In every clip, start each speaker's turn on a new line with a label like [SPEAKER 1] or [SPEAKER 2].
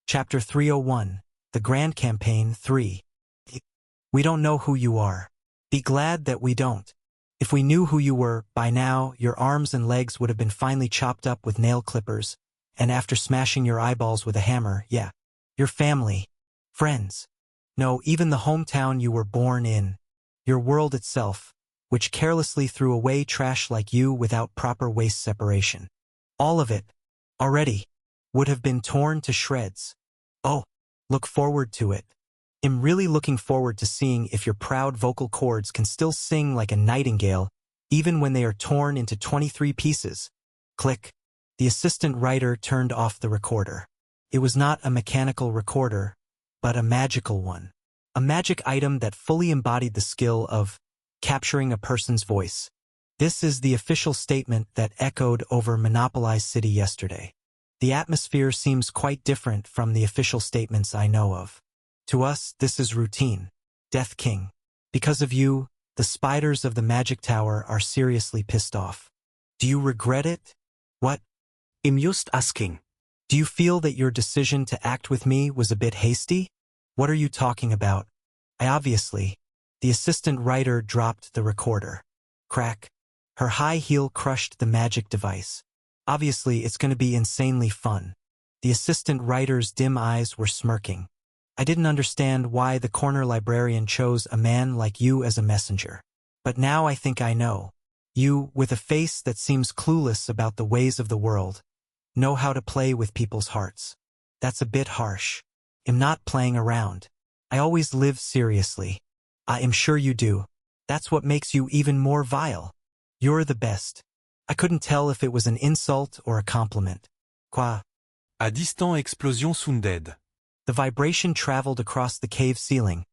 [SPEAKER 1] Chapter 301, The Grand Campaign 3. We don't know who you are. Be glad that we don't. If we knew who you were, by now, your arms and legs would have been finely chopped up with nail clippers, and after smashing your eyeballs with a hammer, yeah. Your family. Friends. No, even the hometown you were born in. Your world itself, which carelessly threw away trash like you without proper waste separation. All of it, already, would have been torn to shreds. Oh, look forward to it. I'm really looking forward to seeing if your proud vocal cords can still sing like a nightingale, even when they are torn into 23 pieces. Click. The assistant writer turned off the recorder. It was not a mechanical recorder, but a magical one. A magic item that fully embodied the skill of capturing a person's voice. This is the official statement that echoed over Monopolized City yesterday. The atmosphere seems quite different from the official statements I know of. To us, this is routine. Death King. Because of you, the spiders of the Magic Tower are seriously pissed off. Do you regret it? What?
[SPEAKER 2] I'm just asking.
[SPEAKER 1] Do you feel that your decision to act with me was a bit hasty? What are you talking about? The assistant writer dropped the recorder. Crack. Her high heel crushed the magic device. Obviously, it's going to be insanely fun. The assistant writer's dim eyes were smirking. I didn't understand why the corner librarian chose a man like you as a messenger. But now I think I know. You, with a face that seems clueless about the ways of the world, know how to play with people's hearts. That's a bit harsh. I'm not playing around. I always live seriously. I am sure you do. That's what makes you even more vile. You're the best. I couldn't tell if it was an insult or a compliment. Quoi?
[SPEAKER 2] À distant explosion sounded.
[SPEAKER 1] The vibration traveled across the cave ceiling,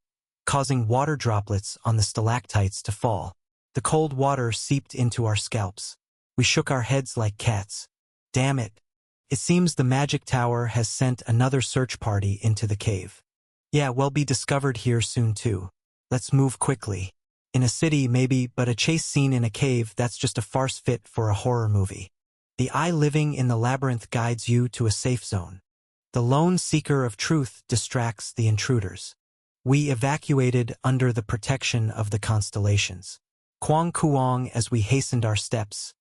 [SPEAKER 1] causing water droplets on the stalactites to fall. The cold water seeped into our scalps. We shook our heads like cats. Damn it. It seems the Magic Tower has sent another search party into the cave. Yeah, we'll be discovered here soon too. Let's move quickly. In a city, maybe, but a chase scene in a cave, that's just a farce fit for a horror movie. The eye living in the labyrinth guides you to a safe zone. The lone seeker of truth distracts the intruders. We evacuated under the protection of the constellations. Kwang Kuong as we hastened our steps.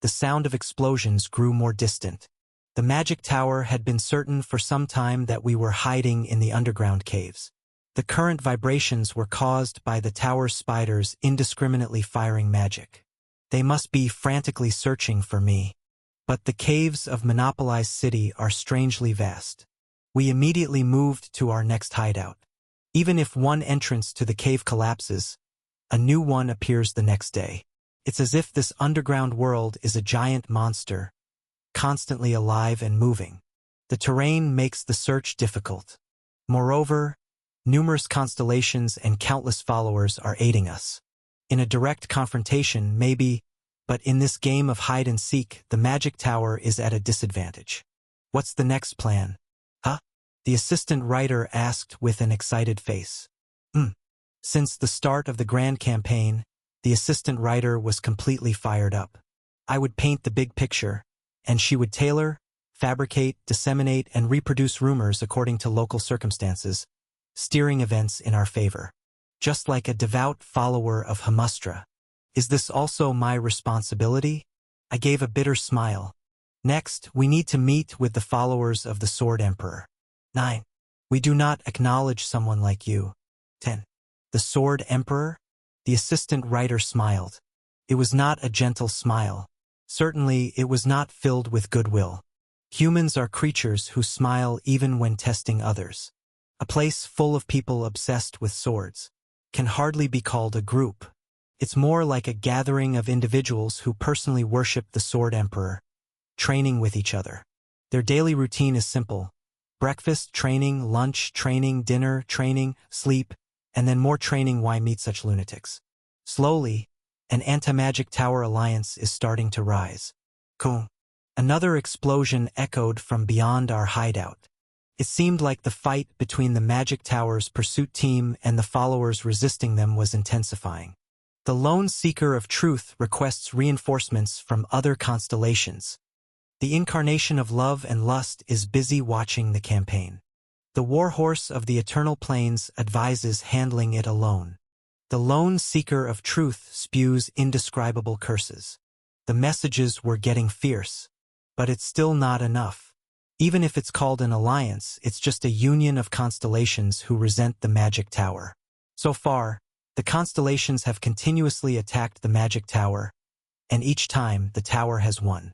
[SPEAKER 1] The sound of explosions grew more distant. The Magic Tower had been certain for some time that we were hiding in the underground caves. The current vibrations were caused by the tower's spiders indiscriminately firing magic. They must be frantically searching for me. But the caves of Monopolized City are strangely vast. We immediately moved to our next hideout. Even if one entrance to the cave collapses, a new one appears the next day. It's as if this underground world is a giant monster, constantly alive and moving. The terrain makes the search difficult. Moreover, numerous constellations and countless followers are aiding us. In a direct confrontation, maybe, but in this game of hide-and-seek, the Magic Tower is at a disadvantage. What's the next plan? Huh? The assistant writer asked with an excited face. Since the start of the Grand Campaign, the assistant writer was completely fired up. I would paint the big picture, and she would tailor, fabricate, disseminate, and reproduce rumors according to local circumstances, steering events in our favor. Just like a devout follower of Hamustra. Is this also my responsibility? I gave a bitter smile. Next, we need to meet with the followers of the Sword Emperor. 9. We do not acknowledge someone like you. 10. The Sword Emperor? The assistant writer smiled. It was not a gentle smile. Certainly, it was not filled with goodwill. Humans are creatures who smile even when testing others. A place full of people obsessed with swords can hardly be called a group. It's more like a gathering of individuals who personally worship the Sword Emperor, training with each other. Their daily routine is simple. Breakfast, training, lunch, training, dinner, training, sleep, and then more training. Why meet such lunatics? Slowly, an anti-Magic Tower alliance is starting to rise. Cool. Another explosion echoed from beyond our hideout. It seemed like the fight between the Magic Tower's pursuit team and the followers resisting them was intensifying. The lone seeker of truth requests reinforcements from other constellations. The incarnation of love and lust is busy watching the campaign. The warhorse of the eternal plains advises handling it alone. The lone seeker of truth spews indescribable curses. The messages were getting fierce, but it's still not enough. Even if it's called an alliance, it's just a union of constellations who resent the magic tower. So far, the constellations have continuously attacked the magic tower, and each time the tower has won.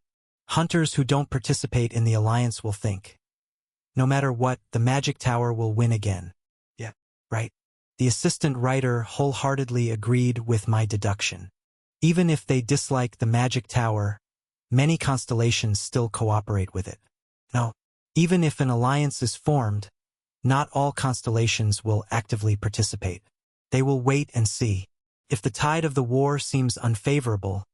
[SPEAKER 1] Hunters who don't participate in the alliance will think, no matter what, the magic tower will win again. Yeah, right. The assistant writer wholeheartedly agreed with my deduction. Even if they dislike the magic tower, many constellations still cooperate with it. No, even if an alliance is formed, not all constellations will actively participate. They will wait and see. If the tide of the war seems unfavorable,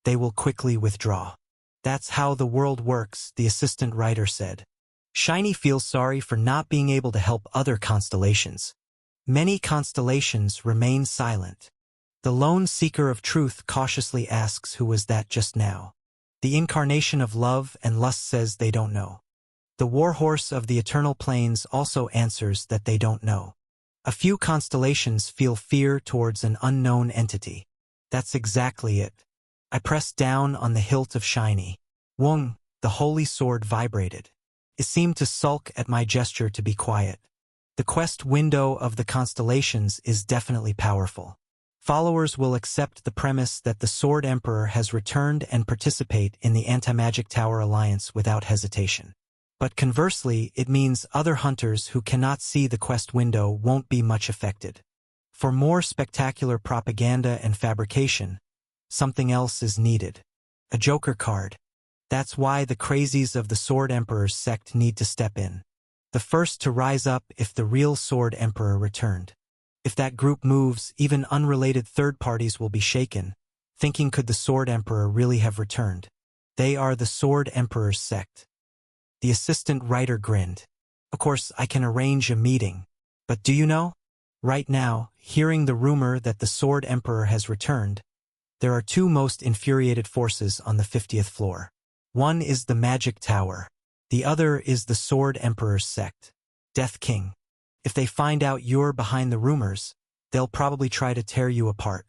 [SPEAKER 1] they will quickly withdraw. That's how the world works, the assistant writer said. Shiny feels sorry for not being able to help other constellations. Many constellations remain silent. The lone seeker of truth cautiously asks who was that just now. The incarnation of love and lust says they don't know. The warhorse of the eternal plains also answers that they don't know. A few constellations feel fear towards an unknown entity. That's exactly it. I pressed down on the hilt of Shiny. Wung, the holy sword vibrated. It seemed to sulk at my gesture to be quiet. The quest window of the constellations is definitely powerful. Followers will accept the premise that the Sword Emperor has returned and participate in the Anti-Magic Tower Alliance without hesitation. But conversely, it means other hunters who cannot see the quest window won't be much affected. For more spectacular propaganda and fabrication, something else is needed. A Joker card. That's why the crazies of the Sword Emperor's sect need to step in. The first to rise up if the real Sword Emperor returned. If that group moves, even unrelated third parties will be shaken, thinking could the Sword Emperor really have returned? They are the Sword Emperor's sect. The assistant writer grinned. Of course, I can arrange a meeting. But do you know? Right now, hearing the rumor that the Sword Emperor has returned, there are two most infuriated forces on the 50th floor. One is the Magic Tower. The other is the Sword Emperor's sect. Death King. If they find out you're behind the rumors, they'll probably try to tear you apart.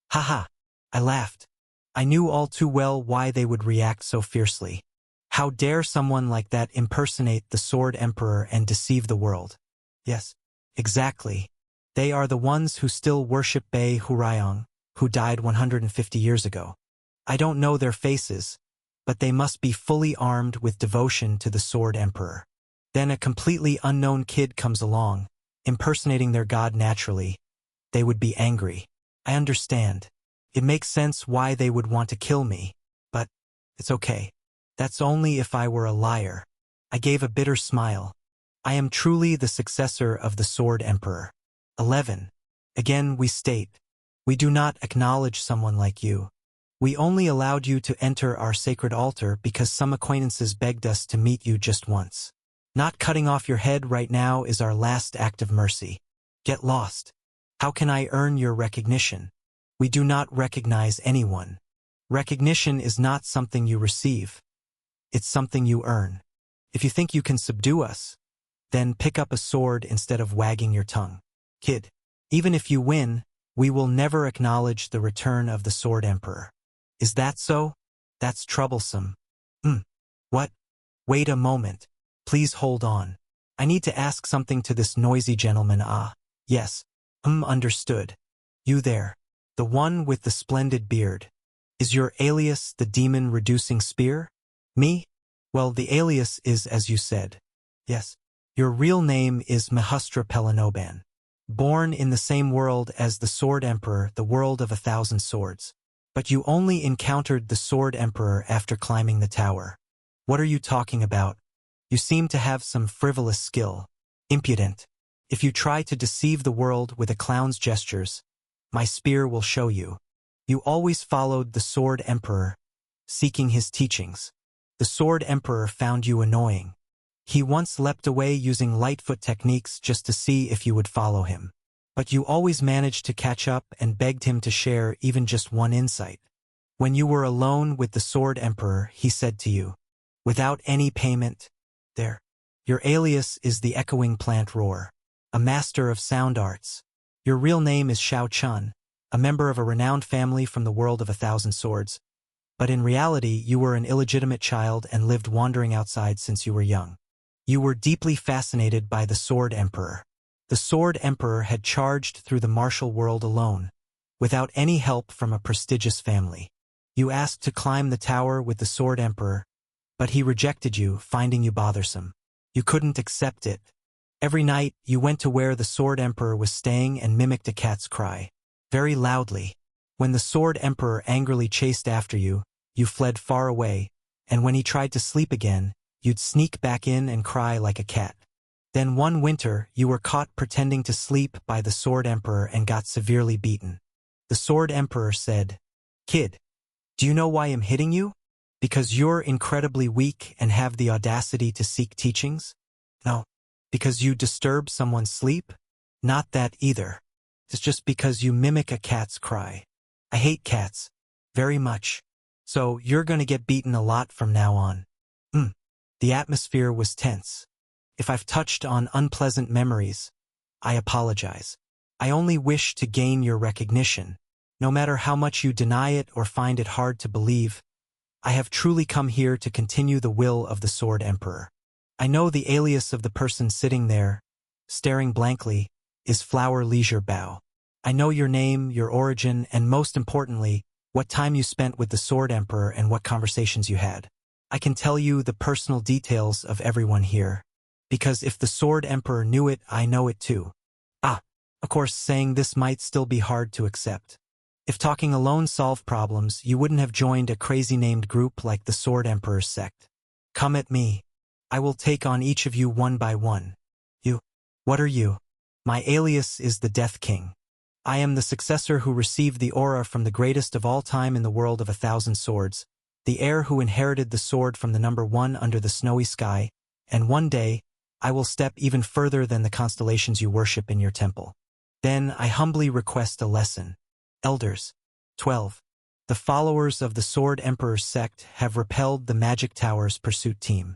[SPEAKER 1] Haha, I laughed. I knew all too well why they would react so fiercely. How dare someone like that impersonate the Sword Emperor and deceive the world? Yes, exactly. They are the ones who still worship Bei Hurayong, who died 150 years ago. I don't know their faces, but they must be fully armed with devotion to the Sword Emperor. Then a completely unknown kid comes along, impersonating their god naturally. They would be angry. I understand. It makes sense why they would want to kill me, but it's okay. That's only if I were a liar. I gave a bitter smile. I am truly the successor of the Sword Emperor. 11. Again we state, we do not acknowledge someone like you. We only allowed you to enter our sacred altar because some acquaintances begged us to meet you just once. Not cutting off your head right now is our last act of mercy. Get lost. How can I earn your recognition? We do not recognize anyone. Recognition is not something you receive. It's something you earn. If you think you can subdue us, then pick up a sword instead of wagging your tongue. Kid, even if you win, we will never acknowledge the return of the Sword Emperor. Is that so? That's troublesome. What? Wait a moment. Please hold on. I need to ask something to this noisy gentleman. Ah, yes. Understood. You there. The one with the splendid beard. Is your alias the demon-reducing spear? Me? Well, the alias is as you said. Yes. Your real name is Mahustra Pelanoban. Born in the same world as the Sword Emperor, the world of 1,000 swords. But you only encountered the Sword Emperor after climbing the tower. What are you talking about? You seem to have some frivolous skill. Impudent. If you try to deceive the world with a clown's gestures, my spear will show you. You always followed the Sword Emperor, seeking his teachings. The Sword Emperor found you annoying. He once leapt away using Lightfoot techniques just to see if you would follow him. But you always managed to catch up and begged him to share even just one insight. When you were alone with the Sword Emperor, he said to you, without any payment, there. Your alias is the echoing plant roar, a master of sound arts. Your real name is Shao Chun, a member of a renowned family from the world of 1,000 swords. But in reality, you were an illegitimate child and lived wandering outside since you were young. You were deeply fascinated by the Sword Emperor. The Sword Emperor had charged through the martial world alone, without any help from a prestigious family. You asked to climb the tower with the Sword Emperor, but he rejected you, finding you bothersome. You couldn't accept it. Every night, you went to where the Sword Emperor was staying and mimicked a cat's cry, very loudly. When the Sword Emperor angrily chased after you, you fled far away, and when he tried to sleep again, you'd sneak back in and cry like a cat. Then one winter, you were caught pretending to sleep by the Sword Emperor and got severely beaten. The Sword Emperor said, "Kid, do you know why I'm hitting you? Because you're incredibly weak and have the audacity to seek teachings? No. Because you disturb someone's sleep? Not that either. It's just because you mimic a cat's cry. I hate cats. Very much. So you're gonna get beaten a lot from now on." The atmosphere was tense. If I've touched on unpleasant memories, I apologize. I only wish to gain your recognition. No matter how much you deny it or find it hard to believe, I have truly come here to continue the will of the Sword Emperor. I know the alias of the person sitting there, staring blankly, is Flower Leisure Bow. I know your name, your origin, and most importantly, what time you spent with the Sword Emperor and what conversations you had. I can tell you the personal details of everyone here, because if the Sword Emperor knew it, I know it too. Of course, saying this might still be hard to accept. If talking alone solved problems, you wouldn't have joined a crazy-named group like the Sword Emperor's sect. Come at me. I will take on each of you one by one. You. What are you? My alias is the Death King. I am the successor who received the aura from the greatest of all time in the world of 1,000 swords, the heir who inherited the sword from the number 1 under the snowy sky, and one day, I will step even further than the constellations you worship in your temple. Then I humbly request a lesson. Elders. 12. The followers of the Sword Emperor's sect have repelled the Magic Tower's pursuit team.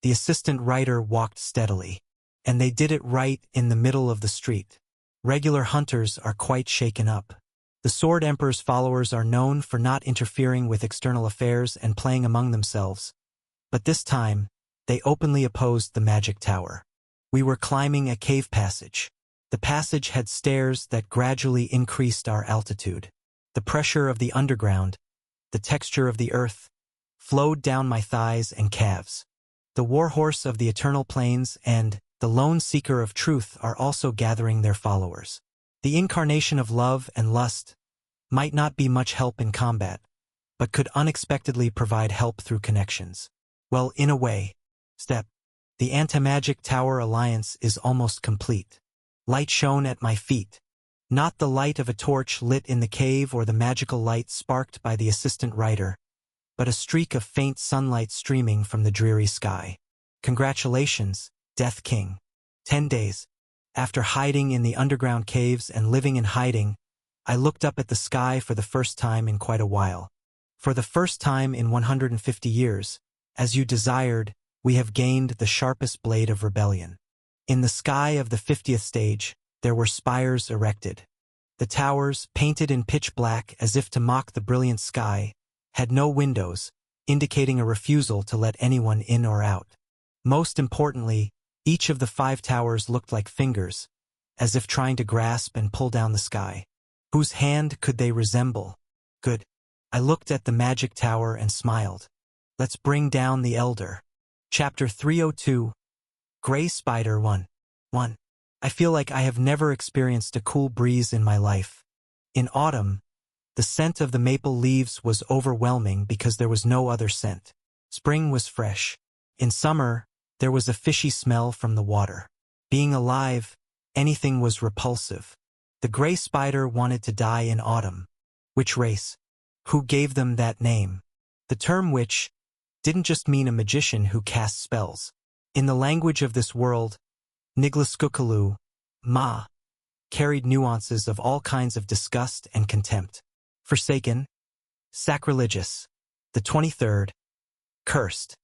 [SPEAKER 1] The assistant writer walked steadily, and they did it right in the middle of the street. Regular hunters are quite shaken up. The Sword Emperor's followers are known for not interfering with external affairs and playing among themselves. But this time, they openly opposed the Magic Tower. We were climbing a cave passage. The passage had stairs that gradually increased our altitude. The pressure of the underground, the texture of the earth, flowed down my thighs and calves. The warhorse of the eternal plains and the lone seeker of truth are also gathering their followers. The incarnation of love and lust might not be much help in combat, but could unexpectedly provide help through connections. Well, in a way, the Anti-Magic Tower Alliance is almost complete. Light shone at my feet. Not the light of a torch lit in the cave or the magical light sparked by the assistant writer, but a streak of faint sunlight streaming from the dreary sky. Congratulations, Death King. 10 days. After hiding in the underground caves and living in hiding, I looked up at the sky for the first time in quite a while. For the first time in 150 years, as you desired, we have gained the sharpest blade of rebellion. In the sky of the 50th stage, there were spires erected. The towers, painted in pitch black as if to mock the brilliant sky, had no windows, indicating a refusal to let anyone in or out. Most importantly, each of the 5 towers looked like fingers, as if trying to grasp and pull down the sky. Whose hand could they resemble? Good. I looked at the Magic Tower and smiled. Let's bring down the Elder. Chapter 302. Gray Spider 1. I feel like I have never experienced a cool breeze in my life. In autumn, the scent of the maple leaves was overwhelming because there was no other scent. Spring was fresh. In summer, there was a fishy smell from the water. Being alive, anything was repulsive. The gray spider wanted to die in autumn. Which race? Who gave them that name? The term witch didn't just mean a magician who casts spells. In the language of this world, Niglaskukalu, Ma, carried nuances of all kinds of disgust and contempt. Forsaken, sacrilegious. The 23rd, cursed.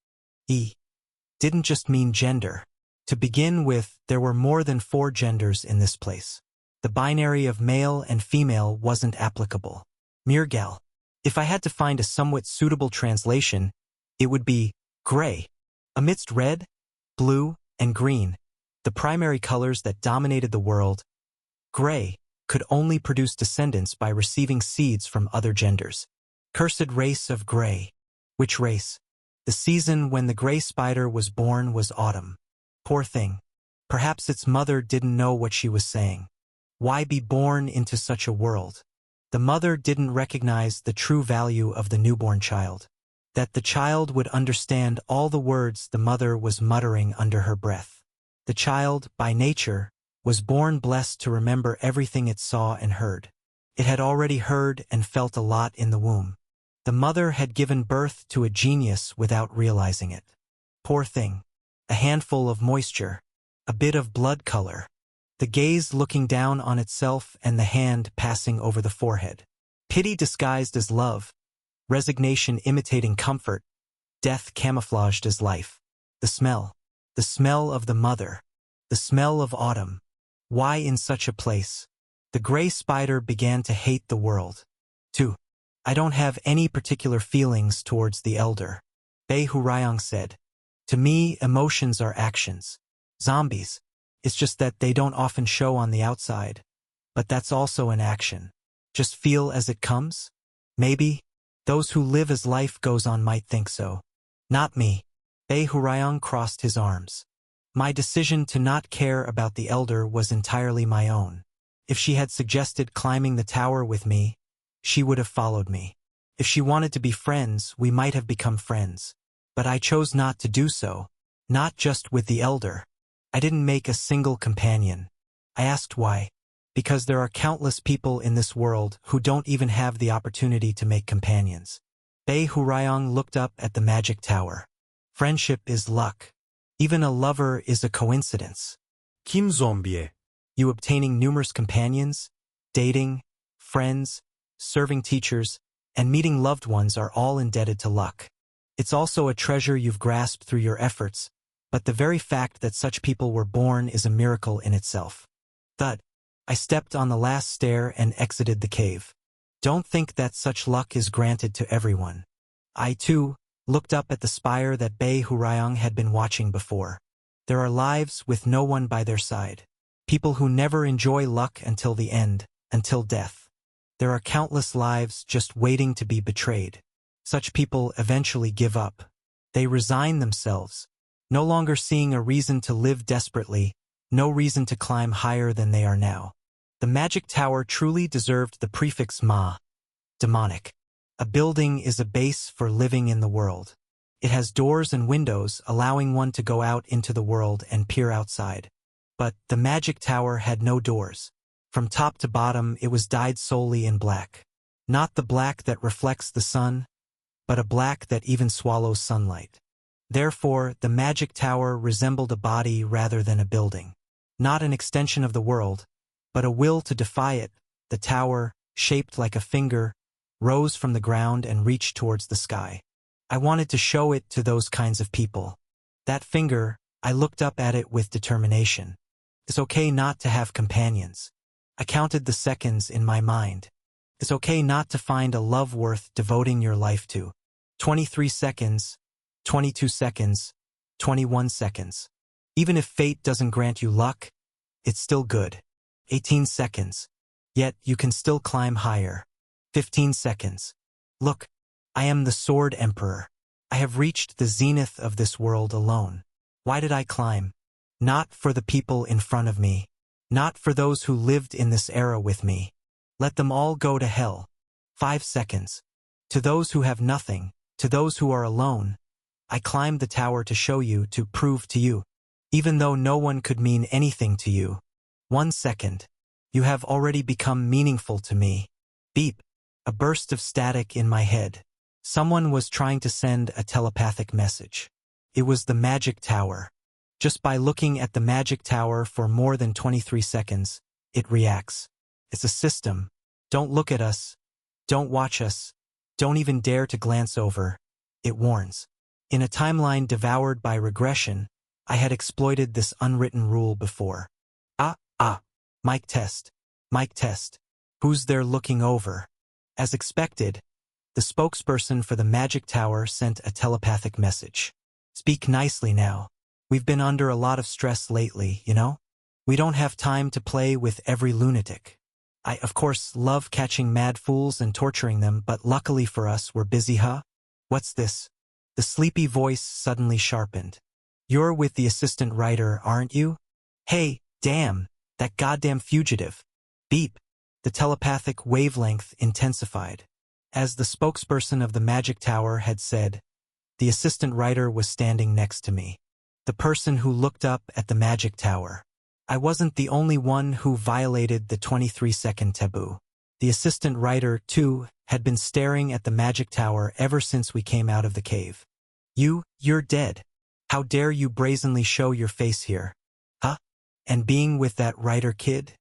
[SPEAKER 1] Didn't just mean gender. To begin with, there were more than 4 genders in this place. The binary of male and female wasn't applicable. Mirgal. If I had to find a somewhat suitable translation, it would be gray. Amidst red, blue, and green, the primary colors that dominated the world, gray could only produce descendants by receiving seeds from other genders. Cursed race of gray. Which race? The season when the gray spider was born was autumn. Poor thing. Perhaps its mother didn't know what she was saying. Why be born into such a world? The mother didn't recognize the true value of the newborn child. That the child would understand all the words the mother was muttering under her breath. The child, by nature, was born blessed to remember everything it saw and heard. It had already heard and felt a lot in the womb. The mother had given birth to a genius without realizing it. Poor thing. A handful of moisture. A bit of blood color. The gaze looking down on itself and the hand passing over the forehead. Pity disguised as love. Resignation imitating comfort. Death camouflaged as life. The smell. The smell of the mother. The smell of autumn. Why in such a place? The gray spider began to hate the world. 2. I don't have any particular feelings towards the elder. Bei Hurayang said. To me, emotions are actions. Zombies. It's just that they don't often show on the outside. But that's also an action. Just feel as it comes? Maybe. Those who live as life goes on might think so. Not me. Bei Hurayang crossed his arms. My decision to not care about the elder was entirely my own. If she had suggested climbing the tower with me, she would have followed me. If she wanted to be friends, we might have become friends. But I chose not to do so, not just with the elder. I didn't make a single companion. I asked why. Because there are countless people in this world who don't even have the opportunity to make companions. Bei Hurayang looked up at the magic tower. Friendship is luck. Even a lover is a coincidence.
[SPEAKER 2] Kim Zombie.
[SPEAKER 1] You obtaining numerous companions, dating, friends, serving teachers, and meeting loved ones are all indebted to luck. It's also a treasure you've grasped through your efforts, but the very fact that such people were born is a miracle in itself. Thud. I stepped on the last stair and exited the cave. Don't think that such luck is granted to everyone. I, too, looked up at the spire that Bei Hurayang had been watching before. There are lives with no one by their side. People who never enjoy luck until the end, until death. There are countless lives just waiting to be betrayed. Such people eventually give up. They resign themselves, no longer seeing a reason to live desperately, no reason to climb higher than they are now. The magic tower truly deserved the prefix Ma. Demonic. A building is a base for living in the world. It has doors and windows allowing one to go out into the world and peer outside. But the magic tower had no doors. From top to bottom it was dyed solely in black. Not the black that reflects the sun, but a black that even swallows sunlight. Therefore, the magic tower resembled a body rather than a building. Not an extension of the world, but a will to defy it. The tower, shaped like a finger, rose from the ground and reached towards the sky. I wanted to show it to those kinds of people. That finger, I looked up at it with determination. It's okay not to have companions. I counted the seconds in my mind. It's okay not to find a love worth devoting your life to. 23 seconds, 22 seconds, 21 seconds. Even if fate doesn't grant you luck, it's still good. 18 seconds. Yet you can still climb higher. 15 seconds. Look, I am the Sword Emperor. I have reached the zenith of this world alone. Why did I climb? Not for the people in front of me. Not for those who lived in this era with me. Let them all go to hell. 5 seconds. To those who have nothing, to those who are alone, I climbed the tower to show you, to prove to you. Even though no one could mean anything to you. 1 second. You have already become meaningful to me. Beep. A burst of static in my head. Someone was trying to send a telepathic message. It was the magic tower. Just by looking at the magic tower for more than 23 seconds, it reacts. It's a system. Don't look at us. Don't watch us. Don't even dare to glance over. It warns. In a timeline devoured by regression, I had exploited this unwritten rule before. Mic test. Mic test. Who's there looking over? As expected, the spokesperson for the Magic Tower sent a telepathic message. Speak nicely now. We've been under a lot of stress lately, you know? We don't have time to play with every lunatic. I, of course, love catching mad fools and torturing them, but luckily for us, we're busy, huh? What's this? The sleepy voice suddenly sharpened. You're with the assistant writer, aren't you? Hey, damn, that goddamn fugitive. Beep. The telepathic wavelength intensified. As the spokesperson of the Magic Tower had said, the assistant writer was standing next to me. The person who looked up at the Magic Tower. I wasn't the only one who violated the 23-second taboo. The assistant writer, too, had been staring at the Magic Tower ever since we came out of the cave. You're dead. How dare you brazenly show your face here? Huh? And being with that writer kid?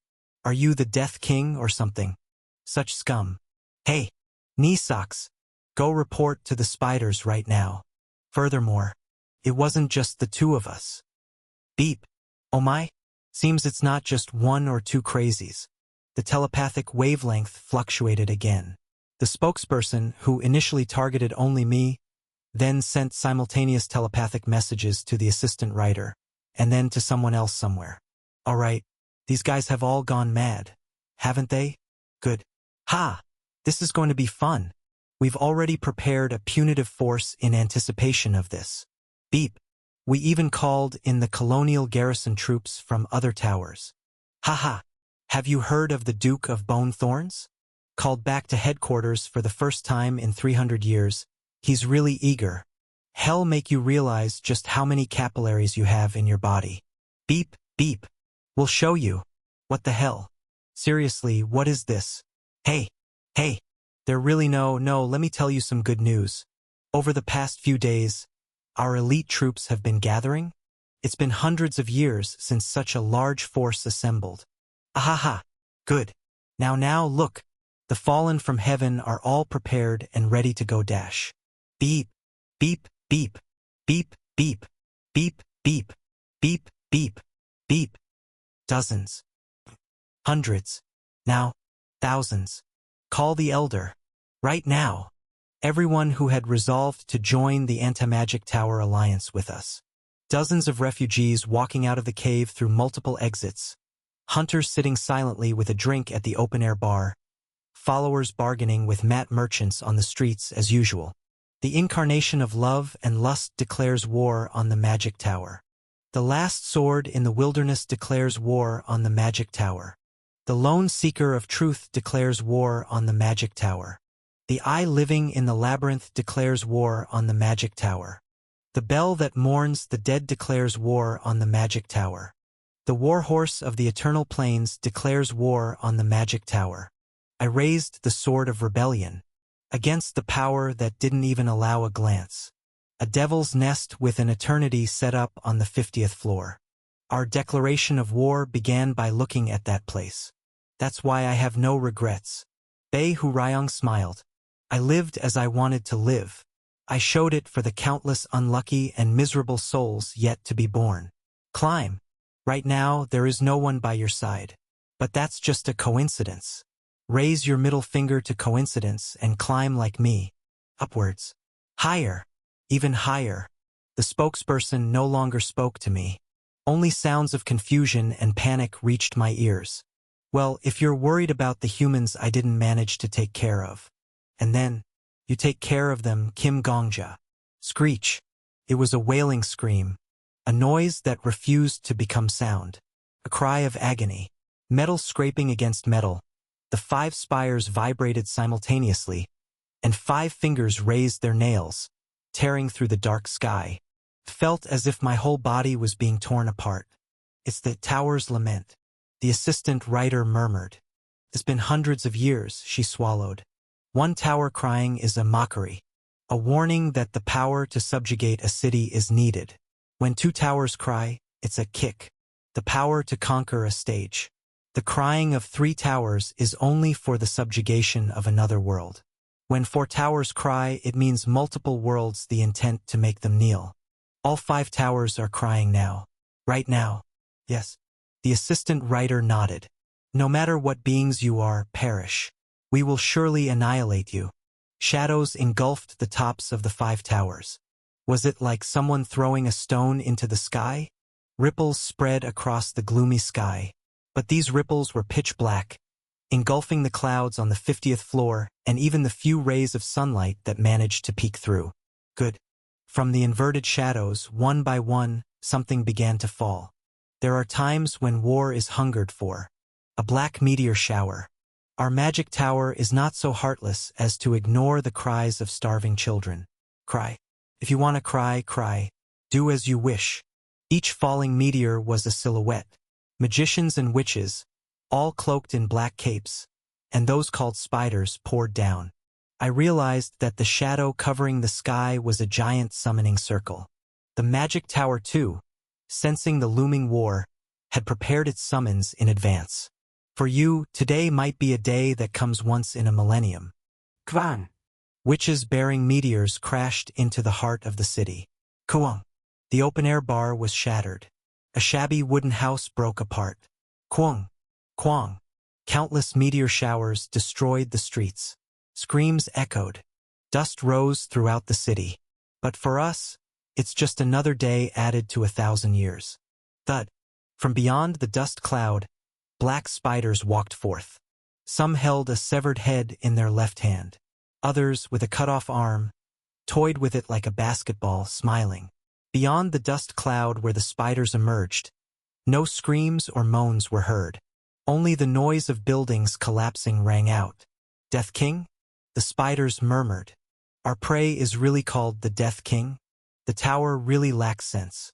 [SPEAKER 1] Are you the Death King or something? Such scum. Hey, knee socks. Go report to the spiders right now. Furthermore, it wasn't just the two of us. Beep. Oh my? Seems it's not just one or two crazies. The telepathic wavelength fluctuated again. The spokesperson, who initially targeted only me, then sent simultaneous telepathic messages to the assistant writer, and then to someone else somewhere. All right, these guys have all gone mad, haven't they? Good. Ha! This is going to be fun. We've already prepared a punitive force in anticipation of this. Beep. We even called in the colonial garrison troops from other towers. Haha. Have you heard of the Duke of Bone Thorns? Called back to headquarters for the first time in 300 years, he's really eager. Hell make you realize just how many capillaries you have in your body. Beep, beep. We'll show you. What the hell? Seriously, what is this? Hey. There really no, let me tell you some good news. Over the past few days, our elite troops have been gathering. It's been hundreds of years since such a large force assembled. Ahaha. Good. Now look. The fallen from heaven are all prepared and ready to go dash. Beep, beep, beep, beep, beep, beep, beep, beep, beep, beep. Dozens. Hundreds. Now, thousands. Call the elder. Right now. Everyone who had resolved to join the Anti-Magic Tower Alliance with us. Dozens of refugees walking out of the cave through multiple exits. Hunters sitting silently with a drink at the open-air bar. Followers bargaining with mat merchants on the streets as usual. The incarnation of love and lust declares war on the Magic Tower. The last sword in the wilderness declares war on the Magic Tower. The lone seeker of truth declares war on the Magic Tower. The eye living in the labyrinth declares war on the Magic Tower. The bell that mourns the dead declares war on the Magic Tower. The warhorse of the eternal plains declares war on the Magic Tower. I raised the sword of rebellion against the power that didn't even allow a glance. A devil's nest with an eternity set up on the 50th floor. Our declaration of war began by looking at that place. That's why I have no regrets. Bei Hurayong smiled. I lived as I wanted to live. I showed it for the countless unlucky and miserable souls yet to be born. Climb. Right now, there is no one by your side. But that's just a coincidence. Raise your middle finger to coincidence and climb like me. Upwards. Higher. Even higher. The spokesperson no longer spoke to me. Only sounds of confusion and panic reached my ears. Well, if you're worried about the humans I didn't manage to take care of. And then, you take care of them, Kim Gongja. Screech. It was a wailing scream. A noise that refused to become sound. A cry of agony. Metal scraping against metal. The 5 spires vibrated simultaneously, and 5 fingers raised their nails, tearing through the dark sky. Felt as if my whole body was being torn apart. It's the tower's lament. The assistant writer murmured. It's been hundreds of years, she swallowed. One tower crying is a mockery. A warning that the power to subjugate a city is needed. When 2 towers cry, it's a kick. The power to conquer a stage. The crying of 3 towers is only for the subjugation of another world. When 4 towers cry, it means multiple worlds, the intent to make them kneel. All 5 towers are crying now. Right now. Yes. The assistant writer nodded. No matter what beings you are, perish. We will surely annihilate you. Shadows engulfed the tops of the 5 towers. Was it like someone throwing a stone into the sky? Ripples spread across the gloomy sky. But these ripples were pitch black, engulfing the clouds on the 50th floor and even the few rays of sunlight that managed to peek through. Good. From the inverted shadows, one by one, something began to fall. There are times when war is hungered for. A black meteor shower. Our magic tower is not so heartless as to ignore the cries of starving children. Cry. If you want to cry, cry. Do as you wish. Each falling meteor was a silhouette. Magicians and witches, all cloaked in black capes, and those called spiders poured down. I realized that the shadow covering the sky was a giant summoning circle. The magic tower, too, sensing the looming war, had prepared its summons in advance. For you, today might be a day that comes once in a millennium.
[SPEAKER 2] Kwan.
[SPEAKER 1] Witches bearing meteors crashed into the heart of the city. Kuang. The open-air bar was shattered. A shabby wooden house broke apart. Kuang. Kuang. Countless meteor showers destroyed the streets. Screams echoed. Dust rose throughout the city. But for us, it's just another day added to 1,000 years. Thud. From beyond the dust cloud, black spiders walked forth. Some held a severed head in their left hand. Others, with a cut-off arm, toyed with it like a basketball, smiling. Beyond the dust cloud where the spiders emerged, no screams or moans were heard. Only the noise of buildings collapsing rang out. Death King? The spiders murmured. Our prey is really called the Death King? The tower really lacks sense.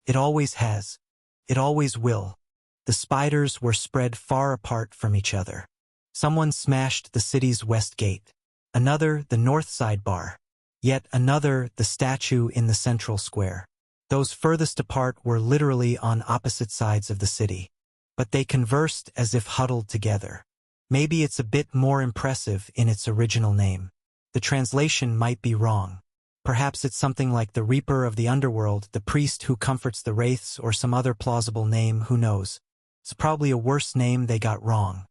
[SPEAKER 1] It always has. It always will. The spiders were spread far apart from each other. Someone smashed the city's west gate. Another, the north side bar. Yet another, the statue in the central square. Those furthest apart were literally on opposite sides of the city. But they conversed as if huddled together. Maybe it's a bit more impressive in its original name. The translation might be wrong. Perhaps it's something like the Reaper of the Underworld, the priest who comforts the wraiths, or some other plausible name, who knows. It's probably a worse name they got wrong.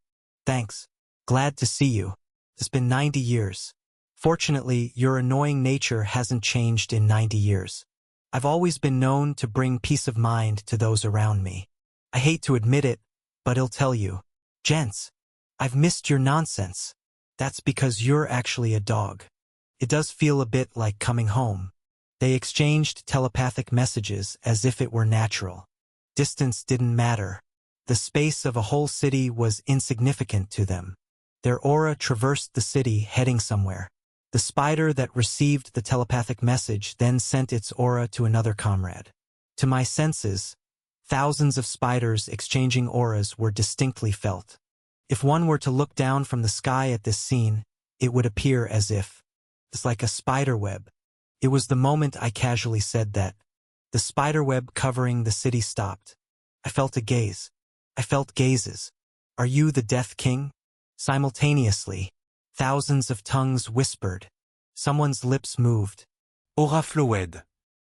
[SPEAKER 1] Thanks. Glad to see you. It's been 90 years. Fortunately, your annoying nature hasn't changed in 90 years. I've always been known to bring peace of mind to those around me. I hate to admit it, but I'll tell you. Gents, I've missed your nonsense. That's because you're actually a dog. It does feel a bit like coming home. They exchanged telepathic messages as if it were natural. Distance didn't matter. The space of a whole city was insignificant to them. Their aura traversed the city, heading somewhere. The spider that received the telepathic message then sent its aura to another comrade. To my senses, thousands of spiders exchanging auras were distinctly felt. If one were to look down from the sky at this scene, it would appear as if it's like a spider web. It was the moment I casually said that. The spider web covering the city stopped. I felt a gaze. I felt gazes. Are you the Death King? Simultaneously, thousands of tongues whispered. Someone's lips moved.
[SPEAKER 2] Aura fluid.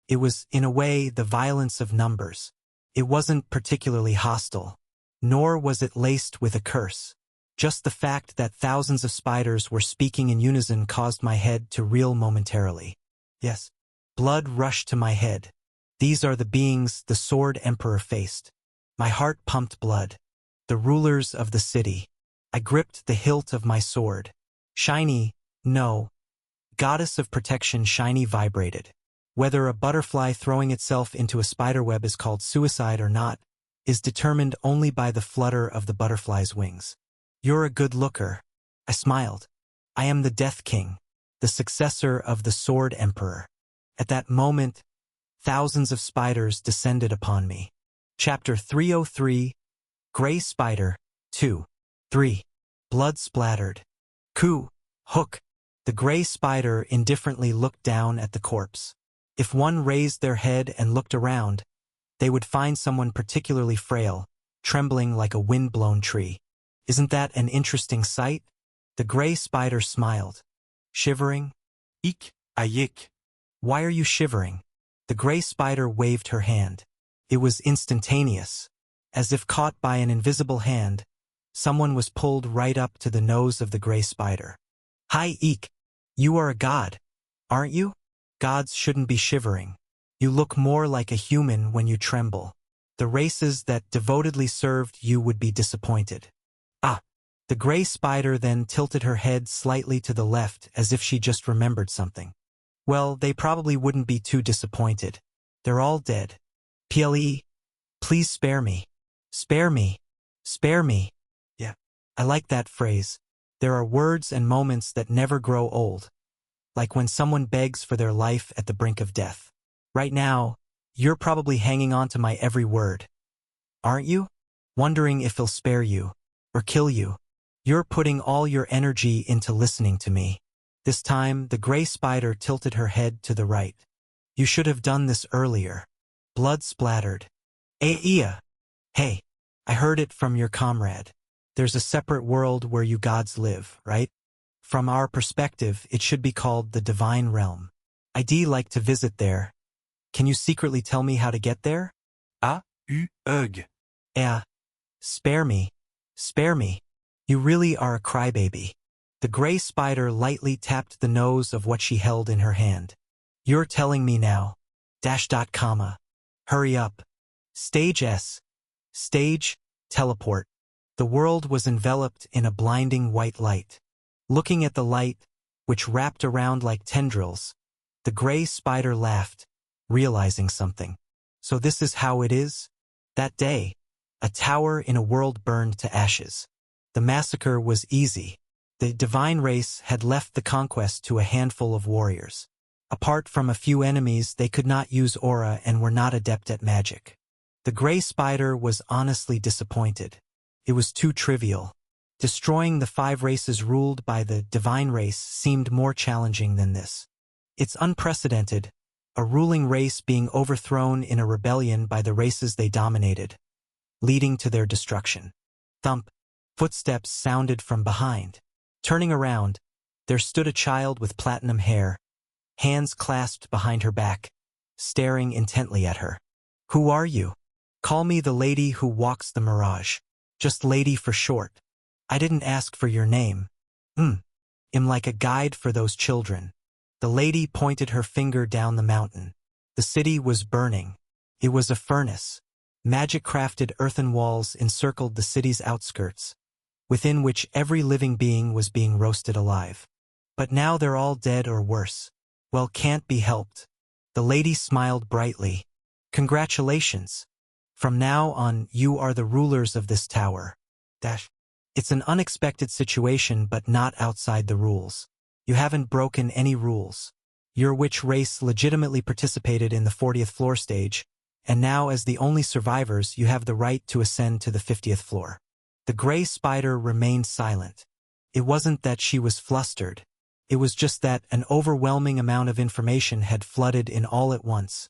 [SPEAKER 1] It was, in a way, the violence of numbers. It wasn't particularly hostile, nor was it laced with a curse. Just the fact that thousands of spiders were speaking in unison caused my head to reel momentarily. Yes, blood rushed to my head. These are the beings the Sword Emperor faced. My heart pumped blood. The rulers of the city. I gripped the hilt of my sword. Shiny, no. Goddess of protection, Shiny vibrated. Whether a butterfly throwing itself into a spiderweb is called suicide or not, is determined only by the flutter of the butterfly's wings. You're a good looker. I smiled. I am the Death King, the successor of the Sword Emperor. At that moment, thousands of spiders descended upon me. Chapter 303, Gray Spider, 2. 3. Blood splattered. Ku, Hook. The gray spider indifferently looked down at the corpse. If one raised their head and looked around, they would find someone particularly frail, trembling like a wind-blown tree. Isn't that an interesting sight? The gray spider smiled. Shivering?
[SPEAKER 2] Ik, ayik.
[SPEAKER 1] Why are you shivering? The The gray spider waved her hand. It was instantaneous. As if caught by an invisible hand, someone was pulled right up to the nose of the gray spider. Hi, Eek. You are a god, aren't you? Gods shouldn't be shivering. You look more like a human when you tremble. The races that devotedly served you would be disappointed. Ah! The gray spider then tilted her head slightly to the left as if she just remembered something. Well, they probably wouldn't be too disappointed. They're all dead. Ple, please spare me. Spare me. Spare me. Yeah, I like that phrase. There are words and moments that never grow old. Like when someone begs for their life at the brink of death. Right now, you're probably hanging on to my every word. Aren't you? Wondering if he'll spare you, or kill you. You're putting all your energy into listening to me. This time, the gray spider tilted her head to the right. You should have done this earlier. Blood splattered. Iya. Hey, I heard it from your comrade. There's a separate world where you gods live, right? From our perspective, it should be called the Divine Realm. I'd like to visit there. Can you secretly tell me how to get there?
[SPEAKER 2] Ugh.
[SPEAKER 1] Spare me. Spare me. You really are a crybaby. The gray spider lightly tapped the nose of what she held in her hand. You're telling me now. Comma. Hurry up. Stage S. Stage, teleport. The world was enveloped in a blinding white light. Looking at the light, which wrapped around like tendrils, the gray spider laughed, realizing something. So this is how it is? That day, a tower in a world burned to ashes. The massacre was easy. The divine race had left the conquest to a handful of warriors. Apart from a few enemies, they could not use aura and were not adept at magic. The gray spider was honestly disappointed. It was too trivial. Destroying the 5 races ruled by the divine race seemed more challenging than this. It's unprecedented, a ruling race being overthrown in a rebellion by the races they dominated, leading to their destruction. Thump. Footsteps sounded from behind. Turning around, there stood a child with platinum hair, hands clasped behind her back, staring intently at her. Who are you? Call me the lady who walks the mirage. Just lady for short. I didn't ask for your name. I'm like a guide for those children. The lady pointed her finger down the mountain. The city was burning. It was a furnace. Magic-crafted earthen walls encircled the city's outskirts, within which every living being was being roasted alive. But now they're all dead or worse. Well, can't be helped. The lady smiled brightly. Congratulations. From now on, you are the rulers of this tower. It's an unexpected situation, but not outside the rules. You haven't broken any rules. Your witch race legitimately participated in the 40th floor stage, and now as the only survivors, you have the right to ascend to the 50th floor. The gray spider remained silent. It wasn't that she was flustered. It was just that an overwhelming amount of information had flooded in all at once,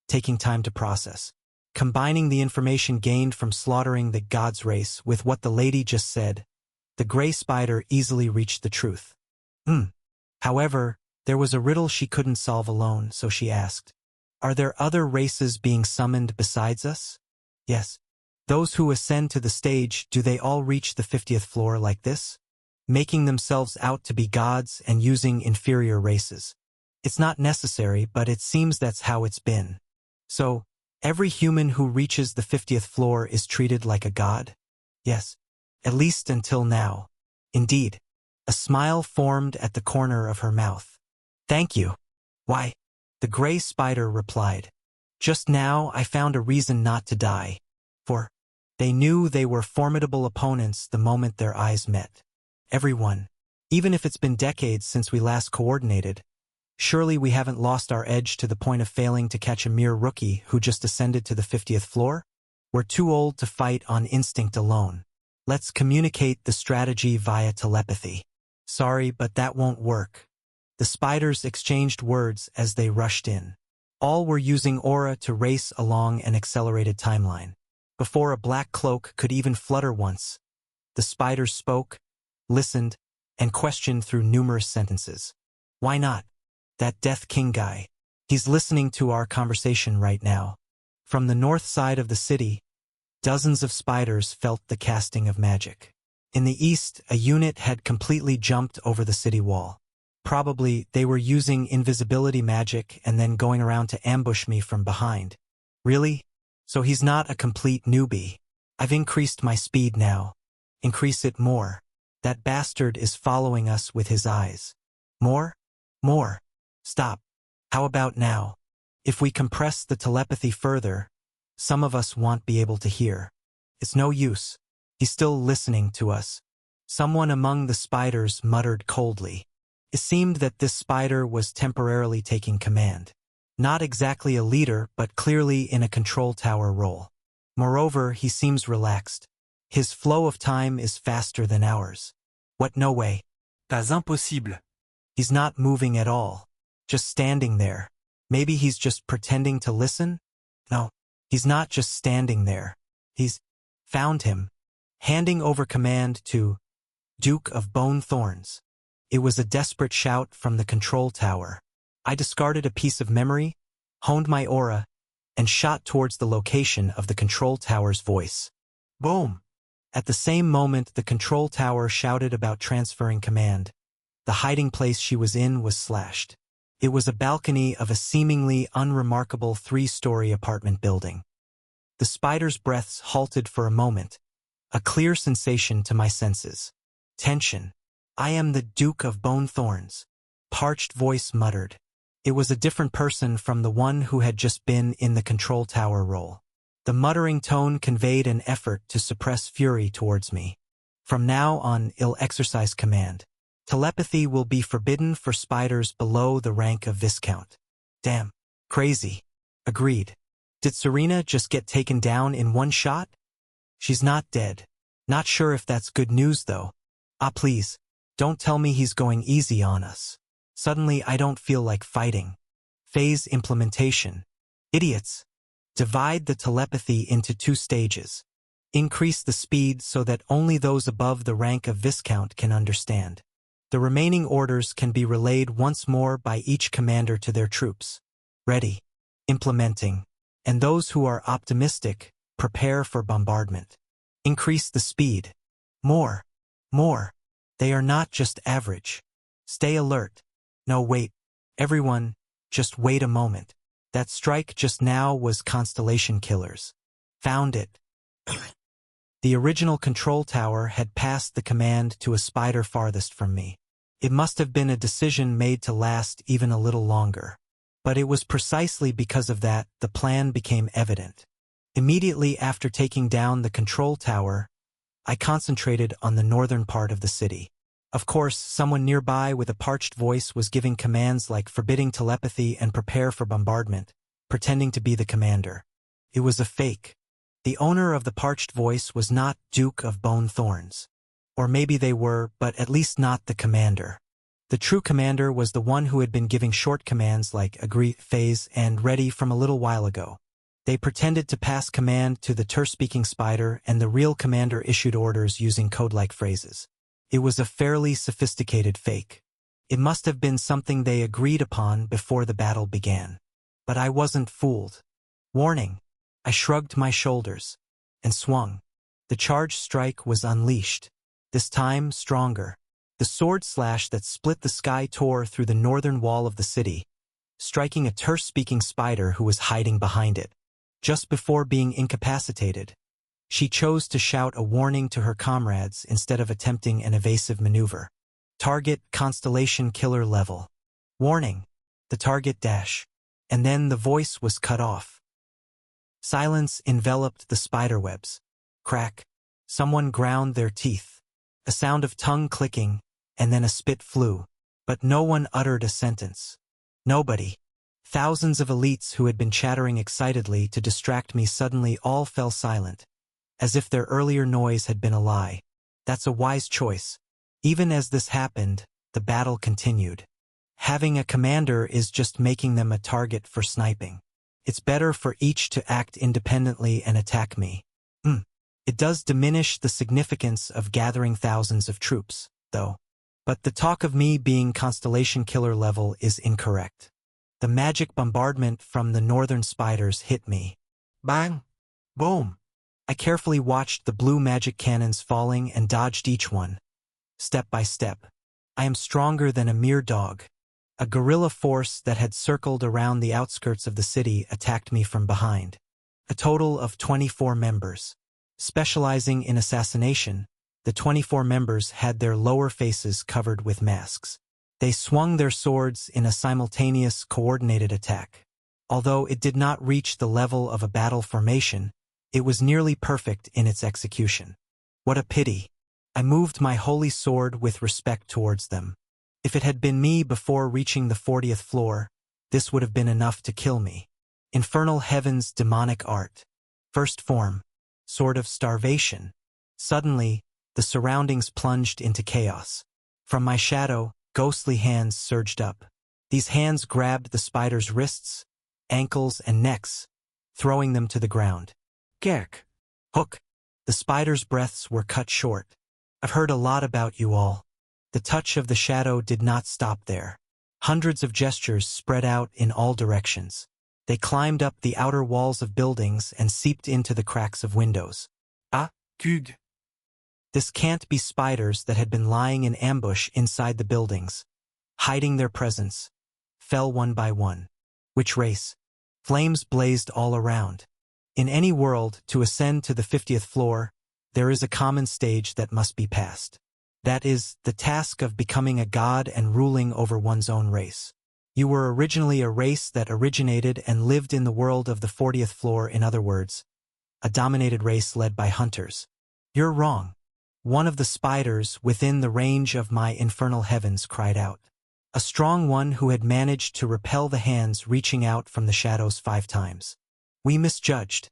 [SPEAKER 1] taking time to process. Combining the information gained from slaughtering the god's race with what the lady just said, the gray spider easily reached the truth. However, there was a riddle she couldn't solve alone, so she asked, are there other races being summoned besides us? Yes. Those who ascend to the stage, do they all reach the 50th floor like this? Making themselves out to be gods and using inferior races. It's not necessary, but it seems that's how it's been. So, every human who reaches the 50th floor is treated like a god? Yes. At least until now. Indeed. A smile formed at the corner of her mouth. Thank you. Why? The gray spider replied. Just now I found a reason not to die. For they knew they were formidable opponents the moment their eyes met. Everyone. Even if it's been decades since we last coordinated, surely we haven't lost our edge to the point of failing to catch a mere rookie who just ascended to the 50th floor? We're too old to fight on instinct alone. Let's communicate the strategy via telepathy. Sorry, but that won't work. The spiders exchanged words as they rushed in. All were using aura to race along an accelerated timeline. Before a black cloak could even flutter once, the spiders spoke, listened, and questioned through numerous sentences. Why not? That Death King guy. He's listening to our conversation right now. From the north side of the city, dozens of spiders felt the casting of magic. In the east, a unit had completely jumped over the city wall. Probably they were using invisibility magic and then going around to ambush me from behind. Really? So he's not a complete newbie. I've increased my speed now. Increase it more. That bastard is following us with his eyes. More? More. Stop. How about now? If we compress the telepathy further, some of us won't be able to hear. It's no use. He's still listening to us. Someone among the spiders muttered coldly. It seemed that this spider was temporarily taking command. Not exactly a leader, but clearly in a control tower role. Moreover, he seems relaxed. His flow of time is faster than ours. What? No way.
[SPEAKER 2] Pas impossible.
[SPEAKER 1] He's not moving at all. Just standing there. Maybe he's just pretending to listen? No, he's not just standing there. He's found him. Handing over command to Duke of Bone Thorns. It was a desperate shout from the control tower. I discarded a piece of memory, honed my aura, and shot towards the location of the control tower's voice. Boom! At the same moment, the control tower shouted about transferring command. The hiding place she was in was slashed. It was a balcony of a seemingly unremarkable 3-story apartment building. The spider's breaths halted for a moment, a clear sensation to my senses. Tension. I am the Duke of Bone Thorns. Parched voice muttered. It was a different person from the one who had just been in the control tower role. The muttering tone conveyed an effort to suppress fury towards me. From now on, I'll exercise command. Telepathy will be forbidden for spiders below the rank of Viscount. Damn. Crazy. Agreed. Did Serena just get taken down in one shot? She's not dead. Not sure if that's good news though. Ah, please. Don't tell me he's going easy on us. Suddenly I don't feel like fighting. Phase implementation. Idiots. Divide the telepathy into 2 stages. Increase the speed so that only those above the rank of Viscount can understand. The remaining orders can be relayed once more by each commander to their troops. Ready. Implementing. And those who are optimistic, prepare for bombardment. Increase the speed. More. More. They are not just average. Stay alert. No, wait. Everyone, just wait a moment. That strike just now was Constellation Killers. Found it. The original control tower had passed the command to a spider farthest from me. It must have been a decision made to last even a little longer. But it was precisely because of that the plan became evident. Immediately after taking down the control tower, I concentrated on the northern part of the city. Of course, someone nearby with a parched voice was giving commands like forbidding telepathy and prepare for bombardment, pretending to be the commander. It was a fake. The owner of the parched voice was not Duke of Bone Thorns. Or maybe they were, but at least not the commander. The true commander was the one who had been giving short commands like agree, phase, and ready from a little while ago. They pretended to pass command to the Tur-speaking spider, and the real commander issued orders using code-like phrases. It was a fairly sophisticated fake. It must have been something they agreed upon before the battle began. But I wasn't fooled. Warning. I shrugged my shoulders and swung. The charge strike was unleashed. This time stronger. The sword slash that split the sky tore through the northern wall of the city, striking a Tur-speaking spider who was hiding behind it. Just before being incapacitated, she chose to shout a warning to her comrades instead of attempting an evasive maneuver. Target Constellation Killer level. Warning. The target dash. And then the voice was cut off. Silence enveloped the spiderwebs. Crack. Someone ground their teeth. A sound of tongue clicking, and then a spit flew. But no one uttered a sentence. Nobody. Thousands of elites who had been chattering excitedly to distract me suddenly all fell silent, as if their earlier noise had been a lie. That's a wise choice. Even as this happened, the battle continued. Having a commander is just making them a target for sniping. It's better for each to act independently and attack me. It does diminish the significance of gathering thousands of troops, though. But the talk of me being Constellation Killer level is incorrect. The magic bombardment from the northern spiders hit me. Bang! Boom! I carefully watched the blue magic cannons falling and dodged each one, step by step. I am stronger than a mere dog. A guerrilla force that had circled around the outskirts of the city attacked me from behind. A total of 24 members. Specializing in assassination, the 24 members had their lower faces covered with masks. They swung their swords in a simultaneous, coordinated attack. Although it did not reach the level of a battle formation, it was nearly perfect in its execution. What a pity. I moved my holy sword with respect towards them. If it had been me before reaching the 40th floor, this would have been enough to kill me. Infernal Heaven's demonic art. First form. Sword of starvation. Suddenly, the surroundings plunged into chaos. From my shadow, ghostly hands surged up. These hands grabbed the spider's wrists, ankles, and necks, throwing them to the ground. Gek! Hook! The spider's breaths were cut short. I've heard a lot about you all. The touch of the shadow did not stop there. Hundreds of gestures spread out in all directions. They climbed up the outer walls of buildings and seeped into the cracks of windows.
[SPEAKER 2] Ah, Kug.
[SPEAKER 1] This can't be spiders that had been lying in ambush inside the buildings, hiding their presence, fell one by one. Which race? Flames blazed all around. In any world, to ascend to the 50th floor, there is a common stage that must be passed. That is, the task of becoming a god and ruling over one's own race. You were originally a race that originated and lived in the world of the 40th floor, in other words, a dominated race led by hunters. You're wrong. One of the spiders within the range of my infernal heavens cried out. A strong one who had managed to repel the hands reaching out from the shadows 5 times. We misjudged.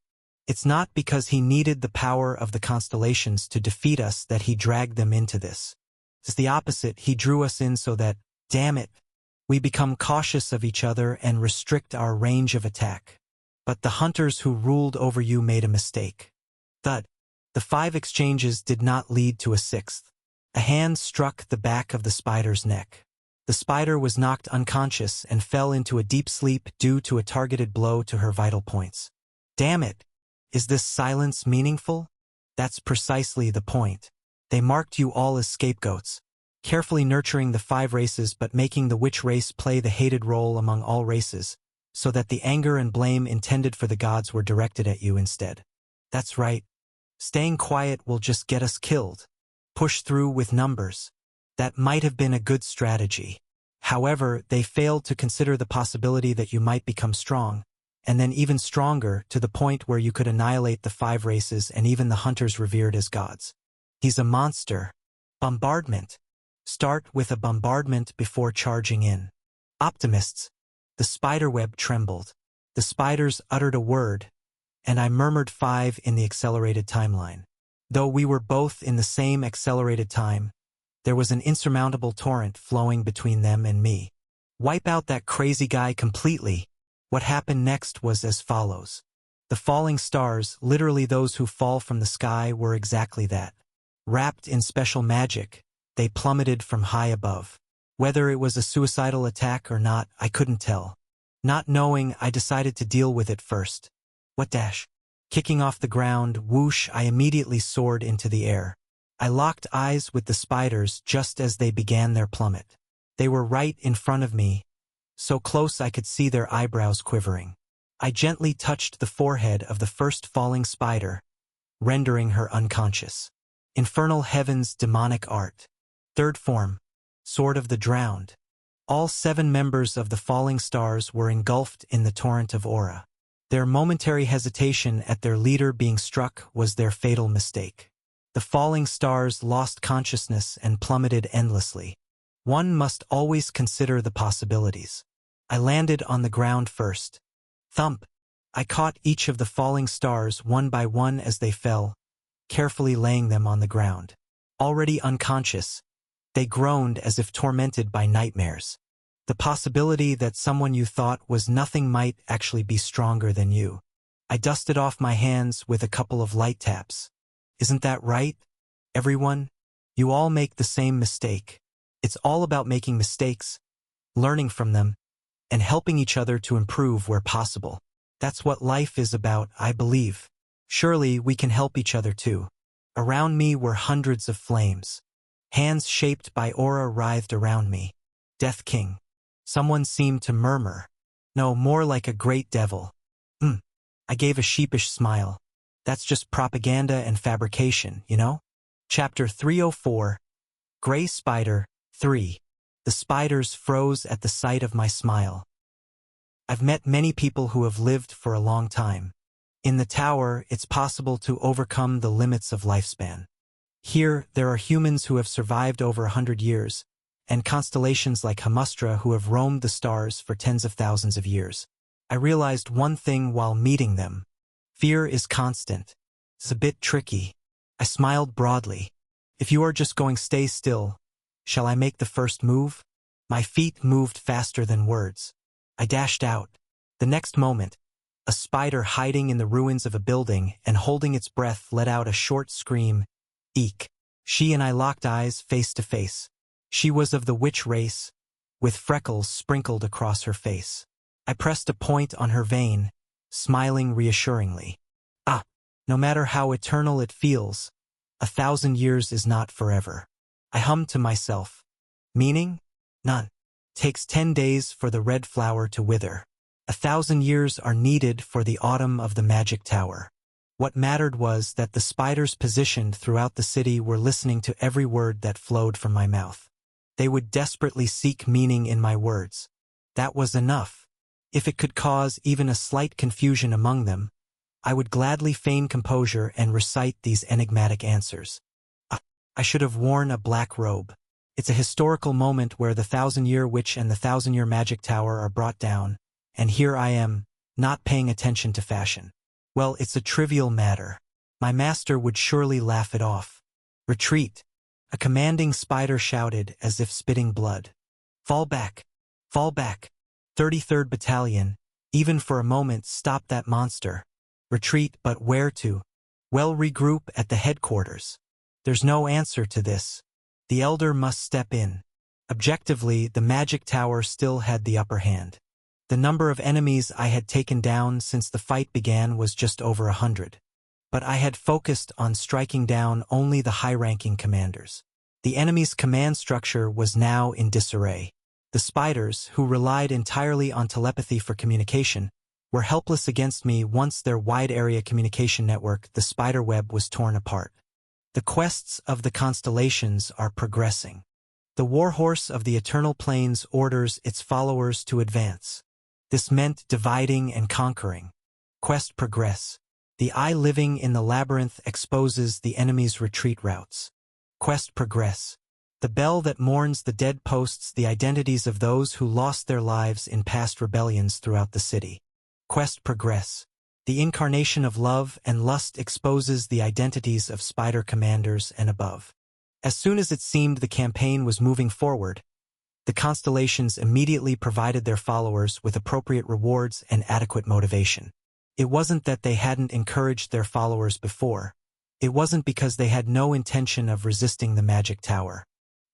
[SPEAKER 1] It's not because he needed the power of the constellations to defeat us that he dragged them into this. It's the opposite. He drew us in so that, damn it, we become cautious of each other and restrict our range of attack. But the hunters who ruled over you made a mistake. Thud. The 5 exchanges did not lead to a 6th. A hand struck the back of the spider's neck. The spider was knocked unconscious and fell into a deep sleep due to a targeted blow to her vital points. Damn it! Is this silence meaningful? That's precisely the point. They marked you all as scapegoats, carefully nurturing the 5 races but making the witch race play the hated role among all races, so that the anger and blame intended for the gods were directed at you instead. That's right. Staying quiet will just get us killed. Push through with numbers. That might have been a good strategy. However, they failed to consider the possibility that you might become strong, and then even stronger to the point where you could annihilate the 5 races and even the hunters revered as gods. He's a monster. Bombardment. Start with a bombardment before charging in. Optimists. The spiderweb trembled. The spiders uttered a word, and I murmured 5 in the accelerated timeline. Though we were both in the same accelerated time, there was an insurmountable torrent flowing between them and me. Wipe out that crazy guy completely. What happened next was as follows. The falling stars, literally those who fall from the sky, were exactly that. Wrapped in special magic, they plummeted from high above. Whether it was a suicidal attack or not, I couldn't tell. Not knowing, I decided to deal with it first. What dash? Kicking off the ground, whoosh, I immediately soared into the air. I locked eyes with the spiders just as they began their plummet. They were right in front of me, so close I could see their eyebrows quivering. I gently touched the forehead of the first falling spider, rendering her unconscious. Infernal Heaven's demonic art. Third form. Sword of the drowned. All 7 members of the falling stars were engulfed in the torrent of aura. Their momentary hesitation at their leader being struck was their fatal mistake. The falling stars lost consciousness and plummeted endlessly. One must always consider the possibilities. I landed on the ground first. Thump! I caught each of the falling stars one by one as they fell, carefully laying them on the ground. Already unconscious, they groaned as if tormented by nightmares. The possibility that someone you thought was nothing might actually be stronger than you. I dusted off my hands with a couple of light taps. Isn't that right, everyone? You all make the same mistake. It's all about making mistakes, learning from them, and helping each other to improve where possible. That's what life is about, I believe. Surely we can help each other too. Around me were hundreds of flames. Hands shaped by aura writhed around me. Death King. Someone seemed to murmur. No, more like a great devil. I gave a sheepish smile. That's just propaganda and fabrication, you know? Chapter 304. Gray Spider, 3. The spiders froze at the sight of my smile. I've met many people who have lived for a long time. In the tower, it's possible to overcome the limits of lifespan. Here, there are humans who have survived over 100 years, and constellations like Hamustra who have roamed the stars for tens of thousands of years. I realized one thing while meeting them. Fear is constant. It's a bit tricky. I smiled broadly. If you are just going stay still, shall I make the first move? My feet moved faster than words. I dashed out. The next moment, a spider hiding in the ruins of a building and holding its breath let out a short scream. Eek. She and I locked eyes face to face. She was of the witch race, with freckles sprinkled across her face. I pressed a point on her vein, smiling reassuringly. No matter how eternal it feels, 1,000 years is not forever. I hummed to myself. Meaning? None. Takes 10 days for the red flower to wither. 1,000 years are needed for the autumn of the magic tower. What mattered was that the spiders positioned throughout the city were listening to every word that flowed from my mouth. They would desperately seek meaning in my words. That was enough. If it could cause even a slight confusion among them, I would gladly feign composure and recite these enigmatic answers. I should have worn a black robe. It's a historical moment where the 1,000-year witch and the 1,000-year magic tower are brought down, and here I am, not paying attention to fashion. Well, it's a trivial matter. My master would surely laugh it off. Retreat. A commanding spider shouted as if spitting blood. Fall back. Fall back. 33rd Battalion, even for a moment stop that monster. Retreat, but where to? Well, regroup at the headquarters. There's no answer to this. The elder must step in. Objectively, the magic tower still had the upper hand. The number of enemies I had taken down since the fight began was just over 100. But I had focused on striking down only the high-ranking commanders. The enemy's command structure was now in disarray. The spiders, who relied entirely on telepathy for communication, were helpless against me once their wide-area communication network, the spider web, was torn apart. The quests of the constellations are progressing. The warhorse of the Eternal Plains orders its followers to advance. This meant dividing and conquering. Quest progress. The eye living in the labyrinth exposes the enemy's retreat routes. Quest progress. The bell that mourns the dead posts the identities of those who lost their lives in past rebellions throughout the city. Quest progress. The incarnation of love and lust exposes the identities of spider commanders and above. As soon as it seemed the campaign was moving forward, the constellations immediately provided their followers with appropriate rewards and adequate motivation. It wasn't that they hadn't encouraged their followers before. It wasn't because they had no intention of resisting the magic tower.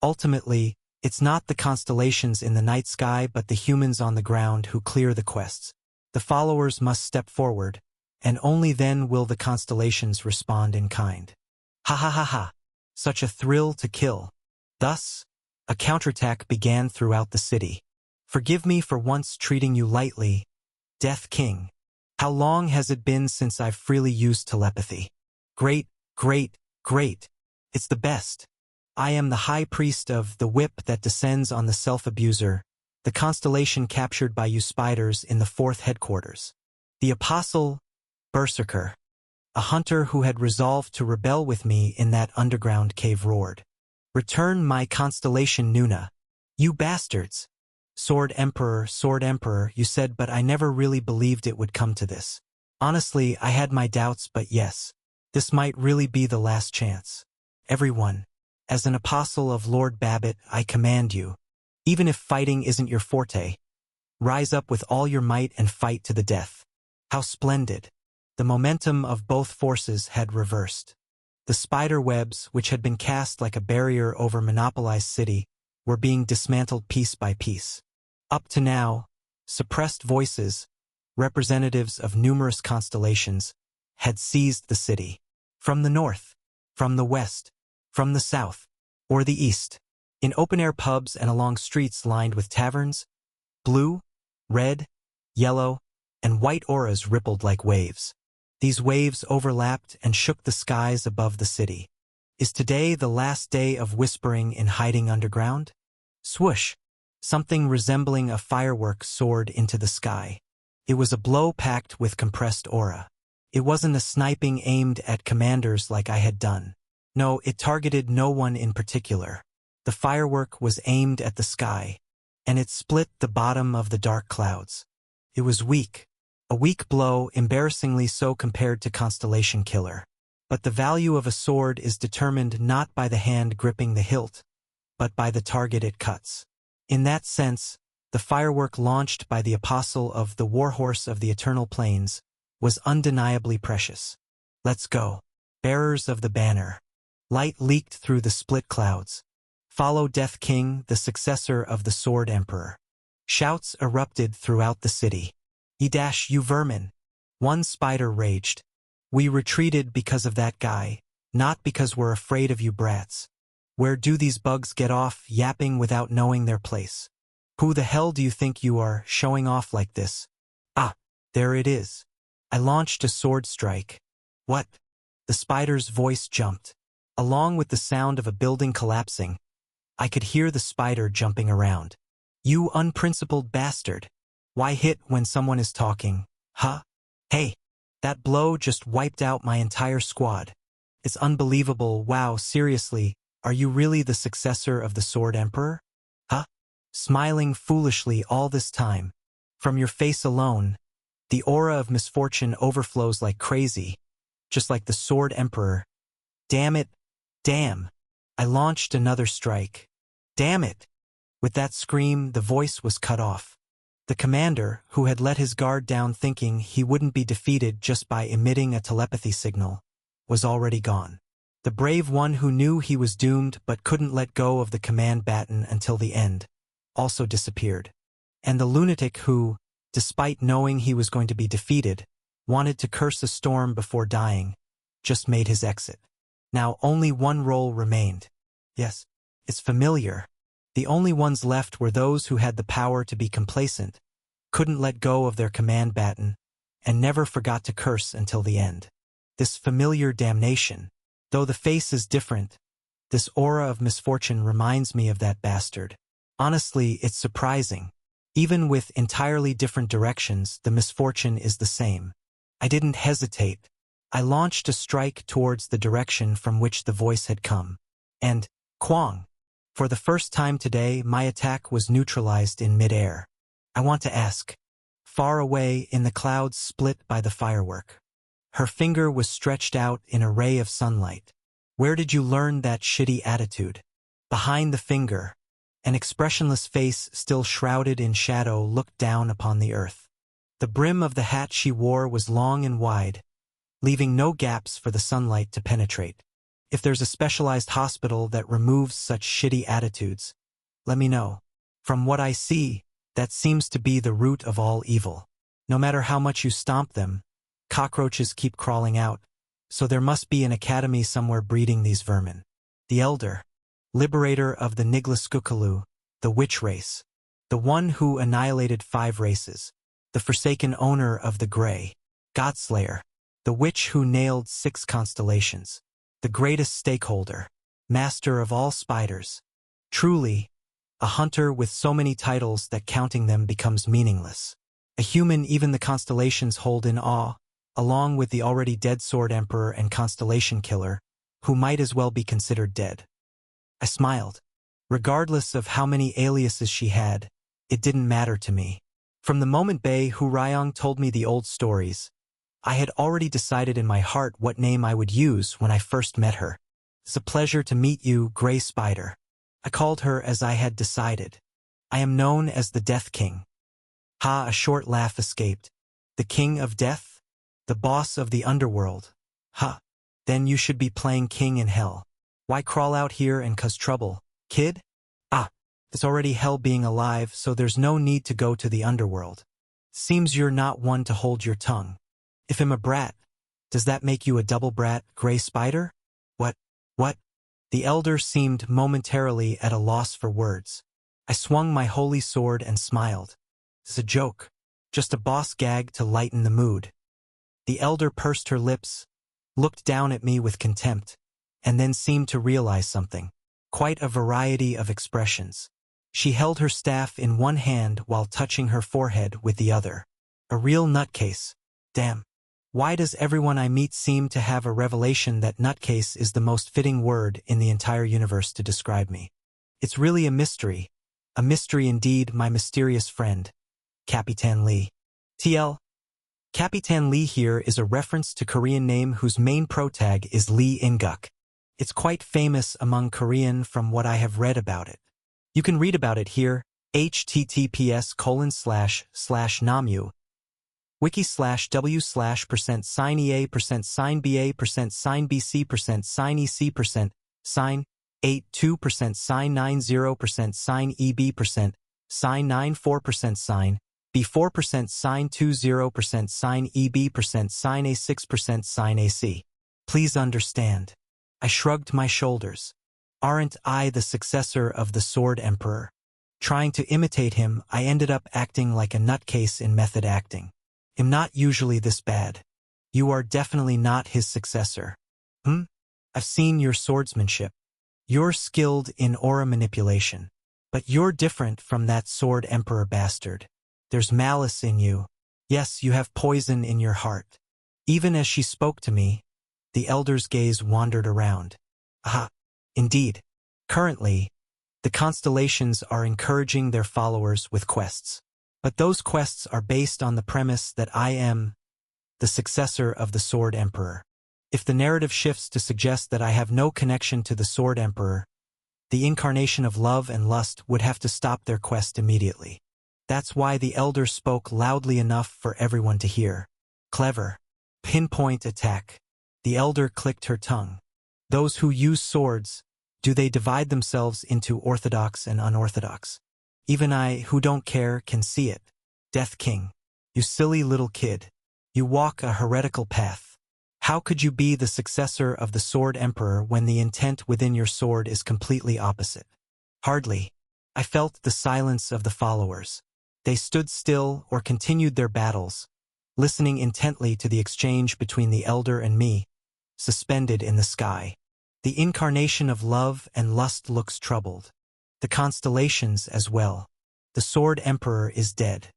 [SPEAKER 1] Ultimately, it's not the constellations in the night sky but the humans on the ground who clear the quests. The followers must step forward, and only then will the constellations respond in kind. Ha ha ha ha. Such a thrill to kill. Thus, a counterattack began throughout the city. Forgive me for once treating you lightly, Death King. How long has it been since I've freely used telepathy? Great, great, great. It's the best. I am the high priest of the whip that descends on the self-abuser, the constellation captured by you spiders in the 4th headquarters. The apostle, Berserker, a hunter who had resolved to rebel with me in that underground cave, roared. Return my constellation Nuna. You bastards. Sword Emperor, you said, but I never really believed it would come to this. Honestly, I had my doubts, but yes, this might really be the last chance. Everyone, as an apostle of Lord Babbitt, I command you. Even if fighting isn't your forte, rise up with all your might and fight to the death. How splendid. The momentum of both forces had reversed. The spider webs, which had been cast like a barrier over monopolized city, were being dismantled piece by piece. Up to now, Suppressed voices, representatives of numerous constellations, had seized the city. From the north, from the west, from the south, or the east. In open-air pubs and along streets lined with taverns, blue, red, yellow, and white auras rippled like waves. These waves overlapped and shook the skies above the city. Is today the last day of whispering in hiding underground? Swoosh! Something resembling a firework soared into the sky. It was a blow packed with compressed aura. It wasn't a sniping aimed at commanders like I had done. No, it targeted no one in particular. The firework was aimed at the sky, and it split the bottom of the dark clouds. It was weak. A weak blow, embarrassingly so compared to Constellation Killer. But the value of a sword is determined not by the hand gripping the hilt, but by the target it cuts. In that sense, the firework launched by the apostle of the Warhorse of the Eternal Plains was undeniably precious. Let's go. Bearers of the banner. Light leaked through the split clouds. Follow Death King, the successor of the Sword Emperor. Shouts erupted throughout the city. You vermin! One spider raged. We retreated because of that guy, not because we're afraid of you brats. Where do these bugs get off yapping without knowing their place? Who the hell do you think you are, showing off like this? Ah, there it is. I launched a sword strike. What? The spider's voice jumped. Along with the sound of a building collapsing, I could hear the spider jumping around. You unprincipled bastard. Why hit when someone is talking, huh? Hey, that blow just wiped out my entire squad. It's unbelievable. Wow, seriously, are you really the successor of the Sword Emperor? Huh? Smiling foolishly all this time. From your face alone, the aura of misfortune overflows like crazy, just like the Sword Emperor. Damn it. Damn. I launched another strike. Damn it. With that scream, the voice was cut off. The commander, who had let his guard down thinking he wouldn't be defeated just by emitting a telepathy signal, was already gone. The brave one who knew he was doomed but couldn't let go of the command baton until the end, also disappeared. And the lunatic who, despite knowing he was going to be defeated, wanted to curse a storm before dying, just made his exit. Now only one role remained. Yes, it's familiar. The only ones left were those who had the power to be complacent, couldn't let go of their command baton, and never forgot to curse until the end. This familiar damnation. Though the face is different, this aura of misfortune reminds me of that bastard. Honestly, it's surprising. Even with entirely different directions, the misfortune is the same. I didn't hesitate. I launched a strike towards the direction from which the voice had come. And, Kwang! For the first time today, my attack was neutralized in mid-air. I want to ask. Far away in the clouds split by the firework. Her finger was stretched out in a ray of sunlight. Where did you learn that shitty attitude? Behind the finger, an expressionless face still shrouded in shadow looked down upon the earth. The brim of the hat she wore was long and wide, leaving no gaps for the sunlight to penetrate. If there's a specialized hospital that removes such shitty attitudes, let me know. From what I see, that seems to be the root of all evil. No matter how much you stomp them, cockroaches keep crawling out, so there must be an academy somewhere breeding these vermin. The Elder, liberator of the Niglaskukalu, the witch race, the one who annihilated 5 races, the forsaken owner of the Grey, Godslayer, the witch who nailed 6 constellations, the greatest stakeholder, master of all spiders. Truly, a hunter with so many titles that counting them becomes meaningless. A human even the constellations hold in awe, along with the already dead Sword Emperor and Constellation Killer, who might as well be considered dead. I smiled. Regardless of how many aliases she had, it didn't matter to me. From the moment Bei Hurayong told me the old stories, I had already decided in my heart what name I would use when I first met her. It's a pleasure to meet you, Grey Spider. I called her as I had decided. I am known as the Death King. Ha! A short laugh escaped. The King of Death? The boss of the underworld? Ha! Then you should be playing King in Hell. Why crawl out here and cause trouble, kid? Ah! It's already hell being alive, so there's no need to go to the underworld. Seems you're not one to hold your tongue. If I'm a brat, does that make you a double brat, Gray Spider? What? The elder seemed momentarily at a loss for words. I swung my holy sword and smiled. It's a joke. Just a boss gag to lighten the mood. The elder pursed her lips, looked down at me with contempt, and then seemed to realize something. Quite a variety of expressions. She held her staff in one hand while touching her forehead with the other. A real nutcase. Damn. Why does everyone I meet seem to have a revelation that nutcase is the most fitting word in the entire universe to describe me? It's really a mystery. A mystery indeed, my mysterious friend. Capitan Lee. TL. Capitan Lee here is a reference to Korean name whose main protag is Lee In-guk. It's quite famous among Korean from what I have read about it. You can read about it here, https://namu wiki/w/%sign EA%sign BA%sign BC%sign EC%sign 82%sign 90%sign EB%sign 94%sign B4%sign 20%sign EB%sign A6%sign AC. Please understand. I shrugged my shoulders. Aren't I the successor of the Sword Emperor? Trying to imitate him, I ended up acting like a nutcase in method acting. I'm not usually this bad. You are definitely not his successor. I've seen your swordsmanship. You're skilled in aura manipulation. But you're different from that Sword Emperor bastard. There's malice in you. Yes, you have poison in your heart. Even as she spoke to me, the elder's gaze wandered around. Aha, indeed. Currently, the constellations are encouraging their followers with quests. But those quests are based on the premise that I am the successor of the Sword Emperor. If the narrative shifts to suggest that I have no connection to the Sword Emperor, the incarnation of love and lust would have to stop their quest immediately. That's why the elder spoke loudly enough for everyone to hear. Clever. Pinpoint attack. The elder clicked her tongue. Those who use swords, do they divide themselves into orthodox and unorthodox? Even I, who don't care, can see it. Death King. You silly little kid. You walk a heretical path. How could you be the successor of the Sword Emperor when the intent within your sword is completely opposite? Hardly. I felt the silence of the followers. They stood still or continued their battles, listening intently to the exchange between the elder and me, suspended in the sky. The incarnation of love and lust looks troubled. The constellations as well. The Sword Emperor is dead.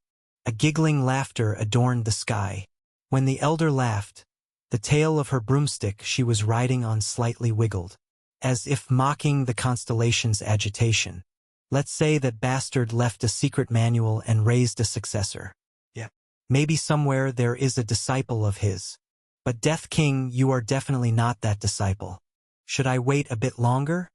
[SPEAKER 1] A giggling laughter adorned the sky. When the elder laughed, the tail of her broomstick she was riding on slightly wiggled, as if mocking the constellation's agitation. Let's say that bastard left a secret manual and raised a successor. Yeah. Maybe somewhere there is a disciple of his. But Death King, you are definitely not that disciple. Should I wait a bit longer?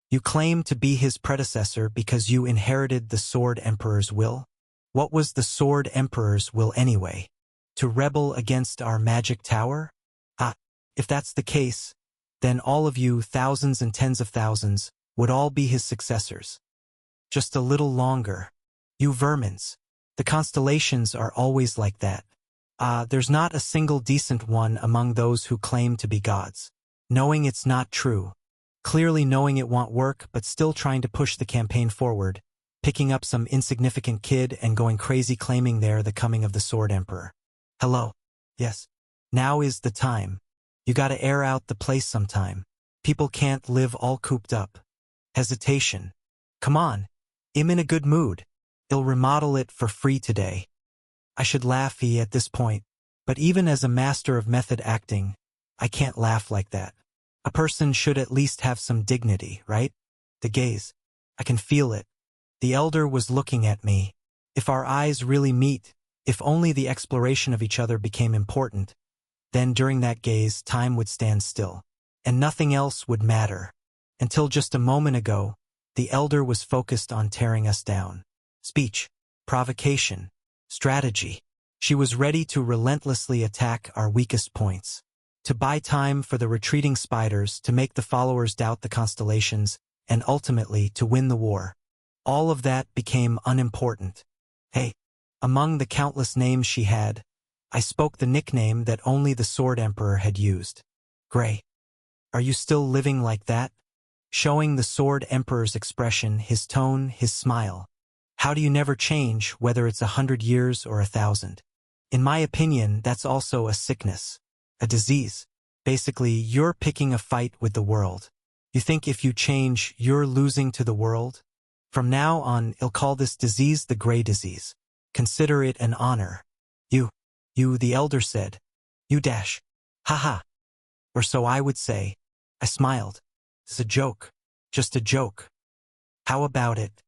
[SPEAKER 1] You claim to be his predecessor because you inherited the Sword Emperor's will? What was the Sword Emperor's will anyway? To rebel against our magic tower? If that's the case, then all of you, thousands and tens of thousands, would all be his successors. Just a little longer. You vermins. The constellations are always like that. There's not a single decent one among those who claim to be gods. Knowing it's not true. Clearly knowing it won't work, but still trying to push the campaign forward, picking up some insignificant kid and going crazy claiming they're the coming of the Sword Emperor. Hello. Yes. Now is the time. You gotta air out the place sometime. People can't live all cooped up. Hesitation. Come on. I'm in a good mood. I'll remodel it for free today. I should laugh at this point, but even as a master of method acting, I can't laugh like that. A person should at least have some dignity, right? The gaze. I can feel it. The elder was looking at me. If our eyes really meet, if only the exploration of each other became important, then during that gaze time would stand still, and nothing else would matter. Until just a moment ago, the elder was focused on tearing us down. Speech, provocation, strategy. She was ready to relentlessly attack our weakest points. To buy time for the retreating spiders, to make the followers doubt the constellations, and ultimately to win the war. All of that became unimportant. Hey, among the countless names she had, I spoke the nickname that only the Sword Emperor had used. Gray. Are you still living like that? Showing the Sword Emperor's expression, his tone, his smile. How do you never change, whether it's 100 years or 1,000? In my opinion, that's also a sickness. A disease. Basically, you're picking a fight with the world. You think if you change, you're losing to the world? From now on, I'll call this disease the Gray disease. Consider it an honor. You, the elder said. You dash. Ha. Or so I would say. I smiled. It's a joke. Just a joke. How about it?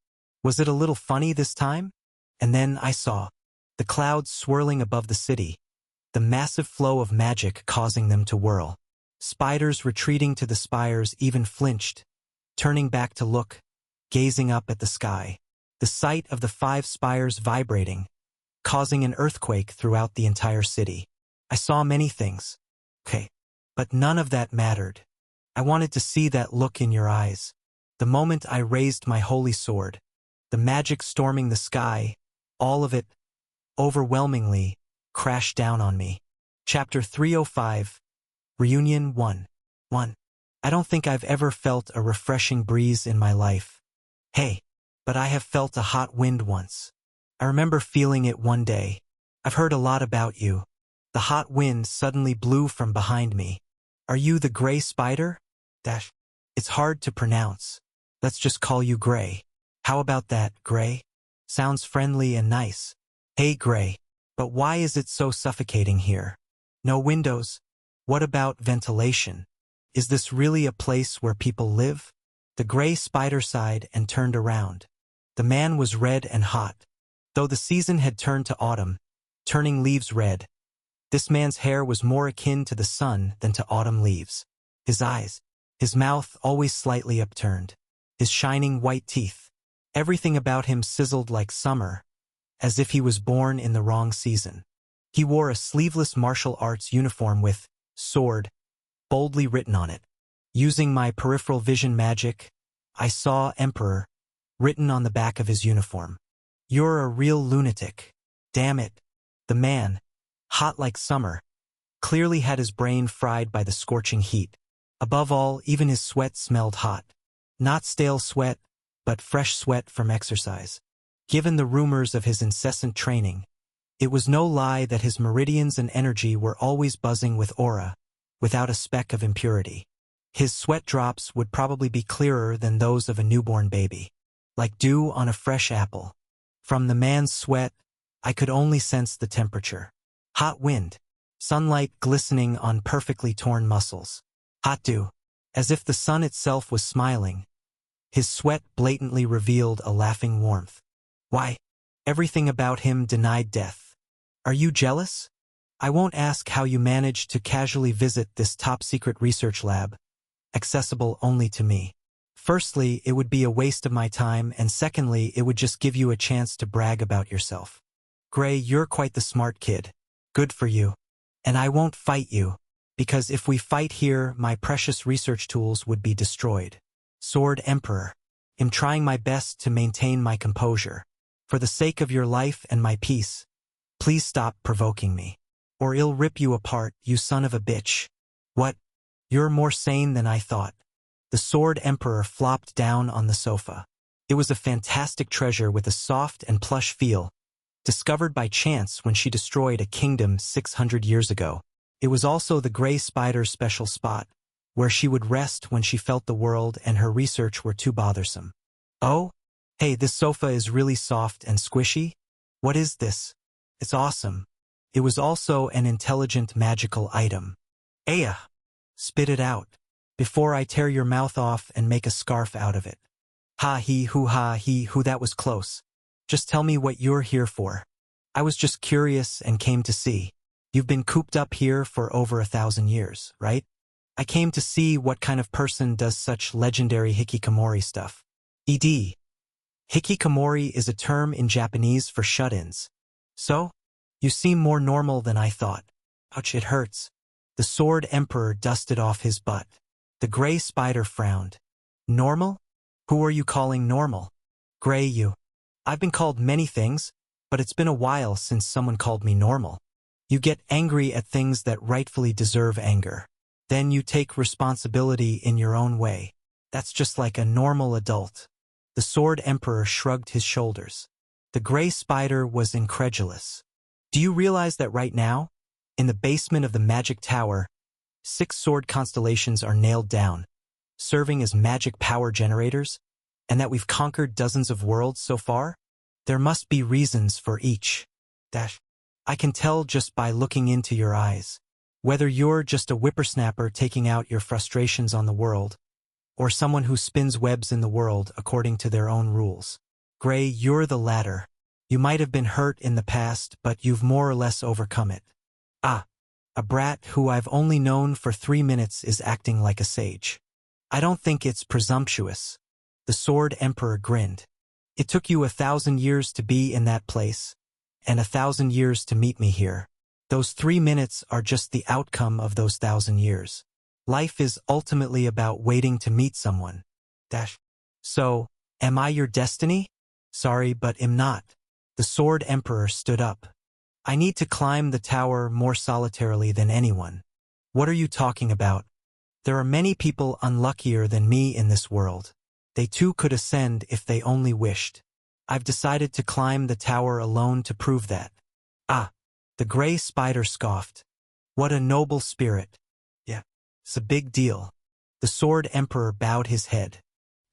[SPEAKER 1] Was it a little funny this time? And then I saw the clouds swirling above the city, the massive flow of magic causing them to whirl. Spiders retreating to the spires even flinched, turning back to look, gazing up at the sky. The sight of the 5 spires vibrating, causing an earthquake throughout the entire city. I saw many things. Okay, but none of that mattered. I wanted to see that look in your eyes. The moment I raised my holy sword, the magic storming the sky, all of it, overwhelmingly, crashed down on me. Chapter 305, Reunion 1. I don't think I've ever felt a refreshing breeze in my life. Hey, but I have felt a hot wind once. I remember feeling it one day. I've heard a lot about you. The hot wind suddenly blew from behind me. Are you the Gray Spider? It's hard to pronounce. Let's just call you Gray. How about that, Gray? Sounds friendly and nice. Hey, Gray. But why is it so suffocating here? No windows? What about ventilation? Is this really a place where people live? The Gray Spider sighed and turned around. The man was red and hot. Though the season had turned to autumn, turning leaves red, this man's hair was more akin to the sun than to autumn leaves. His eyes, his mouth always slightly upturned, his shining white teeth. Everything about him sizzled like summer, as if he was born in the wrong season. He wore a sleeveless martial arts uniform with sword boldly written on it. Using my peripheral vision magic, I saw Emperor written on the back of his uniform. You're a real lunatic. Damn it. The man, hot like summer, clearly had his brain fried by the scorching heat. Above all, even his sweat smelled hot. Not stale sweat, but fresh sweat from exercise. Given the rumors of his incessant training, it was no lie that his meridians and energy were always buzzing with aura, without a speck of impurity. His sweat drops would probably be clearer than those of a newborn baby, like dew on a fresh apple. From the man's sweat, I could only sense the temperature. Hot wind, sunlight glistening on perfectly torn muscles. Hot dew, as if the sun itself was smiling. His sweat blatantly revealed a laughing warmth. Why, everything about him denied death. Are you jealous? I won't ask how you managed to casually visit this top-secret research lab, accessible only to me. Firstly, it would be a waste of my time, and secondly, it would just give you a chance to brag about yourself. Gray, you're quite the smart kid. Good for you. And I won't fight you, because if we fight here, my precious research tools would be destroyed. Sword Emperor, I'm trying my best to maintain my composure. For the sake of your life and my peace, please stop provoking me, or I'll rip you apart, you son of a bitch. What? You're more sane than I thought. The Sword Emperor flopped down on the sofa. It was a fantastic treasure with a soft and plush feel, discovered by chance when she destroyed a kingdom 600 years ago. It was also the Gray Spider's special spot, where she would rest when she felt the world and her research were too bothersome. Oh? Hey, this sofa is really soft and squishy. What is this? It's awesome. It was also an intelligent magical item. Aya! Spit it out, before I tear your mouth off and make a scarf out of it. Ha he hoo, that was close. Just tell me what you're here for. I was just curious and came to see. You've been cooped up here for over 1,000 years, right? I came to see what kind of person does such legendary hikikomori stuff. ED. Hikikomori is a term in Japanese for shut-ins. So? You seem more normal than I thought. Ouch, it hurts. The Sword Emperor dusted off his butt. The Gray Spider frowned. Normal? Who are you calling normal? Gray, you. I've been called many things, but it's been a while since someone called me normal. You get angry at things that rightfully deserve anger. Then you take responsibility in your own way. That's just like a normal adult. The Sword Emperor shrugged his shoulders. The Gray Spider was incredulous. Do you realize that right now, in the basement of the Magic Tower, 6 sword constellations are nailed down, serving as magic power generators, and that we've conquered dozens of worlds so far? There must be reasons for each. I can tell just by looking into your eyes. Whether you're just a whippersnapper taking out your frustrations on the world, or someone who spins webs in the world according to their own rules. Gray, you're the latter. You might have been hurt in the past, but you've more or less overcome it. A brat who I've only known for 3 minutes is acting like a sage. I don't think it's presumptuous. The Sword Emperor grinned. It took you 1,000 years to be in that place, and 1,000 years to meet me here. Those 3 minutes are just the outcome of those 1,000 years. Life is ultimately about waiting to meet someone. So, am I your destiny? Sorry, but am not. The Sword Emperor stood up. I need to climb the tower more solitarily than anyone. What are you talking about? There are many people unluckier than me in this world. They too could ascend if they only wished. I've decided to climb the tower alone to prove that. The Gray Spider scoffed. What a noble spirit. Yeah, it's a big deal. The Sword Emperor bowed his head.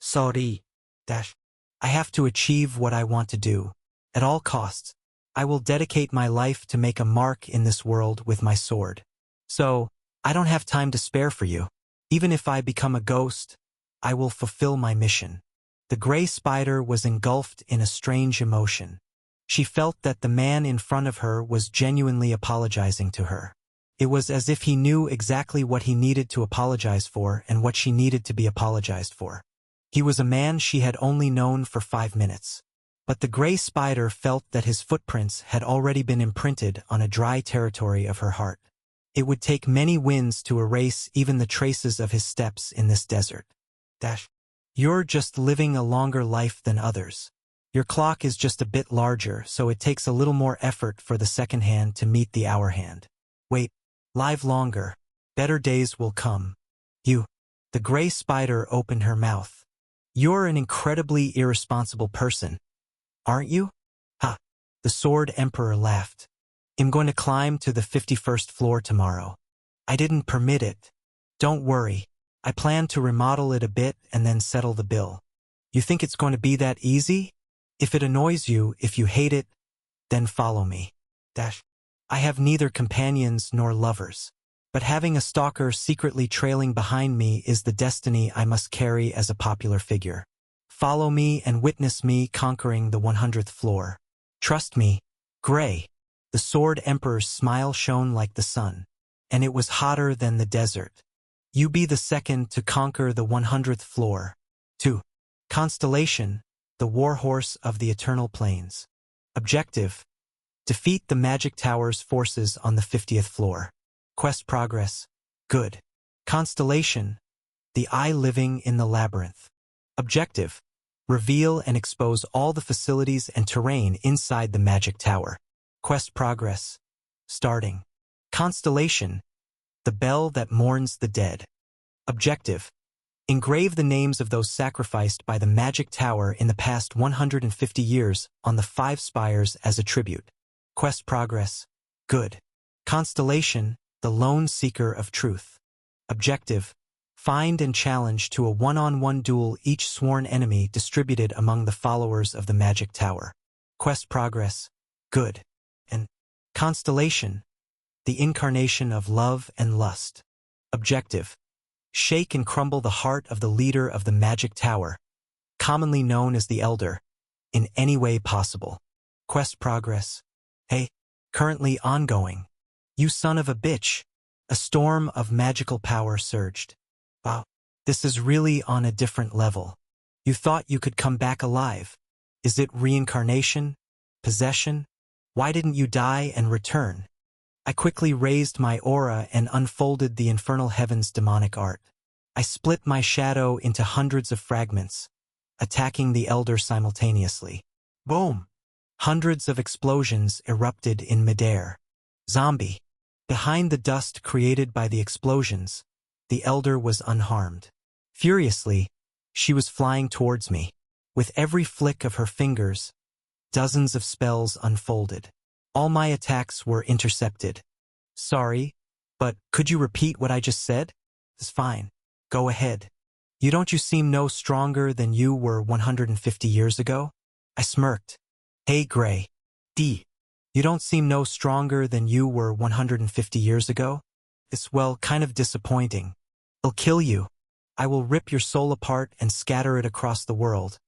[SPEAKER 1] Sorry. I have to achieve what I want to do. At all costs. I will dedicate my life to make a mark in this world with my sword. So, I don't have time to spare for you. Even if I become a ghost, I will fulfill my mission. The Gray Spider was engulfed in a strange emotion. She felt that the man in front of her was genuinely apologizing to her. It was as if he knew exactly what he needed to apologize for and what she needed to be apologized for. He was a man she had only known for 5 minutes. But the Gray Spider felt that his footprints had already been imprinted on a dry territory of her heart. It would take many winds to erase even the traces of his steps in this desert. You're just living a longer life than others. Your clock is just a bit larger, so it takes a little more effort for the second hand to meet the hour hand. Wait, live longer. Better days will come. The Gray Spider opened her mouth. You're an incredibly irresponsible person. Aren't you? The Sword Emperor laughed. I'm going to climb to the 51st floor tomorrow. I didn't permit it. Don't worry. I plan to remodel it a bit and then settle the bill. You think it's going to be that easy? If it annoys you, if you hate it, then follow me. I have neither companions nor lovers. But having a stalker secretly trailing behind me is the destiny I must carry as a popular figure. Follow me and witness me conquering the 100th floor. Trust me, Gray. The Sword Emperor's smile shone like the sun, and it was hotter than the desert. You be the second to conquer the 100th floor. 2. Constellation, the warhorse of the Eternal Plains. Objective: defeat the Magic Tower's forces on the 50th floor. Quest progress: good. Constellation, the eye living in the labyrinth. Objective: reveal and expose all the facilities and terrain inside the Magic Tower. Quest progress. Starting. Constellation, the bell that mourns the dead. Objective: engrave the names of those sacrificed by the Magic Tower in the past 150 years on the 5 spires as a tribute. Quest progress. Good. Constellation, the lone seeker of truth. Objective: find and challenge to a one-on-one duel each sworn enemy distributed among the followers of the Magic Tower. Quest progress. Good. And Constellation, the incarnation of love and lust. Objective: shake and crumble the heart of the leader of the Magic Tower, commonly known as the Elder, in any way possible. Quest progress. Hey, currently ongoing. You son of a bitch. A storm of magical power surged. Wow, this is really on a different level. You thought you could come back alive. Is it reincarnation? Possession? Why didn't you die and return? I quickly raised my aura and unfolded the infernal heaven's demonic art. I split my shadow into hundreds of fragments, attacking the elder simultaneously. Boom! Hundreds of explosions erupted in midair. Zombie. Behind the dust created by the explosions, the elder was unharmed. Furiously, she was flying towards me. With every flick of her fingers, dozens of spells unfolded. All my attacks were intercepted. Sorry, but could you repeat what I just said? It's fine. Go ahead. You seem no stronger than you were 150 years ago? I smirked. Hey, Gray. D. You don't seem no stronger than you were 150 years ago? It's, well, kind of disappointing. I'll kill you. I will rip your soul apart and scatter it across the world.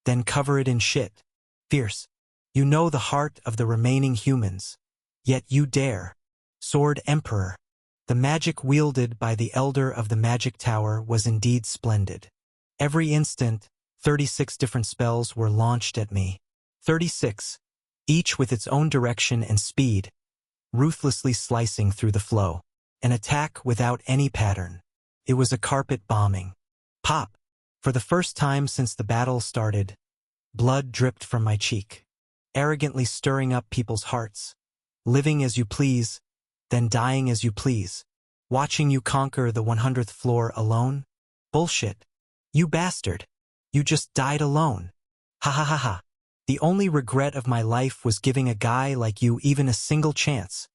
[SPEAKER 1] Then cover it in shit. Fierce. You know the heart of the remaining humans. Yet you dare. Sword Emperor. The magic wielded by the Elder of the Magic Tower was indeed splendid. Every instant, 36 different spells were launched at me. 36, each with its own direction and speed, ruthlessly slicing through the flow. An attack without any pattern. It was a carpet bombing. Pop! For the first time since the battle started, blood dripped from my cheek, arrogantly stirring up people's hearts. Living as you please, then dying as you please. Watching you conquer the 100th floor alone? Bullshit. You bastard. You just died alone. Ha ha ha ha. The only regret of my life was giving a guy like you even a single chance.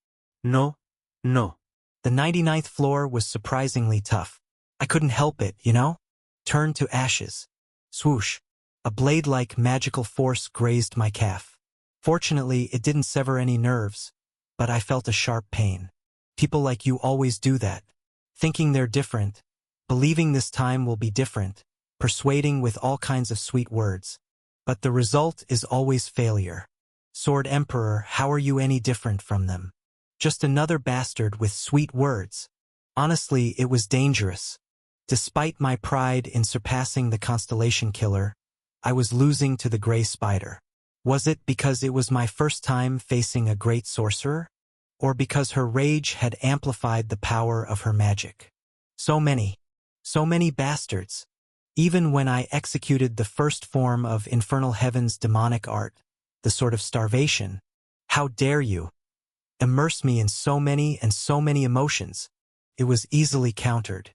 [SPEAKER 1] No. The 99th floor was surprisingly tough. I couldn't help it, you know? Turned to ashes. Swoosh. A blade-like magical force grazed my calf. Fortunately, it didn't sever any nerves, but I felt a sharp pain. People like you always do that. Thinking they're different, believing this time will be different, persuading with all kinds of sweet words. But the result is always failure. Sword Emperor, how are you any different from them? Just another bastard with sweet words. Honestly, it was dangerous. Despite my pride in surpassing the Constellation Killer, I was losing to the Gray Spider. Was it because it was my first time facing a great sorcerer? Or because her rage had amplified the power of her magic? So many bastards. Even when I executed the first form of Infernal Heaven's demonic art, the sort of starvation, how dare you? Immerse me in so many emotions. It was easily countered.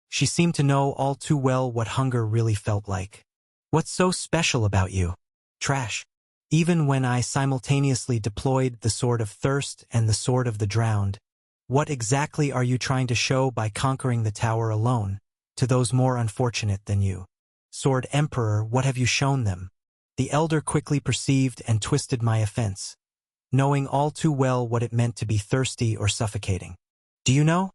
[SPEAKER 1] She seemed to know all too well what hunger really felt like. What's so special about you? Trash. Even when I simultaneously deployed the Sword of Thirst and the Sword of the Drowned, what exactly are you trying to show by conquering the tower alone, to those more unfortunate than you? Sword Emperor, what have you shown them? The Elder quickly perceived and twisted my offense, knowing all too well what it meant to be thirsty or suffocating. Do you know?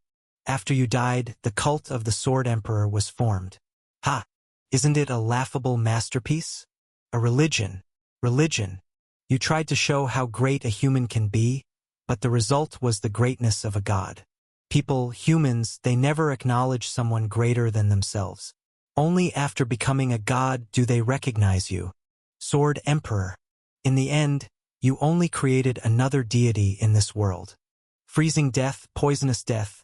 [SPEAKER 1] After you died, the cult of the Sword Emperor was formed. Ha! Isn't it a laughable masterpiece? A religion. You tried to show how great a human can be, but the result was the greatness of a god. People, humans, they never acknowledge someone greater than themselves. Only after becoming a god do they recognize you. Sword Emperor. In the end, you only created another deity in this world. Freezing death, poisonous death,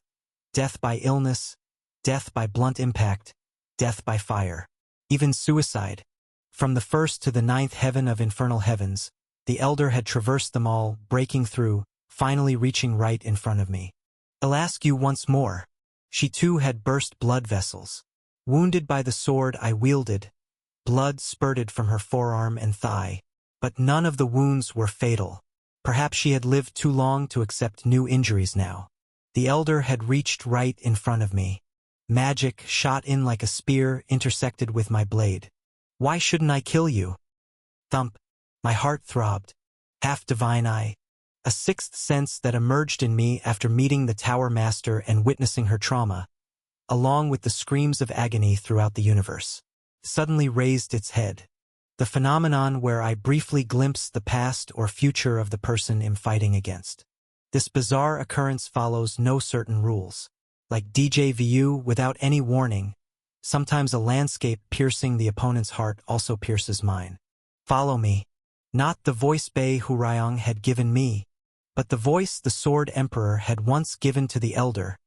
[SPEAKER 1] death by illness, death by blunt impact, death by fire. Even suicide. From the first to the 9th heaven of Infernal Heavens, the Elder had traversed them all, breaking through, finally reaching right in front of me. I'll ask you once more. She too had burst blood vessels. Wounded by the sword I wielded, blood spurted from her forearm and thigh, but none of the wounds were fatal. Perhaps she had lived too long to accept new injuries now. The Elder had reached right in front of me. Magic shot in like a spear intersected with my blade. Why shouldn't I kill you? Thump. My heart throbbed. Half divine eye. A sixth sense that emerged in me after meeting the Tower Master and witnessing her trauma, along with the screams of agony throughout the universe, suddenly raised its head. The phenomenon where I briefly glimpse the past or future of the person I'm fighting against. This bizarre occurrence follows no certain rules. Like DJ Vu without any warning, sometimes a landscape piercing the opponent's heart also pierces mine. Follow me. Not the voice Bei Hurayong had given me, but the voice the Sword Emperor had once given to the Elder,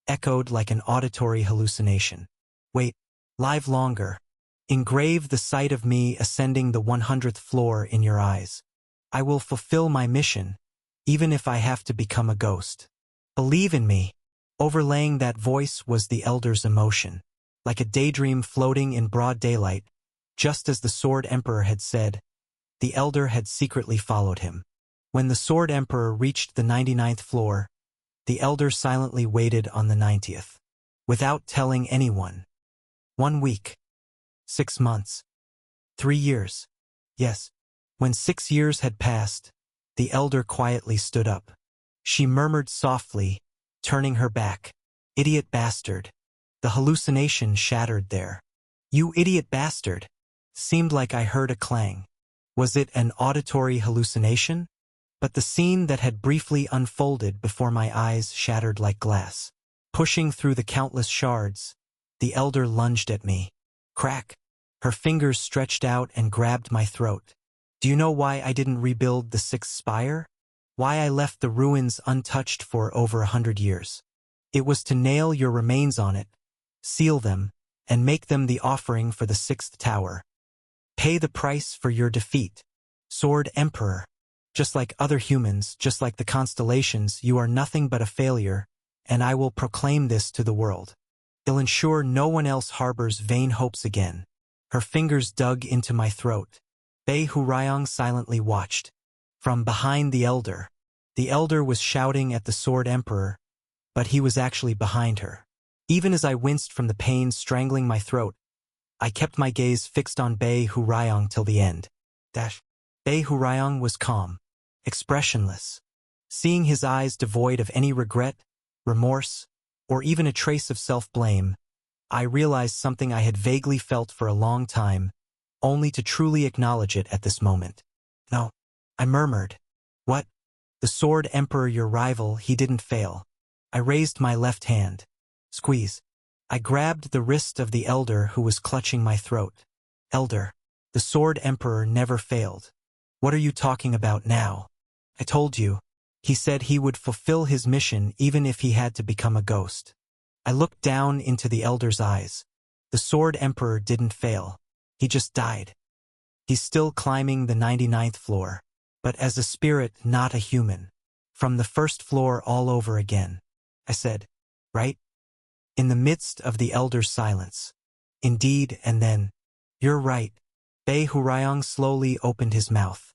[SPEAKER 1] echoed like an auditory hallucination. Wait, live longer. Engrave the sight of me ascending the 100th floor in your eyes. I will fulfill my mission, even if I have to become a ghost. Believe in me. Overlaying that voice was the elder's emotion, like a daydream floating in broad daylight. Just as the Sword Emperor had said, the elder had secretly followed him. When the Sword Emperor reached the 99th floor, the elder silently waited on the 90th, without telling anyone. 1 week. 6 months. 3 years. Yes. When 6 years had passed, the elder quietly stood up. She murmured softly, turning her back. Idiot bastard. The hallucination shattered there. You idiot bastard. Seemed like I heard a clang. Was it an auditory hallucination? But the scene that had briefly unfolded before my eyes shattered like glass. Pushing through the countless shards, the elder lunged at me. Crack. Her fingers stretched out and grabbed my throat. Do you know why I didn't rebuild the 6th spire? Why I left the ruins untouched for over 100 years? It was to nail your remains on it, seal them, and make them the offering for the 6th tower. Pay the price for your defeat. Sword Emperor. Just like other humans, just like the constellations, you are nothing but a failure, and I will proclaim this to the world. I'll ensure no one else harbors vain hopes again. Her fingers dug into my throat. Bei Hurayong silently watched. From behind the elder was shouting at the Sword Emperor, but he was actually behind her. Even as I winced from the pain strangling my throat, I kept my gaze fixed on Bei Hurayong till the end. Bei Hurayong was calm, expressionless. Seeing his eyes devoid of any regret, remorse, or even a trace of self-blame, I realized something I had vaguely felt for a long time, only to truly acknowledge it at this moment. No, I murmured. What? The Sword Emperor, your rival, he didn't fail. I raised my left hand. Squeeze. I grabbed the wrist of the elder who was clutching my throat. Elder, the Sword Emperor never failed. What are you talking about now? I told you. He said he would fulfill his mission even if he had to become a ghost. I looked down into the elder's eyes. The Sword Emperor didn't fail. He just died. He's still climbing the 99th floor, but as a spirit, not a human. From the 1st floor all over again. I said, right? In the midst of the elder's silence. Indeed, and then, you're right. Bei Hurayong slowly opened his mouth.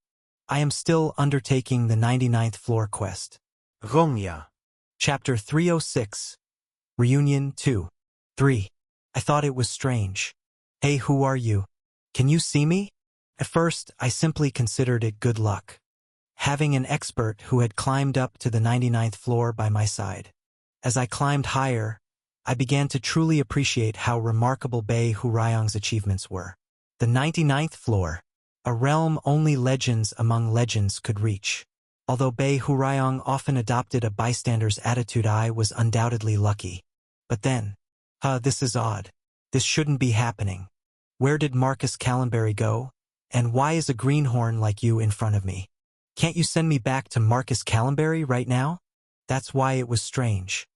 [SPEAKER 1] I am still undertaking the 99th floor quest.
[SPEAKER 2] Gongya.
[SPEAKER 1] Chapter 306. Reunion 2. 3. I thought it was strange. Hey, who are you? Can you see me? At first, I simply considered it good luck. Having an expert who had climbed up to the 99th floor by my side. As I climbed higher, I began to truly appreciate how remarkable Bei Hurayong's achievements were. The 99th floor, a realm only legends among legends could reach. Although Bei Hurayong often adopted a bystander's attitude, I was undoubtedly lucky. But then, this is odd. This shouldn't be happening. Where did Marcus Callenberry go? And why is a greenhorn like you in front of me? Can't you send me back to Marcus Callenberry right now? That's why it was strange.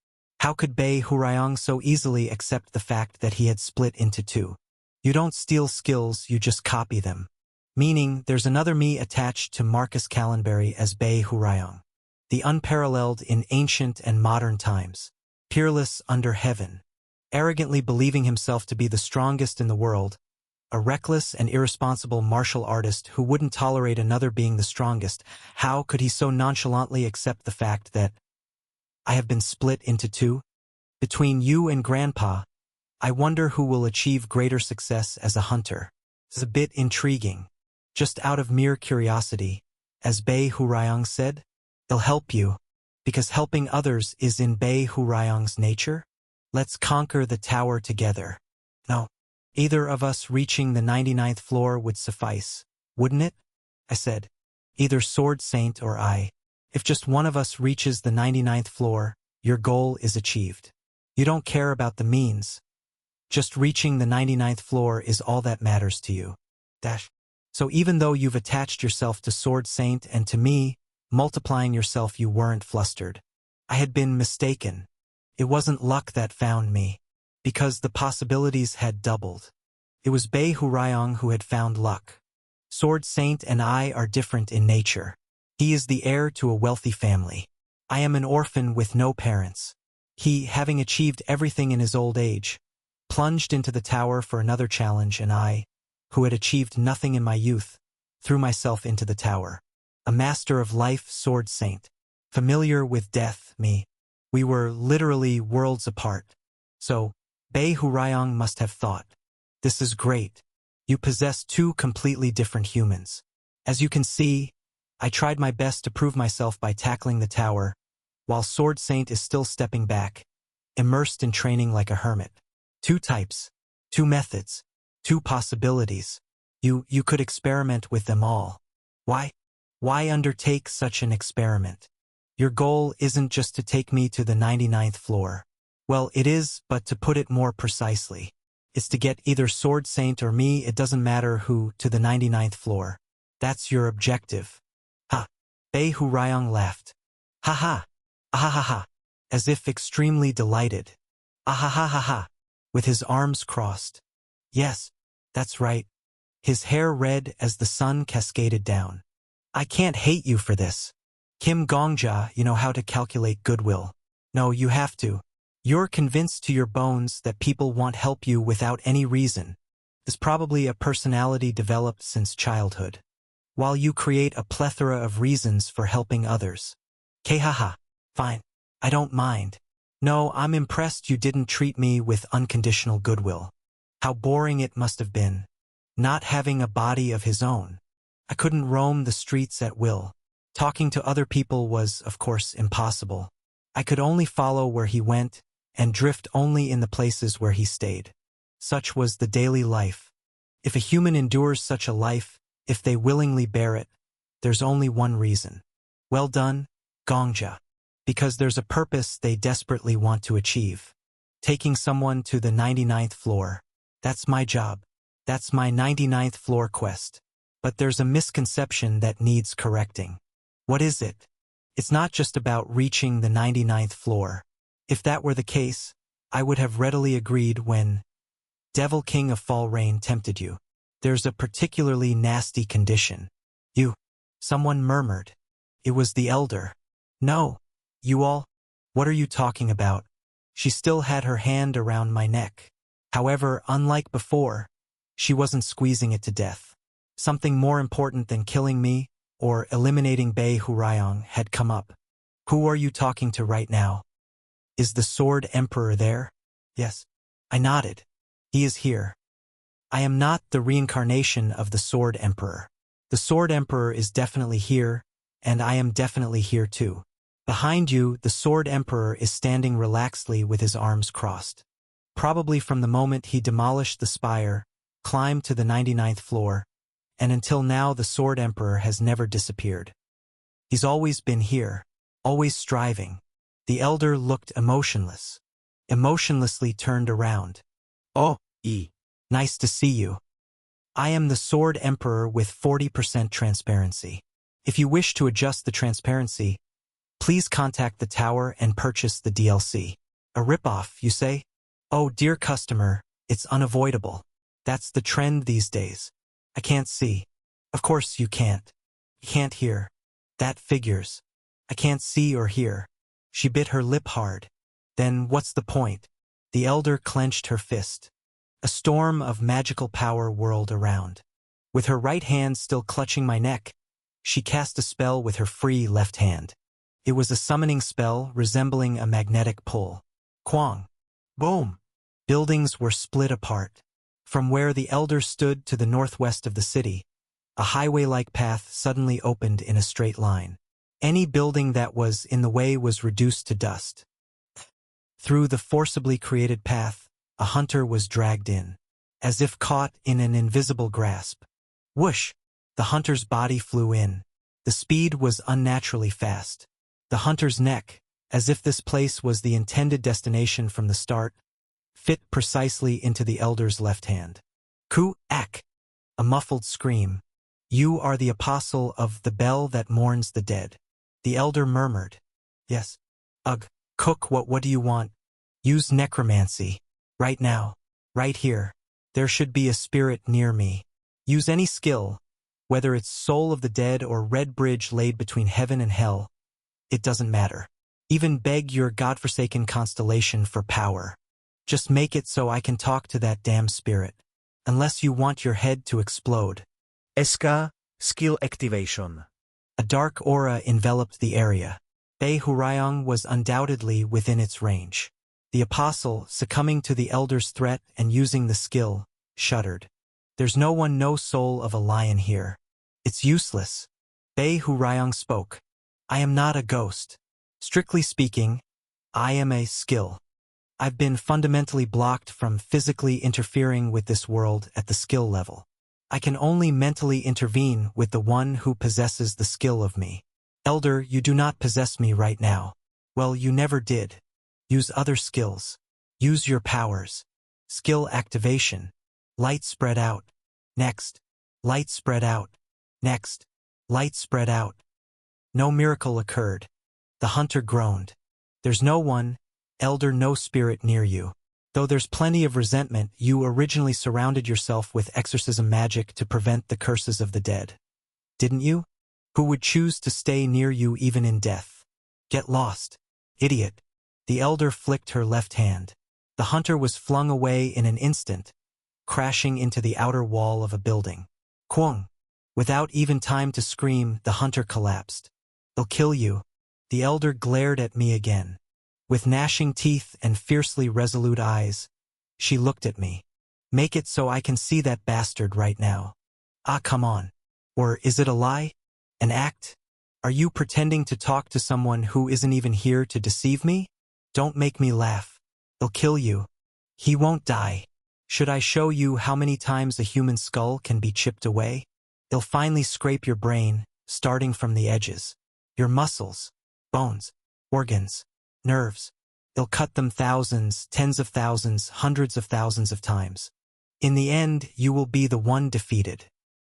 [SPEAKER 1] How could Bei Hurayong so easily accept the fact that he had split into two? You don't steal skills, you just copy them. Meaning, there's another me attached to Marcus Callenberry as Bei Hurayong. The unparalleled in ancient and modern times. Peerless under heaven. Arrogantly believing himself to be the strongest in the world. A reckless and irresponsible martial artist who wouldn't tolerate another being the strongest. How could he so nonchalantly accept the fact that I have been split into two? Between you and Grandpa, I wonder who will achieve greater success as a hunter. It's a bit intriguing. Just out of mere curiosity, as Bei Hurayong said, they'll help you, because helping others is in Bei Hurayong's nature. Let's conquer the tower together. No, either of us reaching the 99th floor would suffice, wouldn't it? I said. Either Sword Saint or I. If just one of us reaches the 99th floor, your goal is achieved. You don't care about the means. Just reaching the 99th floor is all that matters to you. So even though you've attached yourself to Sword Saint and to me, multiplying yourself, you weren't flustered. I had been mistaken. It wasn't luck that found me, because the possibilities had doubled. It was Bei Hurayong who had found luck. Sword Saint and I are different in nature. He is the heir to a wealthy family. I am an orphan with no parents. He, having achieved everything in his old age, plunged into the tower for another challenge, and I, who had achieved nothing in my youth, threw myself into the tower. A master of life, Sword Saint. Familiar with death, me. We were literally worlds apart. So, Bei Hurayong must have thought, this is great. You possess two completely different humans. As you can see, I tried my best to prove myself by tackling the tower, while Sword Saint is still stepping back, immersed in training like a hermit. Two types, two methods, two possibilities. You could experiment with them all. Why? Why undertake such an experiment? Your goal isn't just to take me to the 99th floor. Well, it is, but to put it more precisely, it's to get either Sword Saint or me, it doesn't matter who, to the 99th floor. That's your objective. Ha! Bei Hurayong laughed. Ha ha! Ah ha ha! As if extremely delighted. Ah ha ha ha ha! With his arms crossed. Yes, that's right. His hair red as the sun cascaded down. I can't hate you for this. Kim Gongja, you know how to calculate goodwill. No, you have to. You're convinced to your bones that people want help you without any reason. It's probably a personality developed since childhood. While you create a plethora of reasons for helping others. Haha. Fine. I don't mind. No, I'm impressed you didn't treat me with unconditional goodwill. How boring it must have been. Not having a body of his own. I couldn't roam the streets at will. Talking to other people was, of course, impossible. I could only follow where he went and drift only in the places where he stayed. Such was the daily life. If a human endures such a life, if they willingly bear it, there's only one reason. Well done, Gongja. Because there's a purpose they desperately want to achieve. Taking someone to the 99th floor. That's my job. That's my 99th floor quest. But there's a misconception that needs correcting. What is it? It's not just about reaching the 99th floor. If that were the case, I would have readily agreed when Devil King of Fall Rain tempted you. There's a particularly nasty condition. Someone murmured. It was the elder. No. You all? What are you talking about? She still had her hand around my neck. However, unlike before, she wasn't squeezing it to death. Something more important than killing me or eliminating Bei Hurayong had come up. Who are you talking to right now? Is the Sword Emperor there? Yes. I nodded. He is here. I am not the reincarnation of the Sword Emperor. The Sword Emperor is definitely here, and I am definitely here too. Behind you, the Sword Emperor is standing relaxedly with his arms crossed. Probably from the moment he demolished the spire, climbed to the 99th floor, and until now the Sword Emperor has never disappeared. He's always been here, always striving. The elder looked emotionless. Emotionlessly turned around. Oh, nice to see you. I am the Sword Emperor with 40% transparency. If you wish to adjust the transparency, please contact the tower and purchase the DLC. A ripoff, you say? Oh, dear customer, it's unavoidable. That's the trend these days. I can't see. Of course you can't. You can't hear. That figures. I can't see or hear. She bit her lip hard. Then what's the point? The elder clenched her fist. A storm of magical power whirled around. With her right hand still clutching my neck, she cast a spell with her free left hand. It was a summoning spell resembling a magnetic pull. Quang. Boom. Buildings were split apart. From where the elder stood to the northwest of the city, a highway-like path suddenly opened in a straight line. Any building that was in the way was reduced to dust. Through the forcibly created path, a hunter was dragged in, as if caught in an invisible grasp. Whoosh! The hunter's body flew in. The speed was unnaturally fast. The hunter's neck, as if this place was the intended destination from the start, fit precisely into the elder's left hand. Ku-ak! A muffled scream. You are the apostle of the bell that mourns the dead. The elder murmured. Yes. Ugh. Cook, what do you want? Use necromancy. Right now. Right here. There should be a spirit near me. Use any skill, whether it's Soul of the Dead or Red Bridge laid between heaven and hell. It doesn't matter. Even beg your godforsaken constellation for power. Just make it so I can talk to that damn spirit. Unless you want your head to explode.
[SPEAKER 3] SK, skill activation.
[SPEAKER 1] A dark aura enveloped the area. Bei Hurayong was undoubtedly within its range. The apostle, succumbing to the elder's threat and using the skill, shuddered. There's no soul of a lion here. It's useless. Bei Hurayong spoke. I am not a ghost. Strictly speaking, I am a skill. I've been fundamentally blocked from physically interfering with this world at the skill level. I can only mentally intervene with the one who possesses the skill of me. Elder, you do not possess me right now. Well, you never did. Use other skills. Use your powers. Skill activation. Light spread out. Next. Light spread out. Next. Light spread out. No miracle occurred. The hunter groaned. There's no one, Elder, no spirit near you. Though there's plenty of resentment, you originally surrounded yourself with exorcism magic to prevent the curses of the dead. Didn't you? Who would choose to stay near you even in death? Get lost. Idiot. The elder flicked her left hand. The hunter was flung away in an instant, crashing into the outer wall of a building. Kwong. Without even time to scream, the hunter collapsed. They'll kill you. The elder glared at me again. With gnashing teeth and fiercely resolute eyes, she looked at me. Make it so I can see that bastard right now. Ah, come on. Or is it a lie? An act? Are you pretending to talk to someone who isn't even here to deceive me? Don't make me laugh. They'll kill you. He won't die. Should I show you how many times a human skull can be chipped away? They'll finally scrape your brain, starting from the edges. Your muscles, bones, organs, nerves. They'll cut them thousands, tens of thousands, hundreds of thousands of times. In the end, you will be the one defeated.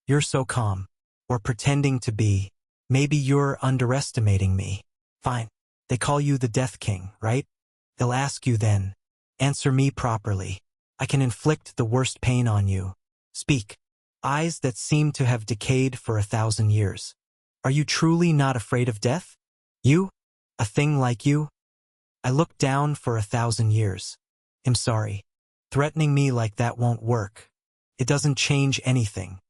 [SPEAKER 1] You're so calm. Or pretending to be. Maybe you're underestimating me. Fine. They call you the Death King, right? They'll ask you then. Answer me properly. I can inflict the worst pain on you. Speak. Eyes that seem to have decayed for 1,000 years. Are you truly not afraid of death? You? A thing like you? I looked down for 1,000 years. I'm sorry. Threatening me like that won't work. It doesn't change anything.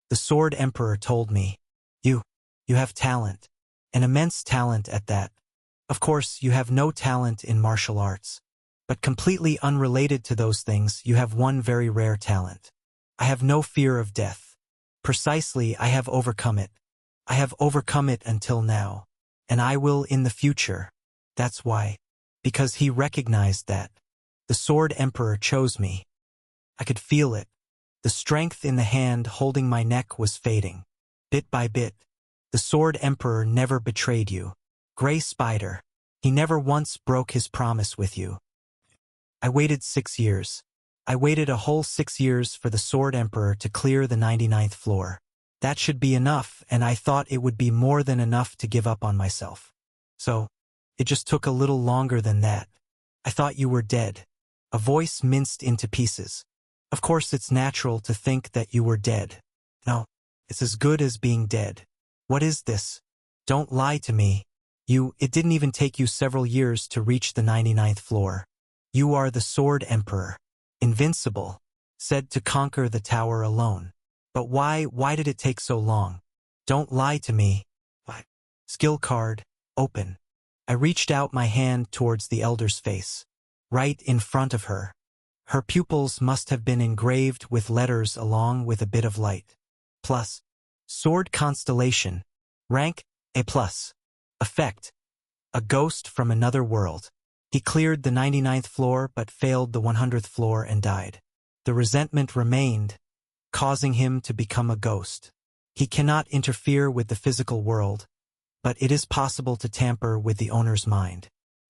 [SPEAKER 1] The Sword Emperor told me. You have talent. An immense talent at that. Of course, you have no talent in martial arts. But completely unrelated to those things, you have one very rare talent. I have no fear of death. Precisely, I have overcome it. I have overcome it until now. And I will in the future. That's why. Because he recognized that. The Sword Emperor chose me. I could feel it. The strength in the hand holding my neck was fading. Bit by bit. The Sword Emperor never betrayed you. Gray Spider. He never once broke his promise with you. I waited 6 years. I waited a whole 6 years for the Sword Emperor to clear the 99th floor. That should be enough, and I thought it would be more than enough to give up on myself. So, it just took a little longer than that. I thought you were dead. A voice minced into pieces. Of course it's natural to think that you were dead. No, it's as good as being dead. What is this? Don't lie to me. It didn't even take you several years to reach the 99th floor. You are the Sword Emperor. Invincible. Said to conquer the tower alone. But why did it take so long? Don't lie to me. Skill card, open. I reached out my hand towards the elder's face. Right in front of her. Her pupils must have been engraved with letters along with a bit of light. Plus. Sword Constellation. Rank, A+. Effect. A ghost from another world. He cleared the 99th floor but failed the 100th floor and died. The resentment remained, causing him to become a ghost. He cannot interfere with the physical world, but it is possible to tamper with the owner's mind.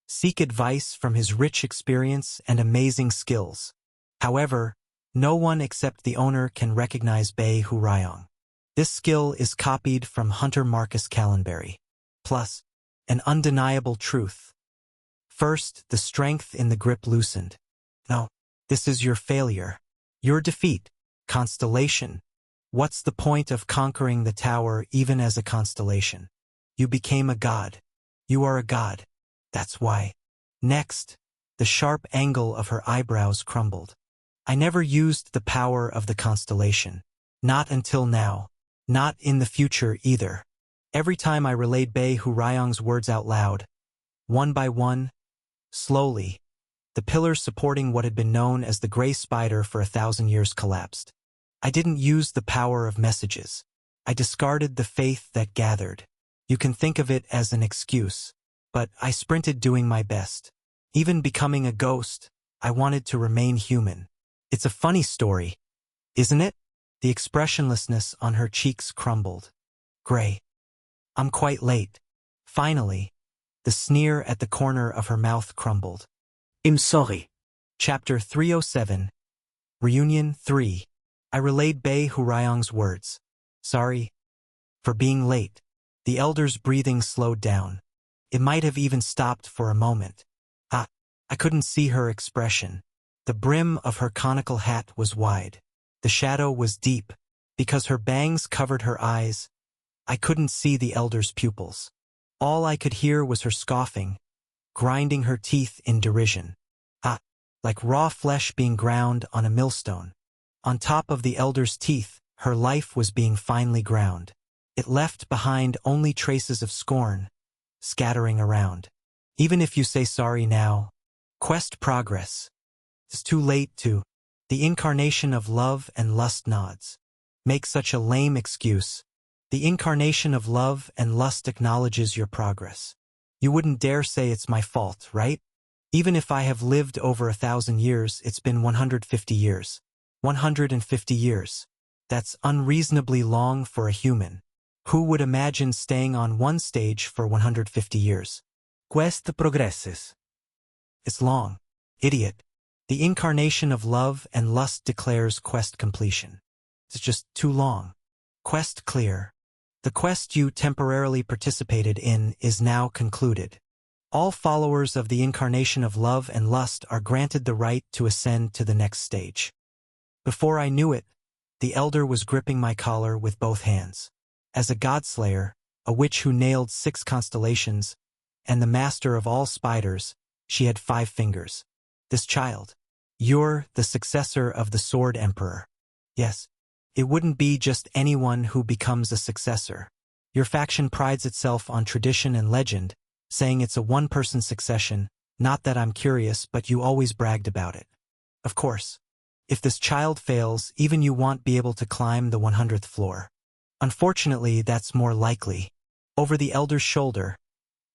[SPEAKER 1] Seek advice from his rich experience and amazing skills. However, no one except the owner can recognize Bei Hurayong. This skill is copied from Hunter Marcus Callenberry. Plus, an undeniable truth. First, the strength in the grip loosened. No, this is your failure. Your defeat. Constellation. What's the point of conquering the tower even as a constellation? You became a god. You are a god. That's why. Next. The sharp angle of her eyebrows crumbled. I never used the power of the constellation. Not until now. Not in the future either. Every time I relayed Bei Hurayang's words out loud, one by one, slowly, the pillars supporting what had been known as the Gray Spider for 1,000 years collapsed. I didn't use the power of messages. I discarded the faith that gathered. You can think of it as an excuse, but I sprinted doing my best. Even becoming a ghost, I wanted to remain human. It's a funny story, isn't it? The expressionlessness on her cheeks crumbled. Gray. I'm quite late. Finally, the sneer at the corner of her mouth crumbled.
[SPEAKER 3] I'm sorry.
[SPEAKER 1] Chapter 307. Reunion 3. I relayed Bei Hurayang's words. Sorry. For being late. The elder's breathing slowed down. It might have even stopped for a moment. I couldn't see her expression. The brim of her conical hat was wide. The shadow was deep. Because her bangs covered her eyes, I couldn't see the elder's pupils. All I could hear was her scoffing, grinding her teeth in derision. Like raw flesh being ground on a millstone. On top of the elder's teeth, her life was being finely ground. It left behind only traces of scorn, scattering around. Even if you say sorry now, quest progress. It's too late to. The incarnation of love and lust nods. Make such a lame excuse. The incarnation of love and lust acknowledges your progress. You wouldn't dare say it's my fault, right? Even if I have lived over 1,000 years, it's been 150 years. 150 years. That's unreasonably long for a human. Who would imagine staying on one stage for 150 years?
[SPEAKER 3] Quest progresses.
[SPEAKER 1] It's long. Idiot. The incarnation of love and lust declares quest completion. It's just too long. Quest clear. The quest you temporarily participated in is now concluded. All followers of the incarnation of love and lust are granted the right to ascend to the next stage. Before I knew it, the elder was gripping my collar with both hands. As a godslayer, a witch who nailed 6 constellations, and the master of all spiders, she had 5 fingers. This child. You're the successor of the Sword Emperor. Yes. It wouldn't be just anyone who becomes a successor. Your faction prides itself on tradition and legend, saying it's a one-person succession, not that I'm curious, but you always bragged about it. Of course. If this child fails, even you won't be able to climb the 100th floor. Unfortunately, that's more likely. Over the elder's shoulder,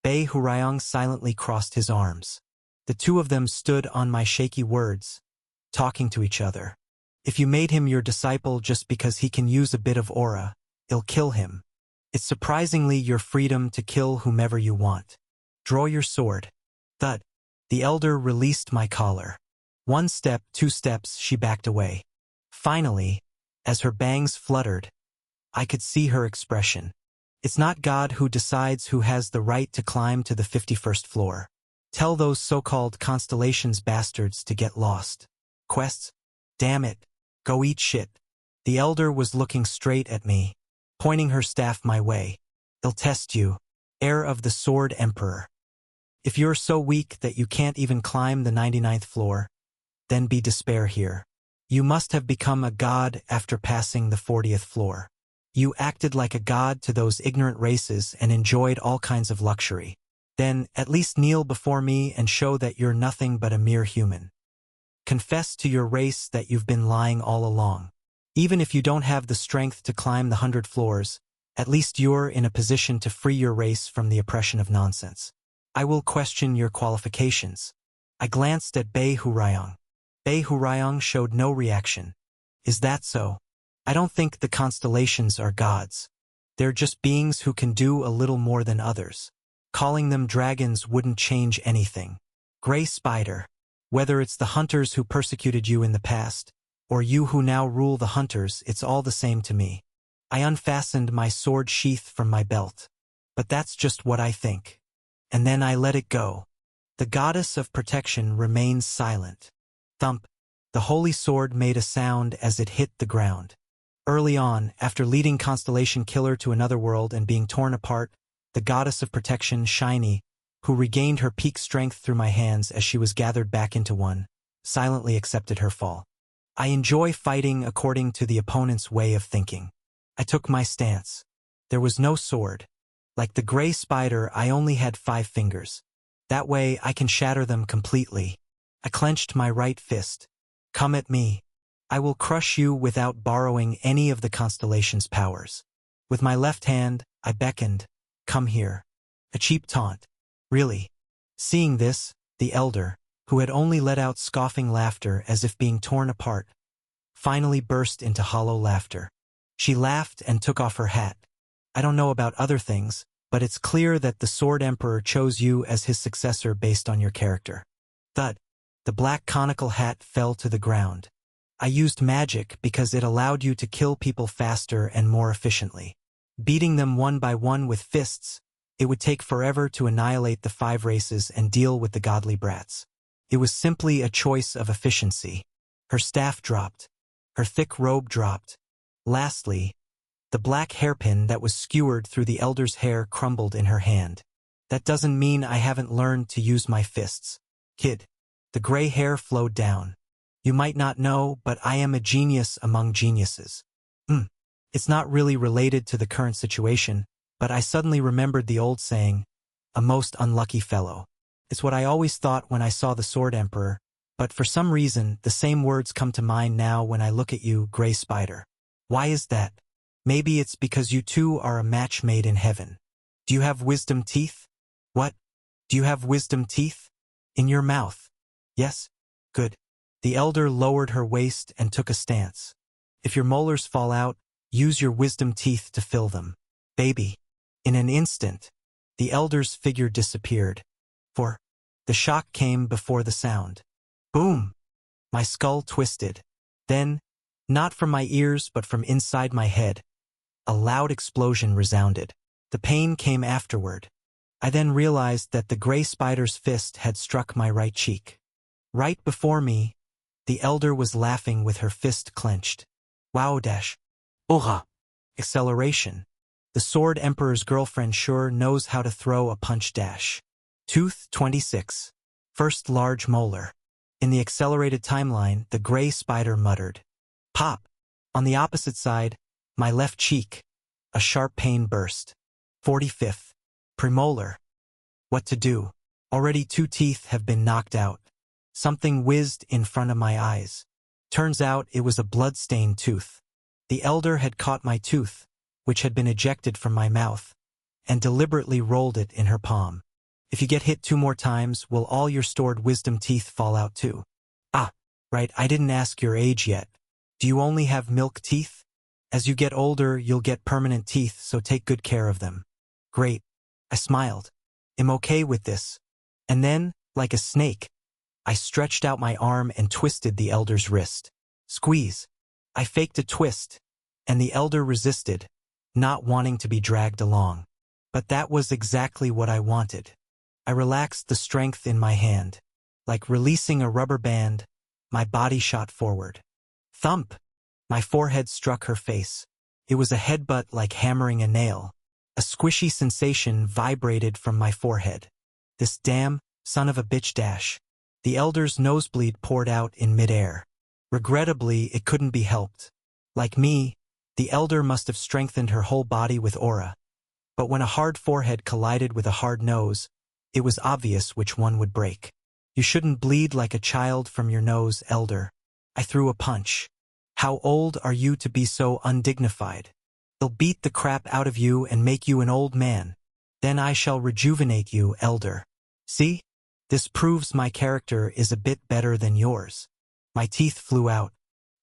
[SPEAKER 1] Bei Hurayang silently crossed his arms. The two of them stood on my shaky words, talking to each other. If you made him your disciple just because he can use a bit of aura, it'll kill him. It's surprisingly your freedom to kill whomever you want. Draw your sword. Thud. The elder released my collar. 1 step, 2 steps, she backed away. Finally, as her bangs fluttered, I could see her expression. It's not God who decides who has the right to climb to the 51st floor. Tell those so-called constellations bastards to get lost. Quests? Damn it. Go eat shit. The elder was looking straight at me, pointing her staff my way. They'll test you, heir of the Sword Emperor. If you're so weak that you can't even climb the 99th floor, then be despair here. You must have become a god after passing the 40th floor. You acted like a god to those ignorant races and enjoyed all kinds of luxury. Then, at least kneel before me and show that you're nothing but a mere human. Confess to your race that you've been lying all along. Even if you don't have the strength to climb the 100 floors, at least you're in a position to free your race from the oppression of nonsense. I will question your qualifications. I glanced at Bei Hurayang. Bei Hurayang showed no reaction. Is that so? I don't think the constellations are gods. They're just beings who can do a little more than others. Calling them dragons wouldn't change anything. Gray Spider. Whether it's the hunters who persecuted you in the past, or you who now rule the hunters, it's all the same to me. I unfastened my sword sheath from my belt. But that's just what I think. And then I let it go. The goddess of protection remains silent. Thump. The holy sword made a sound as it hit the ground. Early on, after leading Constellation Killer to another world and being torn apart, the goddess of protection, Shiny, who regained her peak strength through my hands as she was gathered back into one, silently accepted her fall. I enjoy fighting according to the opponent's way of thinking. I took my stance. There was no sword. Like the gray spider, I only had 5 fingers. That way I can shatter them completely. I clenched my right fist. Come at me. I will crush you without borrowing any of the constellation's powers. With my left hand, I beckoned. Come here. A cheap taunt. Really. Seeing this, the elder, who had only let out scoffing laughter as if being torn apart, finally burst into hollow laughter. She laughed and took off her hat. I don't know about other things, but it's clear that the Sword Emperor chose you as his successor based on your character. Thud. The black conical hat fell to the ground. I used magic because it allowed you to kill people faster and more efficiently. Beating them one by one with fists, it would take forever to annihilate the 5 races and deal with the godly brats. It was simply a choice of efficiency. Her staff dropped. Her thick robe dropped. Lastly, the black hairpin that was skewered through the elder's hair crumbled in her hand. That doesn't mean I haven't learned to use my fists. Kid. The gray hair flowed down. You might not know, but I am a genius among geniuses. It's not really related to the current situation, but I suddenly remembered the old saying, a most unlucky fellow. It's what I always thought when I saw the Sword Emperor, but for some reason, the same words come to mind now when I look at you, Gray Spider. Why is that? Maybe it's because you two are a match made in heaven. Do you have wisdom teeth? What? Do you have wisdom teeth? In your mouth. Yes? Good. The elder lowered her waist and took a stance. If your molars fall out, use your wisdom teeth to fill them. Baby. In an instant, the elder's figure disappeared. For the shock came before the sound. Boom! My skull twisted. Then, not from my ears but from inside my head, a loud explosion resounded. The pain came afterward. I then realized that the gray spider's fist had struck my right cheek. Right before me, the elder was laughing with her fist clenched. Wow dash.
[SPEAKER 3] Aura.
[SPEAKER 1] Acceleration. The Sword Emperor's girlfriend sure knows how to throw a punch dash. Tooth 26. First large molar. In the accelerated timeline, the gray spider muttered. Pop. On the opposite side, my left cheek. A sharp pain burst. 45th. Premolar. What to do? Already 2 teeth have been knocked out. Something whizzed in front of my eyes. Turns out it was a blood-stained tooth. The elder had caught my tooth, which had been ejected from my mouth, and deliberately rolled it in her palm. If you get hit 2 more times, will all your stored wisdom teeth fall out too? Ah, right, I didn't ask your age yet. Do you only have milk teeth? As you get older, you'll get permanent teeth, so take good care of them. Great. I smiled. I'm okay with this. And then, like a snake, I stretched out my arm and twisted the elder's wrist. Squeeze. I faked a twist, and the elder resisted, not wanting to be dragged along. But that was exactly what I wanted. I relaxed the strength in my hand. Like releasing a rubber band, my body shot forward. Thump! My forehead struck her face. It was a headbutt like hammering a nail. A squishy sensation vibrated from my forehead. This damn son of a bitch dash. The elder's nosebleed poured out in midair. Regrettably, it couldn't be helped. Like me, the elder must have strengthened her whole body with aura. But when a hard forehead collided with a hard nose, it was obvious which one would break. You shouldn't bleed like a child from your nose, elder. I threw a punch. How old are you to be so undignified? They'll beat the crap out of you and make you an old man. Then I shall rejuvenate you, elder. See? This proves my character is a bit better than yours. My teeth flew out.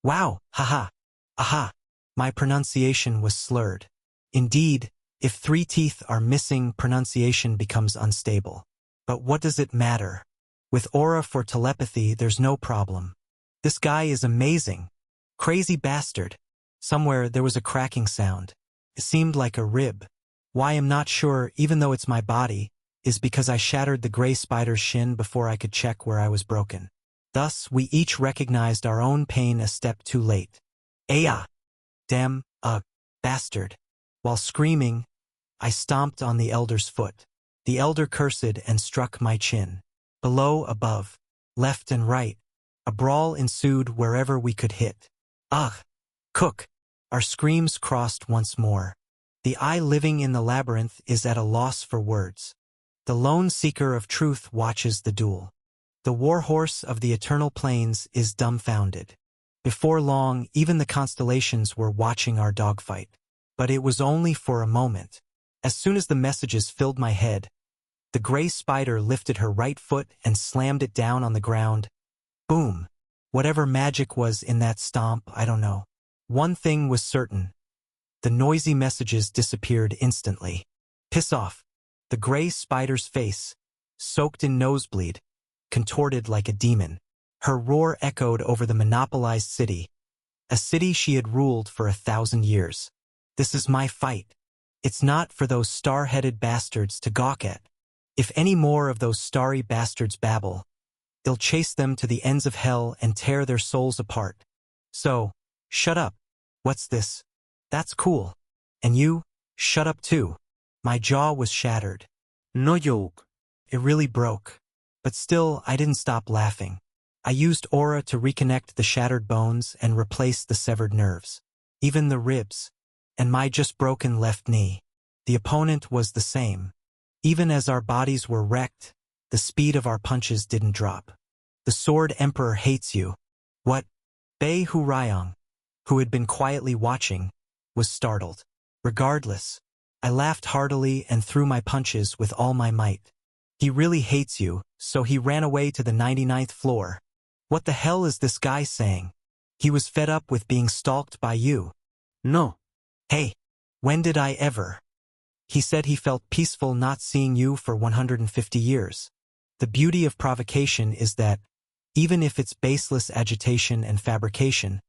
[SPEAKER 1] Wow, haha, aha. My pronunciation was slurred. Indeed, if 3 teeth are missing, pronunciation becomes unstable. But what does it matter? With aura for telepathy, there's no problem. This guy is amazing. Crazy bastard. Somewhere there was a cracking sound. It seemed like a rib. Why I'm not sure, even though it's my body, is because I shattered the gray spider's shin before I could check where I was broken. Thus, we each recognized our own pain a step too late. Aya! Damn, bastard. While screaming, I stomped on the elder's foot. The elder cursed and struck my chin. Below, above, left and right, a brawl ensued wherever we could hit. Ugh! Cook! Our screams crossed once more. The eye living in the labyrinth is at a loss for words. The lone seeker of truth watches the duel. The warhorse of the eternal plains is dumbfounded. Before long, even the constellations were watching our dogfight. But it was only for a moment. As soon as the messages filled my head, the gray spider lifted her right foot and slammed it down on the ground. Boom! Whatever magic was in that stomp, I don't know. One thing was certain. The noisy messages disappeared instantly. Piss off! The gray spider's face, soaked in nosebleed, contorted like a demon. Her roar echoed over the monopolized city, a city she had ruled for 1,000 years. This is my fight. It's not for those star-headed bastards to gawk at. If any more of those starry bastards babble, they'll chase them to the ends of hell and tear their souls apart. So, shut up. What's this? That's cool. And you, shut up too. My jaw was shattered.
[SPEAKER 3] No joke.
[SPEAKER 1] It really broke. But still, I didn't stop laughing. I used aura to reconnect the shattered bones and replace the severed nerves. Even the ribs. And my just broken left knee. The opponent was the same. Even as our bodies were wrecked, the speed of our punches didn't drop. The Sword Emperor hates you. What? Bei Hu Ryong, who had been quietly watching, was startled. Regardless, I laughed heartily and threw my punches with all my might. He really hates you, so he ran away to the 99th floor. What the hell is this guy saying? He was fed up with being stalked by you.
[SPEAKER 3] No.
[SPEAKER 1] Hey, when did I ever? He said he felt peaceful not seeing you for 150 years. The beauty of provocation is that, even if it's baseless agitation and fabrication,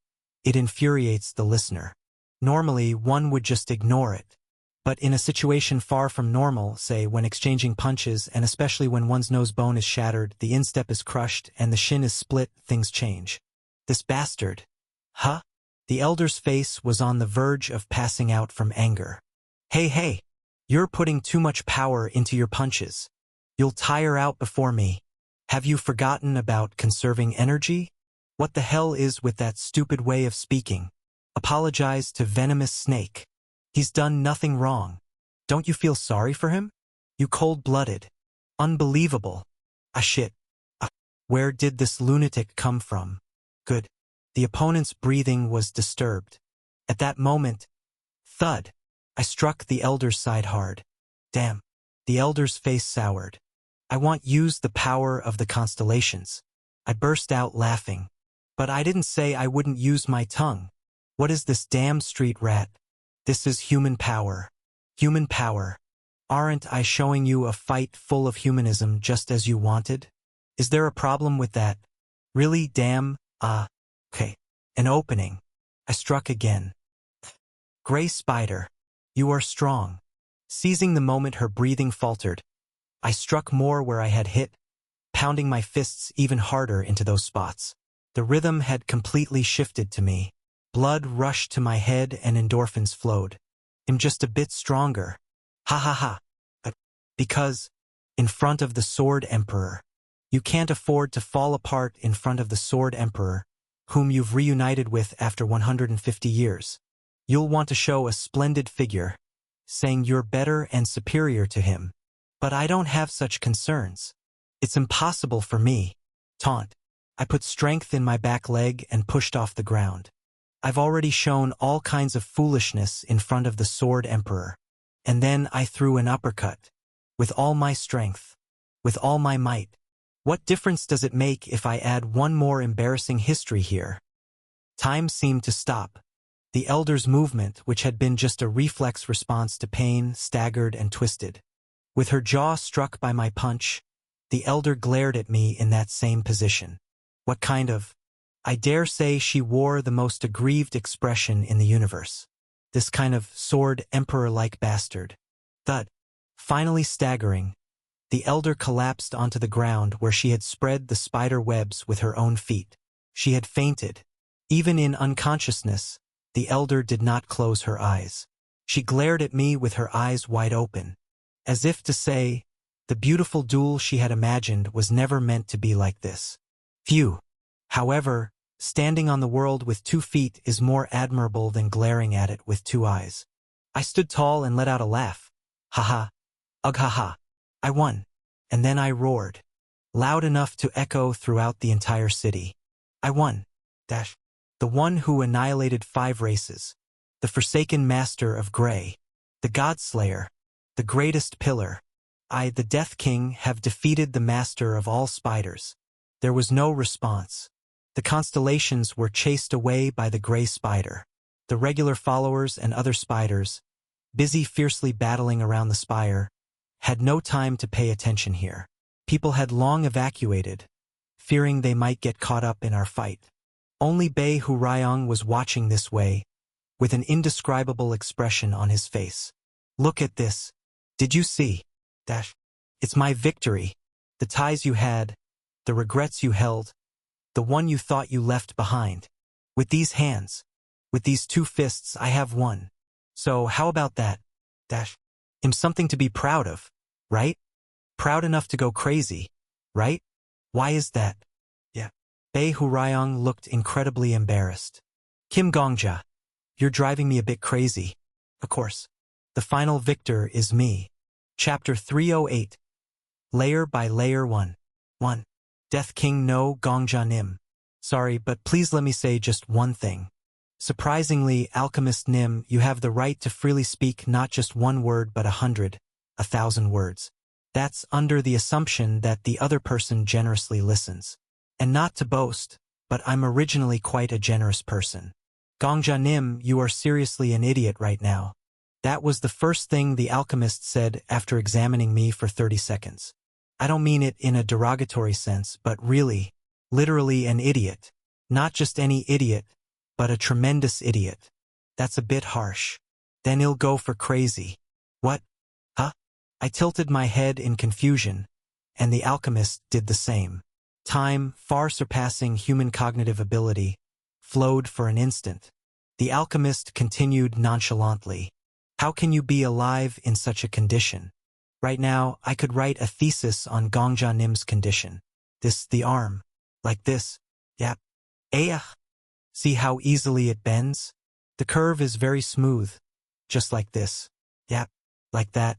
[SPEAKER 1] it infuriates the listener. Normally, one would just ignore it. But in a situation far from normal, say when exchanging punches and especially when one's nose bone is shattered, the instep is crushed, and the shin is split, things change. This bastard. Huh? The elder's face was on the verge of passing out from anger. Hey, you're putting too much power into your punches. You'll tire out before me. Have you forgotten about conserving energy? What the hell is with that stupid way of speaking? Apologize to Venomous Snake. He's done nothing wrong. Don't you feel sorry for him? You cold-blooded. Unbelievable. Shit. Where did this lunatic come from? Good. The opponent's breathing was disturbed. At that moment, thud, I struck the elder's side hard. Damn. The elder's face soured. I use the power of the constellations. I burst out laughing. But I didn't say I wouldn't use my tongue. What is this damn street rat? This is human power. Human power. Aren't I showing you a fight full of humanism just as you wanted? Is there a problem with that? Really, damn, okay. An opening. I struck again. Gray Spider, you are strong. Seizing the moment her breathing faltered, I struck more where I had hit, pounding my fists even harder into those spots. The rhythm had completely shifted to me. Blood rushed to my head and endorphins flowed. I'm just a bit stronger. Ha ha ha. Because, in front of the Sword Emperor. You can't afford to fall apart in front of the Sword Emperor, whom you've reunited with after 150 years. You'll want to show a splendid figure, saying you're better and superior to him. But I don't have such concerns. It's impossible for me. Taunt. I put strength in my back leg and pushed off the ground. I've already shown all kinds of foolishness in front of the Sword Emperor. And then I threw an uppercut. With all my strength. With all my might. What difference does it make if I add one more embarrassing history here? Time seemed to stop. The elder's movement, which had been just a reflex response to pain, staggered and twisted. With her jaw struck by my punch, the elder glared at me in that same position. What kind of... I dare say she wore the most aggrieved expression in the universe. This kind of Sword Emperor-like bastard. Thud. Finally staggering, The elder collapsed onto the ground where she had spread the spider webs with her own feet. She had fainted. Even in unconsciousness, the elder did not close her eyes. She glared at me with her eyes wide open, as if to say, the beautiful duel she had imagined was never meant to be like this. Phew. However, standing on the world with 2 feet is more admirable than glaring at it with 2 eyes. I stood tall and let out a laugh. Ha ha. Ugh ha ha. I won. And then I roared, loud enough to echo throughout the entire city. I won. Dash. The one who annihilated 5 races. The forsaken master of Grey. The Godslayer. The greatest pillar. I, the Death King, have defeated the master of all spiders. There was no response. The constellations were chased away by the gray spider. The regular followers and other spiders, busy fiercely battling around the spire, had no time to pay attention here. People had long evacuated, fearing they might get caught up in our fight. Only Bei Hurayong was watching this way, with an indescribable expression on his face. Look at this. Did you see? Dash. It's my victory. The ties you had, the regrets you held, the one you thought you left behind. With these hands, with these 2 fists, I have won. So how about that? Dash. I'm something to be proud of, right? Proud enough to go crazy, right? Why is that? Yeah. Bei Hurayong looked incredibly embarrassed. Kim Gongja, you're driving me a bit crazy. Of course. The final victor is me. Chapter 308. Layer by Layer 1. 1. Death King no Gongja Nim. Sorry, but please let me say just one thing. Surprisingly, Alchemist Nim, you have the right to freely speak not just 1 word but 100, 1,000 words. That's under the assumption that the other person generously listens. And not to boast, but I'm originally quite a generous person. Gongja Nim, you are seriously an idiot right now. That was the first thing the alchemist said after examining me for 30 seconds. I don't mean it in a derogatory sense, but really, literally an idiot. Not just any idiot, but a tremendous idiot. That's a bit harsh. Then he'll go for crazy. What? Huh? I tilted my head in confusion, and the alchemist did the same. Time, far surpassing human cognitive ability, flowed for an instant. The alchemist continued nonchalantly. How can you be alive in such a condition? Right now, I could write a thesis on Gongja Nim's condition. The arm. Like this. Yap. See how easily it bends? The curve is very smooth. Just like this. Yap. Like that.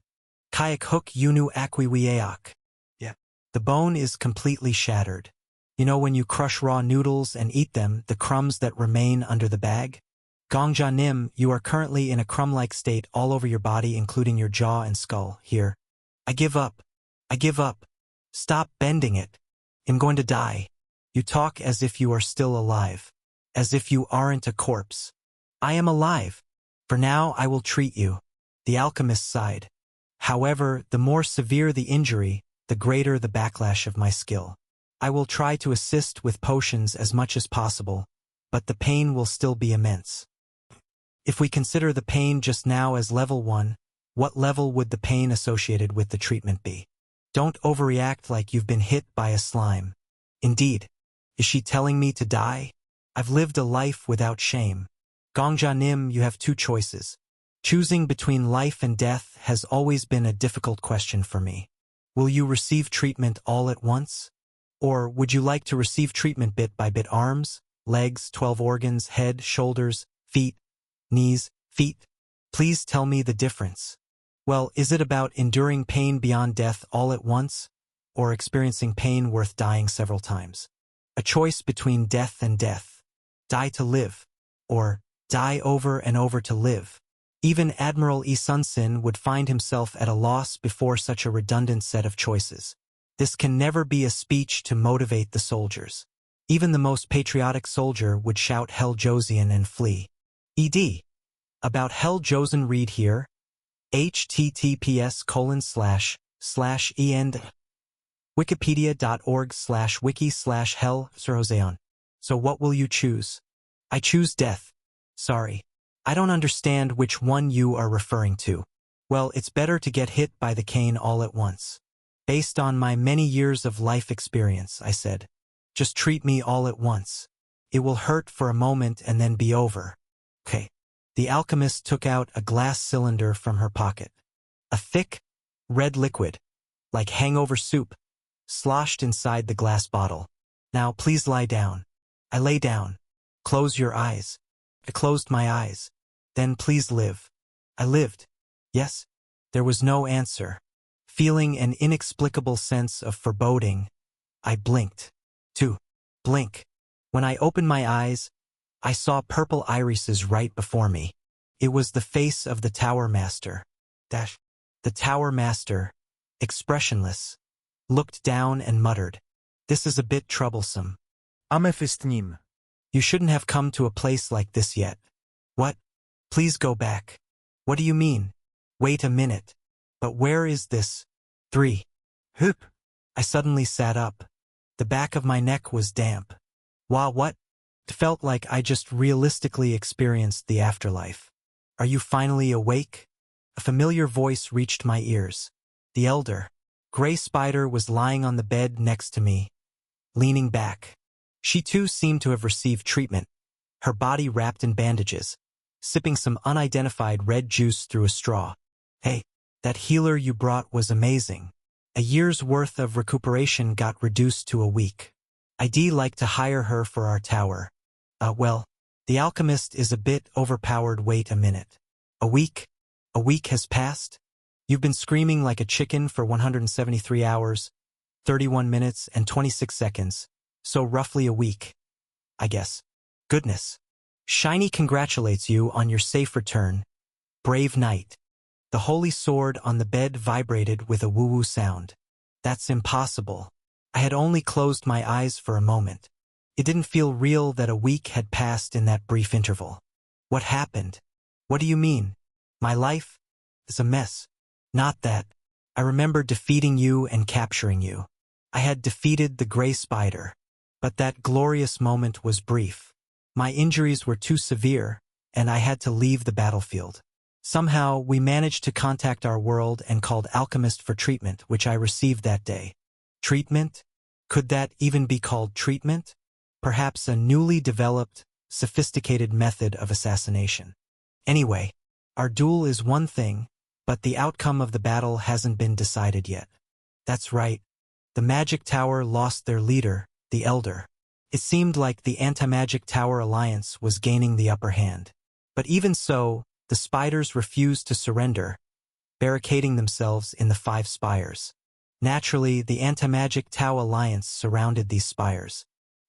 [SPEAKER 1] Kayak hook yunu akwiwiaok. Yep. The bone is completely shattered. You know when you crush raw noodles and eat them, the crumbs that remain under the bag? Gongja Nim, you are currently in a crumb-like state all over your body, including your jaw and skull. Here. I give up. I give up. Stop bending it. I'm going to die. You talk as if you are still alive. As if you aren't a corpse. I am alive. For now, I will treat you. The alchemist sighed. However, the more severe the injury, the greater the backlash of my skill. I will try to assist with potions as much as possible, but the pain will still be immense. If we consider the pain just now as level 1, what level would the pain associated with the treatment be? Don't overreact like you've been hit by a slime. Indeed. Is she telling me to die? I've lived a life without shame. Gongja Nim, you have 2 choices. Choosing between life and death has always been a difficult question for me. Will you receive treatment all at once? Or would you like to receive treatment bit by bit, arms, legs, 12 organs, head, shoulders, feet, knees, feet? Please tell me the difference. Well, is it about enduring pain beyond death all at once, or experiencing pain worth dying several times? A choice between death and death. Die to live, or die over and over to live. Even Admiral Yi Sun-sin would find himself at a loss before such a redundant set of choices. This can never be a speech to motivate the soldiers. Even the most patriotic soldier would shout Hell Joseon and flee. ED. About Hell Joseon, read here. https://end wikipedia.org/wiki/Hell Joseon. So what will you choose? I choose death. Sorry. I don't understand which one you are referring to. Well, it's better to get hit by the cane all at once. Based on my many years of life experience, I said. Just treat me all at once. It will hurt for a moment and then be over. Okay. The alchemist took out a glass cylinder from her pocket. A thick, red liquid, like hangover soup, sloshed inside the glass bottle. Now please lie down. I lay down. Close your eyes. I closed my eyes. Then please live. I lived. Yes. There was no answer. Feeling an inexplicable sense of foreboding, I blinked. Blink. When I opened my eyes, I saw purple irises right before me. It was the face of the Tower Master. The Tower Master, expressionless, looked down and muttered, "This is a bit troublesome.
[SPEAKER 3] Amefistnim.
[SPEAKER 1] You shouldn't have come to a place like this yet." "What? Please go back." "What do you mean?" "Wait a minute. But where is this?" 3.
[SPEAKER 3] Hup.
[SPEAKER 1] I suddenly sat up. The back of my neck was damp. What? It felt like I just realistically experienced the afterlife. "Are you finally awake?" A familiar voice reached my ears. The elder, Gray Spider, was lying on the bed next to me, leaning back. She too seemed to have received treatment, her body wrapped in bandages, sipping some unidentified red juice through a straw. "Hey, that healer you brought was amazing. A year's worth of recuperation got reduced to a week. I'd like to hire her for our tower." Well, the alchemist is a bit overpowered. Wait a minute. A week? A week has passed? You've been screaming like a chicken for 173 hours, 31 minutes, and 26 seconds, so roughly a week, I guess. Goodness. Shiny congratulates you on your safe return. Brave knight. The holy sword on the bed vibrated with a woo-woo sound. That's impossible. I had only closed my eyes for a moment. It didn't feel real that a week had passed in that brief interval. What happened? What do you mean? My life is a mess. Not that. I remember defeating you and capturing you. I had defeated the Gray Spider. But that glorious moment was brief. My injuries were too severe, and I had to leave the battlefield. Somehow, we managed to contact our world and called Alchemist for treatment, which I received that day. Treatment? Could that even be called treatment? Perhaps a newly developed, sophisticated method of assassination. Anyway, our duel is one thing, but the outcome of the battle hasn't been decided yet. That's right. The Magic Tower lost their leader, the Elder. It seemed like the Anti-Magic Tower Alliance was gaining the upper hand. But even so, the spiders refused to surrender, barricading themselves in the 5 spires. Naturally, the Anti-Magic Tower Alliance surrounded these spires.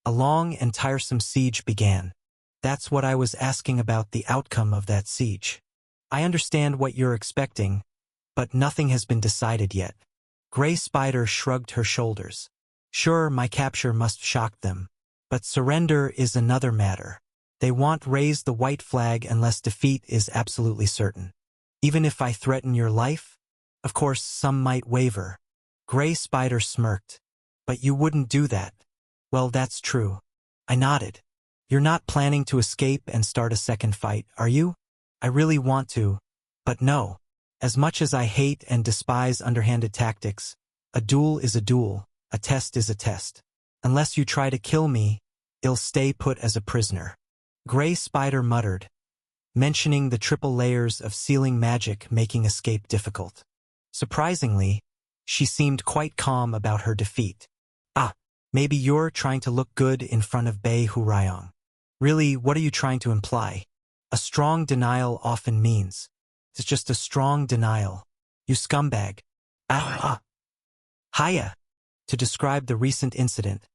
[SPEAKER 1] A long and tiresome siege began. That's what I was asking about, the outcome of that siege. I understand what you're expecting, but nothing has been decided yet. Gray Spider shrugged her shoulders. Sure, my capture must shock them, but surrender is another matter. They won't raise the white flag unless defeat is absolutely certain. Even if I threaten your life? Of course, some might waver. Gray Spider smirked. But you wouldn't do that. Well, that's true. I nodded. You're not planning to escape and start a second fight, are you? I really want to, but no. As much as I hate and despise underhanded tactics, a duel is a duel, a test is a test. Unless you try to kill me, I'll stay put as a prisoner. Gray Spider muttered, mentioning the triple layers of sealing magic making escape difficult. Surprisingly, she seemed quite calm about her defeat. Maybe you're trying to look good in front of Bei Hurayong. Really, what are you trying to imply? A strong denial often means. It's just a strong denial. You scumbag. Hiya. To describe the recent incident,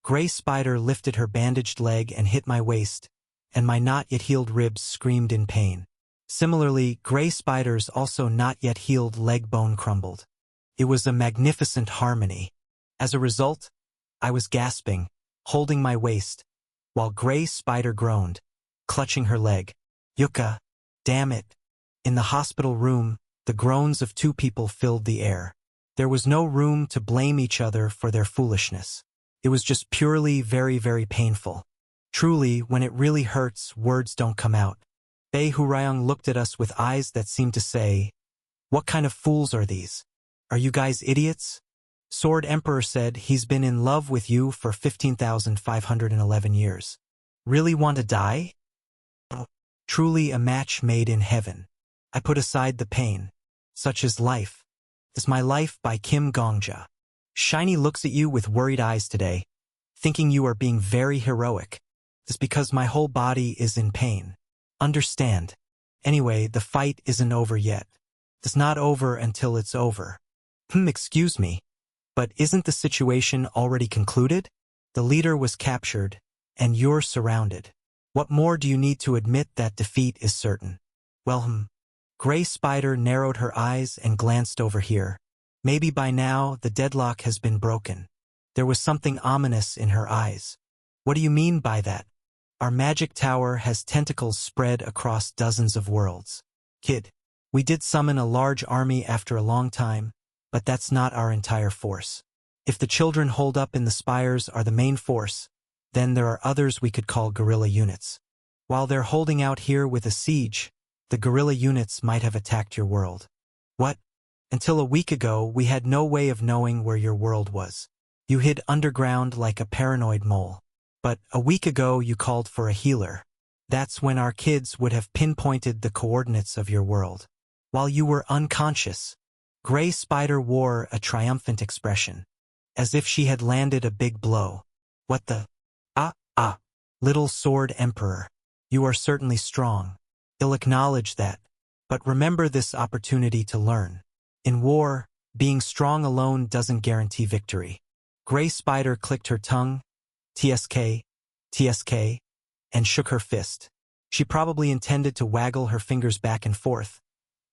[SPEAKER 1] Gray Spider lifted her bandaged leg and hit my waist, and my not yet healed ribs screamed in pain. Similarly, Gray Spider's also not yet healed leg bone crumbled. It was a magnificent harmony. As a result, I was gasping, holding my waist, while Gray Spider groaned, clutching her leg. Yucca, damn it. In the hospital room, the groans of 2 people filled the air. There was no room to blame each other for their foolishness. It was just purely very, very painful. Truly, when it really hurts, words don't come out. Bei Hurayong looked at us with eyes that seemed to say, "What kind of fools are these? Are you guys idiots?" Sword Emperor said he's been in love with you for 15,511 years. Really want to die? Oh, truly a match made in heaven. I put aside the pain. Such is life. Is My Life by Kim Gongja. Shiny looks at you with worried eyes today, thinking you are being very heroic. It's because my whole body is in pain. Understand. Anyway, the fight isn't over yet. It's not over until it's over. Excuse me. But isn't the situation already concluded? The leader was captured, and you're surrounded. What more do you need to admit that defeat is certain? Well, Gray Spider narrowed her eyes and glanced over here. Maybe by now the deadlock has been broken. There was something ominous in her eyes. What do you mean by that? Our magic tower has tentacles spread across dozens of worlds. Kid, we did summon a large army after a long time, but that's not our entire force. If the children holed up in the spires are the main force, then there are others we could call guerrilla units. While they're holding out here with a siege, the guerrilla units might have attacked your world. What? Until a week ago, we had no way of knowing where your world was. You hid underground like a paranoid mole. But a week ago, you called for a healer. That's when our kids would have pinpointed the coordinates of your world. While you were unconscious, Gray Spider wore a triumphant expression, as if she had landed a big blow. What the? Little Sword Emperor. You are certainly strong. I'll acknowledge that. But remember this opportunity to learn. In war, being strong alone doesn't guarantee victory. Gray Spider clicked her tongue, TSK, TSK, and shook her fist. She probably intended to waggle her fingers back and forth,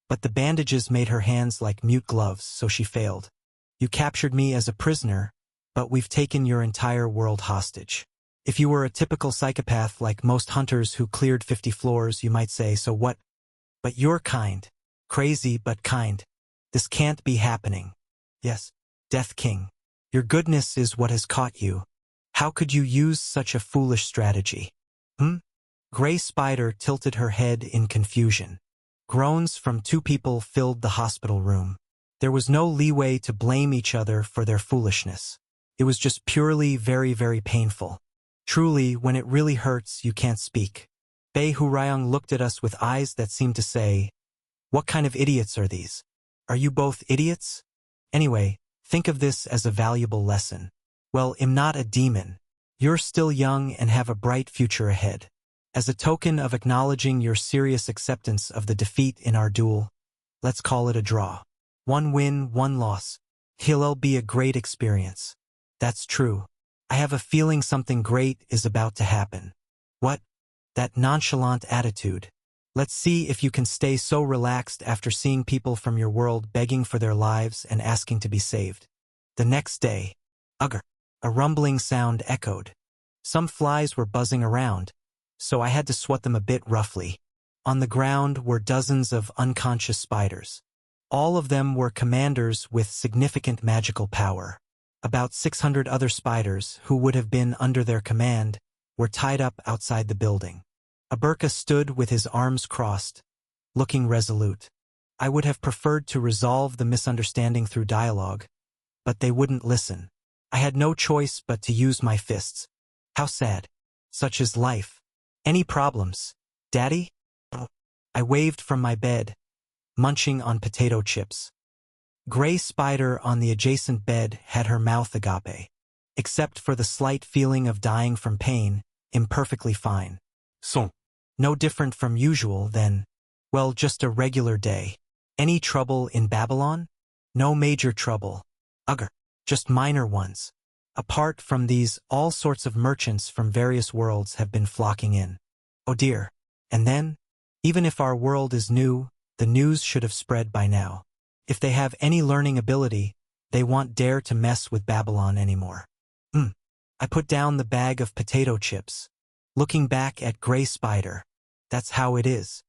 [SPEAKER 1] but the bandages made her hands like mute gloves, so she failed. You captured me as a prisoner, but we've taken your entire world hostage. If you were a typical psychopath like most hunters who cleared 50 floors, you might say, so what? But you're kind. Crazy, but kind. This can't be happening. Yes, Death King. Your goodness is what has caught you. How could you use such a foolish strategy? Gray Spider tilted her head in confusion. Groans from two people filled the hospital room. There was no leeway to blame each other for their foolishness. It was just purely very, very painful. Truly, when it really hurts, you can't speak. Bei Hurayong looked at us with eyes that seemed to say, what kind of idiots are these? Are you both idiots? Anyway, think of this as a valuable lesson. Well, I'm not a demon. You're still young and have a bright future ahead. As a token of acknowledging your serious acceptance of the defeat in our duel, let's call it a draw. 1 win, 1 loss. It'll be a great experience. That's true. I have a feeling something great is about to happen. What? That nonchalant attitude. Let's see if you can stay so relaxed after seeing people from your world begging for their lives and asking to be saved. The next day, ugh, a rumbling sound echoed. Some flies were buzzing around, so I had to swat them a bit roughly. On the ground were dozens of unconscious spiders. All of them were commanders with significant magical power. About 600 other spiders, who would have been under their command, were tied up outside the building. Aberka stood with his arms crossed, looking resolute. I would have preferred to resolve the misunderstanding through dialogue, but they wouldn't listen. I had no choice but to use my fists. How sad. Such is life. Any problems, Daddy? I waved from my bed, munching on potato chips. Gray Spider on the adjacent bed had her mouth agape. Except for the slight feeling of dying from pain, imperfectly fine.
[SPEAKER 2] Son.
[SPEAKER 1] No different from usual, then. Well, just a regular day. Any trouble in Babylon? No major trouble. Ugh, just minor ones. Apart from these, all sorts of merchants from various worlds have been flocking in. Oh dear. And then? Even if our world is new, the news should have spread by now. If they have any learning ability, they won't dare to mess with Babylon anymore. I put down the bag of potato chips, looking back at Gray Spider. That's how it is.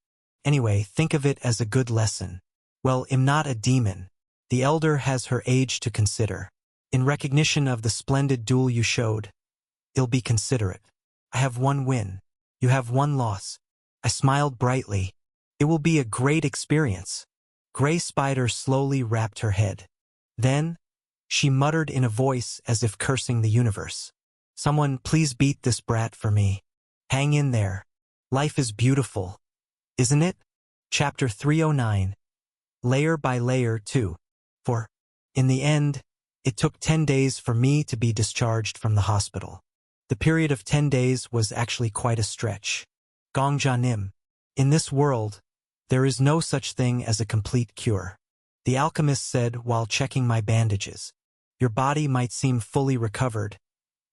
[SPEAKER 1] Anyway, think of it as a good lesson. Well, I'm not a demon. The elder has her age to consider. In recognition of the splendid duel you showed, I'll be considerate. I have 1 win. You have 1 loss. I smiled brightly. It will be a great experience. Gray Spider slowly wrapped her head. Then, She muttered in a voice as if cursing the universe. Someone please beat this brat for me. Hang in there. Life is beautiful. Isn't it? Chapter 309. Layer by Layer 2. For, in the end, it took 10 days for me to be discharged from the hospital. The period of 10 days was actually quite a stretch. Gongja Nim. In this world, there is no such thing as a complete cure. The alchemist said while checking my bandages. Your body might seem fully recovered,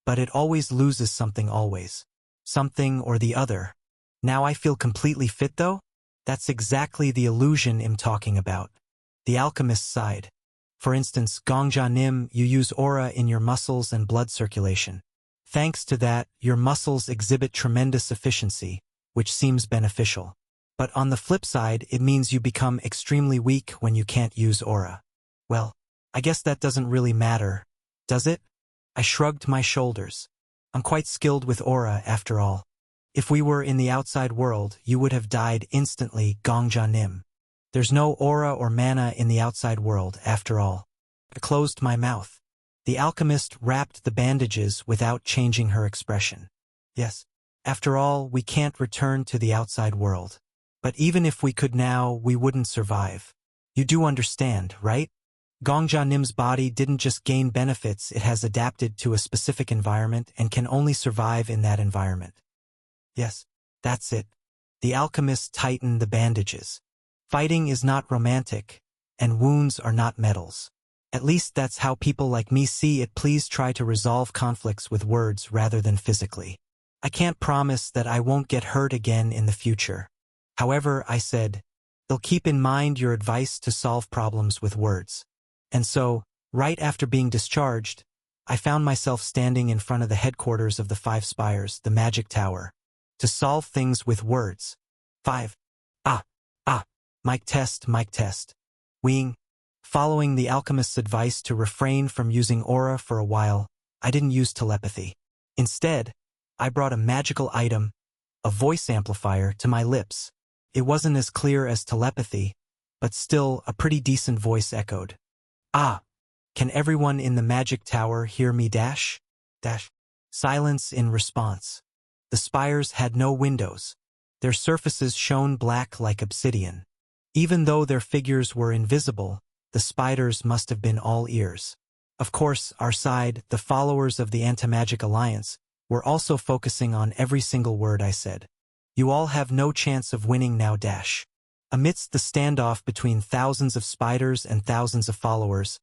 [SPEAKER 1] but it always loses something always. Something or the other. Now I feel completely fit though? That's exactly the illusion I'm talking about. The alchemist sighed. For instance, Gongja Nim, you use aura in your muscles and blood circulation. Thanks to that, your muscles exhibit tremendous efficiency, which seems beneficial. But on the flip side, it means you become extremely weak when you can't use aura. Well, I guess that doesn't really matter, does it? I shrugged my shoulders. I'm quite skilled with aura after all. If we were in the outside world, you would have died instantly, Gongja Nim. There's no aura or mana in the outside world, after all. I closed my mouth. The alchemist wrapped the bandages without changing her expression. Yes, after all, we can't return to the outside world. But even if we could now, we wouldn't survive. You do understand, right? Gongja Nim's body didn't just gain benefits, it has adapted to a specific environment and can only survive in that environment. Yes, that's it. The alchemist tightened the bandages. Fighting is not romantic, and wounds are not medals. At least that's how people like me see it. Please try to resolve conflicts with words rather than physically. I can't promise that I won't get hurt again in the future. However, I said, they'll keep in mind your advice to solve problems with words. And so, right after being discharged, I found myself standing in front of the headquarters of the Five Spires, the Magic Tower, to solve things with words. 5. Mic test, mic test. Wing. Following the alchemist's advice to refrain from using aura for a while, I didn't use telepathy. Instead, I brought a magical item, a voice amplifier, to my lips. It wasn't as clear as telepathy, but still a pretty decent voice echoed. Can everyone in the Magic Tower hear me dash? Silence in response. The spires had no windows. Their surfaces shone black like obsidian. Even though their figures were invisible, the spiders must have been all ears. Of course, our side, the followers of the Anti-Magic Alliance, were also focusing on every single word I said. You all have no chance of winning now dash. Amidst the standoff between thousands of spiders and thousands of followers,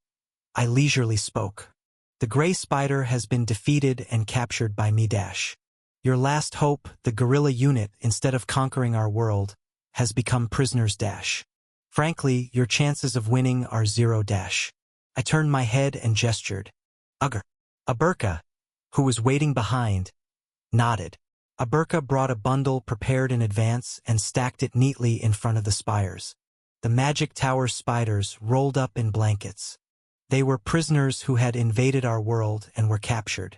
[SPEAKER 1] I leisurely spoke. The gray spider has been defeated and captured by me dash. Your last hope, the guerrilla unit, instead of conquering our world, has become prisoners dash. Frankly, your chances of winning are 0 dash. I turned my head and gestured. Ugger. Aberka, who was waiting behind, nodded. Aberka brought a bundle prepared in advance and stacked it neatly in front of the spires. The Magic Tower spiders rolled up in blankets. They were prisoners who had invaded our world and were captured.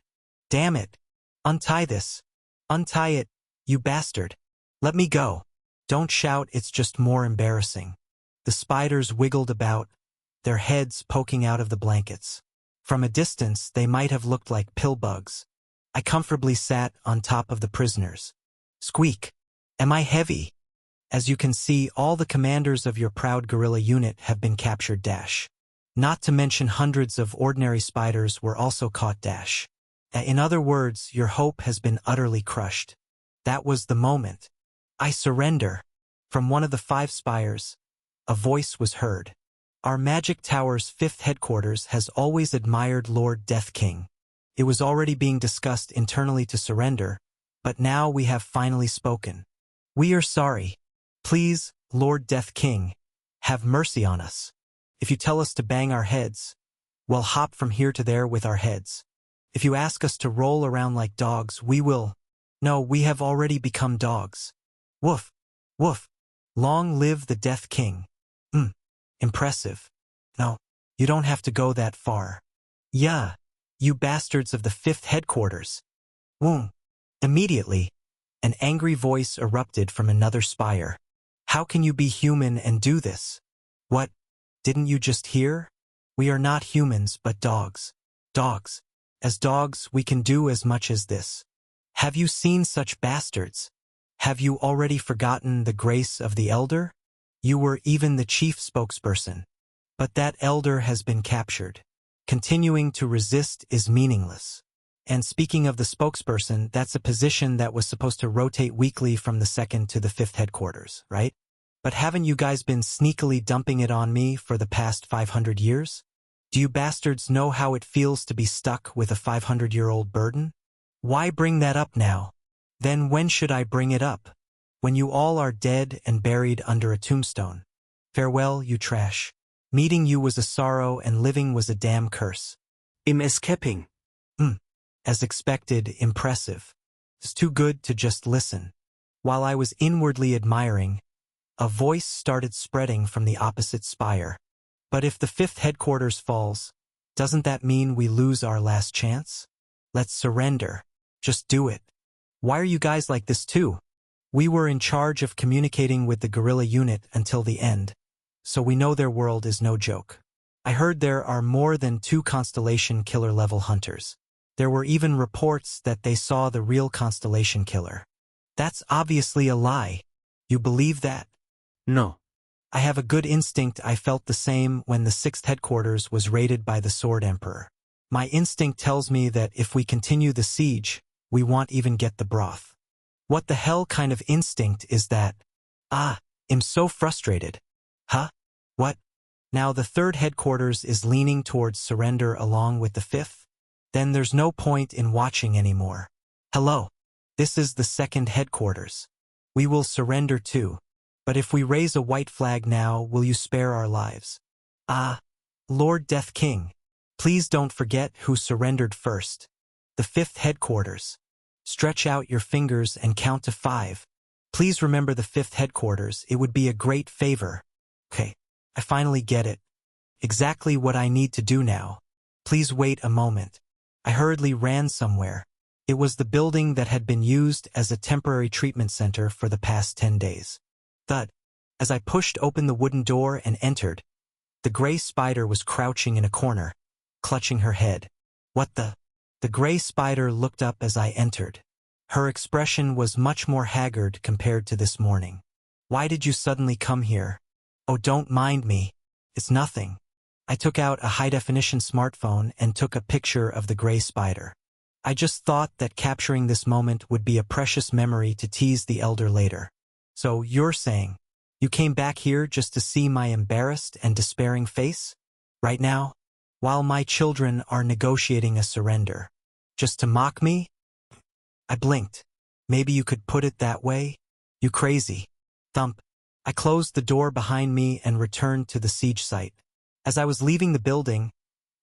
[SPEAKER 1] Damn it! Untie this! Untie it, you bastard! Let me go! Don't shout, it's just more embarrassing. The spiders wiggled about, their heads poking out of the blankets. From a distance, they might have looked like pill bugs. I comfortably sat on top of the prisoners. Squeak! Am I heavy? As you can see, all the commanders of your proud guerrilla unit have been captured dash. Not to mention hundreds of ordinary spiders were also caught dash. In other words, your hope has been utterly crushed. That was the moment. I surrender. From one of the 5 spires, a voice was heard. Our Magic Tower's 5th headquarters has always admired Lord Death King. It was already being discussed internally to surrender, but now we have finally spoken. We are sorry. Please, Lord Death King, have mercy on us. If you tell us to bang our heads, we'll hop from here to there with our heads. If you ask us to roll around like dogs, we will. No, we have already become dogs. Woof, woof. Long live the Death King. Impressive. No, you don't have to go that far. Yeah, you bastards of the 5th headquarters. Woom. Immediately, an angry voice erupted from another spire. How can you be human and do this? What? Didn't you just hear? We are not humans, but dogs. Dogs. As dogs, we can do as much as this. Have you seen such bastards? Have you already forgotten the grace of the elder? You were even the chief spokesperson. But that elder has been captured. Continuing to resist is meaningless. And speaking of the spokesperson, that's a position that was supposed to rotate weekly from the 2nd to the 5th headquarters, right? But haven't you guys been sneakily dumping it on me for the past 500 years? Do you bastards know how it feels to be stuck with a 500-year-old burden? Why bring that up now? Then when should I bring it up? When you all are dead and buried under a tombstone. Farewell, you trash. Meeting you was a sorrow and living was a damn curse.
[SPEAKER 2] Im escaping.
[SPEAKER 1] As expected, impressive. It's too good to just listen. While I was inwardly admiring, a voice started spreading from the opposite spire. But if the 5th headquarters falls, doesn't that mean we lose our last chance? Let's surrender. Just do it. Why are you guys like this too? We were in charge of communicating with the guerrilla unit until the end, so we know their world is no joke. I heard there are more than 2 Constellation Killer level hunters. There were even reports that they saw the real Constellation Killer. That's obviously a lie. You believe that?
[SPEAKER 2] No.
[SPEAKER 1] I have a good instinct. I felt the same when the 6th headquarters was raided by the Sword Emperor. My instinct tells me that if we continue the siege, we won't even get the broth. What the hell kind of instinct is that? I'm so frustrated. Huh? What? Now the 3rd headquarters is leaning towards surrender along with the 5th? Then there's no point in watching anymore. Hello. This is the 2nd headquarters. We will surrender too. But if we raise a white flag now, will you spare our lives? Lord Death King. Please don't forget who surrendered first. The 5th headquarters. Stretch out your fingers and count to 5. Please remember the 5th headquarters. It would be a great favor. Okay, I finally get it. Exactly what I need to do now. Please wait a moment. I hurriedly ran somewhere. It was the building that had been used as a temporary treatment center for the past 10 days. Thud. As I pushed open the wooden door and entered, the gray spider was crouching in a corner, clutching her head. What the? The gray spider looked up as I entered. Her expression was much more haggard compared to this morning. Why did you suddenly come here? Oh, don't mind me. It's nothing. I took out a high-definition smartphone and took a picture of the gray spider. I just thought that capturing this moment would be a precious memory to tease the elder later. So you're saying, you came back here just to see my embarrassed and despairing face? Right now? While my children are negotiating a surrender. Just to mock me? I blinked. Maybe you could put it that way? You crazy. Thump. I closed the door behind me and returned to the siege site. As I was leaving the building,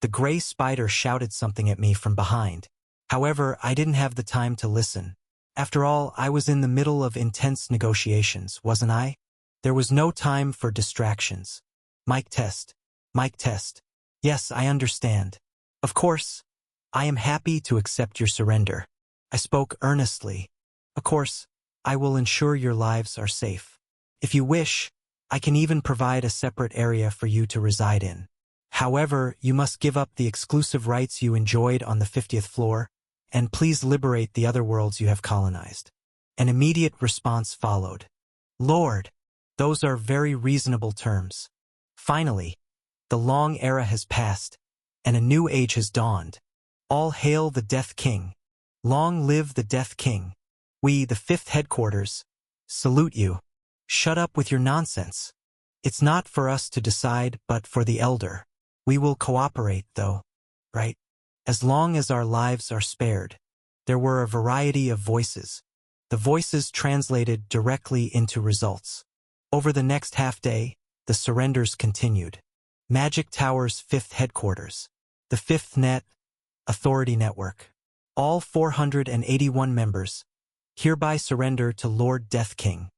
[SPEAKER 1] the gray spider shouted something at me from behind. However, I didn't have the time to listen. After all, I was in the middle of intense negotiations, wasn't I? There was no time for distractions. Mic test. Mic test. Yes, I understand. Of course. I am happy to accept your surrender. I spoke earnestly. Of course, I will ensure your lives are safe. If you wish, I can even provide a separate area for you to reside in. However, you must give up the exclusive rights you enjoyed on the 50th floor, and please liberate the other worlds you have colonized. An immediate response followed. Lord, those are very reasonable terms. Finally, the long era has passed, and a new age has dawned. All hail the Death King. Long live the Death King. We, the 5th headquarters, salute you. Shut up with your nonsense. It's not for us to decide, but for the elder. We will cooperate, though, right? As long as our lives are spared. There were a variety of voices. The voices translated directly into results. Over the next half-day, the surrenders continued. Magic Tower's 5th headquarters. The 5th Net, Authority Network. All 481 members hereby surrender to Lord Death King.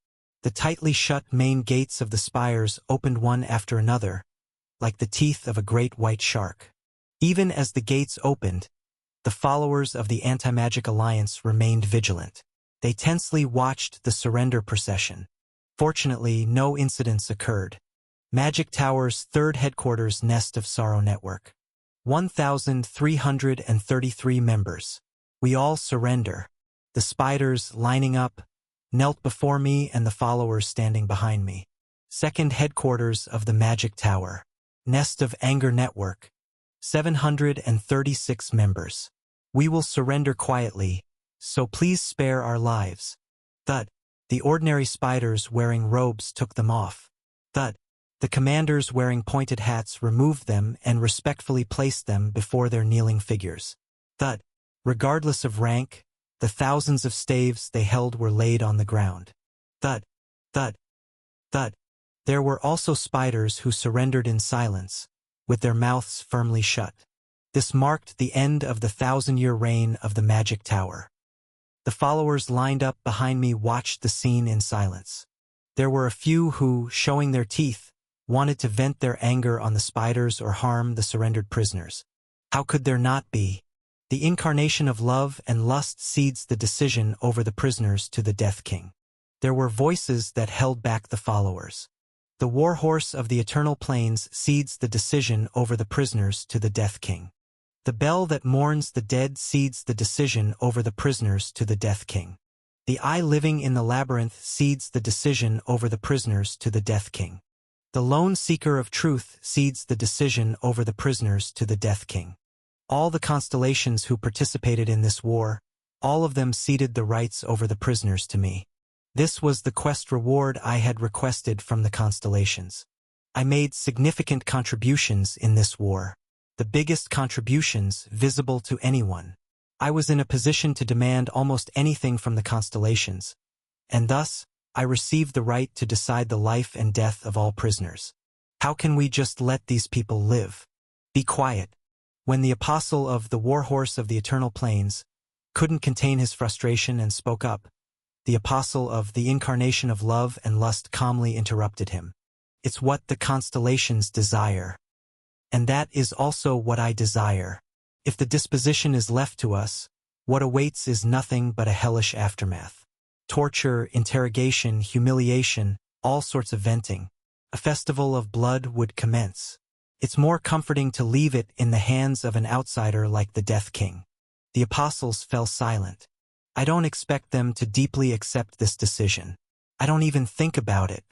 [SPEAKER 1] The tightly shut main gates of the spires opened one after another, like the teeth of a great white shark. Even as the gates opened, the followers of the Anti-Magic Alliance remained vigilant. They tensely watched the surrender procession. Fortunately, no incidents occurred. Magic Tower's third headquarters Nest of Sorrow Network. 1,333 members. We all surrender. The spiders lining up, knelt before me and the followers standing behind me. Second headquarters of the Magic Tower. Nest of Anger Network. 736 members. We will surrender quietly, so please spare our lives. Thud. The ordinary spiders wearing robes took them off. Thud. The commanders wearing pointed hats removed them and respectfully placed them before their kneeling figures. Thud. Regardless of rank, the thousands of staves they held were laid on the ground. Thud. Thud. Thud. There were also spiders who surrendered in silence, with their mouths firmly shut. This marked the end of the 1,000-year reign of the Magic Tower. The followers lined up behind me watched the scene in silence. There were a few who, showing their teeth, wanted to vent their anger on the spiders or harm the surrendered prisoners. How could there not be? The incarnation of love and lust cedes the decision over the prisoners to the Death King. There were voices that held back the followers. The Warhorse of the Eternal Plains cedes the decision over the prisoners to the Death King. The bell that mourns the dead cedes the decision over the prisoners to the Death King. The eye living in the labyrinth cedes the decision over the prisoners to the Death King. The lone seeker of truth cedes the decision over the prisoners to the Death King. All the constellations who participated in this war, all of them ceded the rights over the prisoners to me. This was the quest reward I had requested from the constellations. I made significant contributions in this war. The biggest contributions visible to anyone. I was in a position to demand almost anything from the constellations, and thus, I received the right to decide the life and death of all prisoners. How can we just let these people live? Be quiet. When the apostle of the Warhorse of the Eternal Plains couldn't contain his frustration and spoke up, the apostle of the incarnation of love and lust calmly interrupted him. It's what the constellations desire. And that is also what I desire. If the disposition is left to us, what awaits is nothing but a hellish aftermath. Torture, interrogation, humiliation, all sorts of venting. A festival of blood would commence. It's more comforting to leave it in the hands of an outsider like the Death King. The apostles fell silent. I don't expect them to deeply accept this decision. I don't even think about it.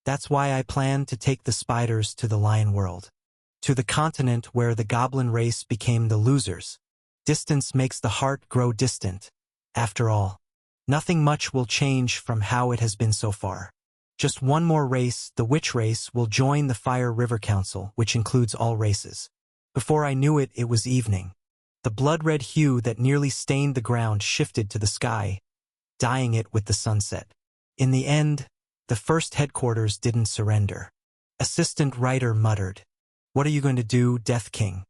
[SPEAKER 1] That's why I plan to take the spiders to the Lion World. To the continent where the goblin race became the losers. Distance makes the heart grow distant. After all, nothing much will change from how it has been so far. Just one more race, the witch race, will join the Fire River Council, which includes all races. Before I knew it, it was evening. The blood-red hue that nearly stained the ground shifted to the sky, dyeing it with the sunset. In the end, the first headquarters didn't surrender. Assistant Writer muttered, "What are you going to do, Death King?"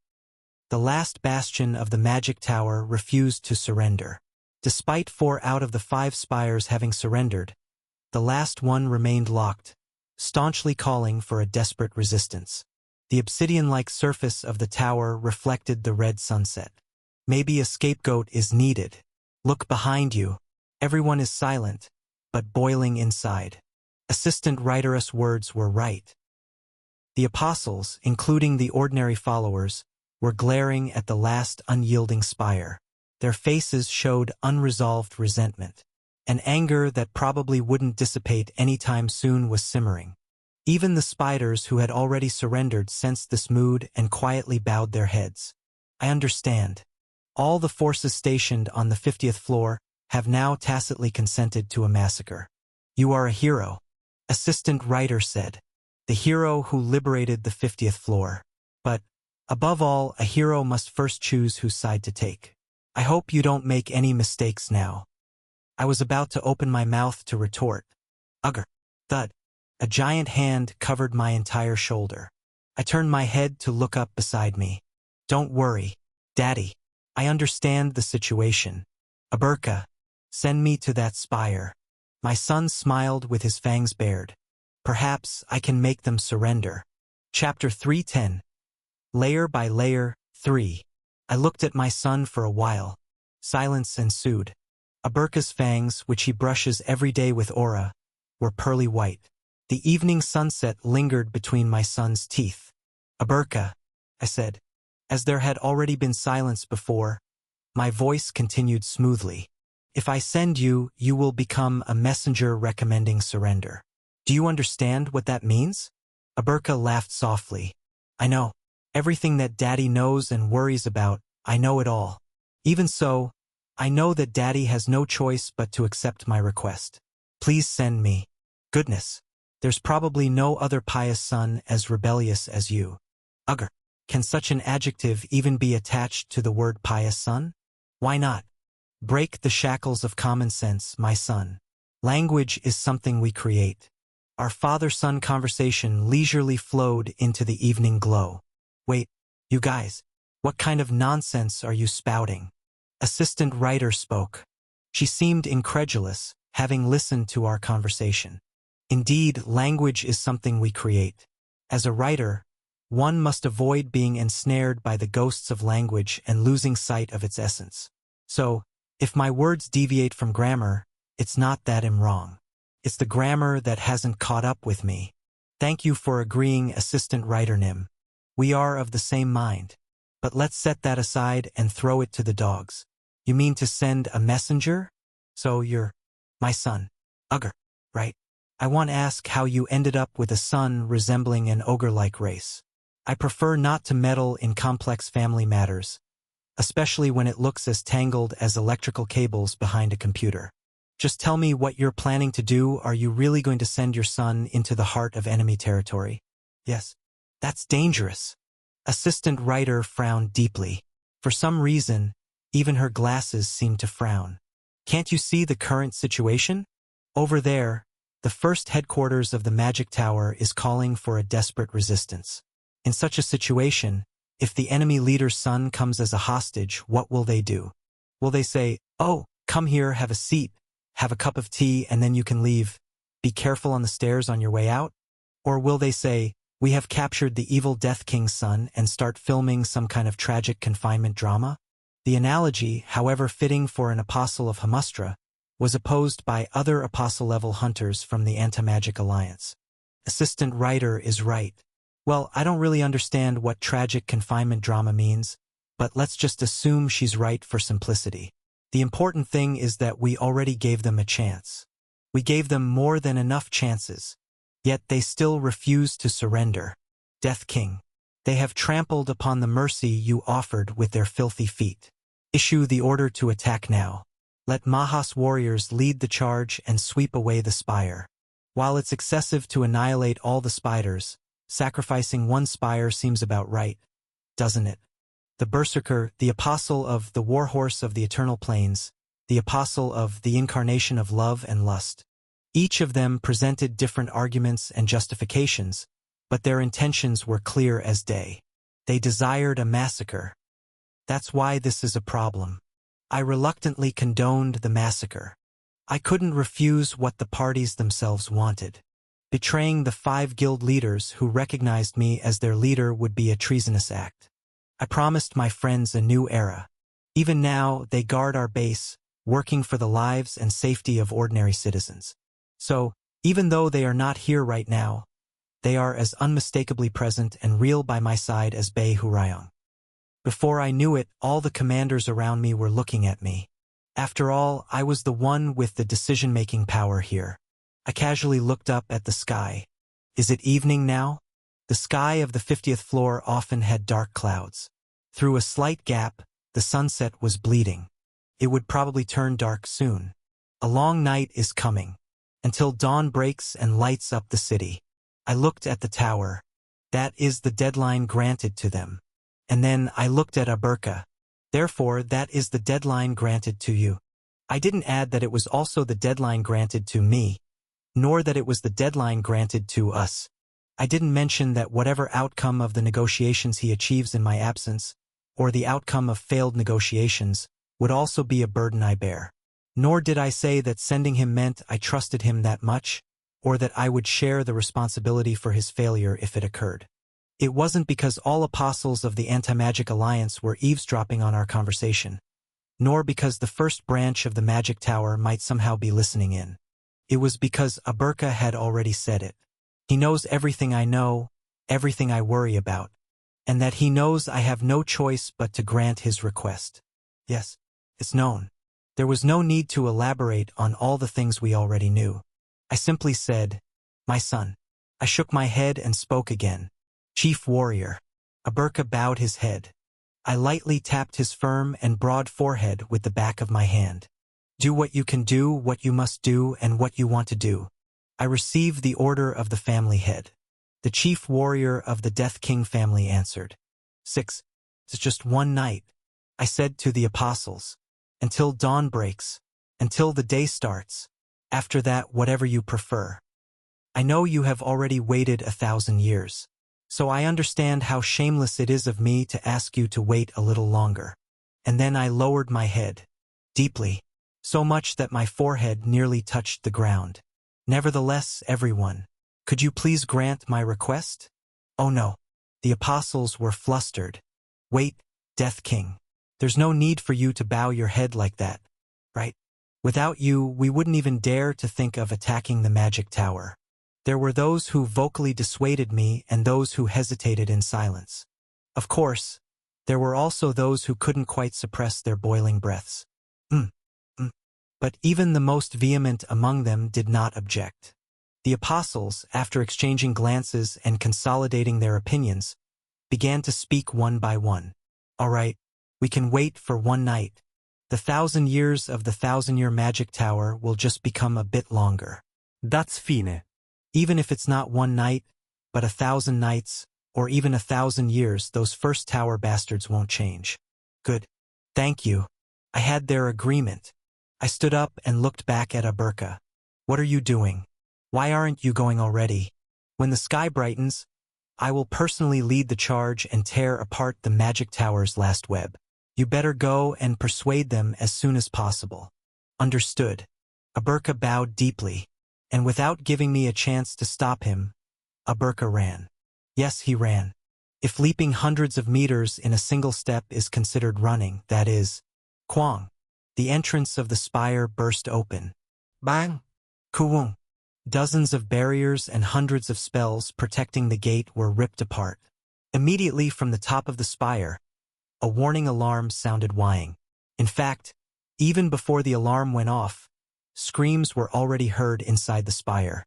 [SPEAKER 1] The last bastion of the Magic Tower refused to surrender. Despite 4 out of the 5 spires having surrendered, the last one remained locked, staunchly calling for a desperate resistance. The obsidian-like surface of the tower reflected the red sunset. Maybe a scapegoat is needed. Look behind you. Everyone is silent, but boiling inside. Assistant Writer's words were right. The apostles, including the ordinary followers, were glaring at the last unyielding spire. Their faces showed unresolved resentment. An anger that probably wouldn't dissipate anytime soon was simmering. Even the spiders who had already surrendered sensed this mood and quietly bowed their heads. I understand. All the forces stationed on the 50th floor have now tacitly consented to a massacre. You are a hero, Assistant Writer said. The hero who liberated the 50th floor. But, above all, a hero must first choose whose side to take. I hope you don't make any mistakes now. I was about to open my mouth to retort. Ugh. Thud. A giant hand covered my entire shoulder. I turned my head to look up beside me. Don't worry, Daddy. I understand the situation. Aberka, send me to that spire. My son smiled with his fangs bared. Perhaps I can make them surrender. Chapter 310. Layer by Layer, 3. I looked at my son for a while. Silence ensued. Aberka's fangs, which he brushes every day with aura, were pearly white. The evening sunset lingered between my son's teeth. Aberka, I said. As there had already been silence before, my voice continued smoothly. If I send you, you will become a messenger recommending surrender. Do you understand what that means? Aberka laughed softly. I know. Everything that Daddy knows and worries about, I know it all. Even so, I know that Daddy has no choice but to accept my request. Please send me. Goodness. There's probably no other pious son as rebellious as you. Ugh. Can such an adjective even be attached to the word pious son? Why not? Break the shackles of common sense, my son. Language is something we create. Our father-son conversation leisurely flowed into the evening glow. Wait, you guys, what kind of nonsense are you spouting? Assistant writer spoke. She seemed incredulous, having listened to our conversation. Indeed, language is something we create. As a writer, one must avoid being ensnared by the ghosts of language and losing sight of its essence. So, if my words deviate from grammar, it's not that I'm wrong. It's the grammar that hasn't caught up with me. Thank you for agreeing, Assistant Writer Nim. We are of the same mind. But let's set that aside and throw it to the dogs. You mean to send a messenger? So you're my son. Ugh, right? I want to ask how you ended up with a son resembling an ogre-like race. I prefer not to meddle in complex family matters, especially when it looks as tangled as electrical cables behind a computer. Just tell me what you're planning to do. Are you really going to send your son into the heart of enemy territory? Yes. That's dangerous. Assistant writer frowned deeply. For some reason, even her glasses seemed to frown. Can't you see the current situation? Over there, the first headquarters of the Magic Tower is calling for a desperate resistance. In such a situation, if the enemy leader's son comes as a hostage, what will they do? Will they say, "Oh, come here, have a seat, have a cup of tea, and then you can leave. Be careful on the stairs on your way out"? Or will they say, "We have captured the evil Death King's son," and start filming some kind of tragic confinement drama? The analogy, however fitting for an apostle of Hamustra, was opposed by other apostle-level hunters from the Anti-Magic Alliance. Assistant writer is right. Well, I don't really understand what tragic confinement drama means, but let's just assume she's right for simplicity. The important thing is that we already gave them a chance. We gave them more than enough chances, yet they still refuse to surrender. Death King, they have trampled upon the mercy you offered with their filthy feet. Issue the order to attack now. Let Mahas warriors lead the charge and sweep away the spire. While it's excessive to annihilate all the spiders, sacrificing one spire seems about right, doesn't it? The Berserker, the apostle of the Warhorse of the Eternal Plains, the apostle of the incarnation of love and lust. Each of them presented different arguments and justifications, but their intentions were clear as day. They desired a massacre. That's why this is a problem. I reluctantly condoned the massacre. I couldn't refuse what the parties themselves wanted. Betraying the 5 guild leaders who recognized me as their leader would be a treasonous act. I promised my friends a new era. Even now, they guard our base, working for the lives and safety of ordinary citizens. So, even though they are not here right now, they are as unmistakably present and real by my side as Bei Hurayong. Before I knew it, all the commanders around me were looking at me. After all, I was the one with the decision-making power here. I casually looked up at the sky. Is it evening now? The sky of the 50th floor often had dark clouds. Through a slight gap, the sunset was bleeding. It would probably turn dark soon. A long night is coming, until dawn breaks and lights up the city. I looked at the tower. That is the deadline granted to them. And then I looked at Aberka. Therefore, that is the deadline granted to you. I didn't add that it was also the deadline granted to me, nor that it was the deadline granted to us. I didn't mention that whatever outcome of the negotiations he achieves in my absence, or the outcome of failed negotiations, would also be a burden I bear. Nor did I say that sending him meant I trusted him that much, or that I would share the responsibility for his failure if it occurred. It wasn't because all apostles of the Anti-Magic Alliance were eavesdropping on our conversation, nor because the first branch of the Magic Tower might somehow be listening in. It was because Aberka had already said it. He knows everything I know, everything I worry about, and that he knows I have no choice but to grant his request. Yes, it's known. There was no need to elaborate on all the things we already knew. I simply said, "My son." I shook my head and spoke again. "Chief warrior." Aberka bowed his head. I lightly tapped his firm and broad forehead with the back of my hand. "Do what you can do, what you must do, and what you want to do." I received the order of the family head. The chief warrior of the Death King family answered. 6. It's just one night, I said to the apostles. Until dawn breaks, until the day starts. After that, whatever you prefer. I know you have already waited 1,000 years. So I understand how shameless it is of me to ask you to wait a little longer. And then I lowered my head. Deeply. So much that my forehead nearly touched the ground. "Nevertheless, everyone, could you please grant my request?" "Oh no." The apostles were flustered. "Wait, Death King. There's no need for you to bow your head like that, right? Without you, we wouldn't even dare to think of attacking the magic tower." There were those who vocally dissuaded me and those who hesitated in silence. Of course, there were also those who couldn't quite suppress their boiling breaths. But even the most vehement among them did not object. The apostles, after exchanging glances and consolidating their opinions, began to speak one by one. "All right, we can wait for one night. The 1,000 years of the 1,000-year magic tower will just become a bit longer.
[SPEAKER 2] That's fine.
[SPEAKER 1] Even if it's not one night, but 1,000 nights, or even 1,000 years, those first tower bastards won't change." "Good. Thank you." I had their agreement. I stood up and looked back at Aberka. "What are you doing? Why aren't you going already? When the sky brightens, I will personally lead the charge and tear apart the magic tower's last web. You better go and persuade them as soon as possible." "Understood." Aberka bowed deeply, and without giving me a chance to stop him, Aberka ran. Yes, he ran. If leaping hundreds of meters in a single step is considered running, that is. Kwang. The entrance of the spire burst open. Bang! Kuwung! Dozens of barriers and hundreds of spells protecting the gate were ripped apart. Immediately from the top of the spire, a warning alarm sounded whining. In fact, even before the alarm went off, screams were already heard inside the spire.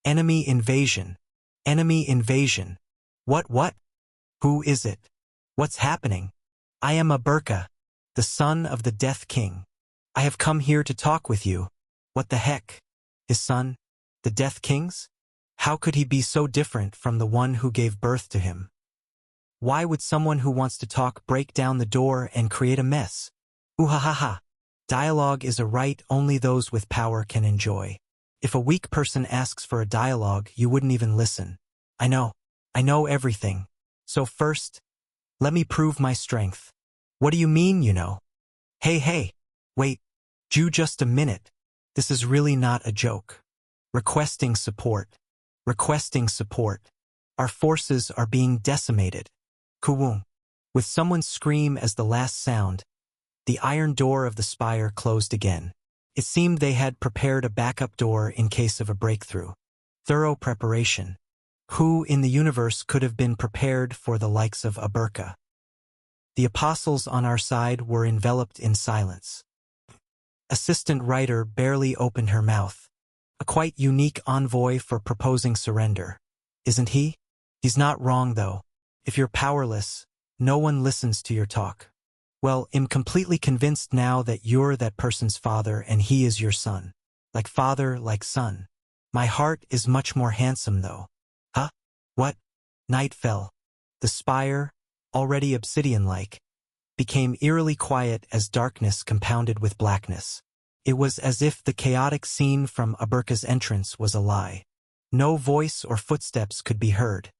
[SPEAKER 1] "Enemy invasion! Enemy invasion! What? Who is it? What's happening? I am Aberka, the son of the Death King. I have come here to talk with you." What the heck? His son? The Death King's? How could he be so different from the one who gave birth to him? Why would someone who wants to talk break down the door and create a mess? Ooh-ha-ha-ha. Dialogue is a right only those with power can enjoy. If a weak person asks for a dialogue, you wouldn't even listen. I know everything. So first, let me prove my strength. What do you mean, you know? Hey, wait, just a minute. This is really not a joke. Requesting support. Our forces are being decimated. Kuwung. With someone's scream as the last sound, the iron door of the spire closed again. It seemed they had prepared a backup door in case of a breakthrough. Thorough preparation. Who in the universe could have been prepared for the likes of Aberka? The apostles on our side were enveloped in silence. Assistant writer barely opened her mouth. A quite unique envoy for proposing surrender. Isn't he? He's not wrong, though. If you're powerless, no one listens to your talk. Well, I'm completely convinced now that you're that person's father and he is your son. Like father, like son. My heart is much more handsome, though. Huh? What? Night fell. The spire, already obsidian-like, became eerily quiet as darkness compounded with blackness. It was as if the chaotic scene from Aberka's entrance was a lie. No voice or footsteps could be heard.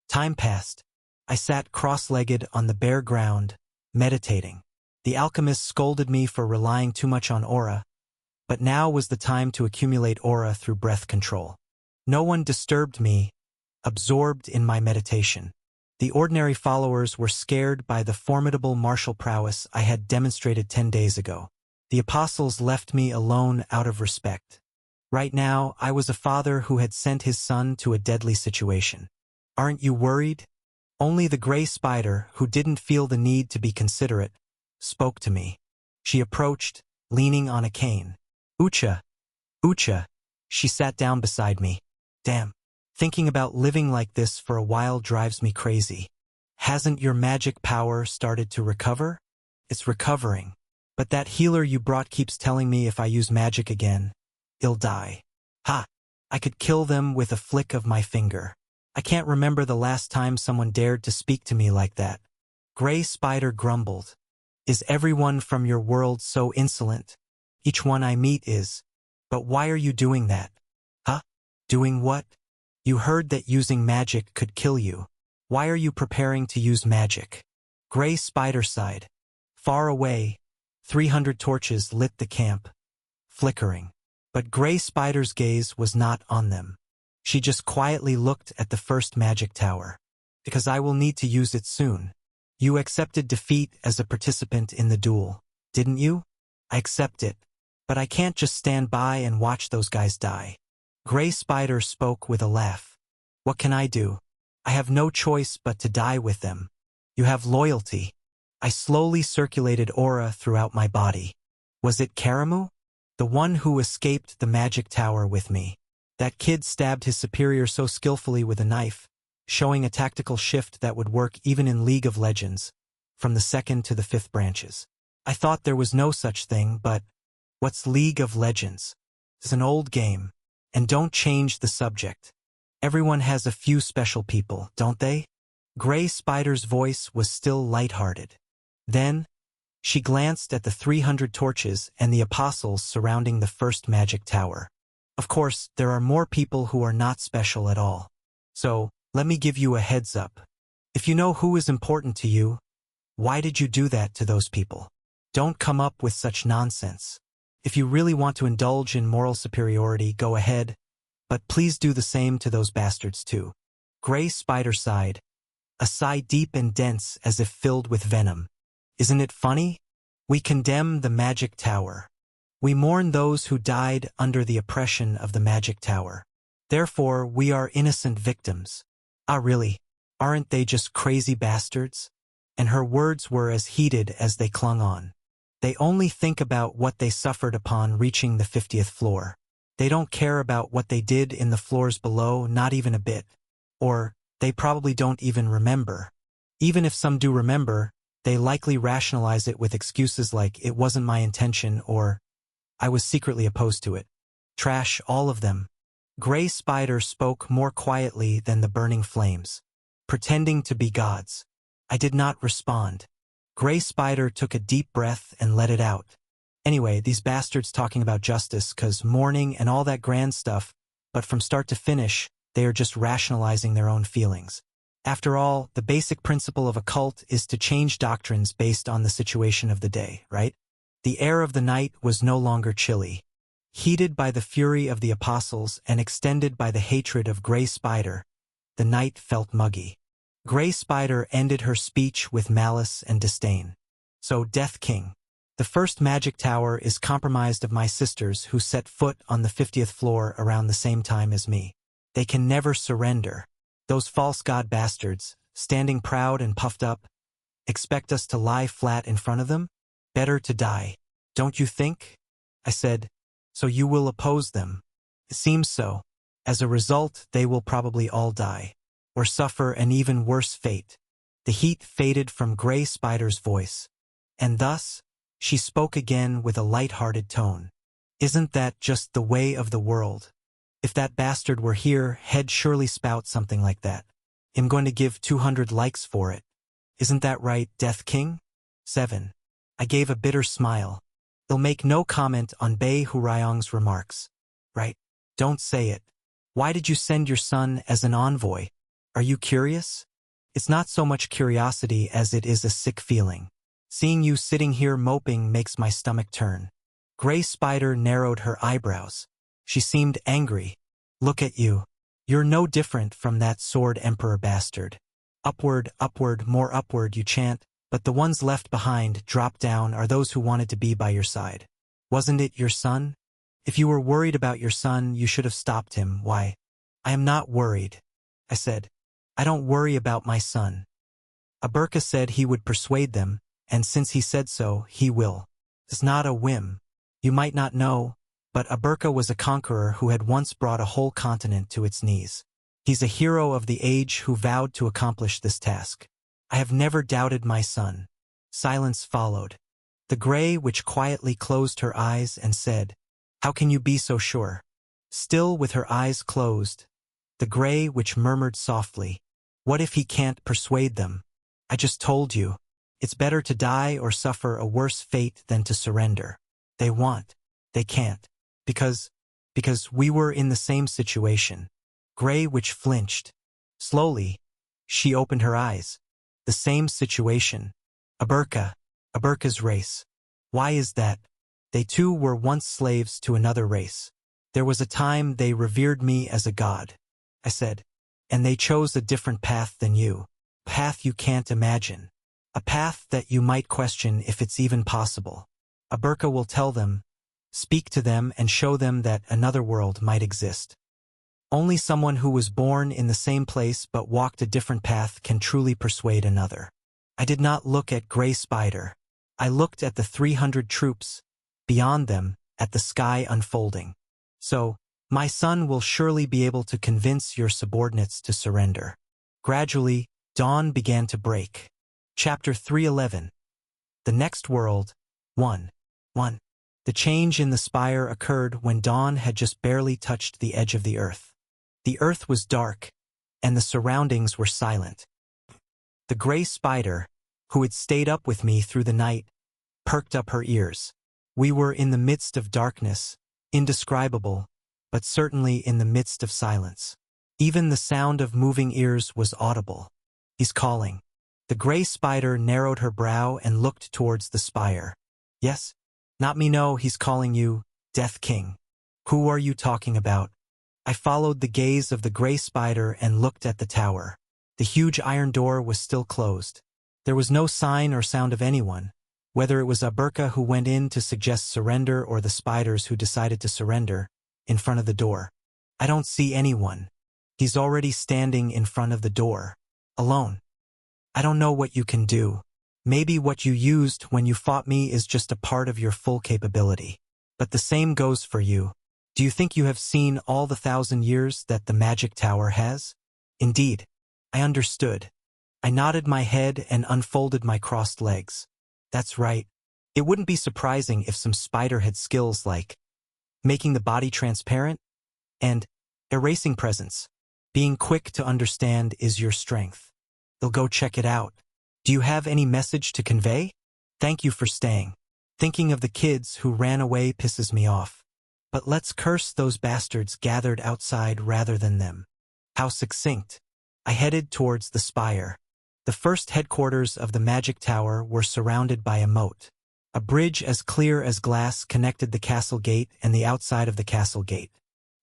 [SPEAKER 1] Time passed. I sat cross-legged on the bare ground, meditating. The alchemist scolded me for relying too much on aura, but now was the time to accumulate aura through breath control. No one disturbed me, absorbed in my meditation. The ordinary followers were scared by the formidable martial prowess I had demonstrated 10 days ago. The apostles left me alone out of respect. Right now, I was a father who had sent his son to a deadly situation. Aren't you worried? Only the gray spider, who didn't feel the need to be considerate, spoke to me. She approached, leaning on a cane. Ucha. Ucha. She sat down beside me. Damn. Thinking about living like this for a while drives me crazy. Hasn't your magic power started to recover? It's recovering. But that healer you brought keeps telling me if I use magic again, I'll die. Ha! I could kill them with a flick of my finger. I can't remember the last time someone dared to speak to me like that. Gray Spider grumbled. Is everyone from your world so insolent? Each one I meet is. But why are you doing that? Huh? Doing what? You heard that using magic could kill you. Why are you preparing to use magic? Gray Spider sighed. Far away, 300 torches lit the camp, flickering. But Gray Spider's gaze was not on them. She just quietly looked at the first magic tower. Because I will need to use it soon. You accepted defeat as a participant in the duel, didn't you? I accept it. But I can't just stand by and watch those guys die. Gray Spider spoke with a laugh. What can I do? I have no choice but to die with them. You have loyalty. I slowly circulated aura throughout my body. Was it Karamu? The one who escaped the magic tower with me. That kid stabbed his superior so skillfully with a knife, showing a tactical shift that would work even in League of Legends, from the 2nd to the 5th branches. I thought there was no such thing, but what's League of Legends? It's an old game, and don't change the subject. Everyone has a few special people, don't they? Gray Spider's voice was still lighthearted. Then, she glanced at the 300 torches and the apostles surrounding the first magic tower. Of course, there are more people who are not special at all. So, let me give you a heads up. If you know who is important to you, why did you do that to those people? Don't come up with such nonsense. If you really want to indulge in moral superiority, go ahead, but please do the same to those bastards too. Gray Spider sighed, a sigh deep and dense as if filled with venom. Isn't it funny? We condemn the magic tower. We mourn those who died under the oppression of the magic tower. Therefore, we are innocent victims. Ah, really? Aren't they just crazy bastards? And her words were as heated as they clung on. They only think about what they suffered upon reaching the 50th floor. They don't care about what they did in the floors below, not even a bit. Or, they probably don't even remember. Even if some do remember, they likely rationalize it with excuses like, it wasn't my intention, or, I was secretly opposed to it. Trash all of them. Gray Spider spoke more quietly than the burning flames, pretending to be gods. I did not respond. Gray Spider took a deep breath and let it out. Anyway, these bastards talking about justice, 'cause mourning and all that grand stuff, but from start to finish, they are just rationalizing their own feelings. After all, the basic principle of a cult is to change doctrines based on the situation of the day, right? The air of the night was no longer chilly. Heated by the fury of the apostles and extended by the hatred of Gray Spider, the night felt muggy. Gray Spider ended her speech with malice and disdain. So, Death King, the first magic tower is compromised of my sisters who set foot on the 50th floor around the same time as me. They can never surrender. Those false god bastards, standing proud and puffed up, expect us to lie flat in front of them? Better to die, don't you think? I said, so you will oppose them. It seems so. As a result, they will probably all die, or suffer an even worse fate. The heat faded from Gray Spider's voice. And thus, she spoke again with a light-hearted tone. Isn't that just the way of the world? If that bastard were here, he'd surely spout something like that. I'm going to give 200 likes for it. Isn't that right, Death King? 7. I gave a bitter smile. They'll make no comment on Bei Hurayong's remarks. Right? Don't say it. Why did you send your son as an envoy? Are you curious? It's not so much curiosity as it is a sick feeling. Seeing you sitting here moping makes my stomach turn. Gray Spider narrowed her eyebrows. She seemed angry. Look at you. You're no different from that Sword Emperor bastard. Upward, upward, more upward, you chant, but the ones left behind, drop down, are those who wanted to be by your side. Wasn't it your son? If you were worried about your son, you should have stopped him. Why? I am not worried, I said. I don't worry about my son. Aberka said he would persuade them, and since he said so, he will. It's not a whim. You might not know, but Aberka was a conqueror who had once brought a whole continent to its knees. He's a hero of the age who vowed to accomplish this task. I have never doubted my son. Silence followed. The Grey Witch quietly closed her eyes and said, "How can you be so sure?" Still with her eyes closed, the Grey Witch murmured softly, "What if he can't persuade them? I just told you. It's better to die or suffer a worse fate than to surrender. They want. They can't. Because we were in the same situation." Grey Witch flinched. Slowly, she opened her eyes. The same situation. Aberka's race. Why is that? They too were once slaves to another race. There was a time they revered me as a god, I said. And they chose a different path than you. A path you can't imagine. A path that you might question if it's even possible. Aberka will tell them, speak to them and show them that another world might exist. Only someone who was born in the same place but walked a different path can truly persuade another. I did not look at Grey Spider. I looked at the 300 troops, beyond them, at the sky unfolding. So, my son will surely be able to convince your subordinates to surrender. Gradually, dawn began to break. Chapter 311. The Next World, 1. The change in the spire occurred when dawn had just barely touched the edge of the earth. The earth was dark, and the surroundings were silent. The Grey Spider, who had stayed up with me through the night, perked up her ears. We were in the midst of darkness, indescribable, but certainly in the midst of silence. Even the sound of moving ears was audible. He's calling. The Grey Spider narrowed her brow and looked towards the spire. Yes? Not me, no, he's calling you, Death King. Who are you talking about? I followed the gaze of the Grey Spider and looked at the tower. The huge iron door was still closed. There was no sign or sound of anyone, whether it was Aberka who went in to suggest surrender or the spiders who decided to surrender, in front of the door. I don't see anyone. He's already standing in front of the door, alone. I don't know what you can do. Maybe what you used when you fought me is just a part of your full capability. But the same goes for you. Do you think you have seen all the 1,000 years that the magic tower has? Indeed. I understood. I nodded my head and unfolded my crossed legs. That's right. It wouldn't be surprising if some spider had skills like making the body transparent and erasing presence. Being quick to understand is your strength. They'll go check it out. Do you have any message to convey? Thank you for staying. Thinking of the kids who ran away pisses me off. But let's curse those bastards gathered outside rather than them. How succinct. I headed towards the spire. The first headquarters of the magic tower were surrounded by a moat. A bridge as clear as glass connected the castle gate and the outside of the castle gate.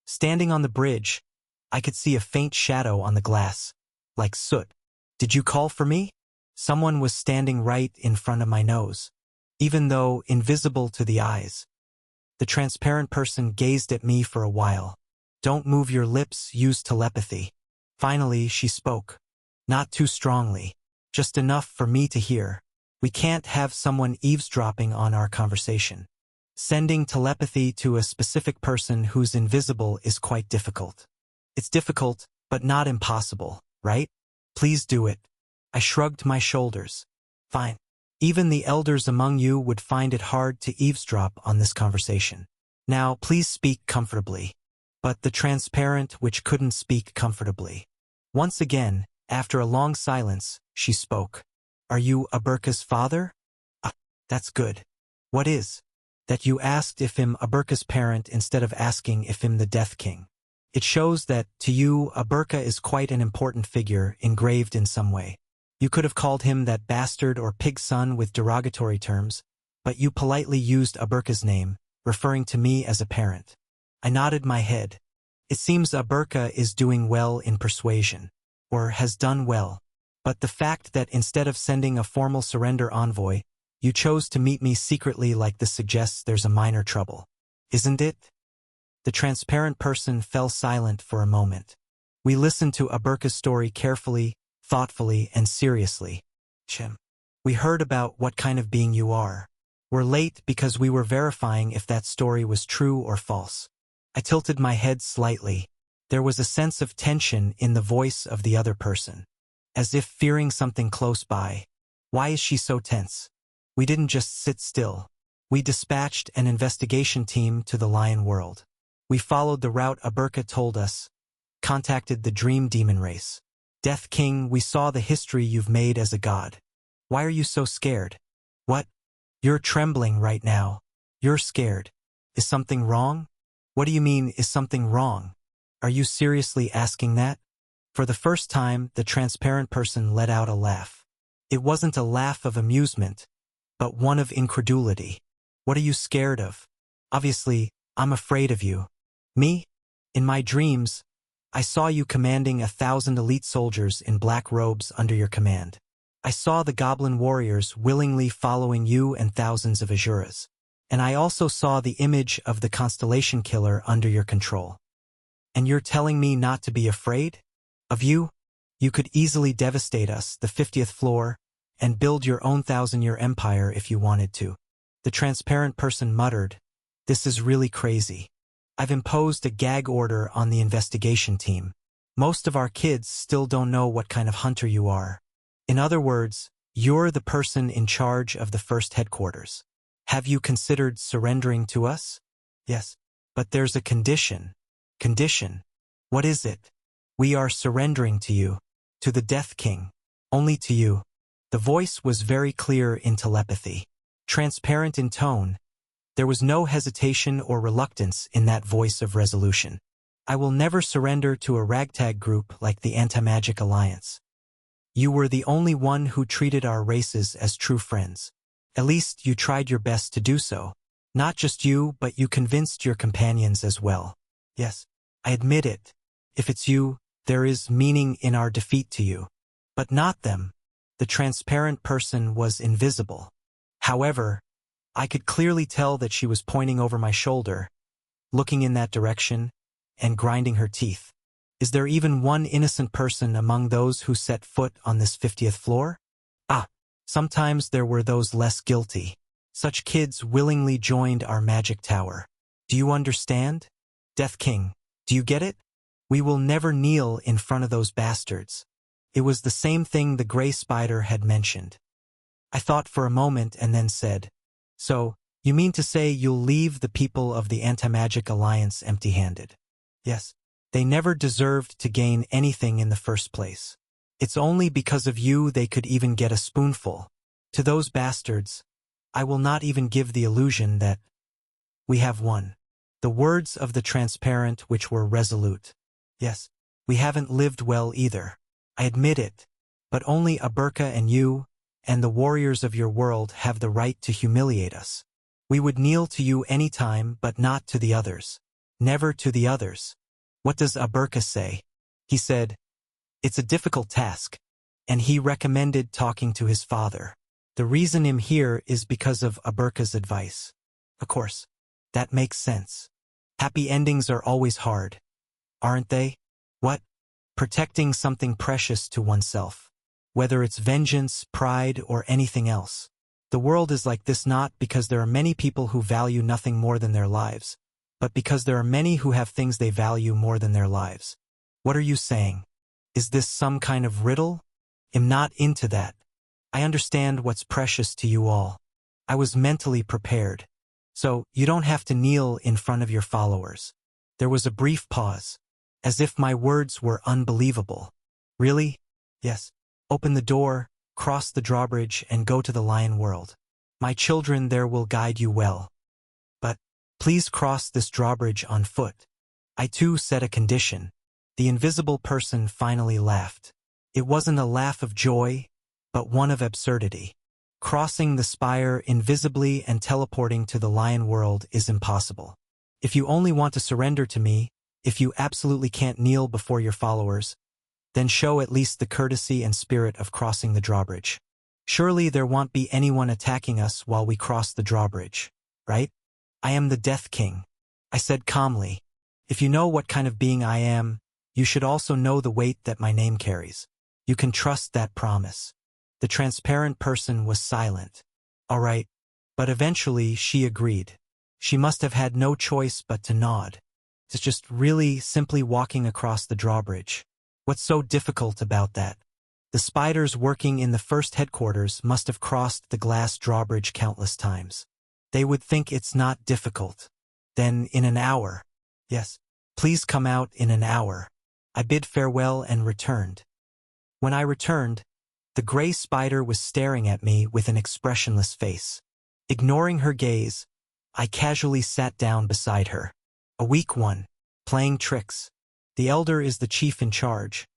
[SPEAKER 1] Standing on the bridge, I could see a faint shadow on the glass, like soot. Did you call for me? Someone was standing right in front of my nose, even though invisible to the eyes. The transparent person gazed at me for a while. Don't move your lips, use telepathy. Finally, she spoke. Not too strongly, just enough for me to hear. We can't have someone eavesdropping on our conversation. Sending telepathy to a specific person who's invisible is quite difficult. It's difficult, but not impossible, right? Please do it. I shrugged my shoulders. Fine. Even the elders among you would find it hard to eavesdrop on this conversation. Now, please speak comfortably. But the transparent which couldn't speak comfortably. Once again, after a long silence, she spoke. Are you Aberka's father? That's good. What is? That you asked if him Aberka's parent instead of asking if him the Death King. It shows that, to you, Aberka is quite an important figure, engraved in some way. You could have called him that bastard or pig son with derogatory terms, but you politely used Aberka's name, referring to me as a parent. I nodded my head. It seems Aberka is doing well in persuasion, or has done well. But the fact that instead of sending a formal surrender envoy, you chose to meet me secretly like this suggests there's a minor trouble. Isn't it? The transparent person fell silent for a moment. We listened to Aberka's story carefully, thoughtfully, and seriously. Chim. We heard about what kind of being you are. We're late because we were verifying if that story was true or false. I tilted my head slightly. There was a sense of tension in the voice of the other person, as if fearing something close by. Why is she so tense? We didn't just sit still. We dispatched an investigation team to the Lion World. We followed the route Aberka told us, contacted the Dream Demon race. Death King, we saw the history you've made as a god. Why are you so scared? What? You're trembling right now. You're scared. Is something wrong? What do you mean, is something wrong? Are you seriously asking that? For the first time, the transparent person let out a laugh. It wasn't a laugh of amusement, but one of incredulity. What are you scared of? Obviously, I'm afraid of you. Me? In my dreams, I saw you commanding 1,000 elite soldiers in black robes under your command. I saw the goblin warriors willingly following you and thousands of Azuras. And I also saw the image of the constellation killer under your control. And you're telling me not to be afraid? Of you? You could easily devastate us, the 50th floor, and build your own 1,000-year empire if you wanted to. The transparent person muttered, "This is really crazy. I've imposed a gag order on the investigation team. Most of our kids still don't know what kind of hunter you are. In other words, you're the person in charge of the first headquarters. Have you considered surrendering to us?" "Yes. But there's a condition." "Condition? What is it?" "We are surrendering to you. To the Death King. Only to you." The voice was very clear in telepathy. Transparent in tone. There was no hesitation or reluctance in that voice of resolution. "I will never surrender to a ragtag group like the Anti-Magic Alliance. You were the only one who treated our races as true friends. At least you tried your best to do so. Not just you, but you convinced your companions as well. Yes, I admit it. If it's you, there is meaning in our defeat to you. But not them." The transparent person was invisible. However, I could clearly tell that she was pointing over my shoulder, looking in that direction, and grinding her teeth. "Is there even one innocent person among those who set foot on this 50th floor? Ah, sometimes there were those less guilty. Such kids willingly joined our magic tower. Do you understand? Death King, do you get it? We will never kneel in front of those bastards." It was the same thing the Gray Spider had mentioned. I thought for a moment and then said, "So, you mean to say you'll leave the people of the Anti-Magic Alliance empty-handed?" "Yes. They never deserved to gain anything in the first place. It's only because of you they could even get a spoonful. To those bastards, I will not even give the illusion that we have won." The words of the transparent which were resolute. "Yes, we haven't lived well either. I admit it, but only Aberka and you, and the warriors of your world have the right to humiliate us. We would kneel to you any time, but not to the others. Never to the others." "What does Aberka say?" He said, "It's a difficult task," and he recommended talking to his father. The reason I'm here is because of Aberka's advice. Of course, that makes sense. Happy endings are always hard, aren't they? What? Protecting something precious to oneself. Whether it's vengeance, pride, or anything else. The world is like this not because there are many people who value nothing more than their lives, but because there are many who have things they value more than their lives. What are you saying? Is this some kind of riddle? I'm not into that. I understand what's precious to you all. I was mentally prepared. So, you don't have to kneel in front of your followers. There was a brief pause, as if my words were unbelievable. Really? Yes. Open the door, cross the drawbridge, and go to the Lion World. My children there will guide you well. But, please cross this drawbridge on foot. I too set a condition. The invisible person finally laughed. It wasn't a laugh of joy, but one of absurdity. Crossing the spire invisibly and teleporting to the Lion World is impossible. If you only want to surrender to me, if you absolutely can't kneel before your followers, then show at least the courtesy and spirit of crossing the drawbridge. Surely there won't be anyone attacking us while we cross the drawbridge, right? I am the Death King, I said calmly. If you know what kind of being I am, you should also know the weight that my name carries. You can trust that promise. The transparent person was silent. All right. But eventually she agreed. She must have had no choice but to nod. It's just really simply walking across the drawbridge. What's so difficult about that? The spiders working in the first headquarters must have crossed the glass drawbridge countless times. They would think it's not difficult. Then in an hour. Yes. Please come out in an hour. I bid farewell and returned. When I returned, the gray spider was staring at me with an expressionless face. Ignoring her gaze, I casually sat down beside her. A weak one, playing tricks. The elder is the chief in charge,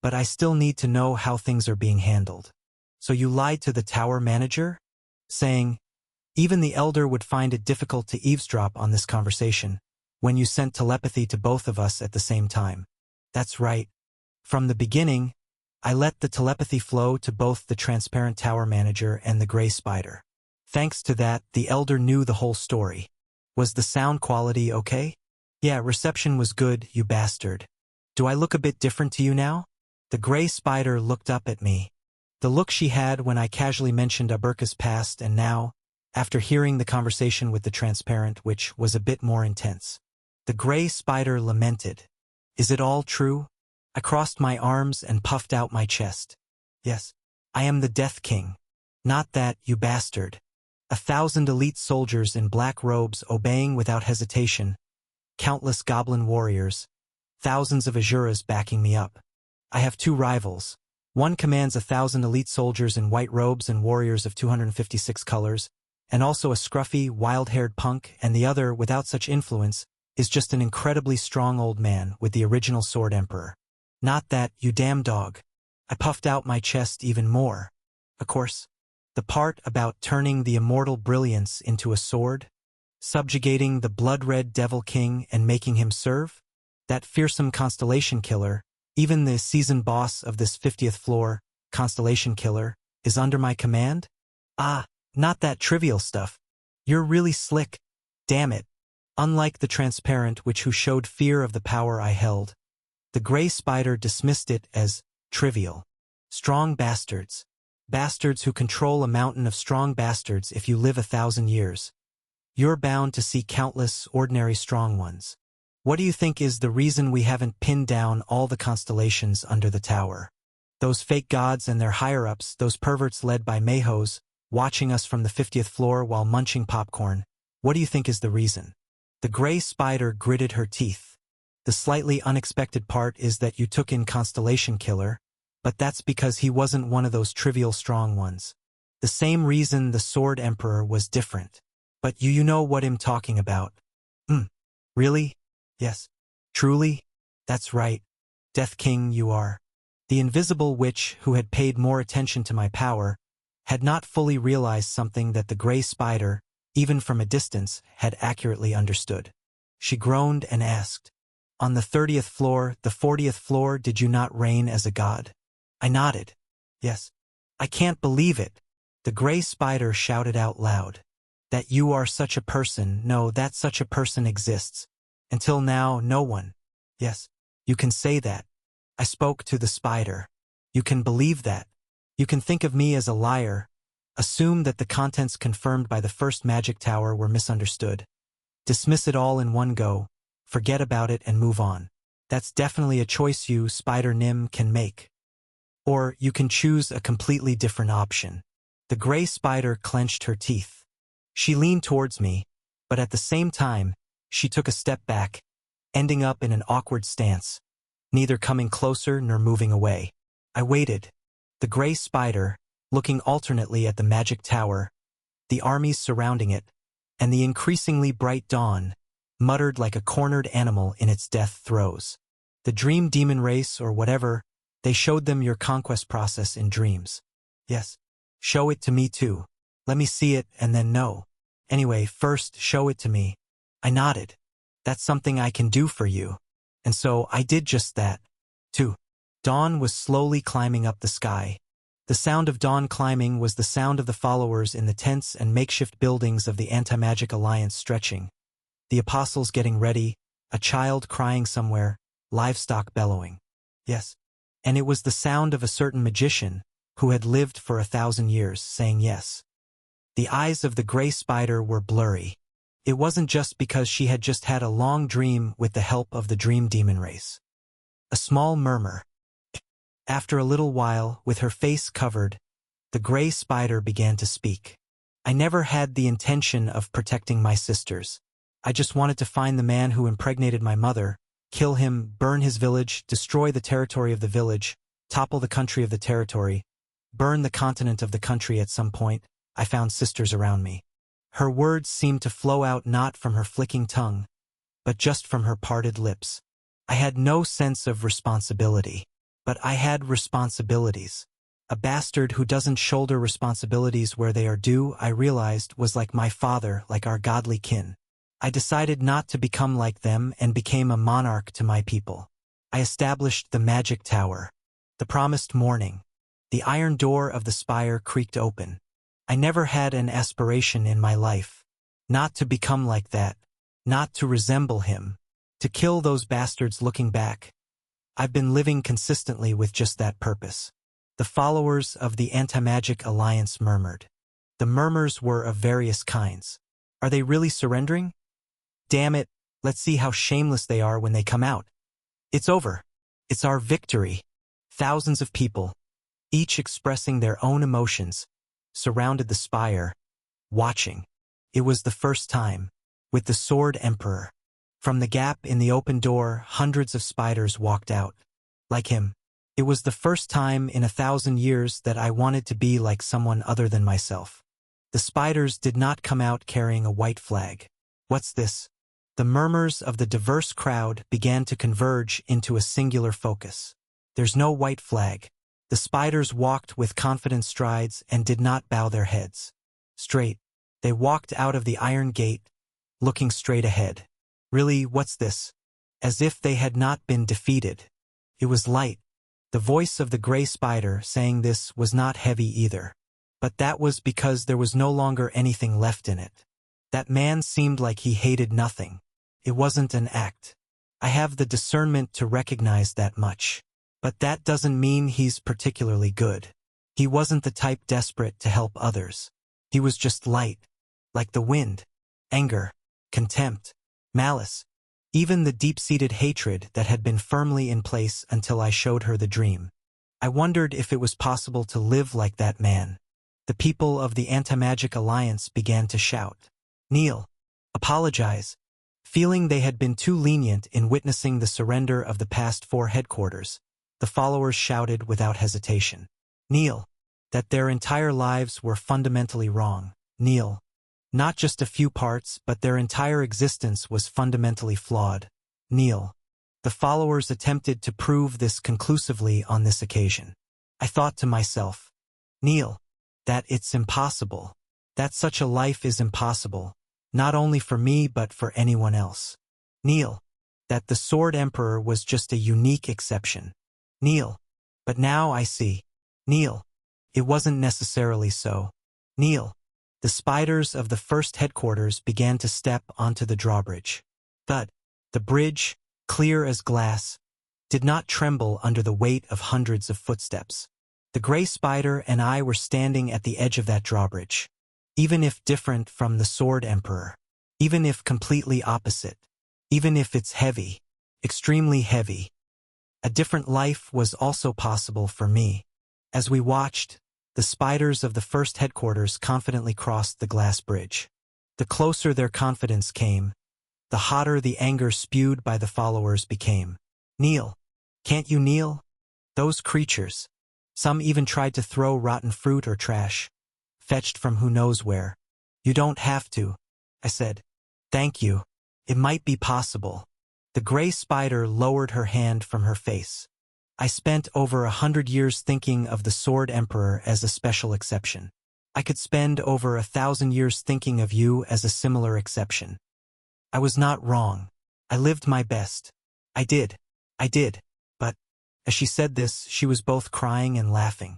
[SPEAKER 1] but I still need to know how things are being handled. So you lied to the tower manager? Saying, even the elder would find it difficult to eavesdrop on this conversation, when you sent telepathy to both of us at the same time. That's right. From the beginning, I let the telepathy flow to both the transparent tower manager and the gray spider. Thanks to that, the elder knew the whole story. Was the sound quality okay? Yeah, reception was good, you bastard. Do I look a bit different to you now? The gray spider looked up at me. The look she had when I casually mentioned Aberka's past, and now, after hearing the conversation with the transparent, which was a bit more intense. The gray spider lamented. Is it all true? I crossed my arms and puffed out my chest. Yes, I am the Death King. Not that, you bastard. 1,000 elite soldiers in black robes obeying without hesitation. Countless goblin warriors. Thousands of Azuras backing me up. I have two rivals. One commands 1,000 elite soldiers in white robes and warriors of 256 colors, and also a scruffy, wild-haired punk, and the other, without such influence, is just an incredibly strong old man with the original Sword Emperor. Not that, you damn dog. I puffed out my chest even more. Of course, the part about turning the immortal brilliance into a sword, subjugating the blood-red Devil King and making him serve, that fearsome Constellation Killer, even the seasoned boss of this 50th floor, Constellation Killer, is under my command? Ah, not that trivial stuff. You're really slick. Damn it. Unlike the transparent who showed fear of the power I held, the gray spider dismissed it as trivial. Strong bastards. Bastards who control a mountain of strong bastards if you live 1,000 years. You're bound to see countless ordinary strong ones. What do you think is the reason we haven't pinned down all the constellations under the tower? Those fake gods and their higher-ups, those perverts led by Mayhos, watching us from the 50th floor while munching popcorn. What do you think is the reason? The gray spider gritted her teeth. The slightly unexpected part is that you took in Constellation Killer, but that's because he wasn't one of those trivial strong ones. The same reason the Sword Emperor was different. But you know what I'm talking about. Really? Yes. Truly? That's right. Death King you are. The invisible witch who had paid more attention to my power had not fully realized something that the gray spider, even from a distance, had accurately understood. She groaned and asked, on the 30th floor, the 40th floor, did you not reign as a god? I nodded. Yes. I can't believe it. The gray spider shouted out loud. That you are such a person, no, that such a person exists. Until now, no one. Yes, you can say that. I spoke to the spider. You can believe that. You can think of me as a liar. Assume that the contents confirmed by the first magic tower were misunderstood. Dismiss it all in one go. Forget about it and move on. That's definitely a choice you, Spider Nim, can make. Or you can choose a completely different option. The gray spider clenched her teeth. She leaned towards me, but at the same time, she took a step back, ending up in an awkward stance, neither coming closer nor moving away. I waited. The gray spider, looking alternately at the magic tower, the armies surrounding it, and the increasingly bright dawn, muttered like a cornered animal in its death throes. The dream demon race or whatever, they showed them your conquest process in dreams. Yes. Show it to me too. Let me see it and then know. Anyway, first show it to me. I nodded. That's something I can do for you. And so I did just that. 2. Dawn was slowly climbing up the sky. The sound of dawn climbing was the sound of the followers in the tents and makeshift buildings of the Anti-Magic Alliance stretching. The apostles getting ready, A child crying somewhere, livestock bellowing. Yes. And it was the sound of a certain magician who had lived for 1,000 years saying yes. The eyes of the gray spider were blurry. It wasn't just because she had just had a long dream with the help of the dream demon race. A small murmur. After a little while, with her face covered, the gray spider began to speak. I never had the intention of protecting my sisters. I just wanted to find the man who impregnated my mother, kill him, burn his village, destroy the territory of the village, topple the country of the territory, burn the continent of the country at some point. I found sisters around me. Her words seemed to flow out not from her flicking tongue, but just from her parted lips. I had no sense of responsibility, but I had responsibilities. A bastard who doesn't shoulder responsibilities where they are due, I realized, was like my father, like our godly kin. I decided not to become like them and became a monarch to my people. I established the magic tower. The promised morning. The iron door of the spire creaked open. I never had an aspiration in my life. Not to become like that. Not to resemble him. To kill those bastards looking back. I've been living consistently with just that purpose. The followers of the Anti-Magic Alliance murmured. The murmurs were of various kinds. Are they really surrendering? Damn it, let's see how shameless they are when they come out. It's over. It's our victory. Thousands of people, each expressing their own emotions, surrounded the spire, watching. It was the first time, with the Sword Emperor. From the gap in the open door, hundreds of spiders walked out. Like him. It was the first time in 1,000 years that I wanted to be like someone other than myself. The spiders did not come out carrying a white flag. What's this? The murmurs of the diverse crowd began to converge into a singular focus. There's no white flag. The spiders walked with confident strides and did not bow their heads. Straight. They walked out of the iron gate, looking straight ahead. Really, what's this? As if they had not been defeated. It was light. The voice of the gray spider saying this was not heavy either. But that was because there was no longer anything left in it. That man seemed like he hated nothing. It wasn't an act. I have the discernment to recognize that much. But that doesn't mean he's particularly good. He wasn't the type desperate to help others. He was just light. Like the wind. Anger. Contempt. Malice. Even the deep-seated hatred that had been firmly in place until I showed her the dream. I wondered if it was possible to live like that man. The people of the Anti-Magic Alliance began to shout. Kneel. Apologize. Feeling they had been too lenient in witnessing the surrender of the past 4 headquarters, the followers shouted without hesitation. Kneel. That their entire lives were fundamentally wrong. Kneel. Not just a few parts, but their entire existence was fundamentally flawed. Kneel. The followers attempted to prove this conclusively on this occasion. I thought to myself, kneel. That it's impossible. That such a life is impossible. Not only for me but for anyone else. Kneel. That the Sword Emperor was just a unique exception. Kneel. But now I see. Kneel. It wasn't necessarily so. Kneel. The spiders of the first headquarters began to step onto the drawbridge. Thud. The bridge, clear as glass, did not tremble under the weight of hundreds of footsteps. The gray spider and I were standing at the edge of that drawbridge. Even if different from the Sword Emperor. Even if completely opposite. Even if it's heavy. Extremely heavy. A different life was also possible for me. As we watched, the spiders of the first headquarters confidently crossed the glass bridge. The closer their confidence came, the hotter the anger spewed by the followers became. Kneel. Can't you kneel? Those creatures. Some even tried to throw rotten fruit or trash, fetched from who knows where. You don't have to, I said. Thank you. It might be possible. The gray spider lowered her hand from her face. I spent over 100 years thinking of the Sword Emperor as a special exception. I could spend over 1,000 years thinking of you as a similar exception. I was not wrong. I lived my best. I did. But, as she said this, she was both crying and laughing.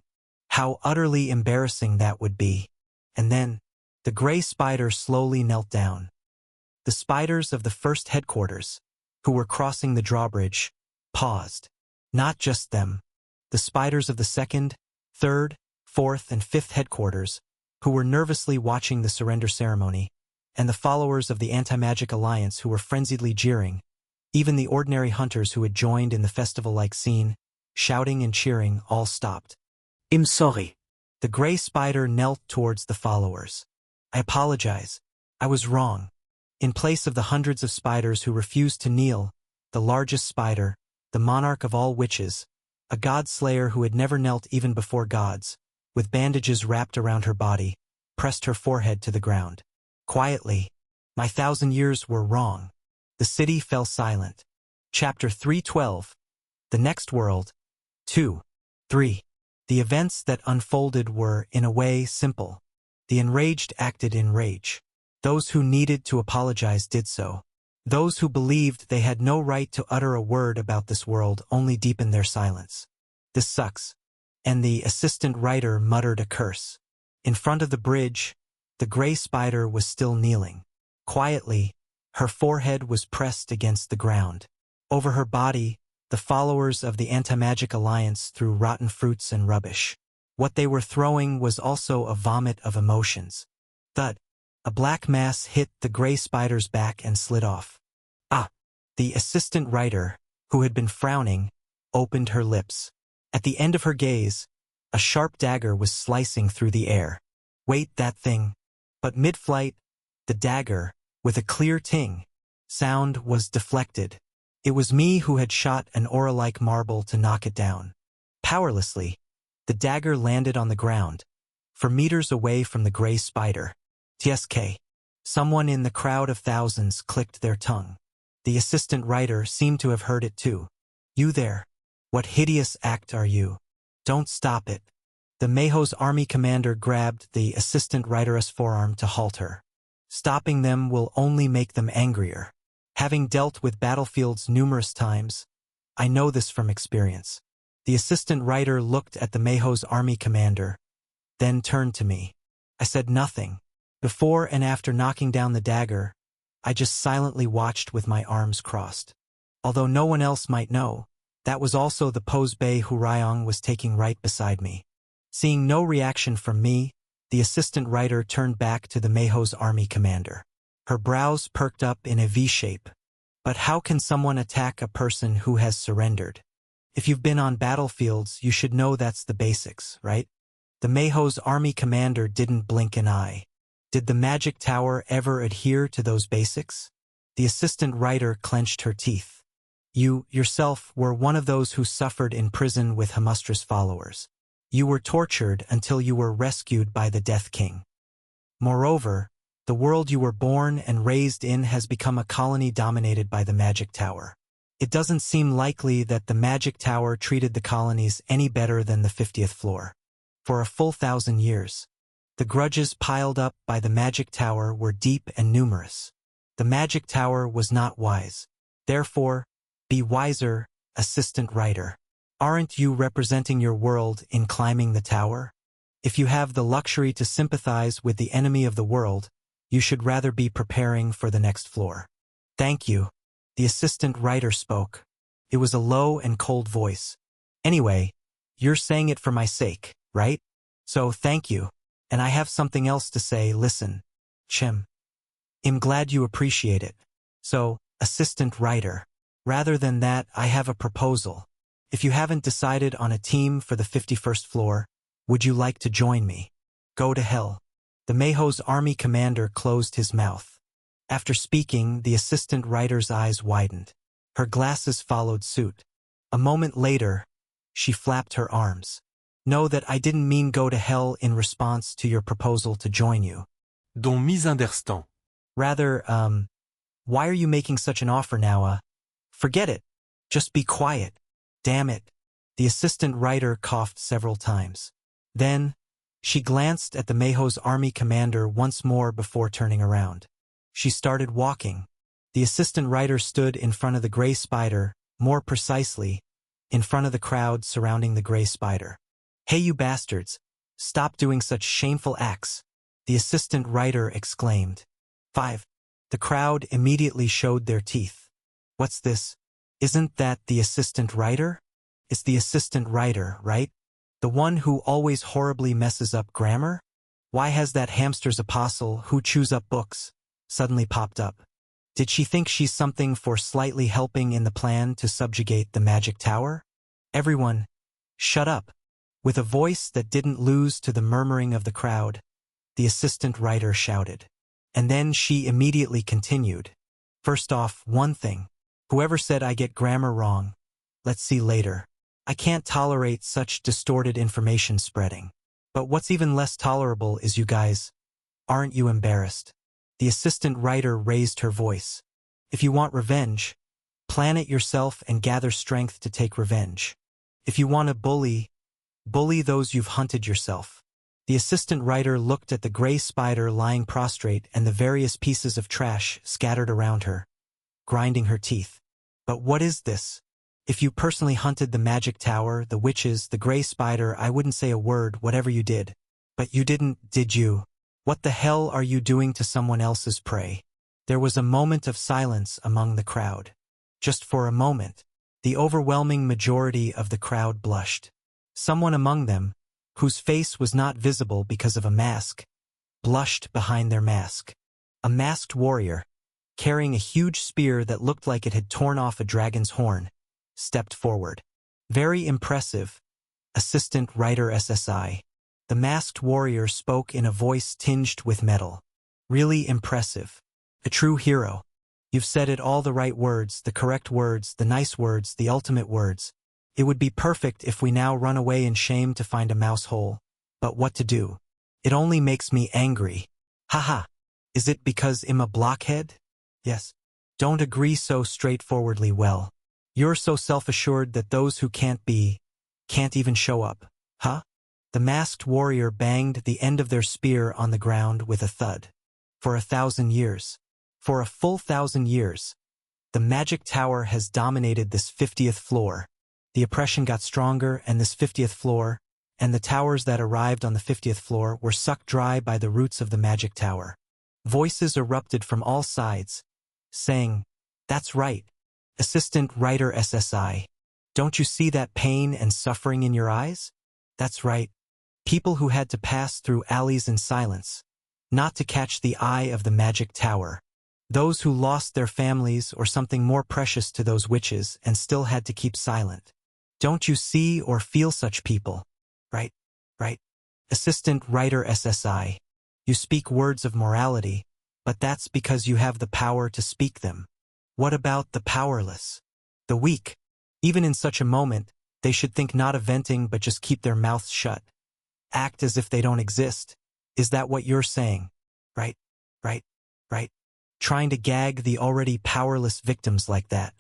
[SPEAKER 1] How utterly embarrassing that would be. And then, the gray spider slowly knelt down. The spiders of the first headquarters, who were crossing the drawbridge, paused. Not just them. The spiders of the 2nd, 3rd, 4th, and 5th headquarters, who were nervously watching the surrender ceremony, and the followers of the Anti-Magic Alliance who were frenziedly jeering, even the ordinary hunters who had joined in the festival-like scene, shouting and cheering, all stopped.
[SPEAKER 2] I'm sorry.
[SPEAKER 1] The gray spider knelt towards the followers. I apologize. I was wrong. In place of the hundreds of spiders who refused to kneel, the largest spider, the monarch of all witches, a god-slayer who had never knelt even before gods, with bandages wrapped around her body, pressed her forehead to the ground. Quietly, my 1,000 years were wrong. The city fell silent. Chapter 312. The Next World. 2. 3. The events that unfolded were, in a way, simple. The enraged acted in rage. Those who needed to apologize did so. Those who believed they had no right to utter a word about this world only deepened their silence. This sucks. And the assistant writer muttered a curse. In front of the bridge, the gray spider was still kneeling. Quietly, her forehead was pressed against the ground. Over her body, the followers of the Anti-Magic Alliance threw rotten fruits and rubbish. What they were throwing was also a vomit of emotions. Thud. A black mass hit the gray spider's back and slid off. Ah! The assistant writer, who had been frowning, opened her lips. At the end of her gaze, a sharp dagger was slicing through the air. Wait, that thing. But mid-flight, the dagger, with a clear ting sound, was deflected. It was me who had shot an aura-like marble to knock it down. Powerlessly, the dagger landed on the ground, 4 meters away from the gray spider. TSK. Someone in the crowd of thousands clicked their tongue. The assistant writer seemed to have heard it too. You there. What hideous act are you? Don't stop it. The Mayhew's army commander grabbed the assistant writer's forearm to halt her. Stopping them will only make them angrier. Having dealt with battlefields numerous times, I know this from experience. The assistant writer looked at the Mayhew's army commander, then turned to me. I said nothing. Before and after knocking down the dagger, I just silently watched with my arms crossed. Although no one else might know, that was also the pose Bei Hurayong was taking right beside me. Seeing no reaction from me, the assistant writer turned back to the Mayhew's army commander. Her brows perked up in a V-shape. But how can someone attack a person who has surrendered? If you've been on battlefields, you should know that's the basics, right? The Mayhew's army commander didn't blink an eye. Did the magic tower ever adhere to those basics? The assistant writer clenched her teeth. You, yourself, were one of those who suffered in prison with Hamustra's followers. You were tortured until you were rescued by the Death King. Moreover, the world you were born and raised in has become a colony dominated by the magic tower. It doesn't seem likely that the magic tower treated the colonies any better than the 50th floor. For a full 1,000 years, the grudges piled up by the magic tower were deep and numerous. The magic tower was not wise. Therefore, be wiser, assistant writer. Aren't you representing your world in climbing the tower? If you have the luxury to sympathize with the enemy of the world, you should rather be preparing for the next floor. Thank you. The assistant writer spoke. It was a low and cold voice. Anyway, you're saying it for my sake, right? So thank you. And I have something else to say. Listen, Chim. I'm glad you appreciate it. So, assistant writer. Rather than that, I have a proposal. If you haven't decided on a team for the 51st floor, would you like to join me? Go to hell. The Mayhew's army commander closed his mouth. After speaking, the assistant writer's eyes widened. Her glasses followed suit. A moment later, she flapped her arms. Know that I didn't mean go to hell in response to your proposal to join you.
[SPEAKER 4] Dont mise understand.
[SPEAKER 1] Rather, why are you making such an offer now, Forget it. Just be quiet. Damn it. The assistant writer coughed several times. Then, she glanced at the Mayhew's army commander once more before turning around. She started walking. The assistant writer stood in front of the gray spider, more precisely, in front of the crowd surrounding the gray spider. Hey, you bastards! Stop doing such shameful acts! The assistant writer exclaimed. 5. The crowd immediately showed their teeth. What's this? Isn't that the assistant writer? It's the assistant writer, right? The one who always horribly messes up grammar? Why has that hamster's apostle who chews up books suddenly popped up? Did she think she's something for slightly helping in the plan to subjugate the magic tower? Everyone, shut up. With a voice that didn't lose to the murmuring of the crowd, the assistant writer shouted. And then she immediately continued. First off, one thing. Whoever said I get grammar wrong, let's see later. I can't tolerate such distorted information spreading. But what's even less tolerable is you guys. Aren't you embarrassed? The assistant writer raised her voice. If you want revenge, plan it yourself and gather strength to take revenge. If you want to bully those you've hunted yourself. The assistant writer looked at the gray spider lying prostrate and the various pieces of trash scattered around her, grinding her teeth. But what is this? If you personally hunted the magic tower, the witches, the gray spider, I wouldn't say a word, whatever you did. But you didn't, did you? What the hell are you doing to someone else's prey? There was a moment of silence among the crowd. Just for a moment, the overwhelming majority of the crowd blushed. Someone among them, whose face was not visible because of a mask, blushed behind their mask. A masked warrior, carrying a huge spear that looked like it had torn off a dragon's horn, stepped forward. Very impressive, assistant writer SSI. The masked warrior spoke in a voice tinged with metal. Really impressive. A true hero. You've said it all the right words, the correct words, the nice words, the ultimate words. It would be perfect if we now run away in shame to find a mouse hole. But what to do? It only makes me angry. Haha. Is it because I'm a blockhead? Yes. Don't agree so straightforwardly well. You're so self-assured that those who can't even show up. Huh? The masked warrior banged the end of their spear on the ground with a thud. For 1,000 years. For a full 1,000 years. The magic tower has dominated this 50th floor. The oppression got stronger, and this 50th floor, and the towers that arrived on the 50th floor were sucked dry by the roots of the magic tower. Voices erupted from all sides, saying, "That's right. Assistant writer SSI. Don't you see that pain and suffering in your eyes? That's right. People who had to pass through alleys in silence, not to catch the eye of the magic tower. Those who lost their families or something more precious to those witches and still had to keep silent. Don't you see or feel such people? Right. Assistant writer SSI. You speak words of morality, but that's because you have the power to speak them. What about the powerless? The weak? Even in such a moment, they should think not of venting but just keep their mouths shut. Act as if they don't exist. Is that what you're saying? Right. Trying to gag the already powerless victims like that.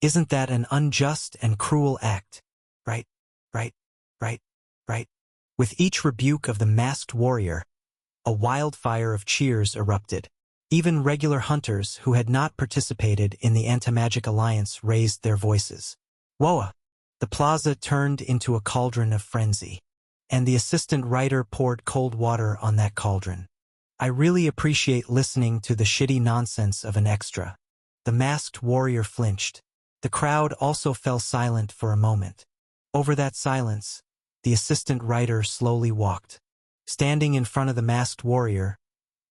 [SPEAKER 1] Isn't that an unjust and cruel act? Right. With each rebuke of the masked warrior, a wildfire of cheers erupted. Even regular hunters who had not participated in the Anti-Magic Alliance raised their voices. Whoa! The plaza turned into a cauldron of frenzy, and the assistant writer poured cold water on that cauldron. I really appreciate listening to the shitty nonsense of an extra. The masked warrior flinched. The crowd also fell silent for a moment. Over that silence, the assistant writer slowly walked. Standing in front of the masked warrior,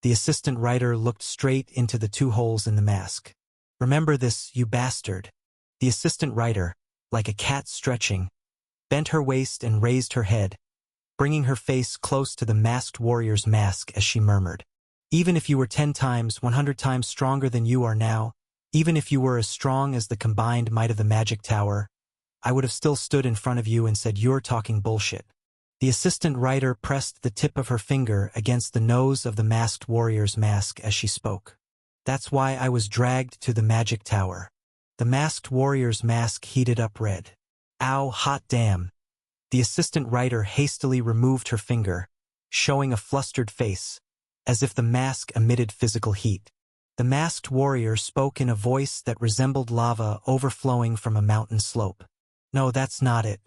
[SPEAKER 1] the assistant writer looked straight into the 2 holes in the mask. Remember this, you bastard. The assistant writer, like a cat stretching, bent her waist and raised her head, bringing her face close to the masked warrior's mask as she murmured. Even if you were 10 times, 100 times stronger than you are now, even if you were as strong as the combined might of the magic tower, I would have still stood in front of you and said you're talking bullshit. The assistant writer pressed the tip of her finger against the nose of the masked warrior's mask as she spoke. That's why I was dragged to the magic tower. The masked warrior's mask heated up red. Ow, hot damn. The assistant writer hastily removed her finger, showing a flustered face, as if the mask emitted physical heat. The masked warrior spoke in a voice that resembled lava overflowing from a mountain slope. No, that's not it.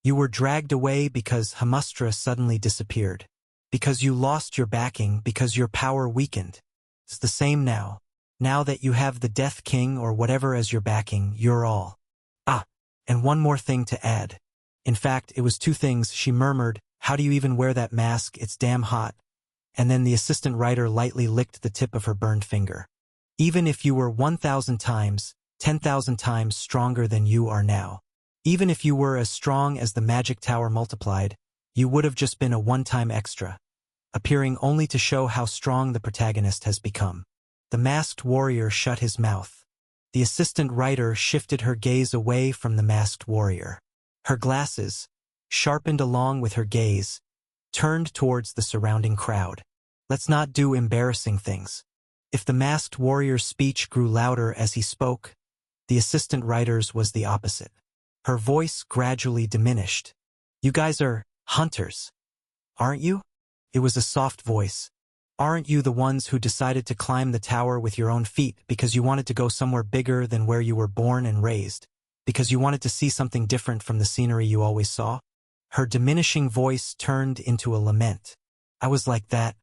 [SPEAKER 1] You were dragged away because Hamustra suddenly disappeared. Because you lost your backing, because your power weakened. It's the same now. Now that you have the Death King or whatever as your backing, you're all. Ah, and one more thing to add. In fact, it was two things. She murmured, "How do you even wear that mask? It's damn hot." And then the assistant writer lightly licked the tip of her burned finger. Even if you were 1,000 times, 10,000 times stronger than you are now, even if you were as strong as the magic tower multiplied, you would have just been a one-time extra, appearing only to show how strong the protagonist has become. The masked warrior shut his mouth. The assistant writer shifted her gaze away from the masked warrior. Her glasses, sharpened along with her gaze, turned towards the surrounding crowd. Let's not do embarrassing things. If the masked warrior's speech grew louder as he spoke, the assistant writer's was the opposite. Her voice gradually diminished. You guys are hunters, aren't you? It was a soft voice. Aren't you the ones who decided to climb the tower with your own feet because you wanted to go somewhere bigger than where you were born and raised? Because you wanted to see something different from the scenery you always saw? Her diminishing voice turned into a lament. I was like that.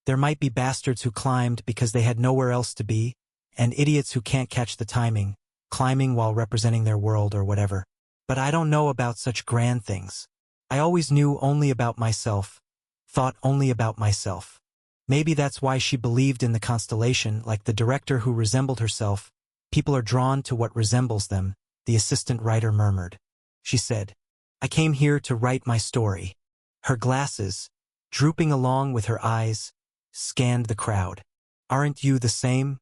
[SPEAKER 1] There might be bastards who climbed because they had nowhere else to be, and idiots who can't catch the timing, climbing while representing their world or whatever. But I don't know about such grand things. I always knew only about myself, thought only about myself. Maybe that's why she believed in the constellation, like the director who resembled herself. People are drawn to what resembles them, the assistant writer murmured. She said, I came here to write my story. Her glasses, drooping along with her eyes, scanned the crowd. Aren't you the same?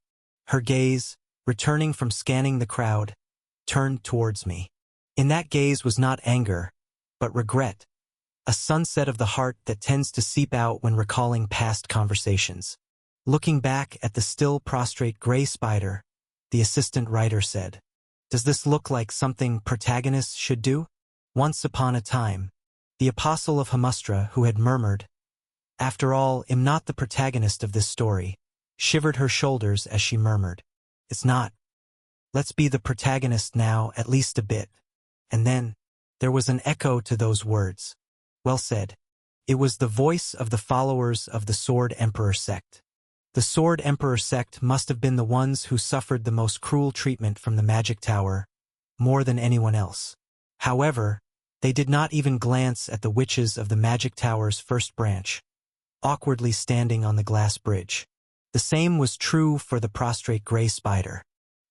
[SPEAKER 1] Her gaze, returning from scanning the crowd, turned towards me. In that gaze was not anger, but regret. A sunset of the heart that tends to seep out when recalling past conversations. Looking back at the still prostrate gray spider, the assistant writer said, Does this look like something protagonists should do? Once upon a time, the apostle of Hamustra, who had murmured, After all, am not the protagonist of this story, shivered her shoulders as she murmured, It's not. Let's be the protagonist now, at least a bit. And then, there was an echo to those words. Well said. It was the voice of the followers of the Sword Emperor sect. The Sword Emperor sect must have been the ones who suffered the most cruel treatment from the magic tower, more than anyone else. However, they did not even glance at the witches of the magic tower's first branch, awkwardly standing on the glass bridge. The same was true for the prostrate gray spider.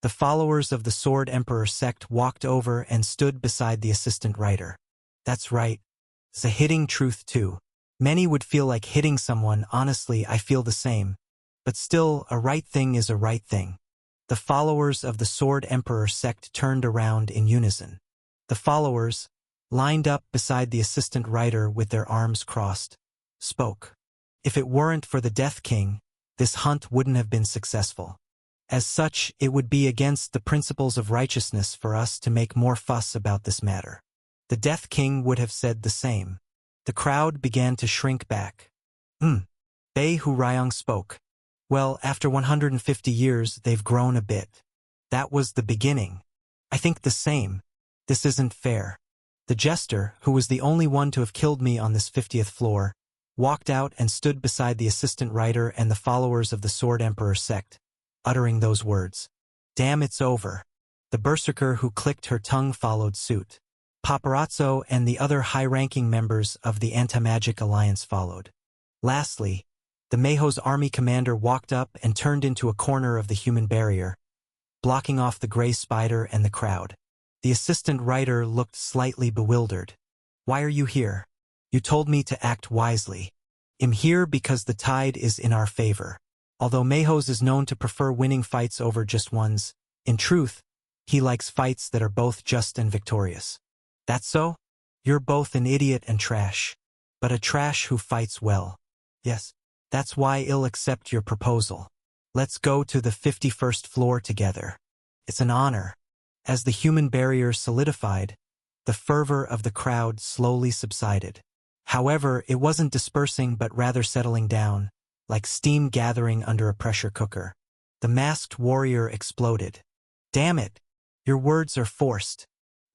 [SPEAKER 1] The followers of the Sword Emperor sect walked over and stood beside the assistant writer. That's right. It's a hitting truth too. Many would feel like hitting someone. Honestly, I feel the same. But still, a right thing is a right thing. The followers of the Sword Emperor sect turned around in unison. The followers, lined up beside the assistant writer with their arms crossed, spoke. If it weren't for the Death King, this hunt wouldn't have been successful. As such, it would be against the principles of righteousness for us to make more fuss about this matter. The Death King would have said the same. The crowd began to shrink back. Bei Hurayong spoke. Well, after 150 years, they've grown a bit. That was the beginning. I think the same. This isn't fair. The jester, who was the only one to have killed me on this 50th floor, walked out and stood beside the assistant writer and the followers of the Sword Emperor sect, uttering those words. Damn, it's over. The berserker who clicked her tongue followed suit. Paparazzo and the other high-ranking members of the Anti-Magic Alliance followed. Lastly, the Mayho's army commander walked up and turned into a corner of the human barrier, blocking off the gray spider and the crowd. The assistant writer looked slightly bewildered. Why are you here? You told me to act wisely. I'm here because the tide is in our favor. Although Mayho's is known to prefer winning fights over just ones, in truth, he likes fights that are both just and victorious. That's so? You're both an idiot and trash. But a trash who fights well. Yes, that's why I'll accept your proposal. Let's go to the 51st floor together. It's an honor. As the human barrier solidified, the fervor of the crowd slowly subsided. However, it wasn't dispersing but rather settling down, like steam gathering under a pressure cooker. The masked warrior exploded. Damn it! Your words are forced.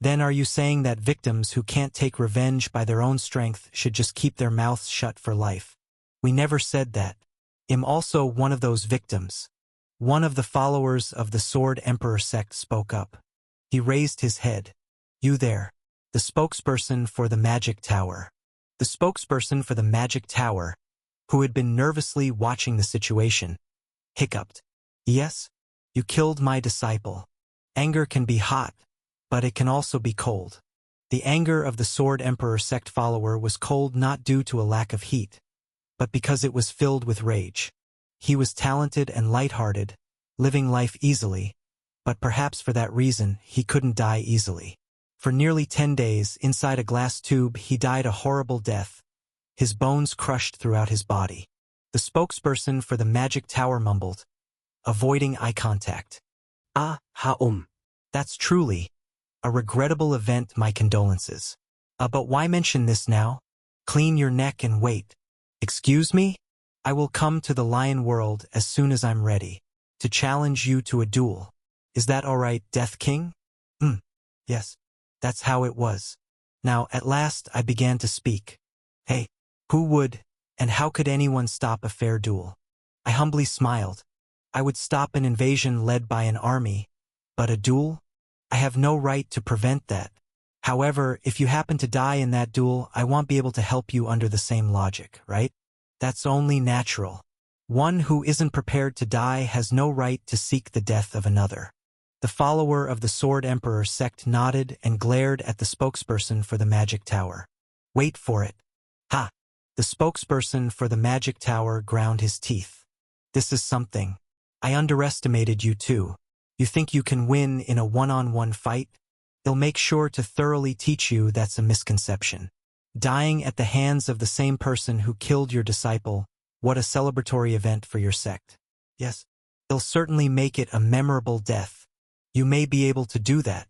[SPEAKER 1] Then are you saying that victims who can't take revenge by their own strength should just keep their mouths shut for life? We never said that. I'm also one of those victims. One of the followers of the Sword Emperor sect spoke up. He raised his head. You there, the spokesperson for the Magic Tower. The spokesperson for the Magic Tower, who had been nervously watching the situation, hiccuped. Yes, you killed my disciple. Anger can be hot, but it can also be cold. The anger of the Sword Emperor sect follower was cold not due to a lack of heat, but because it was filled with rage. He was talented and light-hearted, living life easily, but perhaps for that reason he couldn't die easily. For nearly 10 days, inside a glass tube, he died a horrible death, his bones crushed throughout his body. The spokesperson for the Magic Tower mumbled, avoiding eye contact.
[SPEAKER 2] Ah,
[SPEAKER 1] That's truly a regrettable event, my condolences. But why mention this now? Clean your neck and wait. Excuse me? I will come to the Lion World as soon as I'm ready to challenge you to a duel. Is that all right, Death King? Yes, that's how it was. Now, at last, I began to speak. Hey, who would, and how could anyone stop a fair duel? I humbly smiled. I would stop an invasion led by an army, but a duel? I have no right to prevent that. However, if you happen to die in that duel, I won't be able to help you under the same logic, right? That's only natural. One who isn't prepared to die has no right to seek the death of another. The follower of the Sword Emperor sect nodded and glared at the spokesperson for the Magic Tower. Wait for it. Ha! The spokesperson for the Magic Tower ground his teeth. This is something. I underestimated you too. You think you can win in a one-on-one fight? They'll make sure to thoroughly teach you that's a misconception. Dying at the hands of the same person who killed your disciple, what a celebratory event for your sect. Yes, they'll certainly make it a memorable death. You may be able to do that.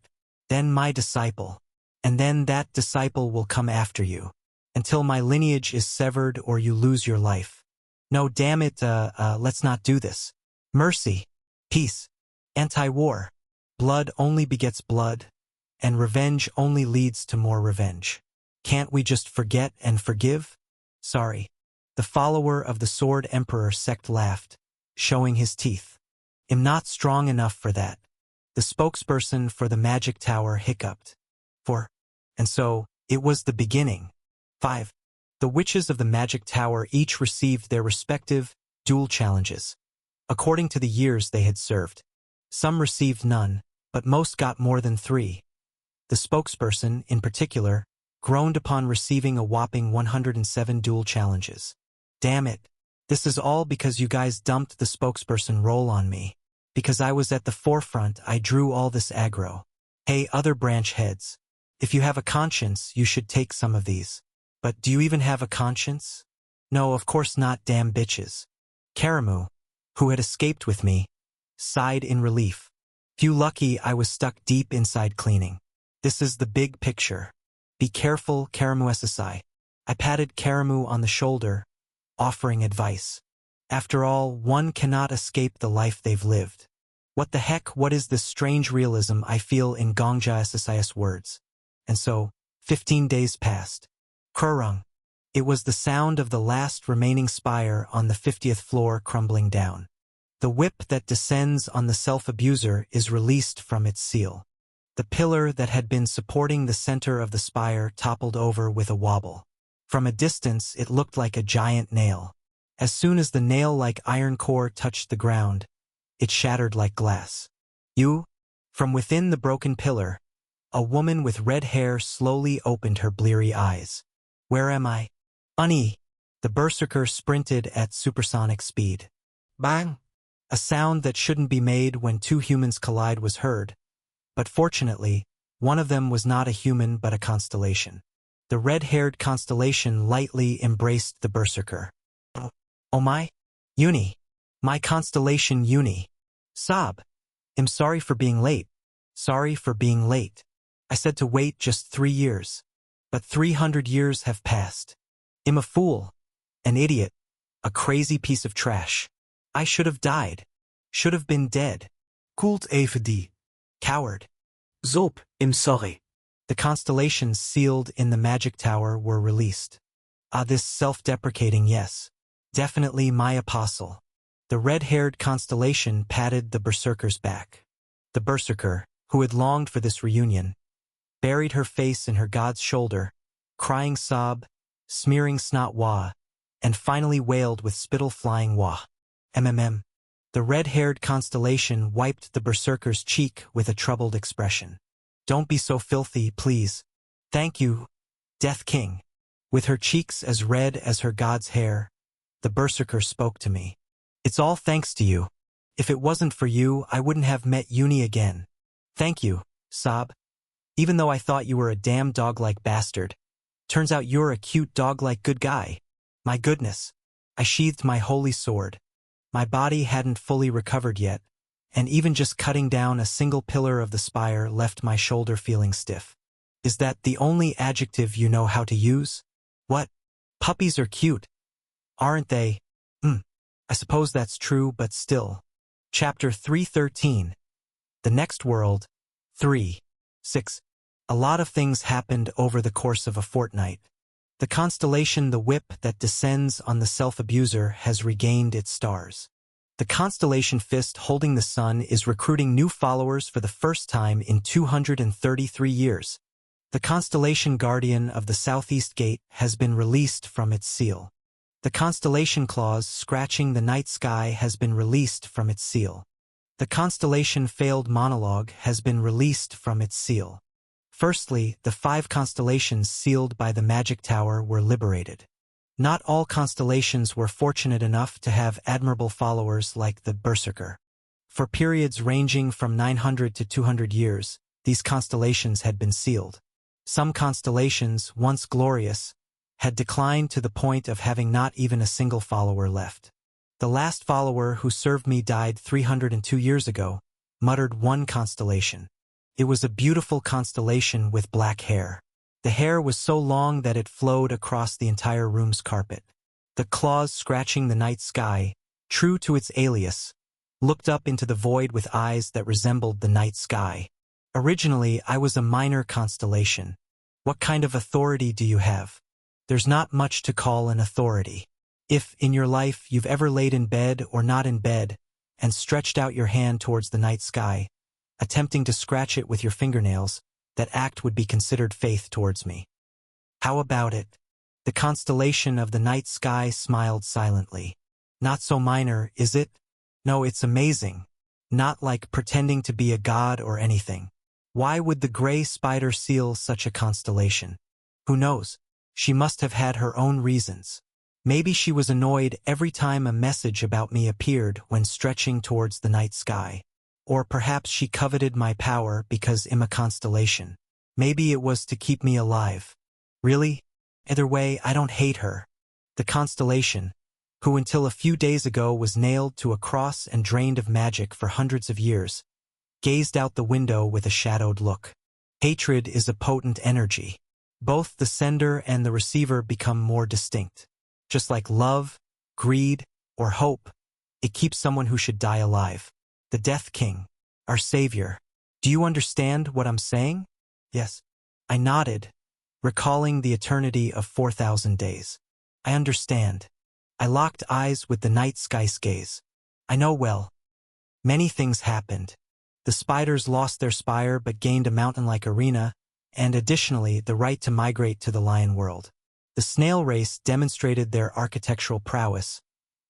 [SPEAKER 1] Then my disciple. And then that disciple will come after you. Until my lineage is severed or you lose your life. No, damn it, let's not do this. Mercy. Peace. Anti-war. Blood only begets blood, and revenge only leads to more revenge. Can't we just forget and forgive? Sorry. The follower of the Sword Emperor sect laughed, showing his teeth. I'm not strong enough for that. The spokesperson for the Magic Tower hiccuped. And so, it was the beginning. 5. The witches of the Magic Tower each received their respective duel challenges, according to the years they had served. Some received none, but most got more than 3. The spokesperson, in particular, groaned upon receiving a whopping 107 duel challenges. Damn it. This is all because you guys dumped the spokesperson role on me. Because I was at the forefront, I drew all this aggro. Hey, other branch heads. If you have a conscience, you should take some of these. But do you even have a conscience? No, of course not, damn bitches. Karamu, who had escaped with me, sighed in relief. Few lucky I was stuck deep inside cleaning. This is the big picture. Be careful, Karamu SSI. I patted Karamu on the shoulder, offering advice. After all, one cannot escape the life they've lived. What the heck, what is this strange realism I feel in Gongja SSI's words? And so, 15 days passed. Kurung. It was the sound of the last remaining spire on the 50th floor crumbling down. The whip that descends on the self-abuser is released from its seal. The pillar that had been supporting the center of the spire toppled over with a wobble. From a distance, it looked like a giant nail. As soon as the nail-like iron core touched the ground, it shattered like glass. From within the broken pillar, a woman with red hair slowly opened her bleary eyes. Where am I? Unnie! The berserker sprinted at supersonic speed. Bang! A sound that shouldn't be made when two humans collide was heard, but fortunately, one of them was not a human but a constellation. The red-haired constellation lightly embraced the berserker. Oh my? Uni. My constellation Uni. Sob. I'm sorry for being late. Sorry for being late. I said to wait just 3 years. But 300 years have passed. I'm a fool. An idiot. A crazy piece of trash. I should have died. Should have been dead. Kult even Coward.
[SPEAKER 2] Zop, I'm sorry.
[SPEAKER 1] The constellations sealed in the Magic Tower were released. This self-deprecating yes. Definitely my apostle. The red-haired constellation patted the berserker's back. The berserker, who had longed for this reunion, buried her face in her god's shoulder, crying sob, smearing snot wah, and finally wailed with spittle flying wah. MMM. The red-haired constellation wiped the berserker's cheek with a troubled expression. Don't be so filthy, please. Thank you, Death King. With her cheeks as red as her god's hair, the berserker spoke to me. It's all thanks to you. If it wasn't for you, I wouldn't have met Uni again. Thank you, sob. Even though I thought you were a damn dog-like bastard. Turns out you're a cute dog-like good guy. My goodness. I sheathed my holy sword. My body hadn't fully recovered yet, and even just cutting down a single pillar of the spire left my shoulder feeling stiff. Is that the only adjective you know how to use? What? Puppies are cute. Aren't they? I suppose that's true, but still. Chapter 313. The Next World. 3. 6. A lot of things happened over the course of a fortnight. The constellation The Whip that descends on the self-abuser has regained its stars. The constellation Fist holding the sun is recruiting new followers for the first time in 233 years. The constellation Guardian of the Southeast Gate has been released from its seal. The constellation Claws scratching the night sky has been released from its seal. The constellation Failed Monologue has been released from its seal. Firstly, the 5 constellations sealed by the Magic Tower were liberated. Not all constellations were fortunate enough to have admirable followers like the Berserker. For periods ranging from 900 to 200 years, these constellations had been sealed. Some constellations, once glorious, had declined to the point of having not even a single follower left. The last follower who served me died 302 years ago, muttered one constellation. It was a beautiful constellation with black hair. The hair was so long that it flowed across the entire room's carpet. The Claws scratching the night sky, true to its alias, looked up into the void with eyes that resembled the night sky. Originally, I was a minor constellation. What kind of authority do you have? There's not much to call an authority. If, in your life, you've ever laid in bed or not in bed, and stretched out your hand towards the night sky, attempting to scratch it with your fingernails, that act would be considered faith towards me. How about it? The constellation of the night sky smiled silently. Not so minor, is it? No, it's amazing. Not like pretending to be a god or anything. Why would the gray spider seal such a constellation? Who knows? She must have had her own reasons. Maybe she was annoyed every time a message about me appeared when stretching towards the night sky. Or perhaps she coveted my power because I'm a constellation. Maybe it was to keep me alive. Really? Either way, I don't hate her. The constellation, who until a few days ago was nailed to a cross and drained of magic for hundreds of years, gazed out the window with a shadowed look. Hatred is a potent energy. Both the sender and the receiver become more distinct. Just like love, greed, or hope, it keeps someone who should die alive. The Death King, our savior. Do you understand what I'm saying? Yes. I nodded, recalling the eternity of 4,000 days. I understand. I locked eyes with the night sky's gaze. I know well. Many things happened. The spiders lost their spire but gained a mountain-like arena, and additionally the right to migrate to the lion world. The snail race demonstrated their architectural prowess,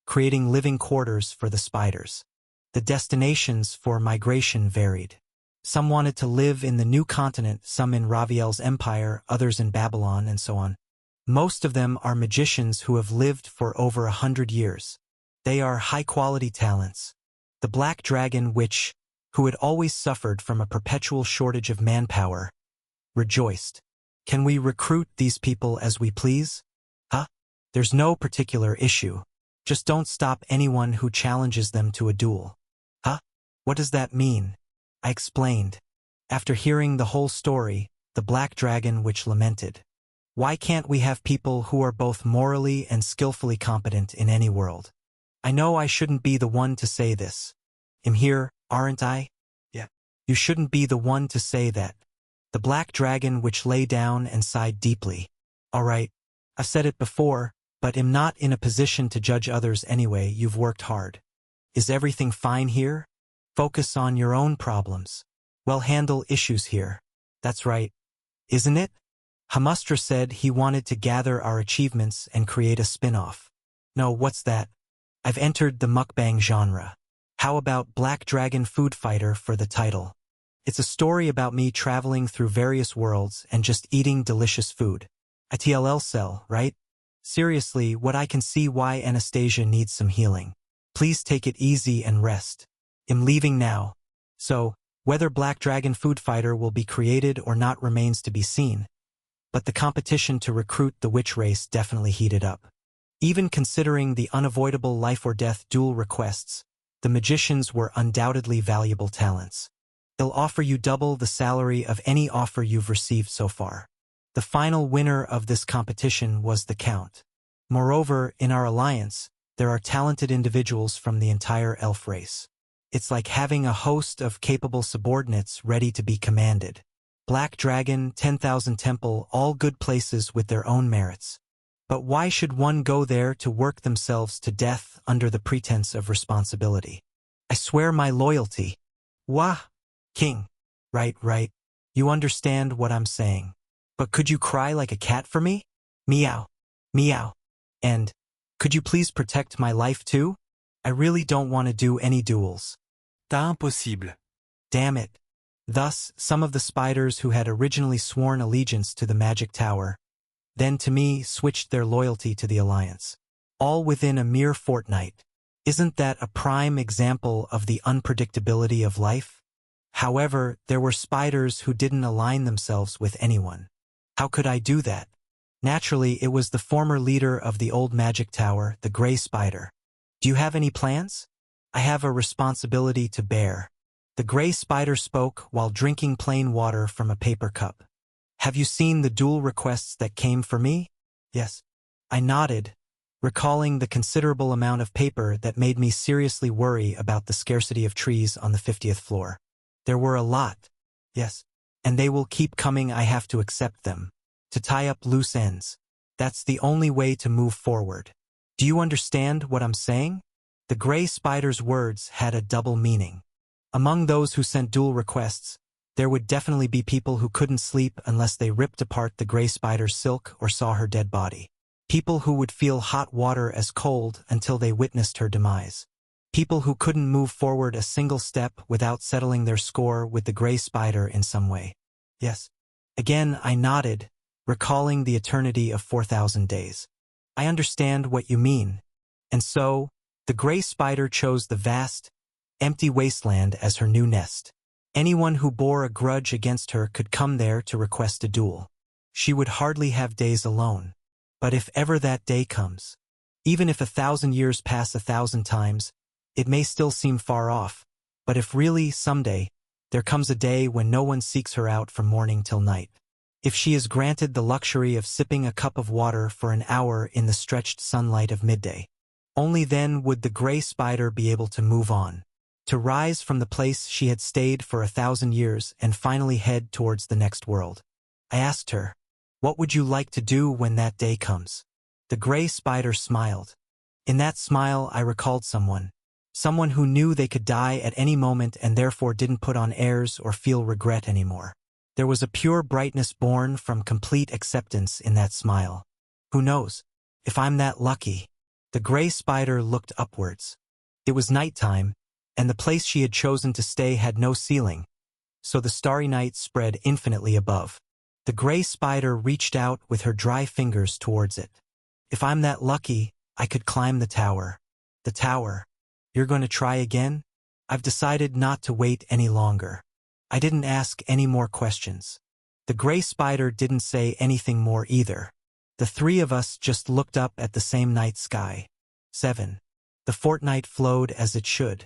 [SPEAKER 1] creating living quarters for the spiders. The destinations for migration varied. Some wanted to live in the new continent, some in Raviel's empire, others in Babylon, and so on. Most of them are magicians who have lived for over 100 years. They are high-quality talents. The Black Dragon Witch, who had always suffered from a perpetual shortage of manpower, rejoiced. Can we recruit these people as we please? Huh? There's no particular issue. Just don't stop anyone who challenges them to a duel. Huh? What does that mean? I explained. After hearing the whole story, the Black Dragon Witch lamented. Why can't we have people who are both morally and skillfully competent in any world? I know I shouldn't be the one to say this. I'm here, aren't I? Yeah. You shouldn't be the one to say that. The Black Dragon Witch lay down and sighed deeply. All right, I've said it before, but am not in a position to judge others anyway. You've worked hard. Is everything fine here? Focus on your own problems. Well, handle issues here. That's right. Isn't it? Hamustra said he wanted to gather our achievements and create a spin-off. No, what's that? I've entered the mukbang genre. How about Black Dragon Food Fighter for the title? It's a story about me traveling through various worlds and just eating delicious food. A TLL cell, right? Seriously, what I can see why Anastasia needs some healing. Please take it easy and rest. I'm leaving now. So, whether Black Dragon Food Fighter will be created or not remains to be seen. But the competition to recruit the witch race definitely heated up. Even considering the unavoidable life or death duel requests, the magicians were undoubtedly valuable talents. They'll offer you double the salary of any offer you've received so far. The final winner of this competition was the Count. Moreover, in our alliance, there are talented individuals from the entire elf race. It's like having a host of capable subordinates ready to be commanded. Black Dragon, 10,000 Temple, all good places with their own merits. But why should one go there to work themselves to death under the pretense of responsibility? I swear my loyalty. Wah! King. Right. You understand what I'm saying. But could you cry like a cat for me? Meow. Meow. And, could you please protect my life too? I really don't want to do any duels.
[SPEAKER 4] T'as impossible.
[SPEAKER 1] Damn it. Thus, some of the spiders who had originally sworn allegiance to the Magic Tower, then to me switched their loyalty to the Alliance. All within a mere fortnight. Isn't that a prime example of the unpredictability of life? However, there were spiders who didn't align themselves with anyone. How could I do that? Naturally, it was the former leader of the old Magic Tower, the Gray Spider. Do you have any plans? I have a responsibility to bear. The Gray Spider spoke while drinking plain water from a paper cup. Have you seen the duel requests that came for me? Yes. I nodded, recalling the considerable amount of paper that made me seriously worry about the scarcity of trees on the 50th floor. There were a lot. Yes. And they will keep coming. I have to accept them. To tie up loose ends. That's the only way to move forward. Do you understand what I'm saying? The Gray Spider's words had a double meaning. Among those who sent duel requests, there would definitely be people who couldn't sleep unless they ripped apart the Gray Spider's silk or saw her dead body. People who would feel hot water as cold until they witnessed her demise. People who couldn't move forward a single step without settling their score with the Gray Spider in some way. Yes. Again, I nodded, recalling the eternity of 4,000 days. I understand what you mean. And so, the Gray Spider chose the vast, empty wasteland as her new nest. Anyone who bore a grudge against her could come there to request a duel. She would hardly have days alone. But if ever that day comes, even if 1,000 years pass 1,000 times, it may still seem far off. But if really, someday, there comes a day when no one seeks her out from morning till night. If she is granted the luxury of sipping a cup of water for an hour in the stretched sunlight of midday, only then would the Gray Spider be able to move on, to rise from the place she had stayed for 1,000 years and finally head towards the next world. I asked her, what would you like to do when that day comes? The Gray Spider smiled. In that smile I recalled someone who knew they could die at any moment and therefore didn't put on airs or feel regret anymore. There was a pure brightness born from complete acceptance in that smile. Who knows? If I'm that lucky. The Gray Spider looked upwards. It was nighttime, and the place she had chosen to stay had no ceiling, so the starry night spread infinitely above. The Gray Spider reached out with her dry fingers towards it. If I'm that lucky, I could climb the tower. The tower. You're going to try again? I've decided not to wait any longer. I didn't ask any more questions. The Gray Spider didn't say anything more either. The three of us just looked up at the same night sky. 7. The fortnight flowed as it should.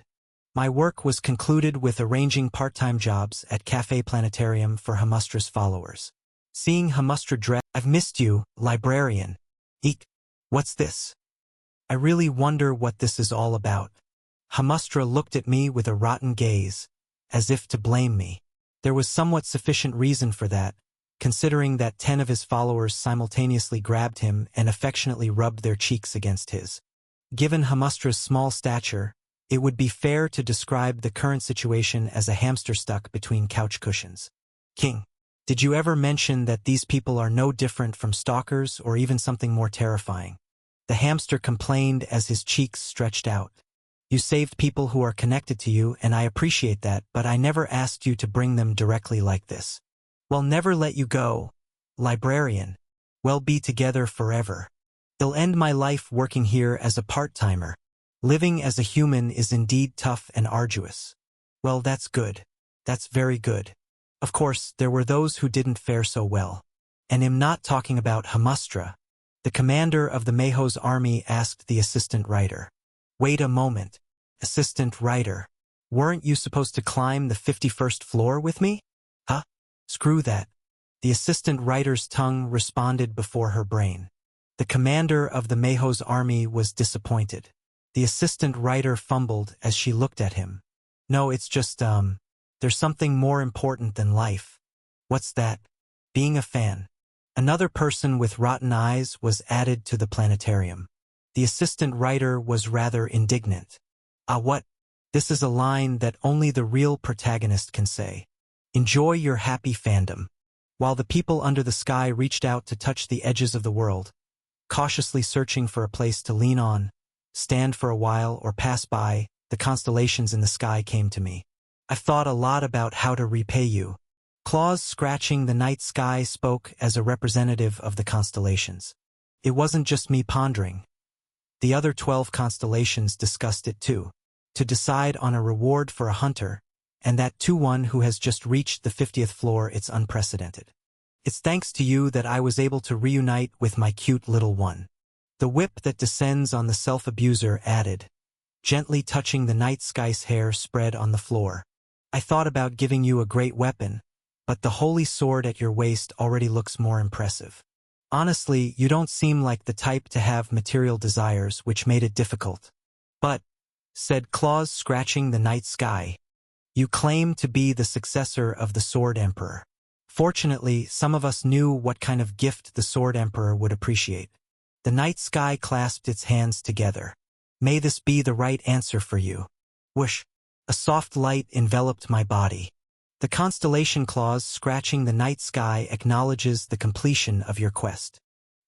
[SPEAKER 1] My work was concluded with arranging part-time jobs at Café Planetarium for Hamustra's followers. Seeing Hamustra dress, I've missed you, librarian. Eek. What's this? I really wonder what this is all about. Hamustra looked at me with a rotten gaze, as if to blame me. There was somewhat sufficient reason for that, considering that 10 of his followers simultaneously grabbed him and affectionately rubbed their cheeks against his. Given Hamustra's small stature, It would be fair to describe the current situation as a hamster stuck between couch cushions. King, did you ever mention that these people are no different from stalkers or even something more terrifying? The hamster complained as his cheeks stretched out. You saved people who are connected to you, and I appreciate that, but I never asked you to bring them directly like this. We'll never let you go, librarian. We'll be together forever. I'll end my life working here as a part-timer. Living as a human is indeed tough and arduous. Well, that's good. That's very good. Of course, there were those who didn't fare so well. And I'm not talking about Hamustra. The commander of the Mayho's army asked the assistant writer. Wait a moment. Assistant writer. Weren't you supposed to climb the 51st floor with me? Huh? Screw that. The assistant writer's tongue responded before her brain. The commander of the Mayho's army was disappointed. The assistant writer fumbled as she looked at him. No, it's just, there's something more important than life. What's that? Being a fan. Another person with rotten eyes was added to the planetarium. The assistant writer was rather indignant. What? This is a line that only the real protagonist can say. Enjoy your happy fandom. While the people under the sky reached out to touch the edges of the world, cautiously searching for a place to lean on, stand for a while, or pass by, the constellations in the sky came to me. I've thought a lot about how to repay you. Claws scratching the night sky spoke as a representative of the constellations. It wasn't just me pondering. The other 12 constellations discussed it too. To decide on a reward for a hunter, and that to one who has just reached the 50th floor, it's unprecedented. It's thanks to you that I was able to reunite with my cute little one. The whip that descends on the self-abuser added, gently touching the night sky's hair spread on the floor. I thought about giving you a great weapon, but the holy sword at your waist already looks more impressive. Honestly, you don't seem like the type to have material desires, which made it difficult. But, said Claws scratching the night sky, you claim to be the successor of the Sword Emperor. Fortunately, some of us knew what kind of gift the Sword Emperor would appreciate. The night sky clasped its hands together. May this be the right answer for you. Whoosh! A soft light enveloped my body. The constellation Claws scratching the night sky acknowledges the completion of your quest.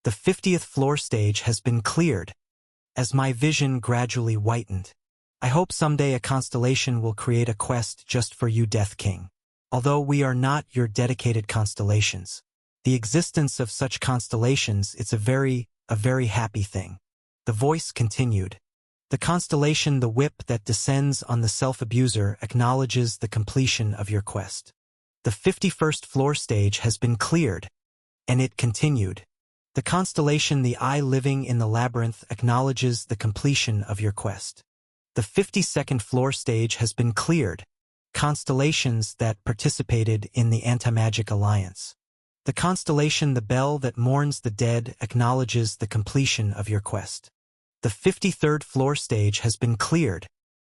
[SPEAKER 1] The 50th floor stage has been cleared. As my vision gradually whitened, I hope someday a constellation will create a quest just for you, Death King. Although we are not your dedicated constellations, the existence of such constellations, it's a very happy thing. The voice continued. The constellation the whip that descends on the self-abuser acknowledges the completion of your quest. The 51st floor stage has been cleared. And it continued. The constellation the eye living in the labyrinth acknowledges the completion of your quest. The 52nd floor stage has been cleared. Constellations that participated in the Anti-Magic Alliance. The constellation the bell that mourns the dead acknowledges the completion of your quest. The 53rd floor stage has been cleared.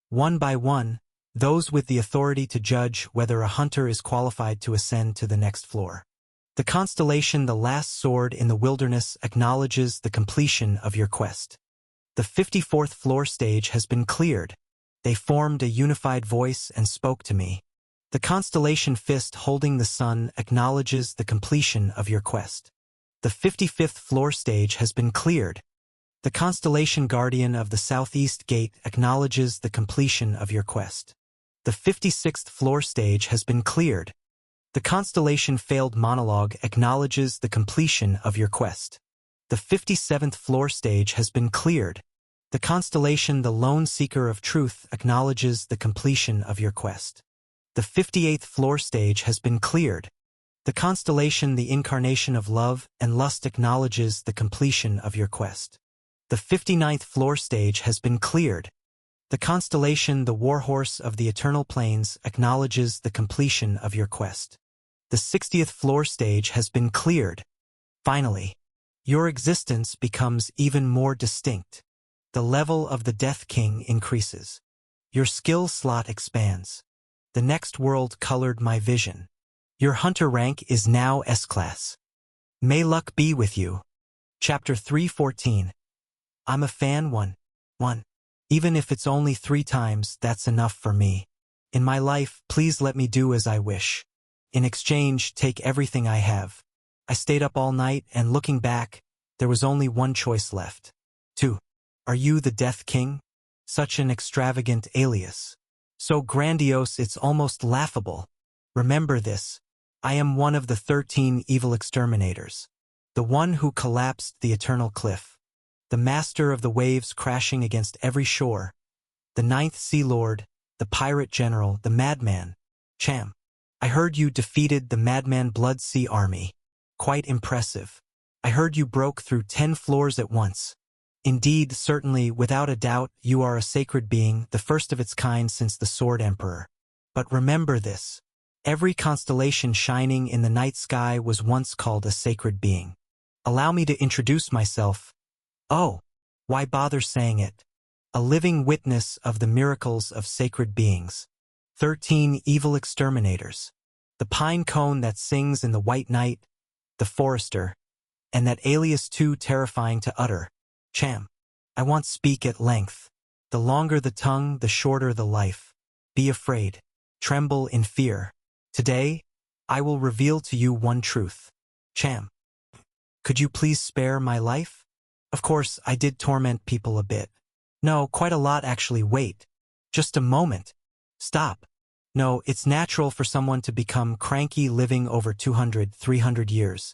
[SPEAKER 1] One by one, those with the authority to judge whether a hunter is qualified to ascend to the next floor. The constellation the last sword in the wilderness acknowledges the completion of your quest. The 54th floor stage has been cleared. They formed a unified voice and spoke to me. The constellation fist holding the sun acknowledges the completion of your quest. The 55th floor stage has been cleared. The constellation guardian of the southeast gate acknowledges the completion of your quest. The 56th floor stage has been cleared. The constellation failed monologue acknowledges the completion of your quest. The 57th floor stage has been cleared. The constellation the lone seeker of truth acknowledges the completion of your quest. The 58th floor stage has been cleared. The constellation the incarnation of love and lust acknowledges the completion of your quest. The 59th floor stage has been cleared. The constellation the warhorse of the eternal plains acknowledges the completion of your quest. The 60th floor stage has been cleared. Finally, your existence becomes even more distinct. The level of the Death King increases. Your skill slot expands. The next world colored my vision. Your hunter rank is now S-Class. May luck be with you. Chapter 314. I'm a fan 1. Even if it's only 3 times, that's enough for me. In my life, please let me do as I wish. In exchange, take everything I have. I stayed up all night, and looking back, there was only one choice left. 2. Are you the Death King? Such an extravagant alias. So grandiose it's almost laughable. Remember this. I am one of the 13 evil exterminators. The one who collapsed the eternal cliff. The master of the waves crashing against every shore. The 9th Sea Lord, the pirate general, the madman. Cham. I heard you defeated the madman Blood Sea Army. Quite impressive. I heard you broke through 10 floors at once. Indeed, certainly, without a doubt, you are a sacred being, the first of its kind since the Sword Emperor. But remember this. Every constellation shining in the night sky was once called a sacred being. Allow me to introduce myself. Oh, why bother saying it? A living witness of the miracles of sacred beings. 13 evil exterminators. The pine cone that sings in the white night, the forester, and that alias too terrifying to utter. Cham. I won't speak at length. The longer the tongue, the shorter the life. Be afraid. Tremble in fear. Today, I will reveal to you one truth. Cham. Could you please spare my life? Of course, I did torment people a bit. No, quite a lot actually. Wait. Just a moment. Stop. No, it's natural for someone to become cranky living over 200, 300 years.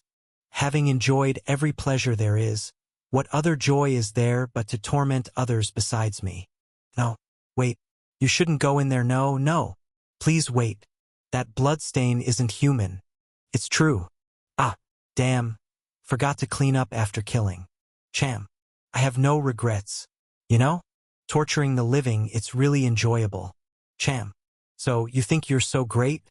[SPEAKER 1] Having enjoyed every pleasure there is, what other joy is there but to torment others besides me? No, wait, you shouldn't go in there. No, please wait. That bloodstain isn't human. It's true. Ah, damn. Forgot to clean up after killing. Cham. I have no regrets. You know? Torturing the living, it's really enjoyable. Cham. So, you think you're so great?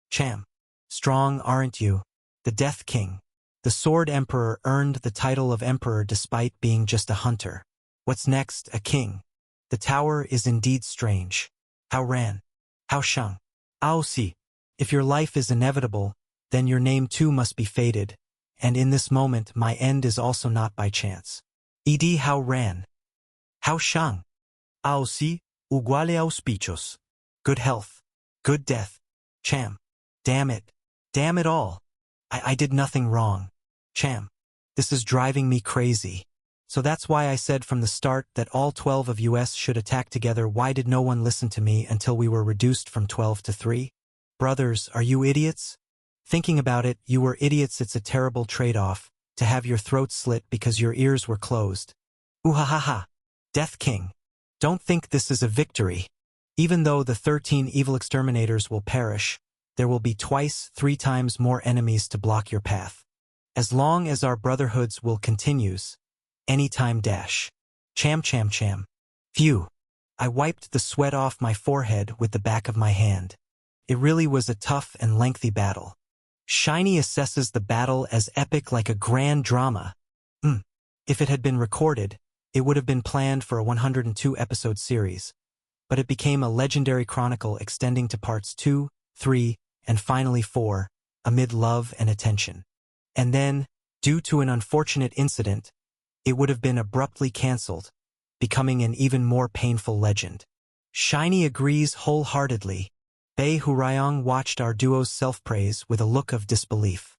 [SPEAKER 1] Cham. Strong, aren't you? The Death King. The Sword Emperor earned the title of Emperor despite being just a hunter. What's next? A king. The tower is indeed strange. How ran? How shung? Ao si. If your life is inevitable, then your name too must be fated, and in this moment my end is also not by chance. Ed how ran? How shung? Ao si, uguale auspicios. Good health. Good death. Cham. Damn it. Damn it all. I did nothing wrong. Cham. This is driving me crazy. So that's why I said from the start that all 12 of us should attack together. Why did no one listen to me until we were reduced from 12 to 3? Brothers, are you idiots? Thinking about it, you were idiots. It's a terrible trade-off, to have your throat slit because your ears were closed. Ooh-ha-ha-ha. Death King. Don't think this is a victory. Even though the 13 evil exterminators will perish, there will be twice, 3 times more enemies to block your path. As long as our brotherhoods will continues. Anytime dash. Cham. Phew. I wiped the sweat off my forehead with the back of my hand. It really was a tough and lengthy battle. Shiny assesses the battle as epic, like a grand drama. If it had been recorded, it would have been planned for a 102-episode series. But it became a legendary chronicle extending to parts 2, 3, and finally 4, amid love and attention. And then, due to an unfortunate incident, it would have been abruptly cancelled, becoming an even more painful legend. Shiny agrees wholeheartedly. Bei Hurayong watched our duo's self-praise with a look of disbelief.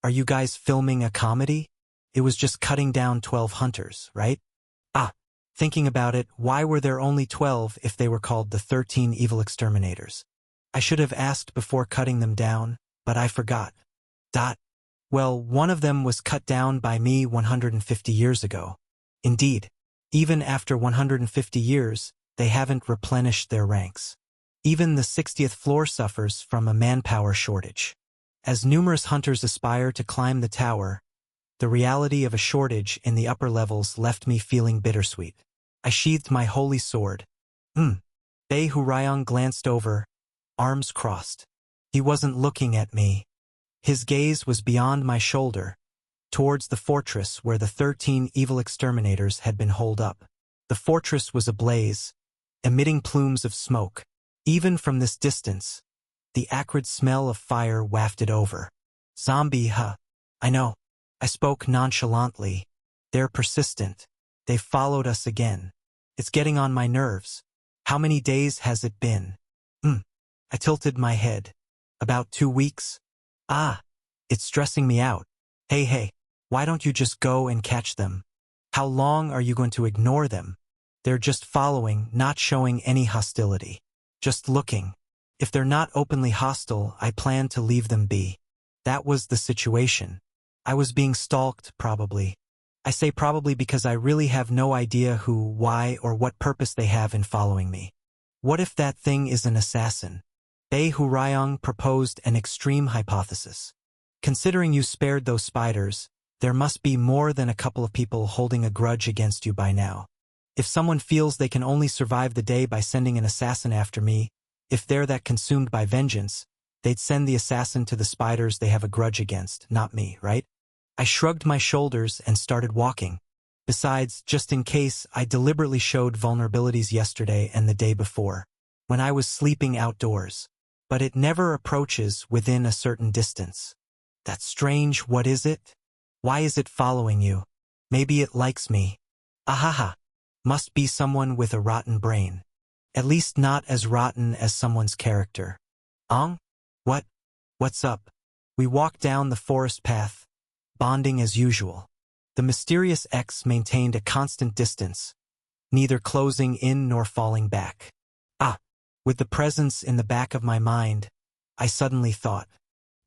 [SPEAKER 1] Are you guys filming a comedy? It was just cutting down 12 hunters, right? Thinking about it, why were there only 12 if they were called the 13 evil exterminators? I should have asked before cutting them down, but I forgot. Well, one of them was cut down by me 150 years ago. Indeed, even after 150 years, they haven't replenished their ranks. Even the 60th floor suffers from a manpower shortage. As numerous hunters aspire to climb the tower, the reality of a shortage in the upper levels left me feeling bittersweet. I sheathed my holy sword. Bei Hurayong glanced over, arms crossed. He wasn't looking at me. His gaze was beyond my shoulder, towards the fortress where the 13 evil exterminators had been holed up. The fortress was ablaze, emitting plumes of smoke. Even from this distance, the acrid smell of fire wafted over. Zombie, I know. I spoke nonchalantly. They're persistent. They followed us again. It's getting on my nerves. How many days has it been? I tilted my head. About 2 weeks? Ah, it's stressing me out. Hey, why don't you just go and catch them? How long are you going to ignore them? They're just following, not showing any hostility. Just looking. If they're not openly hostile, I plan to leave them be. That was the situation. I was being stalked, probably. I say probably because I really have no idea who, why, or what purpose they have in following me. What if that thing is an assassin? Bei Hurayong proposed an extreme hypothesis. Considering you spared those spiders, there must be more than a couple of people holding a grudge against you by now. If someone feels they can only survive the day by sending an assassin after me, if they're that consumed by vengeance, they'd send the assassin to the spiders they have a grudge against, not me, right? I shrugged my shoulders and started walking. Besides, just in case, I deliberately showed vulnerabilities yesterday and the day before, when I was sleeping outdoors. But it never approaches within a certain distance. That's strange, what is it? Why is it following you? Maybe it likes me. Ahaha. Must be someone with a rotten brain. At least not as rotten as someone's character. Ong? What? What's up? We walked down the forest path, bonding as usual. The mysterious X maintained a constant distance, neither closing in nor falling back. With the presence in the back of my mind, I suddenly thought,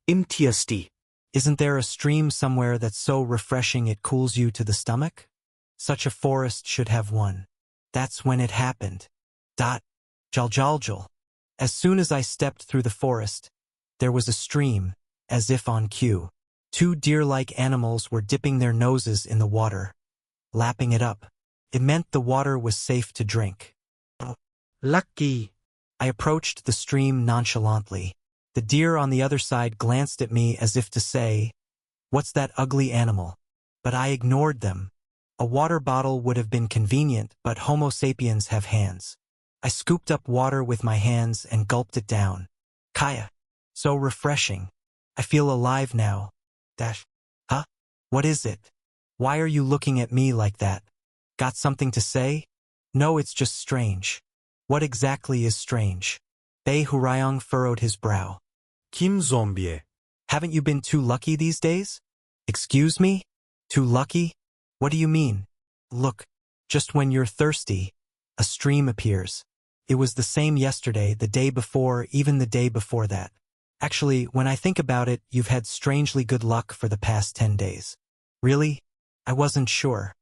[SPEAKER 2] Im Tiersti.
[SPEAKER 1] Isn't there a stream somewhere that's so refreshing it cools you to the stomach? Such a forest should have one. That's when it happened. Jaljal. As soon as I stepped through the forest, there was a stream, as if on cue. 2 deer-like animals were dipping their noses in the water, lapping it up. It meant the water was safe to drink.
[SPEAKER 2] Lucky.
[SPEAKER 1] I approached the stream nonchalantly. The deer on the other side glanced at me as if to say, "What's that ugly animal?" But I ignored them. A water bottle would have been convenient, but Homo sapiens have hands. I scooped up water with my hands and gulped it down. Kaya. So refreshing. I feel alive now. Huh? What is it? Why are you looking at me like that? Got something to say? No, it's just strange. What exactly is strange? Bei Hurayong furrowed his brow.
[SPEAKER 3] Kim Zombie.
[SPEAKER 1] Haven't you been too lucky these days? Excuse me? Too lucky? What do you mean? Look, just when you're thirsty, a stream appears. It was the same yesterday, the day before, even the day before that. Actually, when I think about it, you've had strangely good luck for the past 10 days. Really? I wasn't sure.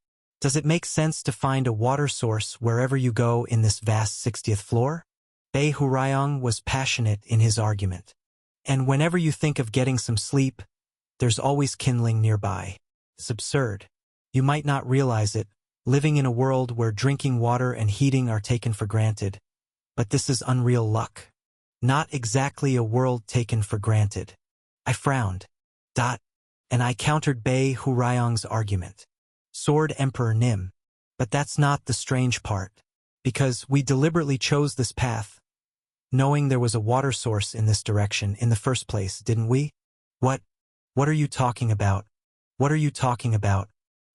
[SPEAKER 1] Does it make sense to find a water source wherever you go in this vast 60th floor? Bei Hurayong was passionate in his argument. And whenever you think of getting some sleep, there's always kindling nearby. It's absurd. You might not realize it, living in a world where drinking water and heating are taken for granted. But this is unreal luck. Not exactly a world taken for granted. I frowned. And I countered Bei Hurayong's argument. Sword Emperor Nim. But that's not the strange part. Because we deliberately chose this path, knowing there was a water source in this direction in the first place, didn't we? What are you talking about? What are you talking about?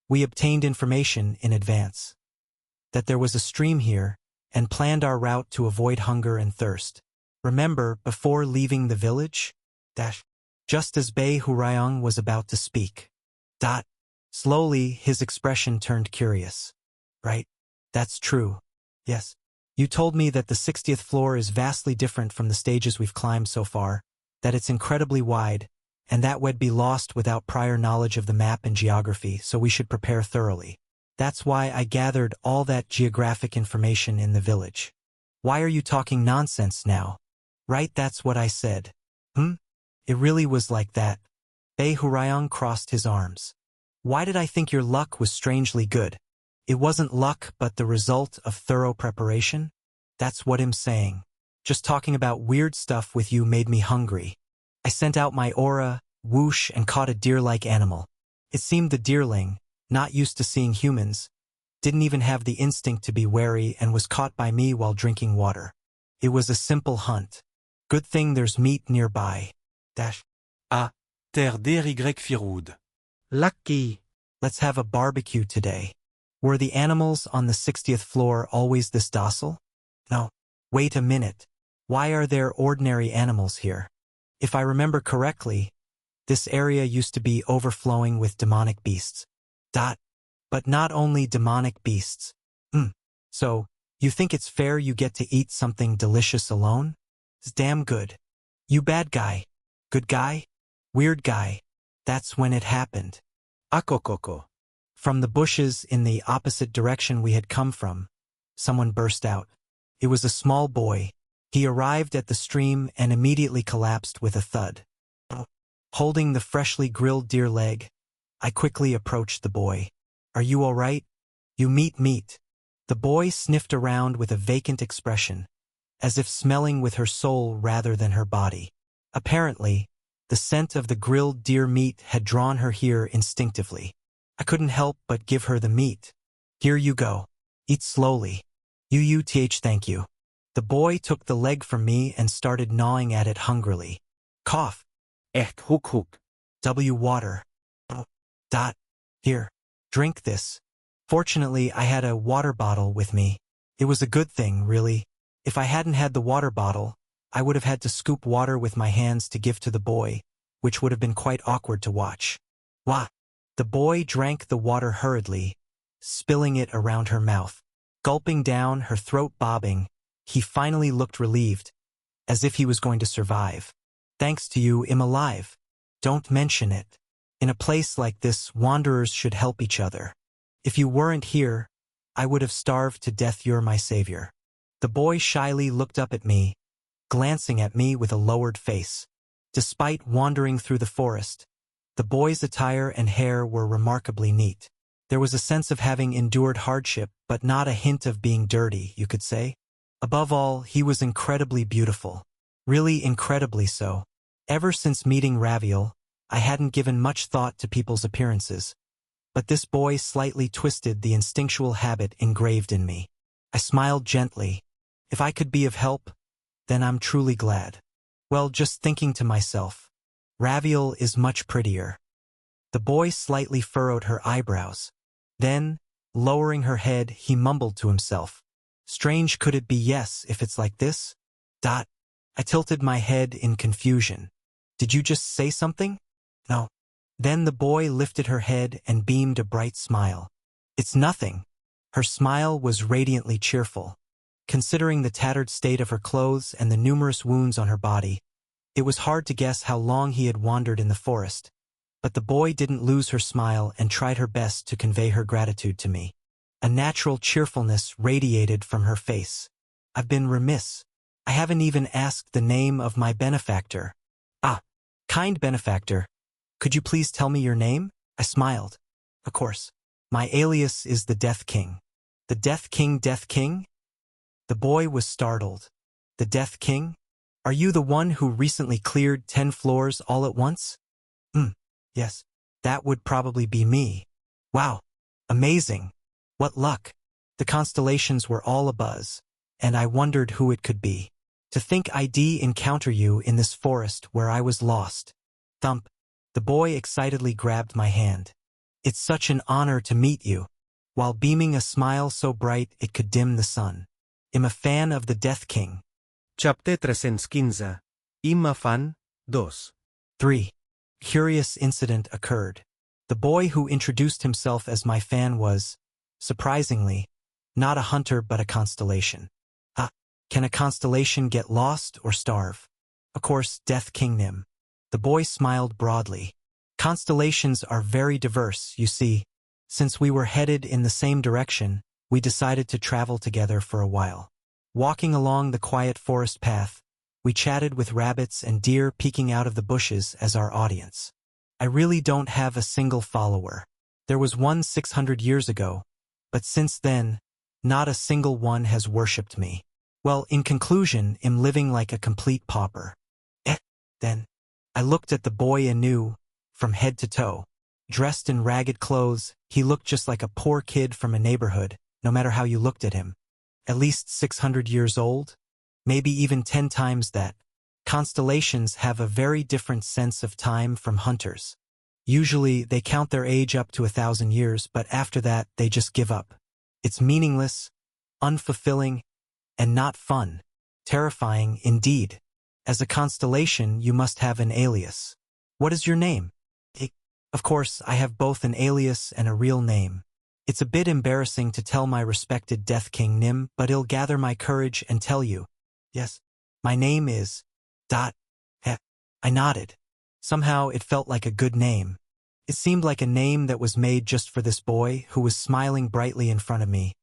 [SPEAKER 1] We obtained information in advance. That there was a stream here, and planned our route to avoid hunger and thirst. Remember, before leaving the village? Just as Bei Hurayong was about to speak. Slowly, his expression turned curious. Right? That's true. Yes. You told me that the 60th floor is vastly different from the stages we've climbed so far, that it's incredibly wide, and that we'd be lost without prior knowledge of the map and geography, so we should prepare thoroughly. That's why I gathered all that geographic information in the village. Why are you talking nonsense now? Right, that's what I said. It really was like that. Bei Hurayong crossed his arms. Why did I think your luck was strangely good? It wasn't luck but the result of thorough preparation? That's what I'm saying. Just talking about weird stuff with you made me hungry. I sent out my aura, whoosh, and caught a deer-like animal. It seemed the deerling, not used to seeing humans, didn't even have the instinct to be wary and was caught by me while drinking water. It was a simple hunt. Good thing there's meat nearby.
[SPEAKER 4] Ter derygrek firoud.
[SPEAKER 2] Lucky.
[SPEAKER 1] Let's have a barbecue today. Were the animals on the 60th floor always this docile? No. Wait a minute. Why are there ordinary animals here? If I remember correctly, this area used to be overflowing with demonic beasts. But not only demonic beasts. So, you think it's fair you get to eat something delicious alone? It's damn good. You bad guy. Good guy? Weird guy. That's when it happened.
[SPEAKER 2] Akokoko.
[SPEAKER 1] From the bushes in the opposite direction we had come from, someone burst out. It was a small boy. He arrived at the stream and immediately collapsed with a thud. Holding the freshly grilled deer leg, I quickly approached the boy. Are you all right? You meat. The boy sniffed around with a vacant expression, as if smelling with her soul rather than her body. Apparently, the scent of the grilled deer meat had drawn her here instinctively. I couldn't help but give her the meat. Here you go. Eat slowly. Thank you. The boy took the leg from me and started gnawing at it hungrily. Cough.
[SPEAKER 2] Huk.
[SPEAKER 1] Water. Here. Drink this. Fortunately, I had a water bottle with me. It was a good thing, really. If I hadn't had the water bottle, I would have had to scoop water with my hands to give to the boy, which would have been quite awkward to watch. Wah! The boy drank the water hurriedly, spilling it around her mouth. Gulping down, her throat bobbing, he finally looked relieved, as if he was going to survive. Thanks to you, I'm alive. Don't mention it. In a place like this, wanderers should help each other. If you weren't here, I would have starved to death. You're my savior. The boy shyly looked up at me, glancing at me with a lowered face. Despite wandering through the forest, the boy's attire and hair were remarkably neat. There was a sense of having endured hardship, but not a hint of being dirty, you could say. Above all, he was incredibly beautiful. Really incredibly so. Ever since meeting Raviel, I hadn't given much thought to people's appearances. But this boy slightly twisted the instinctual habit engraved in me. I smiled gently. If I could be of help, then I'm truly glad. Well, just thinking to myself, Raviel is much prettier. The boy slightly furrowed her eyebrows. Then, lowering her head, he mumbled to himself. Strange could it be, yes, if it's like this? I tilted my head in confusion. Did you just say something? No. Then the boy lifted her head and beamed a bright smile. It's nothing. Her smile was radiantly cheerful. Considering the tattered state of her clothes and the numerous wounds on her body, it was hard to guess how long he had wandered in the forest. But the boy didn't lose her smile and tried her best to convey her gratitude to me. A natural cheerfulness radiated from her face. I've been remiss. I haven't even asked the name of my benefactor. Kind benefactor. Could you please tell me your name? I smiled. Of course. My alias is the Death King. The Death King, Death King? The boy was startled. The Death King? Are you the one who recently cleared 10 floors all at once? Yes. That would probably be me. Wow. Amazing. What luck. The constellations were all abuzz, and I wondered who it could be. To think I'd encounter you in this forest where I was lost. Thump. The boy excitedly grabbed my hand. It's such an honor to meet you, while beaming a smile so bright it could dim the sun. I'm a fan of the Death King.
[SPEAKER 2] Chapter 315. Ima fan, 2.
[SPEAKER 1] 3. Curious incident occurred. The boy who introduced himself as my fan was, surprisingly, not a hunter but a constellation. Can a constellation get lost or starve? Of course, Death King Nim. The boy smiled broadly. Constellations are very diverse, you see. Since we were headed in the same direction, we decided to travel together for a while. Walking along the quiet forest path, we chatted with rabbits and deer peeking out of the bushes as our audience. I really don't have a single follower. There was one 600 years ago, but since then, not a single one has worshipped me. Well, in conclusion, I'm living like a complete pauper. Then, I looked at the boy anew, from head to toe. Dressed in ragged clothes, he looked just like a poor kid from a neighborhood, no matter how you looked at him. At least 600 years old? Maybe even 10 times that. Constellations have a very different sense of time from hunters. Usually, they count their age up to 1,000 years, but after that, they just give up. It's meaningless, unfulfilling, and not fun. Terrifying, indeed. As a constellation, you must have an alias. What is your name? Of course, I have both an alias and a real name. It's a bit embarrassing to tell my respected Death King Nim, but I'll gather my courage and tell you. Yes, my name is... I nodded. Somehow it felt like a good name. It seemed like a name that was made just for this boy who was smiling brightly in front of me,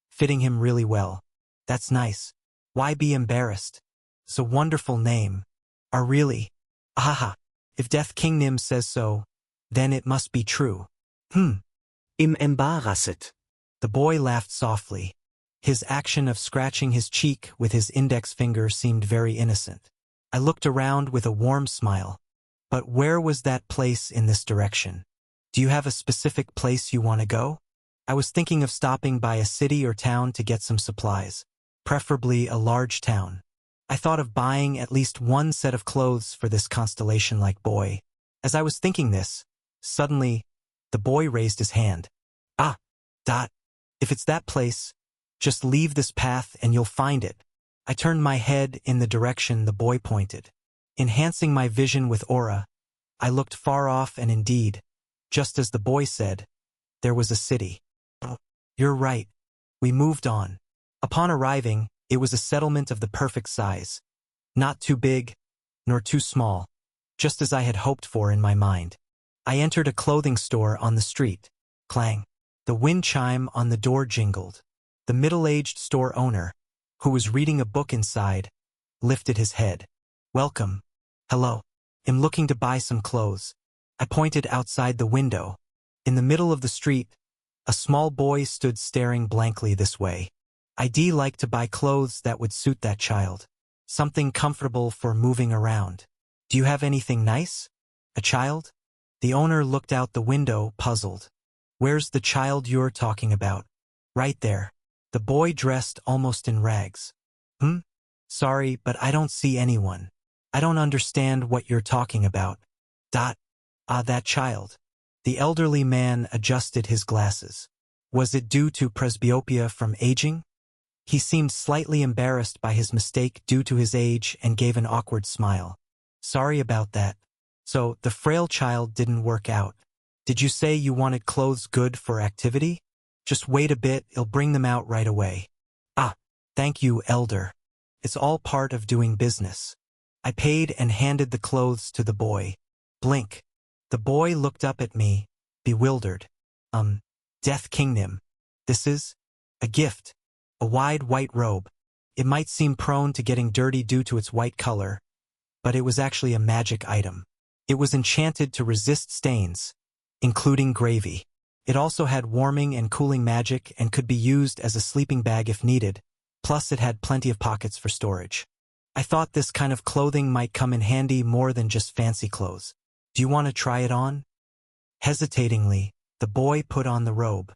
[SPEAKER 1] fitting him really well. That's nice. Why be embarrassed? It's a wonderful name. Really? Ahaha. If Death King Nim says so, then it must be true.
[SPEAKER 3] Im embarrasset.
[SPEAKER 1] The boy laughed softly. His action of scratching his cheek with his index finger seemed very innocent. I looked around with a warm smile. But where was that place in this direction? Do you have a specific place you want to go? I was thinking of stopping by a city or town to get some supplies, preferably a large town. I thought of buying at least one set of clothes for this constellation-like boy. As I was thinking this, suddenly, the boy raised his hand. If it's that place, just leave this path and you'll find it. I turned my head in the direction the boy pointed. Enhancing my vision with aura, I looked far off and indeed, just as the boy said, there was a city. You're right. We moved on. Upon arriving, it was a settlement of the perfect size. Not too big, nor too small, just as I had hoped for in my mind. I entered a clothing store on the street. Clang. The wind chime on the door jingled. The middle-aged store owner, who was reading a book inside, lifted his head. Welcome. Hello. I'm looking to buy some clothes. I pointed outside the window. In the middle of the street, a small boy stood staring blankly this way. I'd like to buy clothes that would suit that child. Something comfortable for moving around. Do you have anything nice? A child? The owner looked out the window, puzzled. Where's the child you're talking about? Right there. The boy dressed almost in rags. Sorry, but I don't see anyone. I don't understand what you're talking about. That child. The elderly man adjusted his glasses. Was it due to presbyopia from aging? He seemed slightly embarrassed by his mistake due to his age and gave an awkward smile. Sorry about that. So, the frail child didn't work out. Did you say you wanted clothes good for activity? Just wait a bit, I'll bring them out right away. Thank you, elder. It's all part of doing business. I paid and handed the clothes to the boy. Blink. The boy looked up at me, bewildered. Death King Nim. This is? A gift. A wide white robe. It might seem prone to getting dirty due to its white color, but it was actually a magic item. It was enchanted to resist stains, including gravy. It also had warming and cooling magic and could be used as a sleeping bag if needed, plus it had plenty of pockets for storage. I thought this kind of clothing might come in handy more than just fancy clothes. Do you want to try it on? Hesitatingly, the boy put on the robe.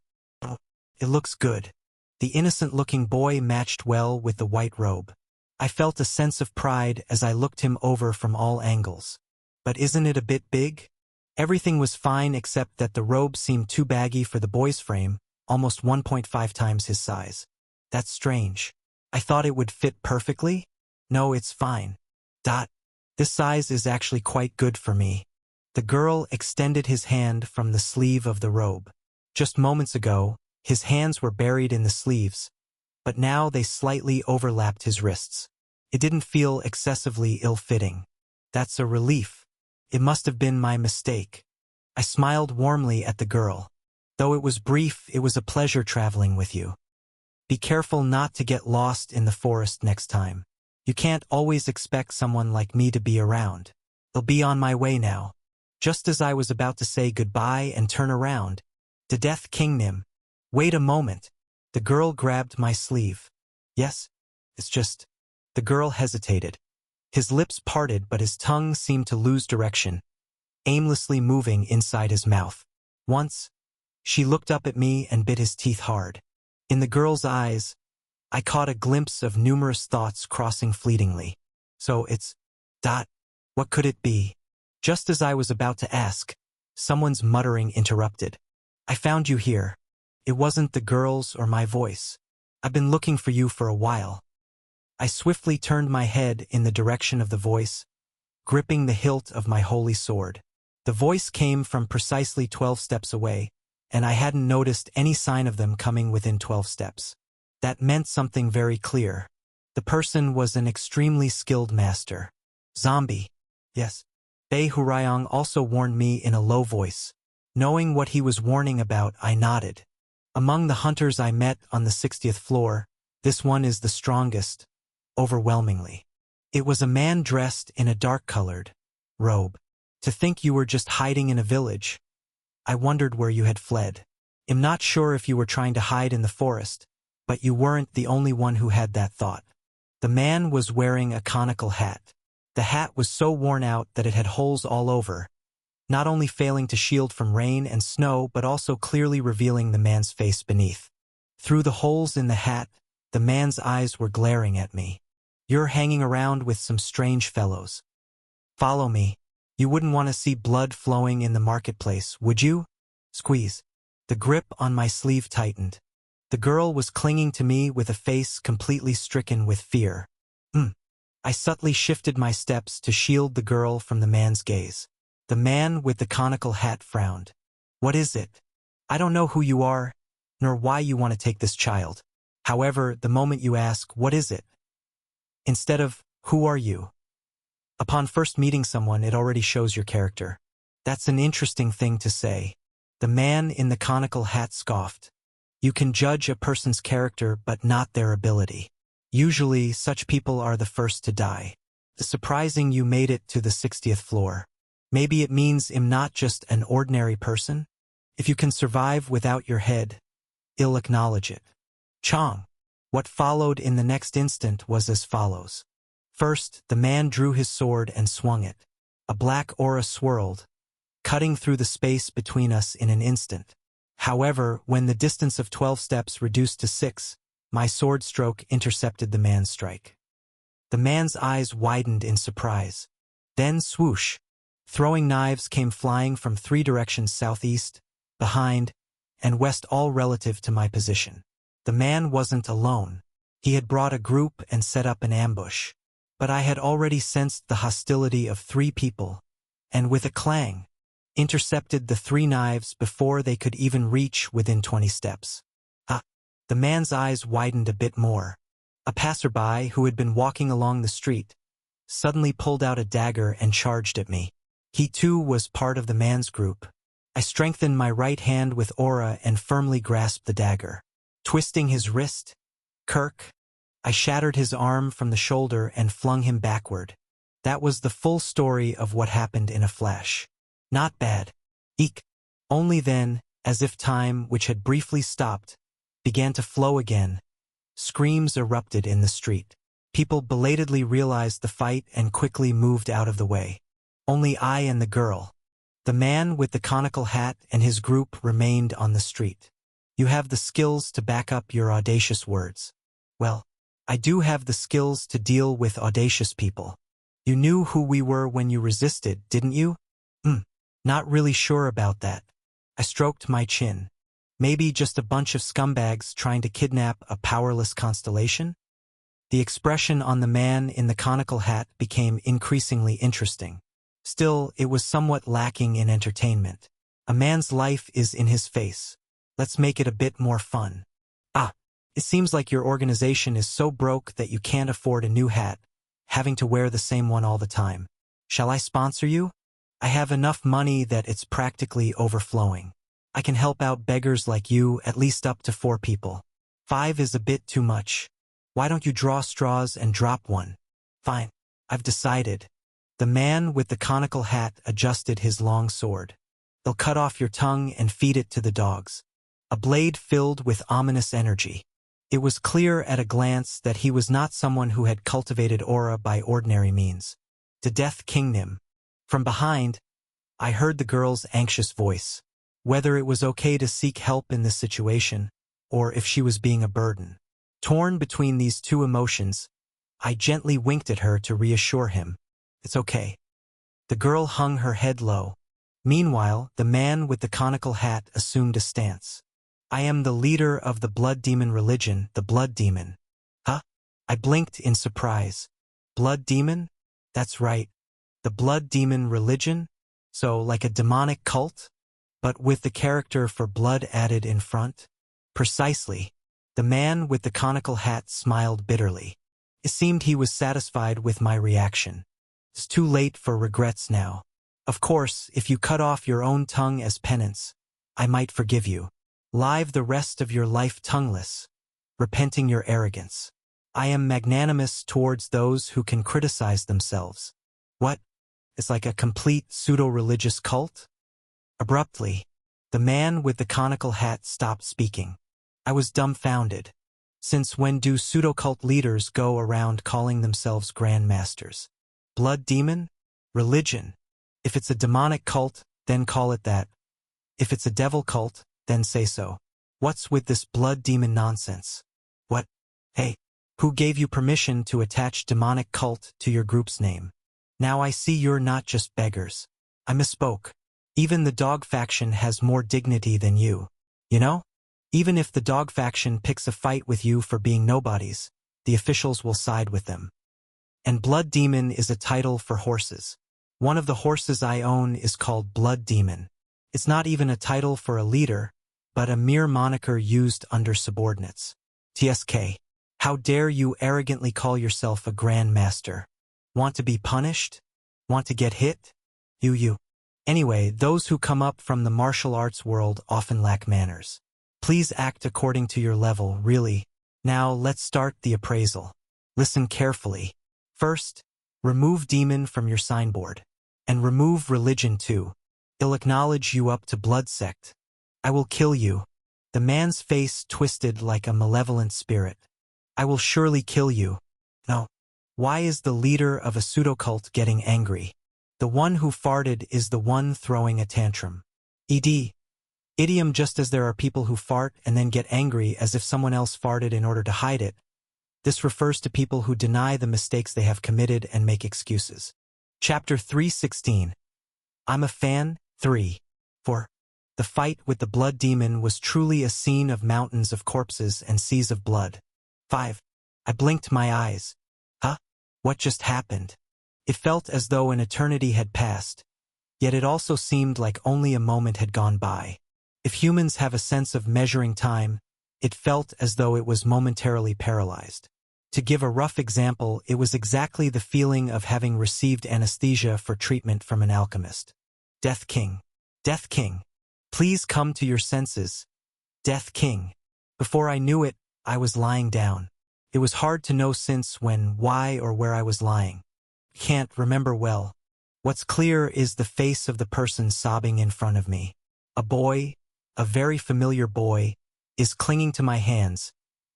[SPEAKER 1] It looks good. The innocent-looking boy matched well with the white robe. I felt a sense of pride as I looked him over from all angles. But isn't it a bit big? Everything was fine except that the robe seemed too baggy for the boy's frame, almost 1.5 times his size. That's strange. I thought it would fit perfectly? No, it's fine. This size is actually quite good for me. The girl extended his hand from the sleeve of the robe. Just moments ago, his hands were buried in the sleeves, but now they slightly overlapped his wrists. It didn't feel excessively ill-fitting. That's a relief. It must have been my mistake. I smiled warmly at the girl. Though it was brief, it was a pleasure traveling with you. Be careful not to get lost in the forest next time. You can't always expect someone like me to be around. I'll be on my way now. Just as I was about to say goodbye and turn around, to Death King Nim. Wait a moment. The girl grabbed my sleeve. Yes? It's just... The girl hesitated. His lips parted but his tongue seemed to lose direction, aimlessly moving inside his mouth. Once, she looked up at me and bit his teeth hard. In the girl's eyes, I caught a glimpse of numerous thoughts crossing fleetingly. So it's... What could it be? Just as I was about to ask, Someone's muttering interrupted. I found you here. It wasn't the girls or my voice. I've been looking for you for a while. I swiftly turned my head in the direction of the voice, gripping the hilt of my holy sword. The voice came from precisely 12 steps away, and I hadn't noticed any sign of them coming within 12 steps. That meant something very clear. The person was an extremely skilled master. Zombie. Yes. Bei Hurayong also warned me in a low voice. Knowing what he was warning about, I nodded. Among the hunters I met on the 60th floor, this one is the strongest, overwhelmingly. It was a man dressed in a dark-colored robe. To think you were just hiding in a village. I wondered where you had fled. I'm not sure if you were trying to hide in the forest, but you weren't the only one who had that thought. The man was wearing a conical hat. The hat was so worn out that it had holes all over, not only failing to shield from rain and snow but also clearly revealing the man's face beneath. Through the holes in the hat, the man's eyes were glaring at me. You're hanging around with some strange fellows. Follow me. You wouldn't want to see blood flowing in the marketplace, would you? Squeeze. The grip on my sleeve tightened. The girl was clinging to me with a face completely stricken with fear. I subtly shifted my steps to shield the girl from the man's gaze. The man with the conical hat frowned. What is it? I don't know who you are, nor why you want to take this child. However, the moment you ask, what is it? Instead of, who are you? Upon first meeting someone, it already shows your character. That's an interesting thing to say. The man in the conical hat scoffed. You can judge a person's character but not their ability. Usually, such people are the first to die. It's surprising you made it to the 60th floor. Maybe it means I'm not just an ordinary person? If you can survive without your head, I'll acknowledge it. Chong. What followed in the next instant was as follows. First, the man drew his sword and swung it. A black aura swirled, cutting through the space between us in an instant. However, when the distance of 12 steps reduced to 6, my sword stroke intercepted the man's strike. The man's eyes widened in surprise. Then swoosh. Throwing knives came flying from 3 directions: southeast, behind, and west, all relative to my position. The man wasn't alone. He had brought a group and set up an ambush. But I had already sensed the hostility of 3 people, and with a clang, intercepted the 3 knives before they could even reach within 20 steps. The man's eyes widened a bit more. A passerby who had been walking along the street suddenly pulled out a dagger and charged at me. He too was part of the man's group. I strengthened my right hand with aura and firmly grasped the dagger. Twisting his wrist, Kirk, I shattered his arm from the shoulder and flung him backward. That was the full story of what happened in a flash. Not bad. Eek. Only then, as if time, which had briefly stopped, began to flow again, screams erupted in the street. People belatedly realized the fight and quickly moved out of the way. Only I and the girl, the man with the conical hat and his group, remained on the street. You have the skills to back up your audacious words. Well, I do have the skills to deal with audacious people. You knew who we were when you resisted, didn't you? Not really sure about that. I stroked my chin. Maybe just a bunch of scumbags trying to kidnap a powerless constellation? The expression on the man in the conical hat became increasingly interesting. Still, it was somewhat lacking in entertainment. A man's life is in his face. Let's make it a bit more fun. It seems like your organization is so broke that you can't afford a new hat, having to wear the same one all the time. Shall I sponsor you? I have enough money that it's practically overflowing. I can help out beggars like you, at least up to 4 people. 5 is a bit too much. Why don't you draw straws and drop one? Fine. I've decided. The man with the conical hat adjusted his long sword. They'll cut off your tongue and feed it to the dogs. A blade filled with ominous energy. It was clear at a glance that he was not someone who had cultivated aura by ordinary means. To Death Kingdom. From behind, I heard the girl's anxious voice. Whether it was okay to seek help in this situation, or if she was being a burden. Torn between these 2 emotions, I gently winked at her to reassure him. It's okay. The girl hung her head low. Meanwhile, the man with the conical hat assumed a stance. I am the leader of the blood demon religion, the blood demon. Huh? I blinked in surprise. Blood demon? That's right. The blood demon religion? So, like a demonic cult? But with the character for blood added in front? Precisely. The man with the conical hat smiled bitterly. It seemed he was satisfied with my reaction. It's too late for regrets now. Of course, if you cut off your own tongue as penance, I might forgive you. Live the rest of your life tongueless, repenting your arrogance. I am magnanimous towards those who can criticize themselves. What? It's like a complete pseudo-religious cult? Abruptly, the man with the conical hat stopped speaking. I was dumbfounded. Since when do pseudo-cult leaders go around calling themselves grandmasters? Blood demon? Religion. If it's a demonic cult, then call it that. If it's a devil cult, then say so. What's with this blood demon nonsense? What? Hey, who gave you permission to attach demonic cult to your group's name? Now I see you're not just beggars. I misspoke. Even the dog faction has more dignity than you. You know? Even if the dog faction picks a fight with you for being nobodies, the officials will side with them. And Blood Demon is a title for horses. One of the horses I own is called Blood Demon. It's not even a title for a leader, but a mere moniker used under subordinates. TSK. How dare you arrogantly call yourself a Grand Master? Want to be punished? Want to get hit? You. Anyway, those who come up from the martial arts world often lack manners. Please act according to your level, really. Now let's start the appraisal. Listen carefully. First, remove demon from your signboard. And remove religion too. It'll acknowledge you up to blood sect. I will kill you. The man's face twisted like a malevolent spirit. I will surely kill you. No. Why is the leader of a pseudocult getting angry? The one who farted is the one throwing a tantrum. Idiom. Just as there are people who fart and then get angry as if someone else farted in order to hide it. This refers to people who deny the mistakes they have committed and make excuses. Chapter 3:16. I'm a fan. 3. 4. The fight with the blood demon was truly a scene of mountains of corpses and seas of blood. 5. I blinked my eyes. Huh? What just happened? It felt as though an eternity had passed, yet it also seemed like only a moment had gone by. If humans have a sense of measuring time, it felt as though it was momentarily paralyzed. To give a rough example, it was exactly the feeling of having received anesthesia for treatment from an alchemist. Death King. Death King. Please come to your senses. Death King. Before I knew it, I was lying down. It was hard to know since when, why, or where I was lying. Can't remember well. What's clear is the face of the person sobbing in front of me. A boy, a very familiar boy, is clinging to my hands,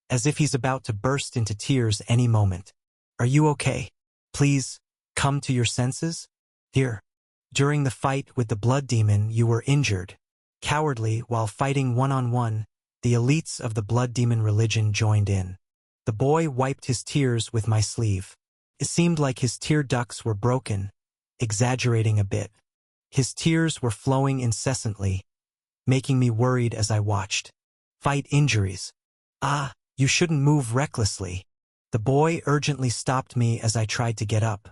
[SPEAKER 1] as if he's about to burst into tears any moment. Are you okay? Please, come to your senses? Here. During the fight with the blood demon, you were injured. Cowardly, while fighting one-on-one, the elites of the blood demon religion joined in. The boy wiped his tears with my sleeve. It seemed like his tear ducts were broken, exaggerating a bit. His tears were flowing incessantly, making me worried as I watched. Fight injuries. Ah, you shouldn't move recklessly. The boy urgently stopped me as I tried to get up.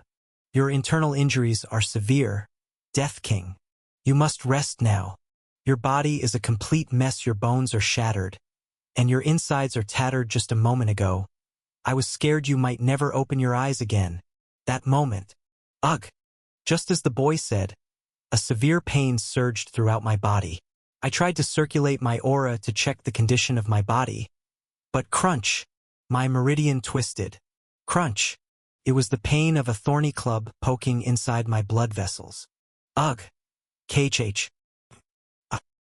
[SPEAKER 1] Your internal injuries are severe. Death King. You must rest now. Your body is a complete mess, your bones are shattered, and your insides are tattered just a moment ago. I was scared you might never open your eyes again. That moment. Ugh! Just as the boy said, a severe pain surged throughout my body. I tried to circulate my aura to check the condition of my body. But crunch! My meridian twisted. Crunch! It was the pain of a thorny club poking inside my blood vessels. Ugh! KHH.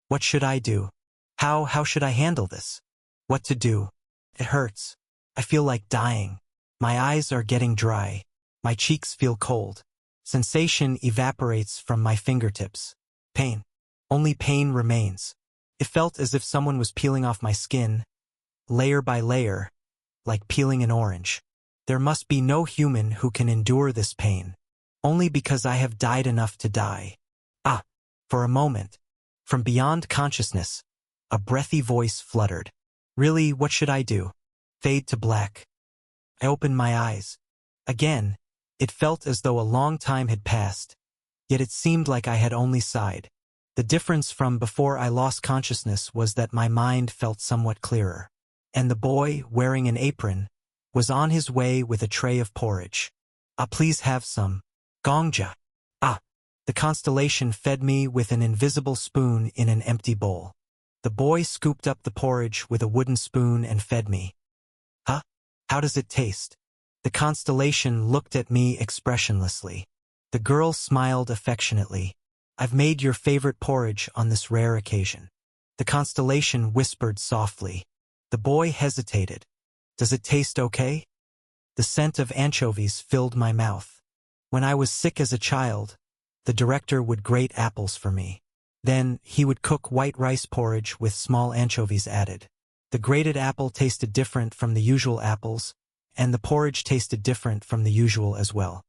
[SPEAKER 1] What should I do? How should I handle this? What to do? It hurts. I feel like dying. My eyes are getting dry. My cheeks feel cold. Sensation evaporates from my fingertips. Pain. Only pain remains. It felt as if someone was peeling off my skin, layer by layer, like peeling an orange. There must be no human who can endure this pain. Only because I have died enough to die. For a moment, from beyond consciousness, a breathy voice fluttered. Really, what should I do? Fade to black. I opened my eyes. Again, it felt as though a long time had passed, yet it seemed like I had only sighed. The difference from before I lost consciousness was that my mind felt somewhat clearer. And the boy, wearing an apron, was on his way with a tray of porridge. "Ah, please have some. Gongja." "Ah." The constellation fed me with an invisible spoon in an empty bowl. The boy scooped up the porridge with a wooden spoon and fed me. "Huh? How does it taste?" The constellation looked at me expressionlessly. The girl smiled affectionately. "I've made your favorite porridge on this rare occasion." The constellation whispered softly. The boy hesitated. "Does it taste okay?" The scent of anchovies filled my mouth. When I was sick as a child, the director would grate apples for me. Then he would cook white rice porridge with small anchovies added. The grated apple tasted different from the usual apples, and the porridge tasted different from the usual as well.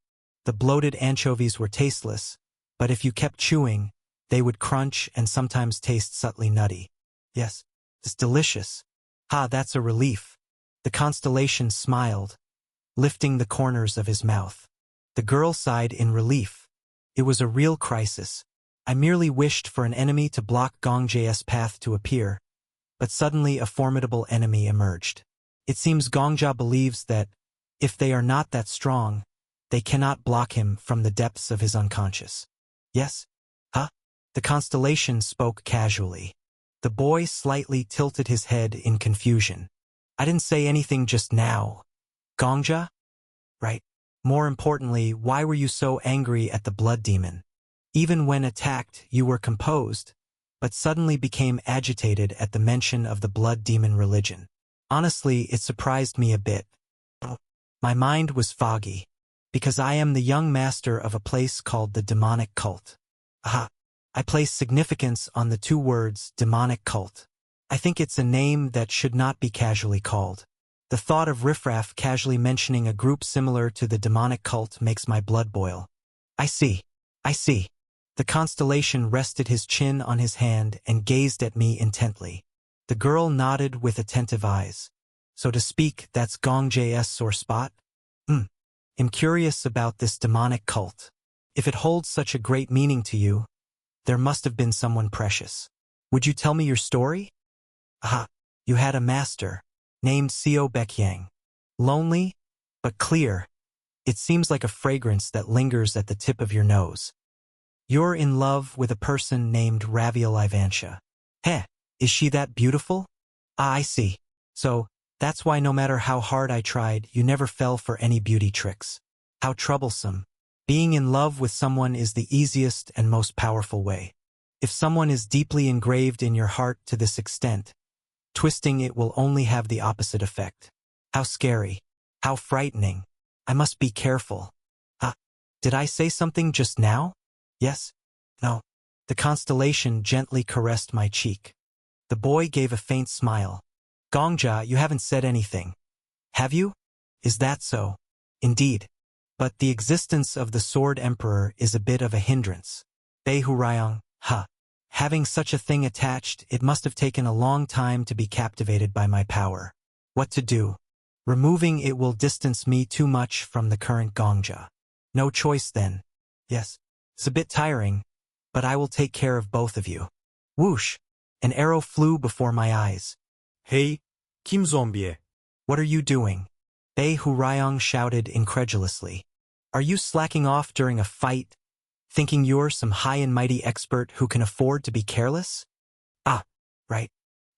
[SPEAKER 1] The bloated anchovies were tasteless, but if you kept chewing, they would crunch and sometimes taste subtly nutty. "Yes, it's delicious." "Ah, that's a relief." The constellation smiled, lifting the corners of his mouth. The girl sighed in relief. It was a real crisis. I merely wished for an enemy to block Gongja's path to appear, but suddenly a formidable enemy emerged. It seems Gongja believes that, if they are not that strong, they cannot block him from the depths of his unconscious. "Yes? Huh?" The constellation spoke casually. The boy slightly tilted his head in confusion. "I didn't say anything just now. Gongja? Right. More importantly, why were you so angry at the blood demon? Even when attacked, you were composed, but suddenly became agitated at the mention of the blood demon religion. Honestly, it surprised me a bit. My mind was foggy, because I am the young master of a place called the demonic cult. Aha! I place significance on the two words demonic cult. I think it's a name that should not be casually called. The thought of riffraff casually mentioning a group similar to the demonic cult makes my blood boil. I see. The constellation rested his chin on his hand and gazed at me intently. The girl nodded with attentive eyes. "So to speak, that's Gongja's sore spot?" "I'm curious about this demonic cult. If it holds such a great meaning to you, there must have been someone precious. Would you tell me your story?" "Aha, you had a master, named Seo Baekyang. Lonely, but clear. It seems like a fragrance that lingers at the tip of your nose. You're in love with a person named Raviel Ivansha. Heh, is she that beautiful?" "Ah, I see. So, that's why no matter how hard I tried, you never fell for any beauty tricks. How troublesome. Being in love with someone is the easiest and most powerful way. If someone is deeply engraved in your heart to this extent, twisting it will only have the opposite effect. How scary. How frightening. I must be careful. Ah, did I say something just now? Yes? No." The constellation gently caressed my cheek. The boy gave a faint smile. "Gongja, you haven't said anything. Have you? Is that so?" "Indeed. But the existence of the Sword Emperor is a bit of a hindrance. Bei Hurayang, ha. Having such a thing attached, it must have taken a long time to be captivated by my power. What to do? Removing it will distance me too much from the current Gongja. No choice then. Yes. It's a bit tiring, but I will take care of both of you." Whoosh! An arrow flew before my eyes.
[SPEAKER 2] Hey, Kim Zombie.
[SPEAKER 1] "What are you doing?" Bei Hurayang shouted incredulously. "Are you slacking off during a fight, thinking you're some high and mighty expert who can afford to be careless?" "Ah, right.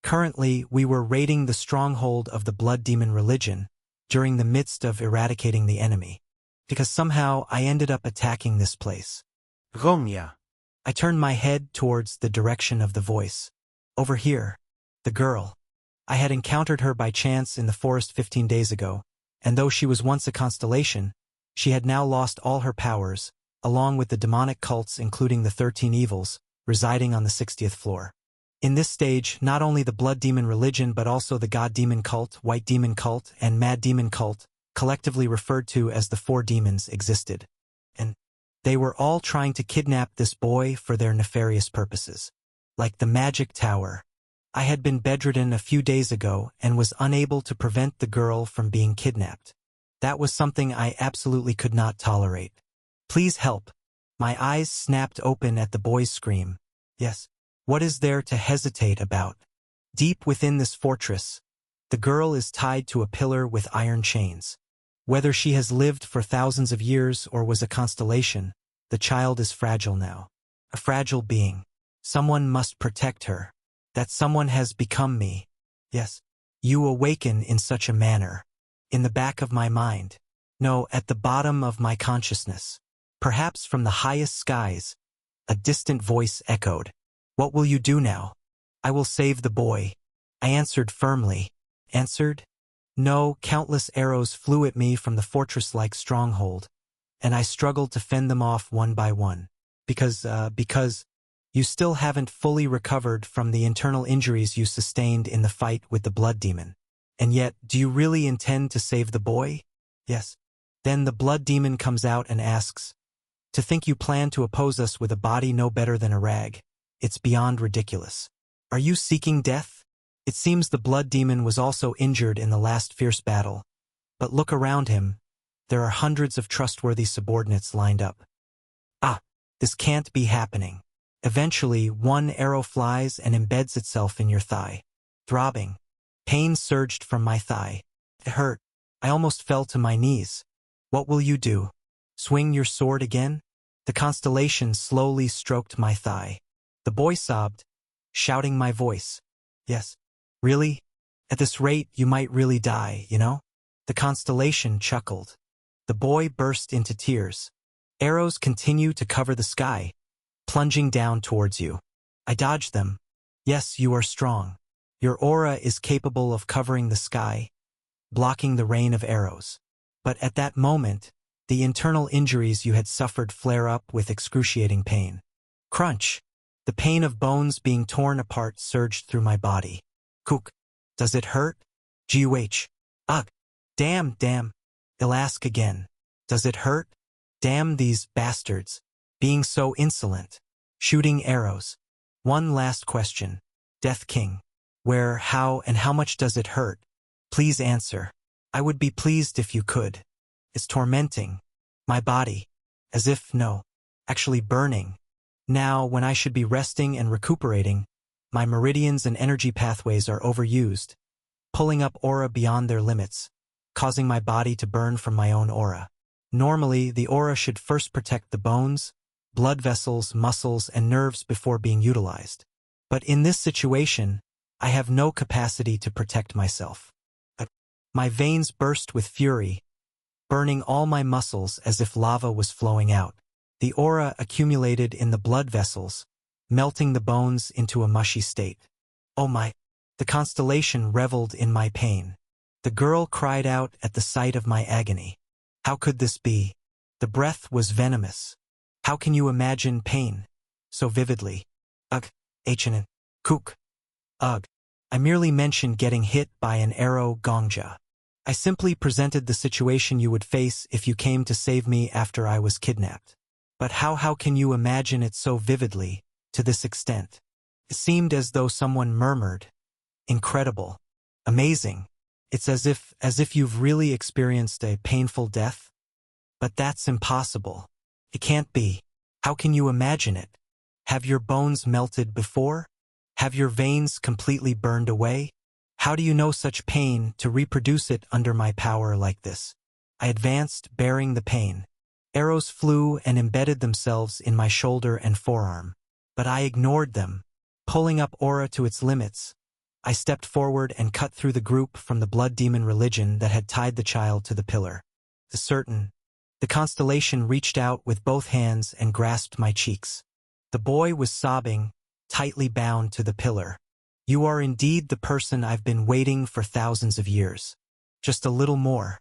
[SPEAKER 1] Currently, we were raiding the stronghold of the blood demon religion during the midst of eradicating the enemy, because somehow I ended up attacking this place."
[SPEAKER 2] Gongya.
[SPEAKER 1] I turned my head towards the direction of the voice. Over here, the girl. I had encountered her by chance in the forest 15 days ago, and though she was once a constellation, she had now lost all her powers, along with the demonic cults including the 13 evils, residing on the 60th floor. In this stage, not only the blood demon religion but also the god demon cult, white demon cult, and mad demon cult, collectively referred to as the four demons, existed. And They were all trying to kidnap this boy for their nefarious purposes. Like the magic tower. I had been bedridden a few days ago and was unable to prevent the girl from being kidnapped. That was something I absolutely could not tolerate. Please help. My eyes snapped open at the boy's scream. Yes. What is there to hesitate about? Deep within this fortress, the girl is tied to a pillar with iron chains. Whether she has lived for thousands of years or was a constellation, the child is fragile now. A fragile being. Someone must protect her. That someone has become me. Yes. You awaken in such a manner. In the back of my mind. No, at the bottom of my consciousness. Perhaps from the highest skies. A distant voice echoed. What will you do now? I will save the boy. I answered firmly. Answered? No, countless arrows flew at me from the fortress-like stronghold, and I struggled to fend them off one by one. Because you still haven't fully recovered from the internal injuries you sustained in the fight with the blood demon. And yet, do you really intend to save the boy? Yes. Then the blood demon comes out and asks, to think you plan to oppose us with a body no better than a rag. It's beyond ridiculous. Are you seeking death? It seems the blood demon was also injured in the last fierce battle. But look around him. There are hundreds of trustworthy subordinates lined up. Ah, this can't be happening. Eventually, one arrow flies and embeds itself in your thigh. Throbbing. Pain surged from my thigh. It hurt. I almost fell to my knees. What will you do? Swing your sword again? The constellation slowly stroked my thigh. The boy sobbed, shouting my voice. Yes. Really? At this rate, you might really die, you know? The constellation chuckled. The boy burst into tears. Arrows continue to cover the sky, plunging down towards you. I dodged them. Yes, you are strong. Your aura is capable of covering the sky, blocking the rain of arrows. But at that moment, the internal injuries you had suffered flare up with excruciating pain. Crunch! The pain of bones being torn apart surged through my body. Kook. Does it hurt? G-U-H. Ugh. Damn. I'll ask again. Does it hurt? Damn these bastards. Being so insolent. Shooting arrows. One last question. Death King. Where, how, and how much does it hurt? Please answer. I would be pleased if you could. It's tormenting. My body. As if, no. Actually burning. Now, when I should be resting and recuperating, my meridians and energy pathways are overused, pulling up aura beyond their limits, causing my body to burn from my own aura. Normally, the aura should first protect the bones, blood vessels, muscles, and nerves before being utilized. But in this situation, I have no capacity to protect myself. My veins burst with fury, burning all my muscles as if lava was flowing out. The aura accumulated in the blood vessels, melting the bones into a mushy state. Oh my! The constellation reveled in my pain. The girl cried out at the sight of my agony. How could this be? The breath was venomous. How can you imagine pain so vividly? Ugh, Hn. Kook. Ugh. I merely mentioned getting hit by an arrow, Gongja. I simply presented the situation you would face if you came to save me after I was kidnapped. But how can you imagine it so vividly, to this extent? It seemed as though someone murmured. Incredible. Amazing. It's as if you've really experienced a painful death. But that's impossible. It can't be. How can you imagine it? Have your bones melted before? Have your veins completely burned away? How do you know such pain to reproduce it under my power like this? I advanced, bearing the pain. Arrows flew and embedded themselves in my shoulder and forearm. But I ignored them, pulling up aura to its limits. I stepped forward and cut through the group from the blood demon religion that had tied the child to the pillar. The constellation reached out with both hands and grasped my cheeks. The boy was sobbing, tightly bound to the pillar. You are indeed the person I've been waiting for thousands of years. Just a little more.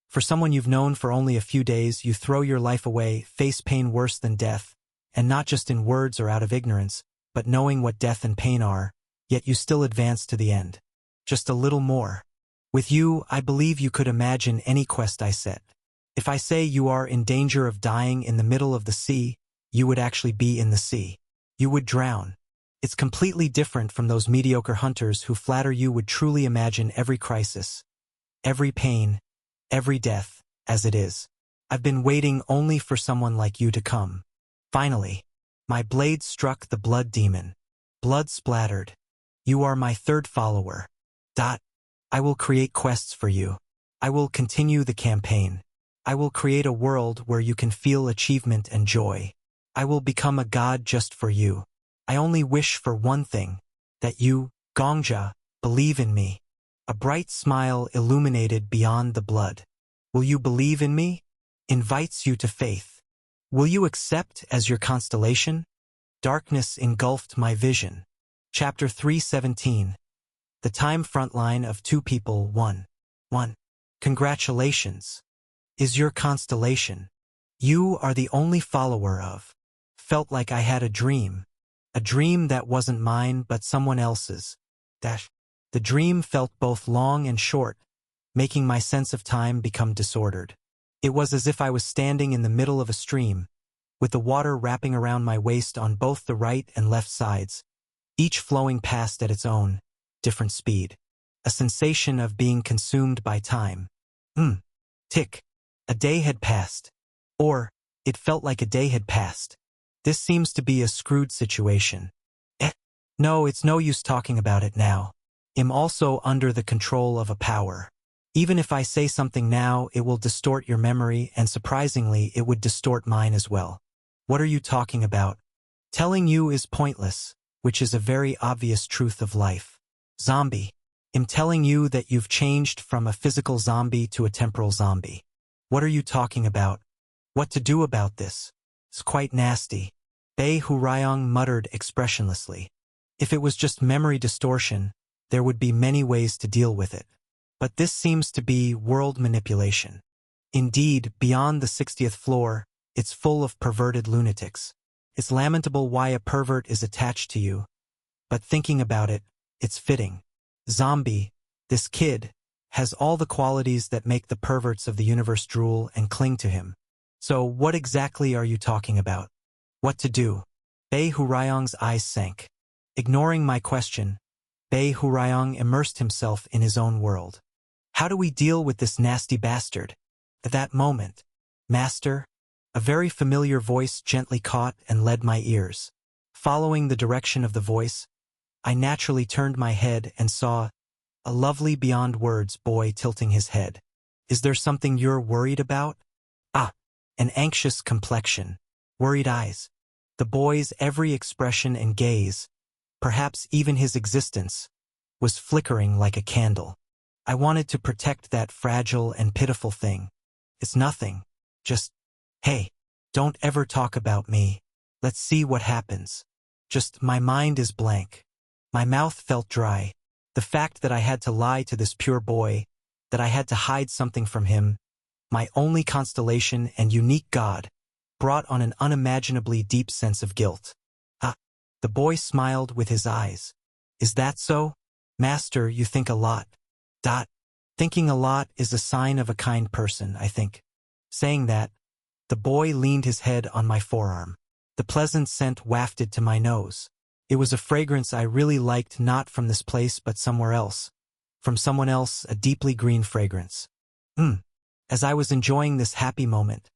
[SPEAKER 1] For someone you've known for only a few days, you throw your life away, face pain worse than death, and not just in words or out of ignorance, but knowing what death and pain are, yet you still advance to the end. Just a little more. With you, I believe you could imagine any quest I set. If I say you are in danger of dying in the middle of the sea, you would actually be in the sea. You would drown. It's completely different from those mediocre hunters who flatter you would truly imagine every crisis, every pain, every death, as it is. I've been waiting only for someone like you to come. Finally, my blade struck the blood demon. Blood splattered. You are my third follower. I will create quests for you. I will continue the campaign. I will create a world where you can feel achievement and joy. I will become a god just for you. I only wish for one thing, that you, Gongja, believe in me. A bright smile illuminated beyond the blood. Will you believe in me? Invites you to faith. Will you accept as your constellation? Darkness engulfed my vision. Chapter 317. The Time Frontline of Two People 1. Congratulations. Is your constellation. You are the only follower of. Felt like I had a dream. A dream that wasn't mine but someone else's. The dream felt both long and short, making my sense of time become disordered. It was as if I was standing in the middle of a stream, with the water wrapping around my waist on both the right and left sides, each flowing past at its own, different speed. A sensation of being consumed by time. Tick. A day had passed. Or, it felt like a day had passed. This seems to be a screwed situation. No, it's no use talking about it now. I'm also under the control of a power. Even if I say something now, it will distort your memory, and surprisingly, it would distort mine as well. What are you talking about? Telling you is pointless, which is a very obvious truth of life. Zombie. I'm telling you that you've changed from a physical zombie to a temporal zombie. What are you talking about? What to do about this? It's quite nasty. Bei Hurayong muttered expressionlessly. If it was just memory distortion, there would be many ways to deal with it. But this seems to be world manipulation. Indeed, beyond the 60th floor, it's full of perverted lunatics. It's lamentable why a pervert is attached to you. But thinking about it, it's fitting. Zombie, this kid, has all the qualities that make the perverts of the universe drool and cling to him. So what exactly are you talking about? What to do? Bei Hurayong's eyes sank. Ignoring my question, Bei Hurayong immersed himself in his own world. How do we deal with this nasty bastard? At that moment, Master, a very familiar voice gently caught and led my ears. Following the direction of the voice, I naturally turned my head and saw a lovely beyond words boy tilting his head. Is there something you're worried about? An anxious complexion, worried eyes. The boy's every expression and gaze, perhaps even his existence, was flickering like a candle. I wanted to protect that fragile and pitiful thing. It's nothing. Just, hey, don't ever talk about me. Let's see what happens. Just, my mind is blank. My mouth felt dry. The fact that I had to lie to this pure boy, that I had to hide something from him, my only constellation and unique God, brought on an unimaginably deep sense of guilt. The boy smiled with his eyes. Is that so? Master, you think a lot. Thinking a lot is a sign of a kind person, I think. Saying that, the boy leaned his head on my forearm. The pleasant scent wafted to my nose. It was a fragrance I really liked, not from this place but somewhere else. From someone else, a deeply green fragrance. As I was enjoying this happy moment,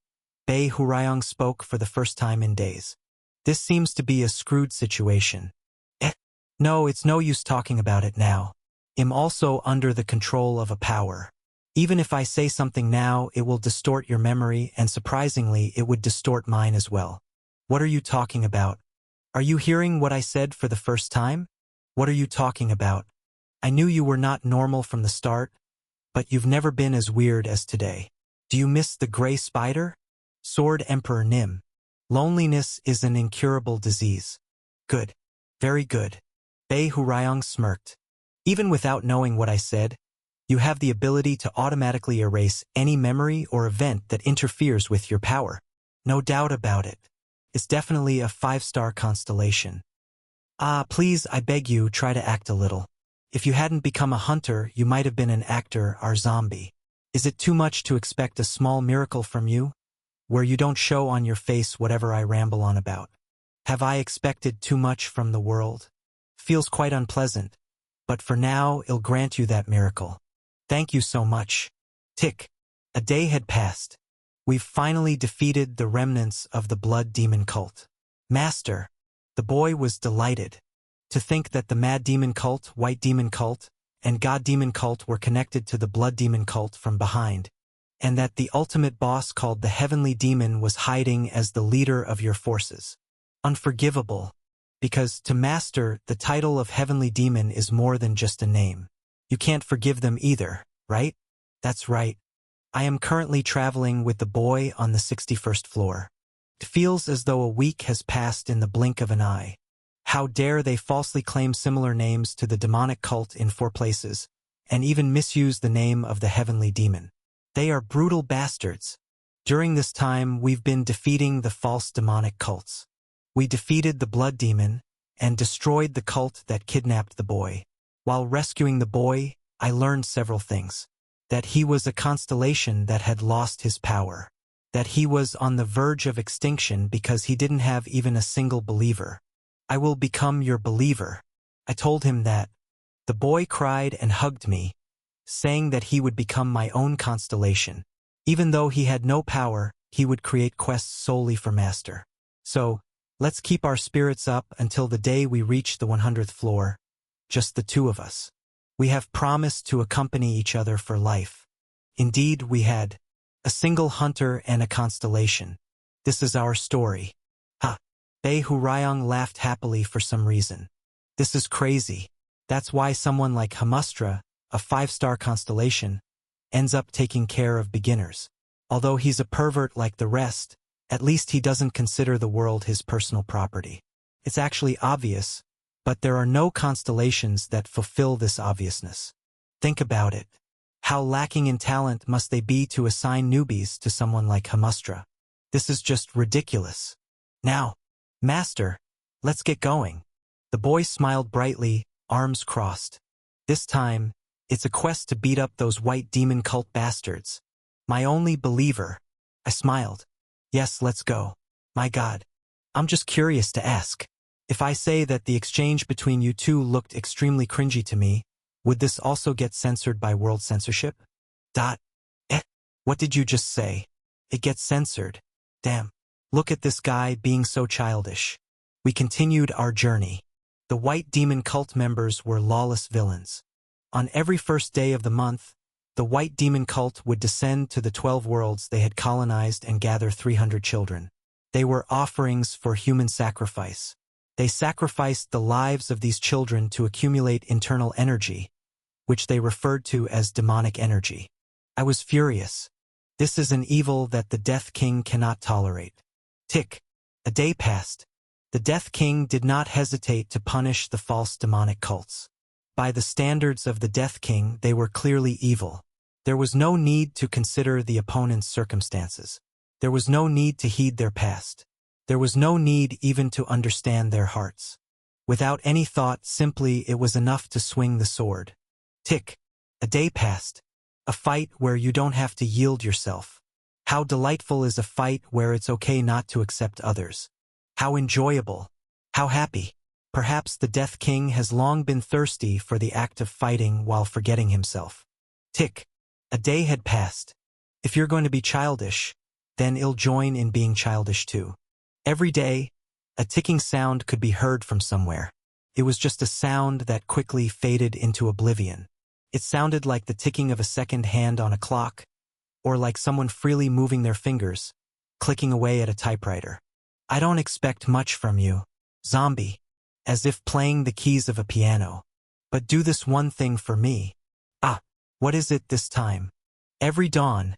[SPEAKER 1] Bei Hurayong spoke for the first time in days. This seems to be a screwed situation. No, it's no use talking about it now. I'm also under the control of a power. Even if I say something now, it will distort your memory, and surprisingly, it would distort mine as well. What are you talking about? Are you hearing what I said for the first time? What are you talking about? I knew you were not normal from the start, but you've never been as weird as today. Do you miss the gray spider? Sword Emperor Nim. Loneliness is an incurable disease. Good. Very good. Bei Hurayong smirked. Even without knowing what I said, you have the ability to automatically erase any memory or event that interferes with your power. No doubt about it. It's definitely a 5-star constellation. Please, I beg you, try to act a little. If you hadn't become a hunter, you might have been an actor or zombie. Is it too much to expect a small miracle from you, where you don't show on your face whatever I ramble on about? Have I expected too much from the world? Feels quite unpleasant, but for now I'll grant you that miracle. Thank you so much. Tick. A day had passed. We've finally defeated the remnants of the blood demon cult. Master. The boy was delighted. To think that the mad demon cult, white demon cult, and god demon cult were connected to the blood demon cult from behind, and that the ultimate boss called the heavenly demon was hiding as the leader of your forces. Unforgivable. Because to master, the title of heavenly demon is more than just a name. You can't forgive them either, right? That's right. I am currently traveling with the boy on the 61st floor. It feels as though a week has passed in the blink of an eye. How dare they falsely claim similar names to the demonic cult in 4 places, and even misuse the name of the heavenly demon. They are brutal bastards. During this time, we've been defeating the false demonic cults. We defeated the blood demon and destroyed the cult that kidnapped the boy. While rescuing the boy, I learned several things. That he was a constellation that had lost his power. That he was on the verge of extinction because he didn't have even a single believer. I will become your believer. I told him that. The boy cried and hugged me, saying that he would become my own constellation. Even though he had no power, he would create quests solely for Master. So, let's keep our spirits up until the day we reach the 100th floor, just the 2 of us. We have promised to accompany each other for life. Indeed, we had. A single hunter and a constellation. This is our story. Ha! Bei Hurayong laughed happily for some reason. This is crazy. That's why someone like Hamustra, a 5-star constellation, ends up taking care of beginners. Although he's a pervert like the rest, at least he doesn't consider the world his personal property. It's actually obvious, but there are no constellations that fulfill this obviousness. Think about it. How lacking in talent must they be to assign newbies to someone like Hamustra? This is just ridiculous. Now, Master, let's get going. The boy smiled brightly, arms crossed. This time, it's a quest to beat up those white demon cult bastards. My only believer. I smiled. Yes, let's go. My God. I'm just curious to ask. If I say that the exchange between you two looked extremely cringy to me, would this also get censored by world censorship? What did you just say? It gets censored. Damn. Look at this guy being so childish. We continued our journey. The white demon cult members were lawless villains. On every first day of the month, the white demon cult would descend to the 12 worlds they had colonized and gather 300 children. They were offerings for human sacrifice. They sacrificed the lives of these children to accumulate internal energy, which they referred to as demonic energy. I was furious. This is an evil that the Death King cannot tolerate. Tick. A day passed. The Death King did not hesitate to punish the false demonic cults. By the standards of the Death King, they were clearly evil. There was no need to consider the opponent's circumstances. There was no need to heed their past. There was no need even to understand their hearts. Without any thought, simply it was enough to swing the sword. Tick. A day passed. A fight where you don't have to yield yourself. How delightful is a fight where it's okay not to accept others. How enjoyable. How happy. Perhaps the Death King has long been thirsty for the act of fighting while forgetting himself. Tick. A day had passed. If you're going to be childish, then I'll join in being childish too. Every day, a ticking sound could be heard from somewhere. It was just a sound that quickly faded into oblivion. It sounded like the ticking of a second hand on a clock, or like someone freely moving their fingers, clicking away at a typewriter. I don't expect much from you, zombie, as if playing the keys of a piano. But do this one thing for me. What is it this time? Every dawn,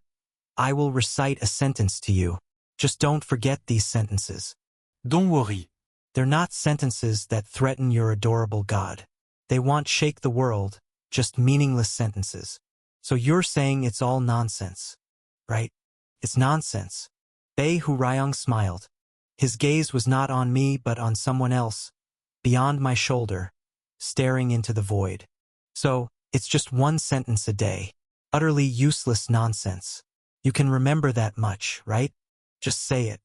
[SPEAKER 1] I will recite a sentence to you. Just don't forget these sentences.
[SPEAKER 4] Don't worry.
[SPEAKER 1] They're not sentences that threaten your adorable God. They won't shake the world, just meaningless sentences. So you're saying it's all nonsense, right? It's nonsense. Bei Hurayong smiled. His gaze was not on me but on someone else, beyond my shoulder, staring into the void. So, it's just one sentence a day. Utterly useless nonsense. You can remember that much, right? Just say it.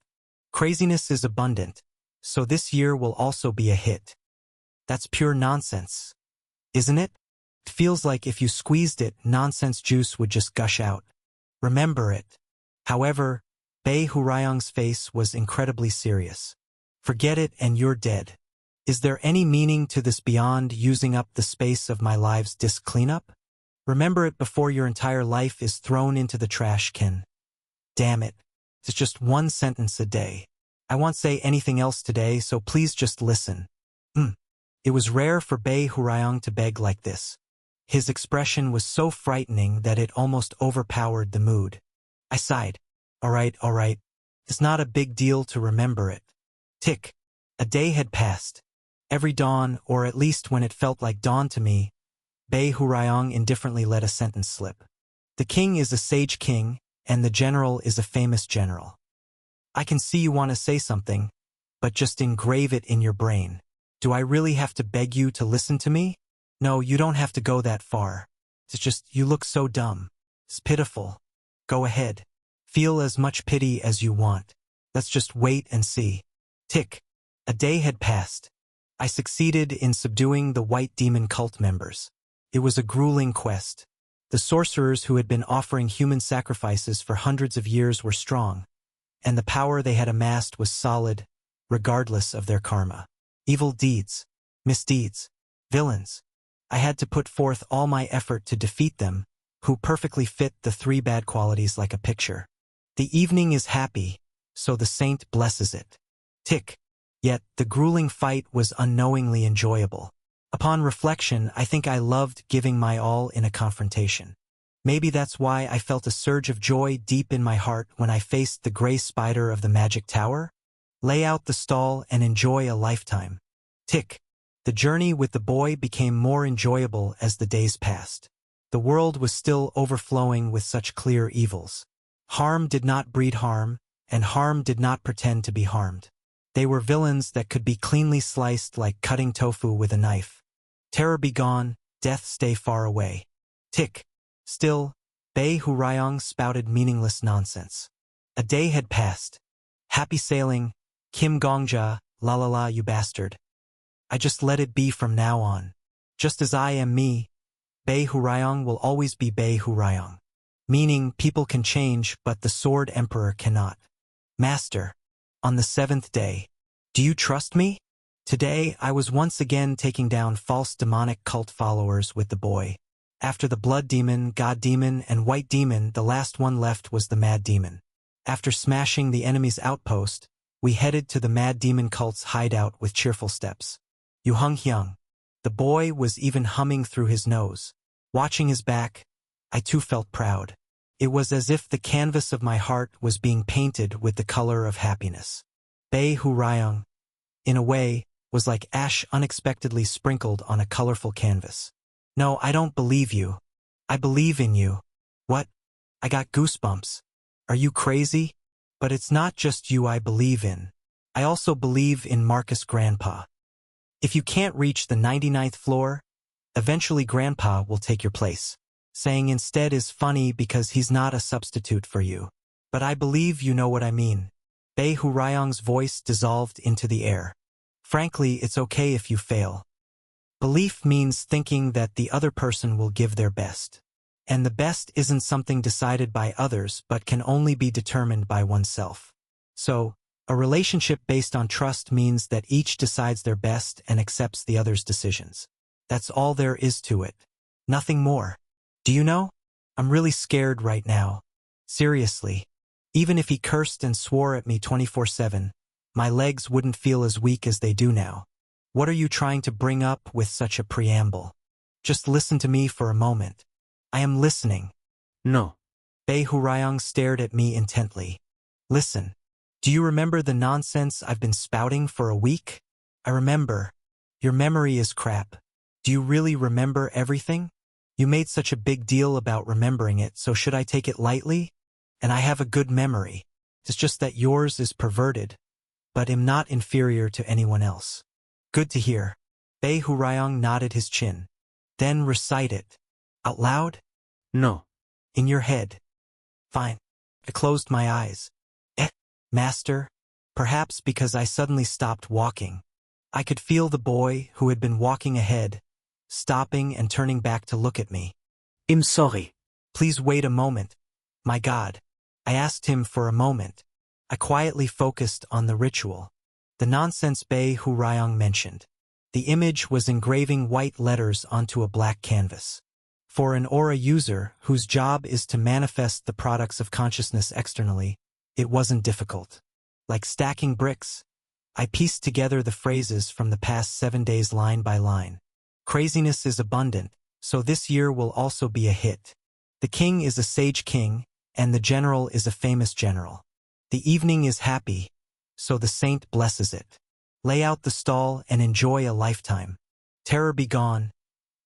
[SPEAKER 1] Craziness is abundant, so this year will also be a hit. That's pure nonsense, isn't it? It feels like if you squeezed it, nonsense juice would just gush out. Remember it. However, Bei Hurayang's face was incredibly serious. Forget it and you're dead. Is there any meaning to this beyond using up the space of my live's disk cleanup? Remember it before your entire life is thrown into the trash can. Damn it. It's just one sentence a day. I won't say anything else today, so please just listen. It was rare for Bei Hurayang to beg like this. His expression was so frightening that it almost overpowered the mood. I sighed. All right. It's not a big deal to remember it. Tick. A day had passed. Every dawn, or at least when it felt like dawn to me, Bei Hurayang indifferently let a sentence slip. The king is a sage king, and the general is a famous general. I can see you want to say something, but just engrave it in your brain. Do I really have to beg you to listen to me? No, you don't have to go that far. It's just, you look so dumb. It's pitiful. Go ahead. Feel as much pity as you want. Let's just wait and see. Tick. A day had passed. I succeeded in subduing the white demon cult members. It was a grueling quest. The sorcerers who had been offering human sacrifices for hundreds of years were strong, and the power they had amassed was solid, regardless of their karma. Evil deeds, misdeeds, villains. I had to put forth all my effort to defeat them, who perfectly fit the three bad qualities like a picture. The evening is happy, so the saint blesses it. Tick. Yet, the grueling fight was unknowingly enjoyable. Upon reflection, I think I loved giving my all in a confrontation. Maybe that's why I felt a surge of joy deep in my heart when I faced the gray spider of the magic tower. Lay out the stall and enjoy a lifetime. Tick. The journey with the boy became more enjoyable as the days passed. The world was still overflowing with such clear evils. Harm did not breed harm, and harm did not pretend to be harmed. They were villains that could be cleanly sliced like cutting tofu with a knife. Terror be gone, death stay far away. Tick. Still, Bei Hurayang spouted meaningless nonsense. A day had passed. Happy sailing, Kim Gongja, la la la you bastard. I just let it be from now on. Just as I am me, Bei Hurayang will always be Bei Hurayang. Meaning people can change but the Sword Emperor cannot. Master. On the 7th day. Do you trust me? Today, I was once again taking down false demonic cult followers with the boy. After the Blood Demon, God Demon, and White Demon, the last one left was the Mad Demon. After smashing the enemy's outpost, we headed to the Mad Demon cult's hideout with cheerful steps. Yu Hung Hyung. The boy was even humming through his nose. Watching his back, I too felt proud. It was as if the canvas of my heart was being painted with the color of happiness. Bei Hurayang, in a way, was like ash unexpectedly sprinkled on a colorful canvas. No, I don't believe you. I believe in you. What? I got goosebumps. Are you crazy? But it's not just you I believe in. I also believe in Marcus Grandpa. If you can't reach the 99th floor, eventually Grandpa will take your place. Saying instead is funny because he's not a substitute for you. But I believe you know what I mean. Bei Hurayang's voice dissolved into the air. Frankly, it's okay if you fail. Belief means thinking that the other person will give their best. And the best isn't something decided by others but can only be determined by oneself. So, a relationship based on trust means that each decides their best and accepts the other's decisions. That's all there is to it. Nothing more. Do you know? I'm really scared right now. Seriously. Even if he cursed and swore at me 24/7, my legs wouldn't feel as weak as they do now. What are you trying to bring up with such a preamble? Just listen to me for a moment. I am listening.
[SPEAKER 2] No.
[SPEAKER 1] Bei Hurayang stared at me intently. Listen. Do you remember the nonsense I've been spouting for a week? I remember. Your memory is crap. Do you really remember everything? You made such a big deal about remembering it, so should I take it lightly? And I have a good memory. It's just that yours is perverted, but am not inferior to anyone else. Good to hear. Bei Hurayang nodded his chin. Then recite it. Out loud?
[SPEAKER 2] No.
[SPEAKER 1] In your head. Fine. I closed my eyes. Master? Perhaps because I suddenly stopped walking. I could feel the boy, who had been walking ahead, stopping and turning back to look at me.
[SPEAKER 3] I'm sorry.
[SPEAKER 1] Please wait a moment. My God. I asked him for a moment. I quietly focused on the ritual. The nonsense Bei Hu Ryong mentioned. The image was engraving white letters onto a black canvas. For an aura user whose job is to manifest the products of consciousness externally, it wasn't difficult. Like stacking bricks, I pieced together the phrases from the past 7 days line by line. Craziness is abundant, so this year will also be a hit. The king is a sage king, and the general is a famous general. The evening is happy, so the saint blesses it. Lay out the stall and enjoy a lifetime. Terror be gone,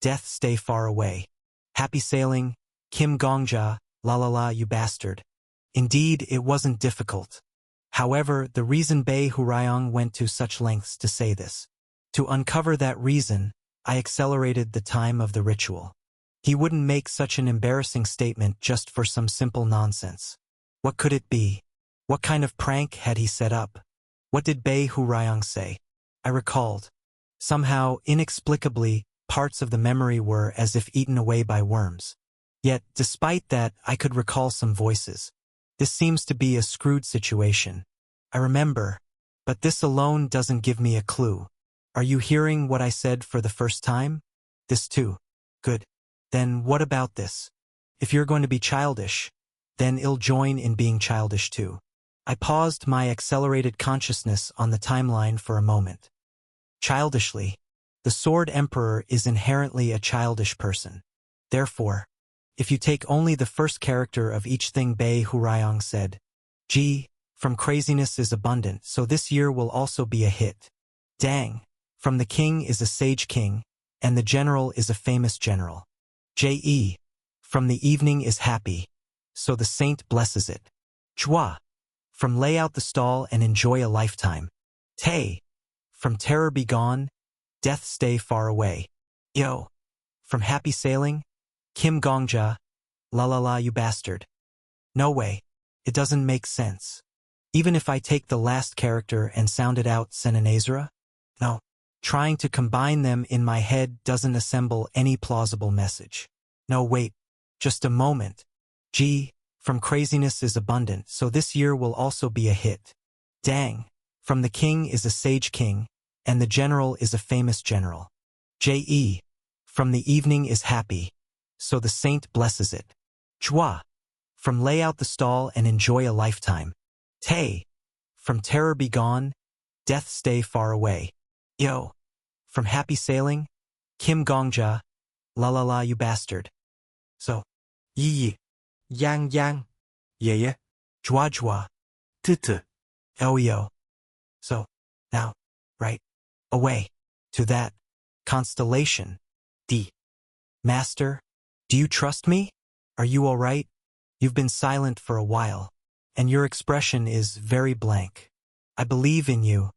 [SPEAKER 1] death stay far away. Happy sailing, Kim Gongja, la la la you bastard. Indeed, it wasn't difficult. However, the reason Bei Hu Ryong went to such lengths to say this. To uncover that reason, I accelerated the time of the ritual. He wouldn't make such an embarrassing statement just for some simple nonsense. What could it be? What kind of prank had he set up? What did Bei Hu Ryong say? I recalled. Somehow, inexplicably, parts of the memory were as if eaten away by worms. Yet, despite that, I could recall some voices. This seems to be a screwed situation. I remember, but this alone doesn't give me a clue. Are you hearing what I said for the first time? This too. Good. Then what about this? If you're going to be childish, then I'll join in being childish too. I paused my accelerated consciousness on the timeline for a moment. Childishly. The Sword Emperor is inherently a childish person. Therefore, if you take only the first character of each thing Bei Hu Ryong said, G, from craziness is abundant, so this year will also be a hit. Dang, from the king is a sage king, and the general is a famous general. J.E., from the evening is happy, so the saint blesses it. Chua, from lay out the stall and enjoy a lifetime. Tay, from terror be gone, death stay far away. Yo, from happy sailing, Kim Gongja, la la la you bastard. No way, it doesn't make sense. Even if I take the last character and sound it out Senanezra? No, trying to combine them in my head doesn't assemble any plausible message. No wait, just a moment. G, from craziness is abundant, so this year will also be a hit. Dang, from the king is a sage king, and the general is a famous general. J.E., from the evening is happy, so the saint blesses it. Chua, from lay out the stall and enjoy a lifetime. Tay, from terror be gone, death stay far away. Yo, from happy sailing, Kim Gongja, la la la you bastard. So, yi,
[SPEAKER 2] Yang Yang. Ye.
[SPEAKER 1] jua jua,
[SPEAKER 2] Tete.
[SPEAKER 1] yo. So, now, right away to that constellation. D. Master, do you trust me? Are you all right? You've been silent for a while, and your expression is very blank. I believe in you.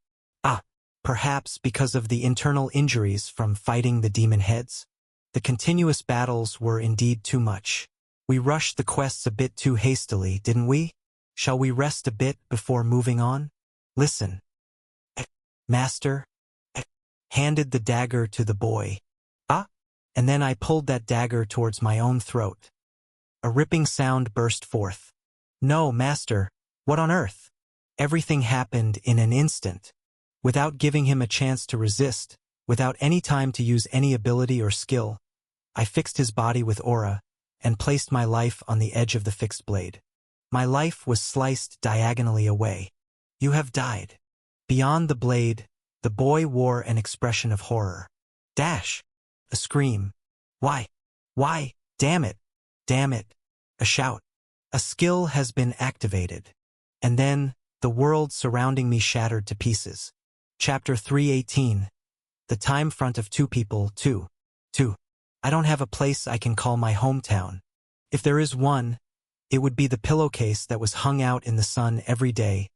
[SPEAKER 1] Perhaps because of the internal injuries from fighting the demon heads? The continuous battles were indeed too much. We rushed the quests a bit too hastily, didn't we? Shall we rest a bit before moving on? Listen. Master, handed the dagger to the boy. And then I pulled that dagger towards my own throat. A ripping sound burst forth. No, master, what on earth? Everything happened in an instant. Without giving him a chance to resist, without any time to use any ability or skill, I fixed his body with aura, and placed my life on the edge of the fixed blade. My life was sliced diagonally away. You have died. Beyond the blade, the boy wore an expression of horror. Dash! A scream. Why? Why? Damn it! Damn it! A shout. A skill has been activated. And then, the world surrounding me shattered to pieces. Chapter 318. The time front of two people, two. I don't have a place I can call my hometown. If there is one, it would be the pillowcase that was hung out in the sun every day,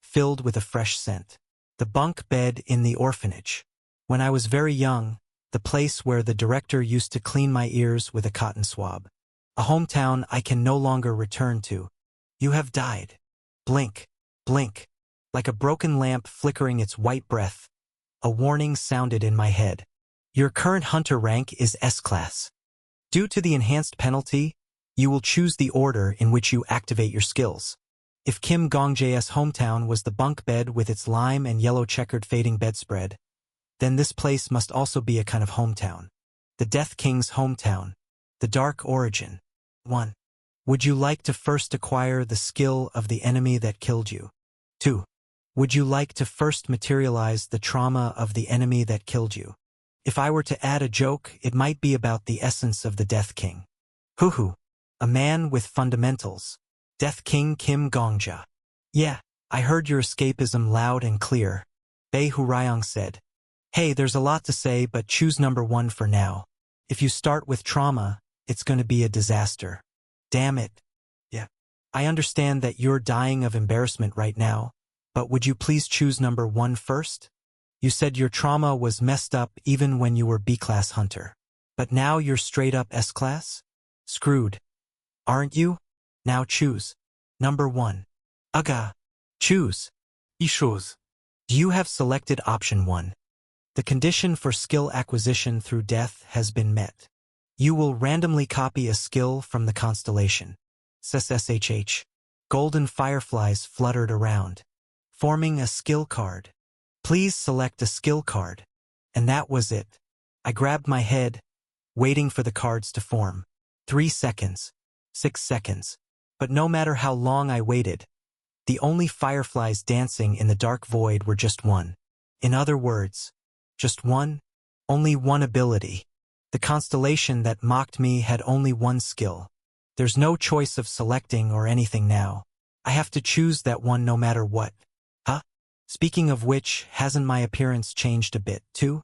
[SPEAKER 1] filled with a fresh scent. The bunk bed in the orphanage. When I was very young, the place where the director used to clean my ears with a cotton swab. A hometown I can no longer return to. You have died. Blink, blink. Like a broken lamp flickering its white breath, a warning sounded in my head. Your current hunter rank is S-Class. Due to the enhanced penalty, you will choose the order in which you activate your skills. If Kim Gongjae's hometown was the bunk bed with its lime and yellow checkered fading bedspread, then this place must also be a kind of hometown. The Death King's hometown. The Dark Origin. 1. Would you like to first acquire the skill of the enemy that killed you? 2. Would you like to first materialize the trauma of the enemy that killed you? If I were to add a joke, it might be about the essence of the Death King. Hoo-hoo. A man with fundamentals. Death King Kim Gongja. Yeah, I heard your escapism loud and clear. Bae Hurayong said. Hey, there's a lot to say, but choose number 1 for now. If you start with trauma, it's going to be a disaster. Damn it. Yeah. I understand that you're dying of embarrassment right now, but would you please choose number 1 first? You said your trauma was messed up even when you were B-Class Hunter. But now you're straight up S-Class? Screwed. Aren't you? Now choose. Number 1. Aga. Choose.
[SPEAKER 4] Ishose.
[SPEAKER 1] Do you have selected option 1? The condition for skill acquisition through death has been met. You will randomly copy a skill from the constellation. SSHH. Golden fireflies fluttered around, forming a skill card. Please select a skill card. And that was it. I grabbed my head, waiting for the cards to form. 3 seconds. 6 seconds. But no matter how long I waited, the only fireflies dancing in the dark void were just one. In other words, just one, only one ability. The constellation that mocked me had only one skill. There's no choice of selecting or anything now. I have to choose that one no matter what. Huh? Speaking of which, hasn't my appearance changed a bit, too?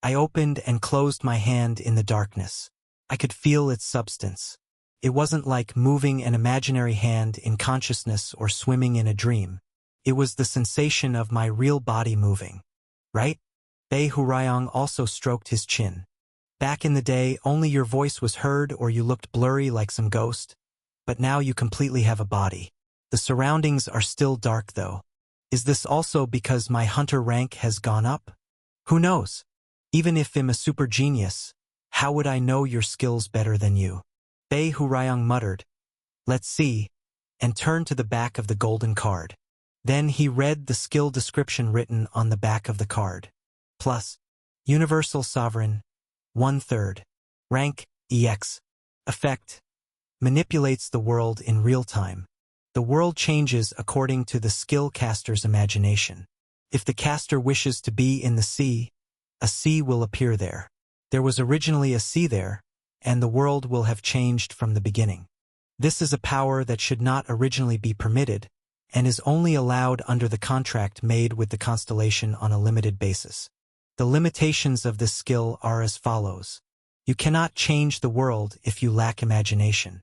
[SPEAKER 1] I opened and closed my hand in the darkness. I could feel its substance. It wasn't like moving an imaginary hand in consciousness or swimming in a dream. It was the sensation of my real body moving. Right? Bae Hurayong also stroked his chin. Back in the day, only your voice was heard or you looked blurry like some ghost. But now you completely have a body. The surroundings are still dark though. Is this also because my hunter rank has gone up? Who knows? Even if I'm a super genius, how would I know your skills better than you? Bae Hurayong muttered, "Let's see," and turned to the back of the golden card. Then he read the skill description written on the back of the card. Plus, Universal Sovereign, 1/3. Rank, EX. Effect. Manipulates the world in real time. The world changes according to the skill caster's imagination. If the caster wishes to be in the sea, a sea will appear there. There was originally a sea there, and the world will have changed from the beginning. This is a power that should not originally be permitted, and is only allowed under the contract made with the constellation on a limited basis. The limitations of this skill are as follows. You cannot change the world if you lack imagination.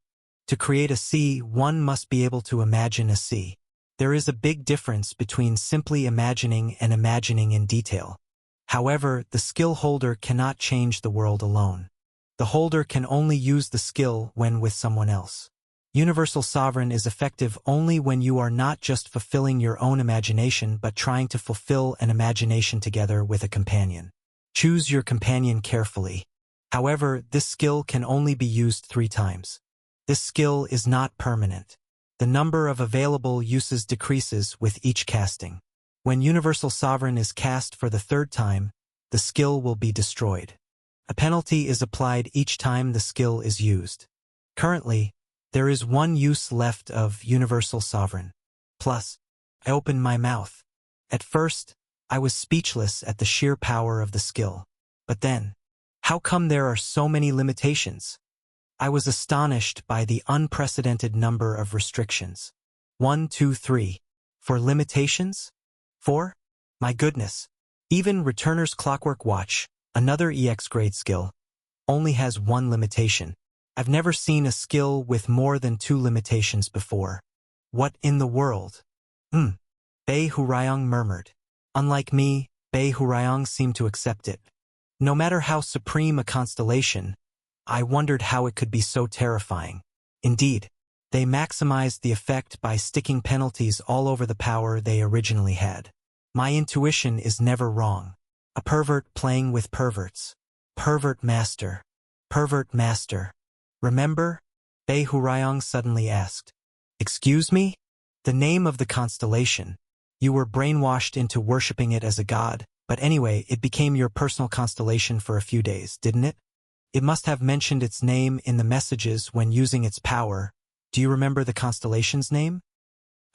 [SPEAKER 1] To create a sea, one must be able to imagine a sea. There is a big difference between simply imagining and imagining in detail. However, the skill holder cannot change the world alone. The holder can only use the skill when with someone else. Universal Sovereign is effective only when you are not just fulfilling your own imagination but trying to fulfill an imagination together with a companion. Choose your companion carefully. However, this skill can only be used 3 times. This skill is not permanent. The number of available uses decreases with each casting. When Universal Sovereign is cast for the 3rd time, the skill will be destroyed. A penalty is applied each time the skill is used. Currently, there is 1 use left of Universal Sovereign. Plus, I opened my mouth. At first, I was speechless at the sheer power of the skill. But then, how come there are so many limitations? I was astonished by the unprecedented number of restrictions. 1, 2, 3. For limitations? 4? My goodness. Even Returner's Clockwork Watch, another EX grade skill, only has 1 limitation. I've never seen a skill with more than 2 limitations before. What in the world? Bae Hurayong murmured. Unlike me, Bae Hurayong seemed to accept it. No matter how supreme a constellation, I wondered how it could be so terrifying. Indeed, they maximized the effect by sticking penalties all over the power they originally had. My intuition is never wrong. A pervert playing with perverts. Pervert master. Pervert master. Remember? Bei Hurayong suddenly asked. Excuse me? The name of the constellation. You were brainwashed into worshipping it as a god, but anyway, it became your personal constellation for a few days, didn't it? It must have mentioned its name in the messages when using its power. Do you remember the constellation's name?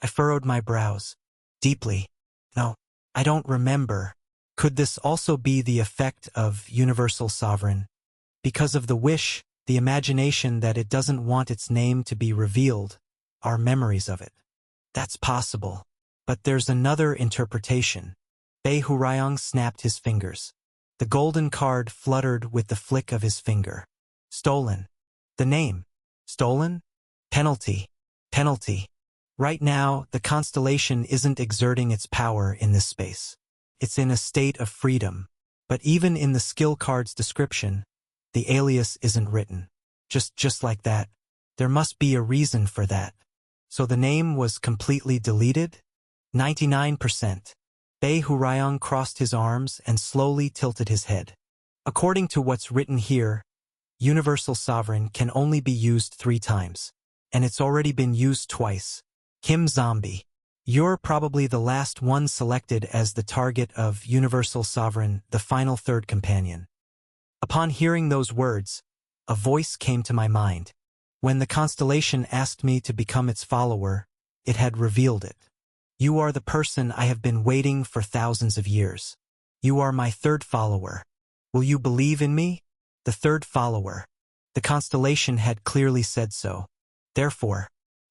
[SPEAKER 1] I furrowed my brows. Deeply. No, I don't remember. Could this also be the effect of Universal Sovereign? Because of the wish, the imagination that it doesn't want its name to be revealed, our memories of it. That's possible. But there's another interpretation. Bei Hurayong snapped his fingers. The golden card fluttered with the flick of his finger. Stolen. The name. Stolen? Penalty. Penalty. Right now, the constellation isn't exerting its power in this space. It's in a state of freedom. But even in the skill card's description, the alias isn't written. Just like that. There must be a reason for that. So the name was completely deleted? 99%. Bei Hurayong crossed his arms and slowly tilted his head. According to what's written here, Universal Sovereign can only be used 3 times. And it's already been used twice. Kim Zombie. You're probably the last one selected as the target of Universal Sovereign, the final third companion. Upon hearing those words, a voice came to my mind. When the constellation asked me to become its follower, it had revealed it. You are the person I have been waiting for thousands of years. You are my third follower. Will you believe in me? The third follower. The constellation had clearly said so. Therefore,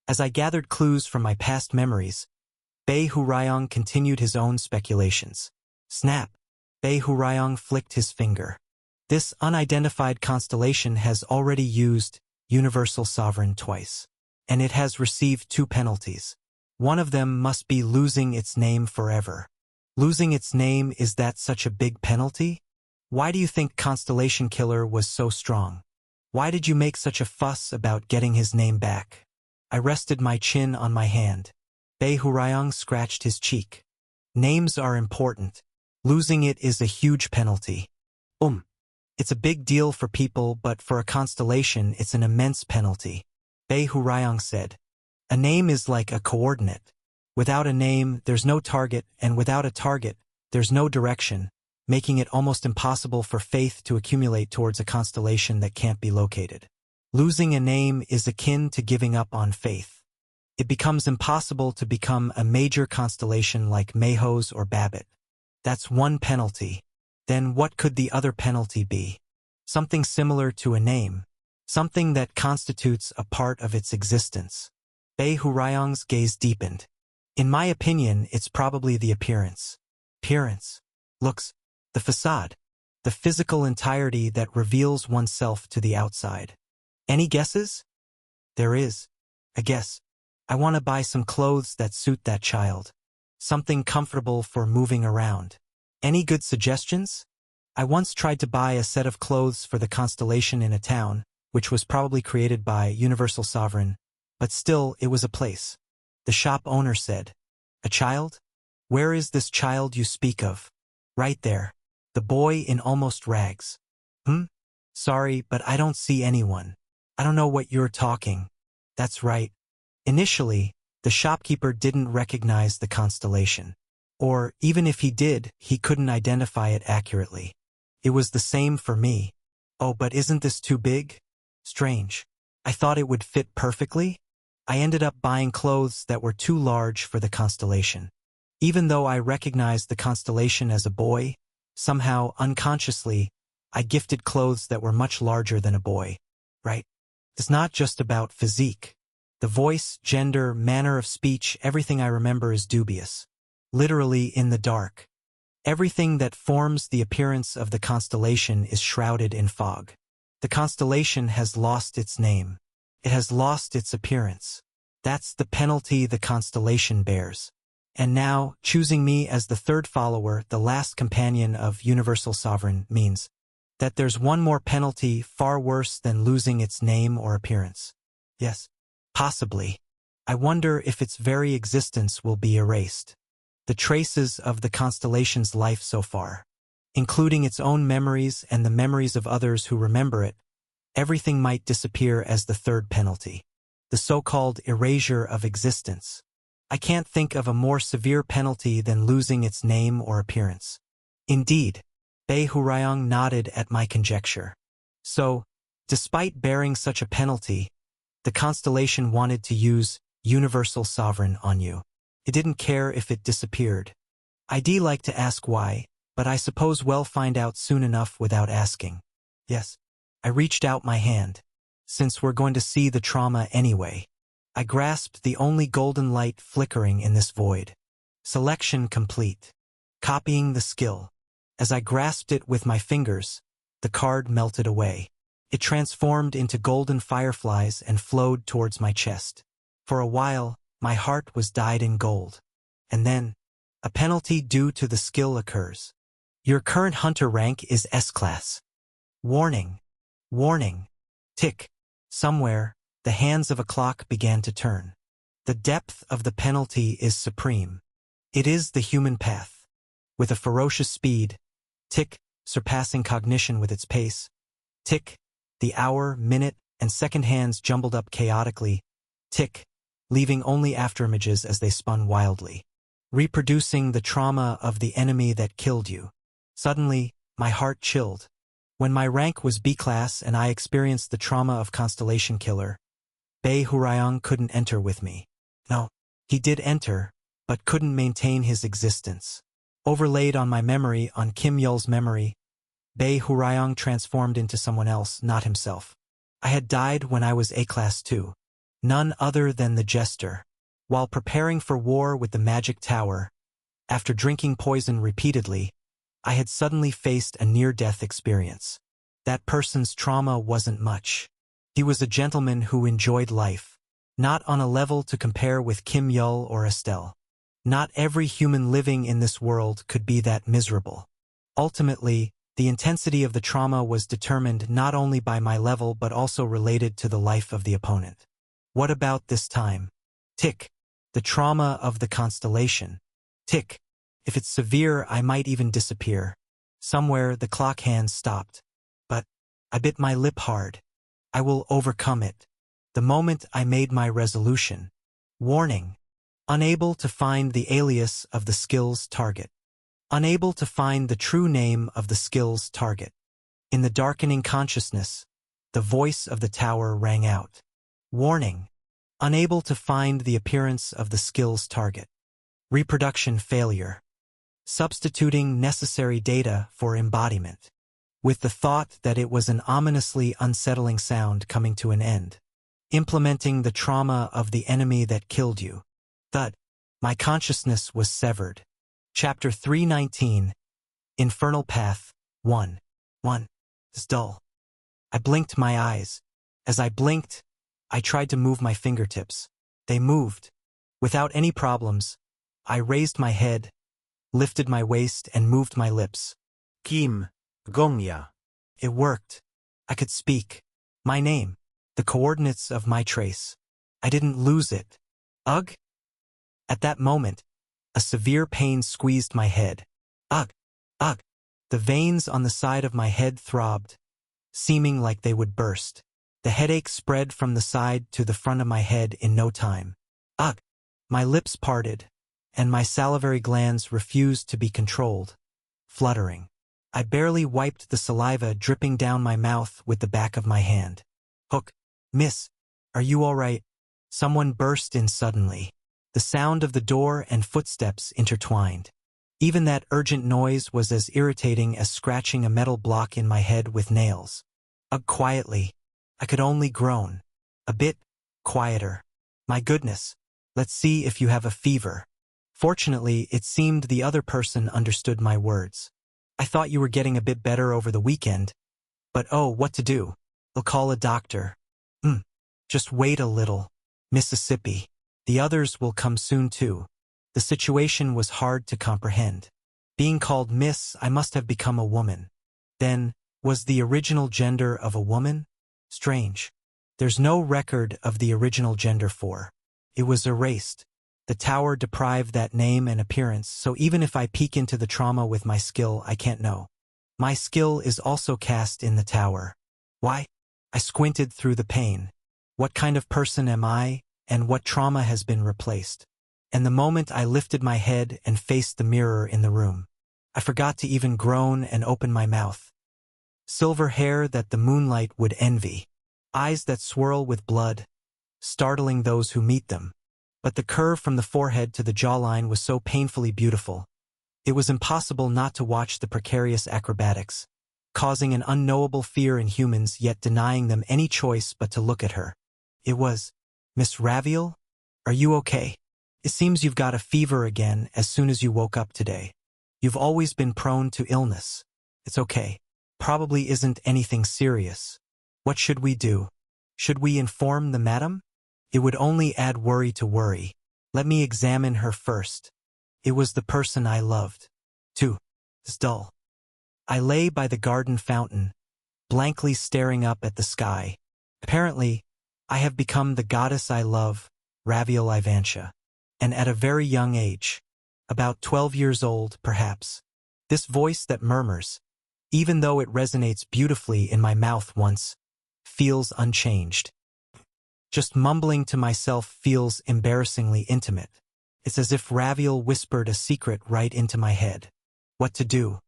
[SPEAKER 1] as I gathered clues from my past memories, Bei Hurayong continued his own speculations. Snap! Bei Hurayong flicked his finger. This unidentified constellation has already used Universal Sovereign twice, and it has received 2 penalties. One of them must be losing its name forever. Losing its name, is that such a big penalty? Why do you think Constellation Killer was so strong? Why did you make such a fuss about getting his name back? I rested my chin on my hand. Bei Hurayong scratched his cheek. Names are important. Losing it is a huge penalty. It's a big deal for people, but for a constellation it's an immense penalty. Bei Hurayong said. A name is like a coordinate. Without a name, there's no target, and without a target, there's no direction, making it almost impossible for faith to accumulate towards a constellation that can't be located. Losing a name is akin to giving up on faith. It becomes impossible to become a major constellation like Mayhos or Babbitt. That's one penalty. Then what could the other penalty be? Something similar to a name. Something that constitutes a part of its existence. Bei Hurayong's gaze deepened. In my opinion, it's probably the appearance. Appearance. Looks. The facade. The physical entirety that reveals oneself to the outside. Any guesses? There is. A guess. I want to buy some clothes that suit that child. Something comfortable for moving around. Any good suggestions? I once tried to buy a set of clothes for the constellation in a town, which was probably created by Universal Sovereign, but still it was a place. The shop owner said, "A child? Where is this child you speak of?" "Right there. The boy in almost rags." Sorry, but I don't see anyone. I don't know what you're talking." "That's right." Initially, the shopkeeper didn't recognize the constellation. Or, even if he did, he couldn't identify it accurately. It was the same for me. "Oh, but isn't this too big?" "Strange. I thought it would fit perfectly." I ended up buying clothes that were too large for the constellation. Even though I recognized the constellation as a boy, somehow, unconsciously, I gifted clothes that were much larger than a boy. Right? It's not just about physique. The voice, gender, manner of speech, everything I remember is dubious. Literally in the dark. Everything that forms the appearance of the constellation is shrouded in fog. The constellation has lost its name. It has lost its appearance. That's the penalty the constellation bears. And now, choosing me as the third follower, the last companion of Universal Sovereign, means that there's one more penalty far worse than losing its name or appearance. Yes. Possibly. I wonder if its very existence will be erased. The traces of the constellation's life so far, including its own memories and the memories of others who remember it, everything might disappear as the third penalty. The so-called erasure of existence. I can't think of a more severe penalty than losing its name or appearance. Indeed, Bei Hurayong nodded at my conjecture. So, despite bearing such a penalty, the constellation wanted to use Universal Sovereign on you. It didn't care if it disappeared. I'd like to ask why, but I suppose we'll find out soon enough without asking. Yes. I reached out my hand. Since we're going to see the trauma anyway. I grasped the only golden light flickering in this void. Selection complete. Copying the skill. As I grasped it with my fingers, the card melted away. It transformed into golden fireflies and flowed towards my chest. For a while, my heart was dyed in gold. And then, a penalty due to the skill occurs. Your current hunter rank is S-class. Warning. Warning. Tick. Somewhere, the hands of a clock began to turn. The depth of the penalty is supreme. It is the human path. With a ferocious speed, tick, surpassing cognition with its pace. Tick, the hour, minute, and second hands jumbled up chaotically. Tick, leaving only afterimages as they spun wildly. Reproducing the trauma of the enemy that killed you. Suddenly, my heart chilled. When my rank was B-class and I experienced the trauma of Constellation Killer, Bei Hurayong couldn't enter with me. No, he did enter, but couldn't maintain his existence. Overlaid on my memory, on Kim Yul's memory, Bei Hurayong transformed into someone else, not himself. I had died when I was A-class too. None other than the Jester. While preparing for war with the Magic Tower, after drinking poison repeatedly, I had suddenly faced a near-death experience. That person's trauma wasn't much. He was a gentleman who enjoyed life. Not on a level to compare with Kim Yul or Estelle. Not every human living in this world could be that miserable. Ultimately, the intensity of the trauma was determined not only by my level but also related to the life of the opponent. What about this time? Tick. The trauma of the constellation. Tick. If it's severe, I might even disappear. Somewhere the clock hands stopped. But I bit my lip hard. I will overcome it. The moment I made my resolution. Warning. Unable to find the alias of the skill's target. Unable to find the true name of the skill's target. In the darkening consciousness, the voice of the tower rang out. Warning. Unable to find the appearance of the skill's target. Reproduction failure. Substituting necessary data for embodiment. With the thought that it was an ominously unsettling sound coming to an end. Implementing the trauma of the enemy that killed you. Thud. My consciousness was severed. Chapter 319. Infernal Path. 1. It's dull. I blinked my eyes. As I blinked, I tried to move my fingertips. They moved. Without any problems, I raised my head, lifted my waist, and moved my lips.
[SPEAKER 2] Kim Gongya.
[SPEAKER 1] It worked. I could speak. My name. The coordinates of my trace. I didn't lose it. Ugh? At that moment, a severe pain squeezed my head. Ugh! Ugh! The veins on the side of my head throbbed, seeming like they would burst. The headache spread from the side to the front of my head in no time. Ugh! My lips parted, and my salivary glands refused to be controlled, fluttering. I barely wiped the saliva dripping down my mouth with the back of my hand. Hook. Miss, are you all right? Someone burst in suddenly. The sound of the door and footsteps intertwined. Even that urgent noise was as irritating as scratching a metal block in my head with nails. Ugh, quietly. I could only groan. A bit quieter. My goodness. Let's see if you have a fever. Fortunately, it seemed the other person understood my words. I thought you were getting a bit better over the weekend. But oh, what to do? I'll call a doctor. Just wait a little. Mississippi. The others will come soon too. The situation was hard to comprehend. Being called Miss, I must have become a woman. Then, was the original gender of a woman? Strange. There's no record of the original gender for. It was erased. The tower deprived that name and appearance, so even if I peek into the trauma with my skill, I can't know. My skill is also cast in the tower. Why? I squinted through the pain. What kind of person am I, and what trauma has been replaced? And the moment I lifted my head and faced the mirror in the room, I forgot to even groan and open my mouth. Silver hair that the moonlight would envy. Eyes that swirl with blood, startling those who meet them. But the curve from the forehead to the jawline was so painfully beautiful. It was impossible not to watch the precarious acrobatics, causing an unknowable fear in humans yet denying them any choice but to look at her. It was, "Miss Raviel? Are you okay? It seems you've got a fever again as soon as you woke up today. You've always been prone to illness. It's okay. Probably isn't anything serious. What should we do? Should we inform the madam? It would only add worry to worry. Let me examine her first. It was the person I loved. Too. It's dull." I lay by the garden fountain, blankly staring up at the sky. Apparently, I have become the goddess I love, Raviel Ivantia. And at a very young age. About 12 years old, perhaps. This voice that murmurs, even though it resonates beautifully in my mouth once, feels unchanged. Just mumbling to myself feels embarrassingly intimate. It's as if Raviel whispered a secret right into my head. What to do?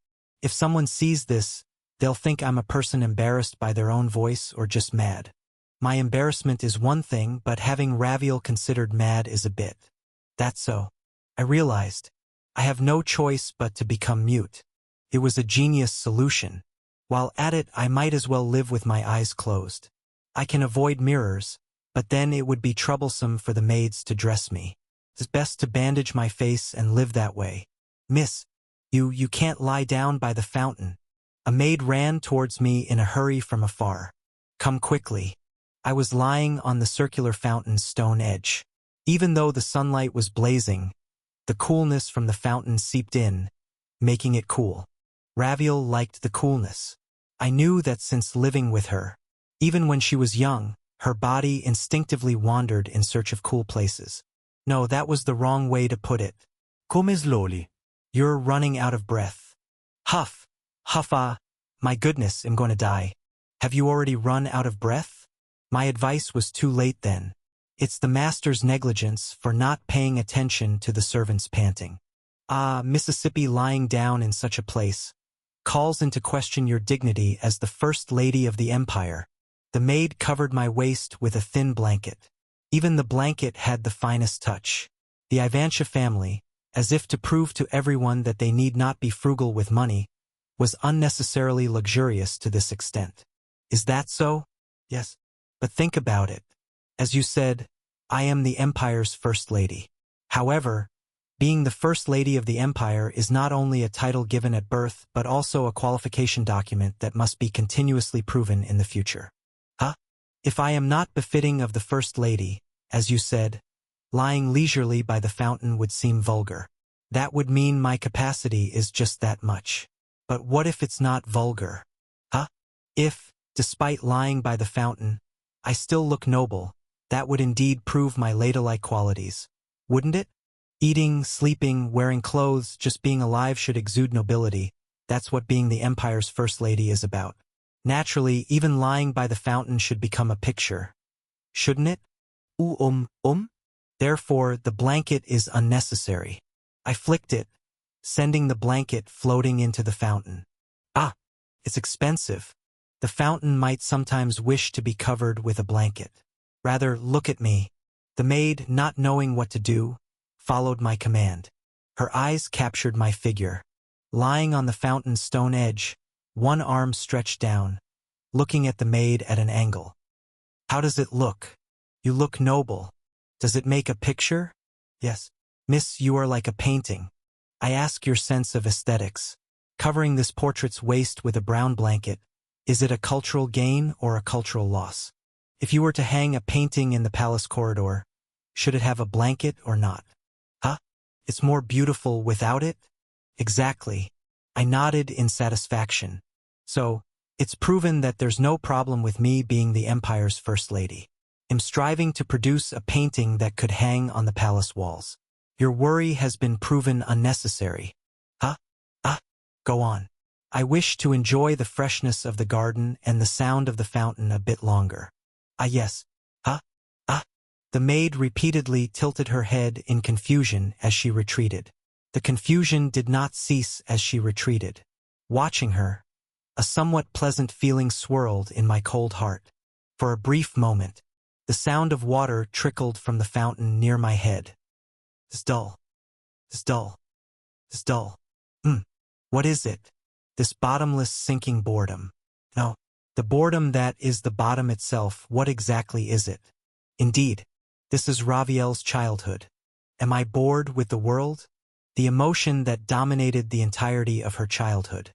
[SPEAKER 1] If someone sees this, they'll think I'm a person embarrassed by their own voice or just mad. My embarrassment is one thing, but having Raviel considered mad is a bit. That's so. I realized. I have no choice but to become mute. It was a genius solution. While at it, I might as well live with my eyes closed. I can avoid mirrors, but then it would be troublesome for the maids to dress me. It's best to bandage my face and live that way. "Miss, you can't lie down by the fountain." A maid ran towards me in a hurry from afar. "Come quickly." I was lying on the circular fountain's stone edge. Even though the sunlight was blazing, the coolness from the fountain seeped in, making it cool. Raviel liked the coolness. I knew that since living with her, even when she was young, her body instinctively wandered in search of cool places. No, that was the wrong way to put it.
[SPEAKER 2] Come slowly.
[SPEAKER 1] You're running out of breath. Huff, huffa. My goodness, I'm going to die. Have you already run out of breath? My advice was too late then. It's the master's negligence for not paying attention to the servant's panting. Ah, Mississippi lying down in such a place calls into question your dignity as the First Lady of the Empire. The maid covered my waist with a thin blanket. Even the blanket had the finest touch. The Ivantia family, as if to prove to everyone that they need not be frugal with money, was unnecessarily luxurious to this extent. Is that so? Yes. But think about it. As you said, I am the Empire's First Lady. However, being the First Lady of the Empire is not only a title given at birth but also a qualification document that must be continuously proven in the future. Huh? If I am not befitting of the First Lady, as you said, lying leisurely by the fountain would seem vulgar. That would mean my capacity is just that much. But what if it's not vulgar? Huh? If, despite lying by the fountain, I still look noble, that would indeed prove my ladylike qualities. Wouldn't it? Eating, sleeping, wearing clothes, just being alive should exude nobility. That's what being the Empire's First Lady is about. Naturally, even lying by the fountain should become a picture. Shouldn't it? Therefore, the blanket is unnecessary. I flicked it, sending the blanket floating into the fountain. Ah, it's expensive. The fountain might sometimes wish to be covered with a blanket. Rather, look at me. The maid, not knowing what to do, followed my command. Her eyes captured my figure. Lying on the fountain's stone edge, one arm stretched down, looking at the maid at an angle. How does it look? You look noble. Does it make a picture? Yes. Miss, you are like a painting. I ask your sense of aesthetics. Covering this portrait's waist with a brown blanket, is it a cultural gain or a cultural loss? If you were to hang a painting in the palace corridor, should it have a blanket or not? Huh? It's more beautiful without it? Exactly. I nodded in satisfaction. So, It's proven that there's no problem with me being the Empire's First Lady. I'm striving to produce a painting that could hang on the palace walls. Your worry has been proven unnecessary. Go on. I wish to enjoy the freshness of the garden and the sound of the fountain a bit longer. Yes. The maid repeatedly tilted her head in confusion as she retreated. The confusion did not cease as she retreated. Watching her, a somewhat pleasant feeling swirled in my cold heart. For a brief moment, the sound of water trickled from the fountain near my head. It's dull. It's dull. It's dull. What is it? This bottomless sinking boredom. No, the boredom that is the bottom itself. What exactly is it? Indeed, this is Raviel's childhood. Am I bored with the world? The emotion that dominated the entirety of her childhood.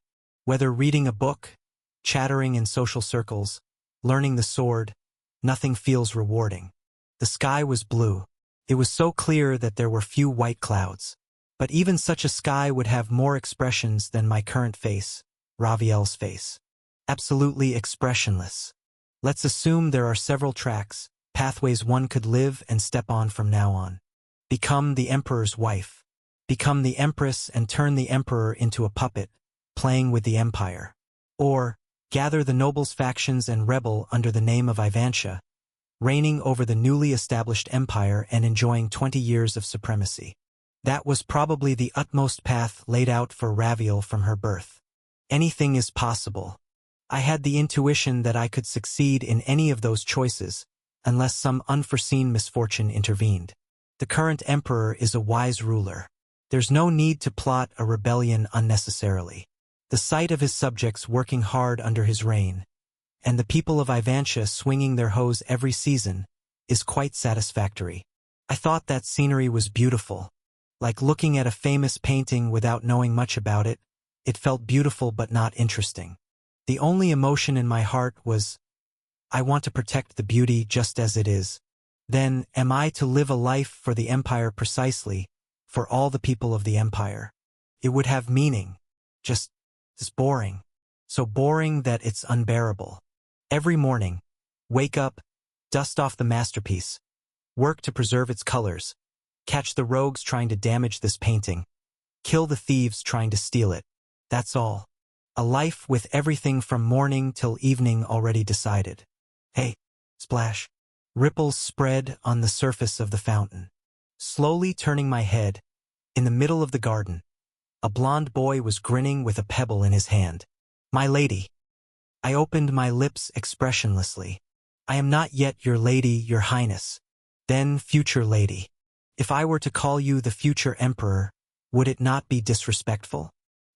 [SPEAKER 1] Whether reading a book, chattering in social circles, learning the sword, nothing feels rewarding. The sky was blue. It was so clear that there were few white clouds. But even such a sky would have more expressions than my current face, Raviel's face. Absolutely expressionless. Let's assume there are several tracks, pathways one could live and step on from now on. Become the emperor's wife. Become the empress and turn the emperor into a puppet, playing with the empire. Or, gather the nobles' factions and rebel under the name of Ivantia, reigning over the newly established empire and enjoying 20 years of supremacy. That was probably the utmost path laid out for Raviel from her birth. Anything is possible. I had the intuition that I could succeed in any of those choices, unless some unforeseen misfortune intervened. The current emperor is a wise ruler. There's no need to plot a rebellion unnecessarily. The sight of his subjects working hard under his reign, and the people of Ivantia swinging their hoes every season, is quite satisfactory. I thought that scenery was beautiful. Like looking at a famous painting without knowing much about it, it felt beautiful but not interesting. The only emotion in my heart was, I want to protect the beauty just as it is. Then, am I to live a life for the empire precisely, for all the people of the empire? It would have meaning. Just boring. So boring that it's unbearable. Every morning, wake up, dust off the masterpiece, work to preserve its colors, catch the rogues trying to damage this painting, kill the thieves trying to steal it. That's all. A life with everything from morning till evening already decided. Hey, splash. Ripples spread on the surface of the fountain. Slowly turning my head, in the middle of the garden, a blond boy was grinning with a pebble in his hand. My lady. I opened my lips expressionlessly. I am not yet your lady, your highness. Then future lady. If I were to call you the future emperor, would it not be disrespectful?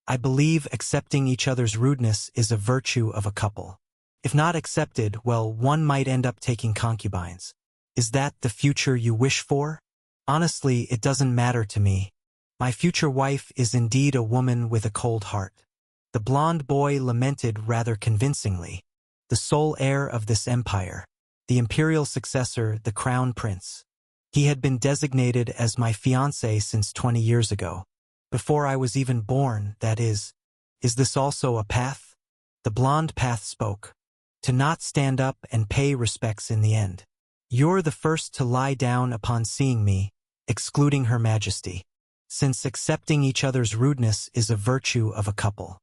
[SPEAKER 1] I believe accepting each other's rudeness is a virtue of a couple. If not accepted, well, one might end up taking concubines. Is that the future you wish for? Honestly, it doesn't matter to me. My future wife is indeed a woman with a cold heart. The blond boy lamented rather convincingly. The sole heir of this empire. The imperial successor, the crown prince. He had been designated as my fiancé since 20 years ago. Before I was even born, that is. Is this also a path? The blonde path spoke. To not stand up and pay respects in the end. You're the first to lie down upon seeing me, excluding Her Majesty. Since accepting each other's rudeness is a virtue of a couple.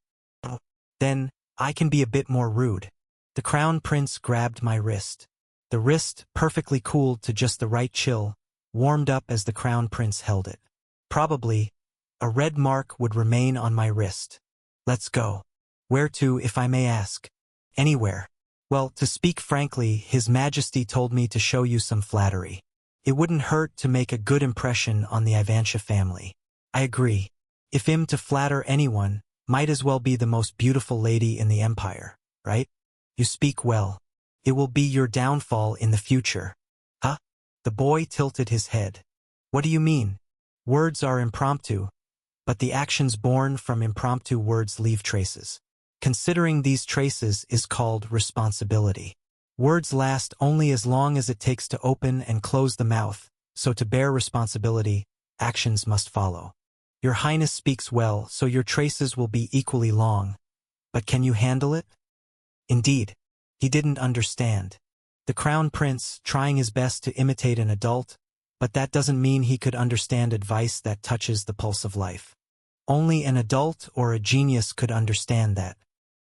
[SPEAKER 1] Then, I can be a bit more rude. The crown prince grabbed my wrist. The wrist, perfectly cooled to just the right chill, warmed up as the crown prince held it. Probably, a red mark would remain on my wrist. Let's go. Where to, if I may ask? Anywhere. Well, to speak frankly, His Majesty told me to show you some flattery. It wouldn't hurt to make a good impression on the Ivantia family. I agree. If I'm to flatter anyone, might as well be the most beautiful lady in the empire, right? You speak well. It will be your downfall in the future. Huh? The boy tilted his head. What do you mean? Words are impromptu, but the actions born from impromptu words leave traces. Considering these traces is called responsibility. Words last only as long as it takes to open and close the mouth, so to bear responsibility, actions must follow. Your Highness speaks well, so your traces will be equally long. But can you handle it? Indeed, he didn't understand. The crown prince, trying his best to imitate an adult, but that doesn't mean he could understand advice that touches the pulse of life. Only an adult or a genius could understand that.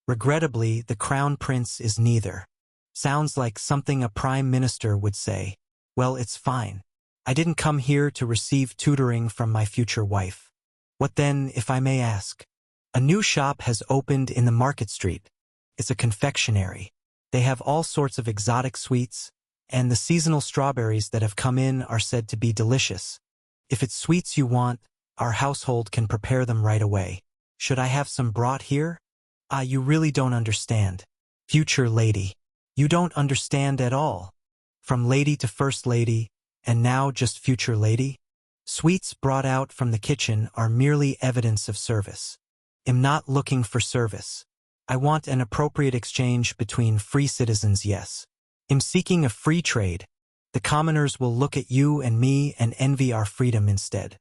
[SPEAKER 1] Regrettably, the crown prince is neither. Sounds like something a prime minister would say. Well, it's fine. I didn't come here to receive tutoring from my future wife. What then, if I may ask? A new shop has opened in the market street. It's a confectionery. They have all sorts of exotic sweets, and the seasonal strawberries that have come in are said to be delicious. If it's sweets you want, our household can prepare them right away. Should I have some brought here? Ah, you really don't understand. Future lady. You don't understand at all. From lady to first lady, and now just future lady? Sweets brought out from the kitchen are merely evidence of service. I'm not looking for service. I want an appropriate exchange between free citizens, yes. I'm seeking a free trade. The commoners will look at you and me and envy our freedom instead.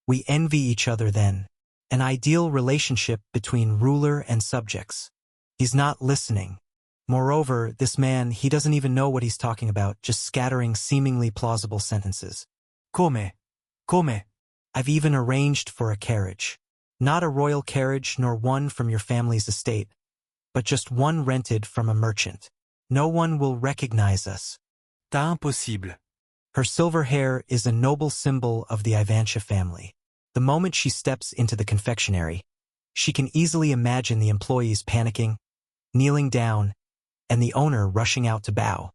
[SPEAKER 1] We envy each other then. An ideal relationship between ruler and subjects. He's not listening. Moreover, this man, he doesn't even know what he's talking about, just scattering seemingly plausible sentences. Come? I've even arranged for a carriage. Not a royal carriage nor one from your family's estate, but just one rented from a merchant. No one will recognize us.
[SPEAKER 4] C'est impossible.
[SPEAKER 1] Her silver hair is a noble symbol of the Ivantia family. The moment she steps into the confectionery, she can easily imagine the employees panicking, kneeling down, and the owner rushing out to bow.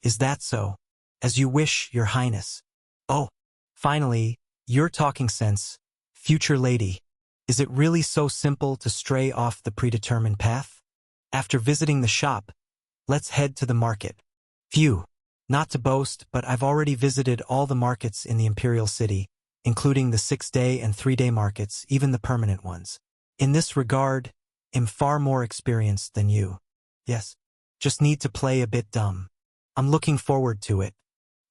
[SPEAKER 1] Is that so? As you wish, Your Highness. Oh, finally, you're talking sense, future lady. Is it really so simple to stray off the predetermined path? After visiting the shop, let's head to the market. Phew. Not to boast, but I've already visited all the markets in the imperial city, including the 6-day and 3-day markets, even the permanent ones. In this regard, I'm far more experienced than you. Yes, just need to play a bit dumb. I'm looking forward to it.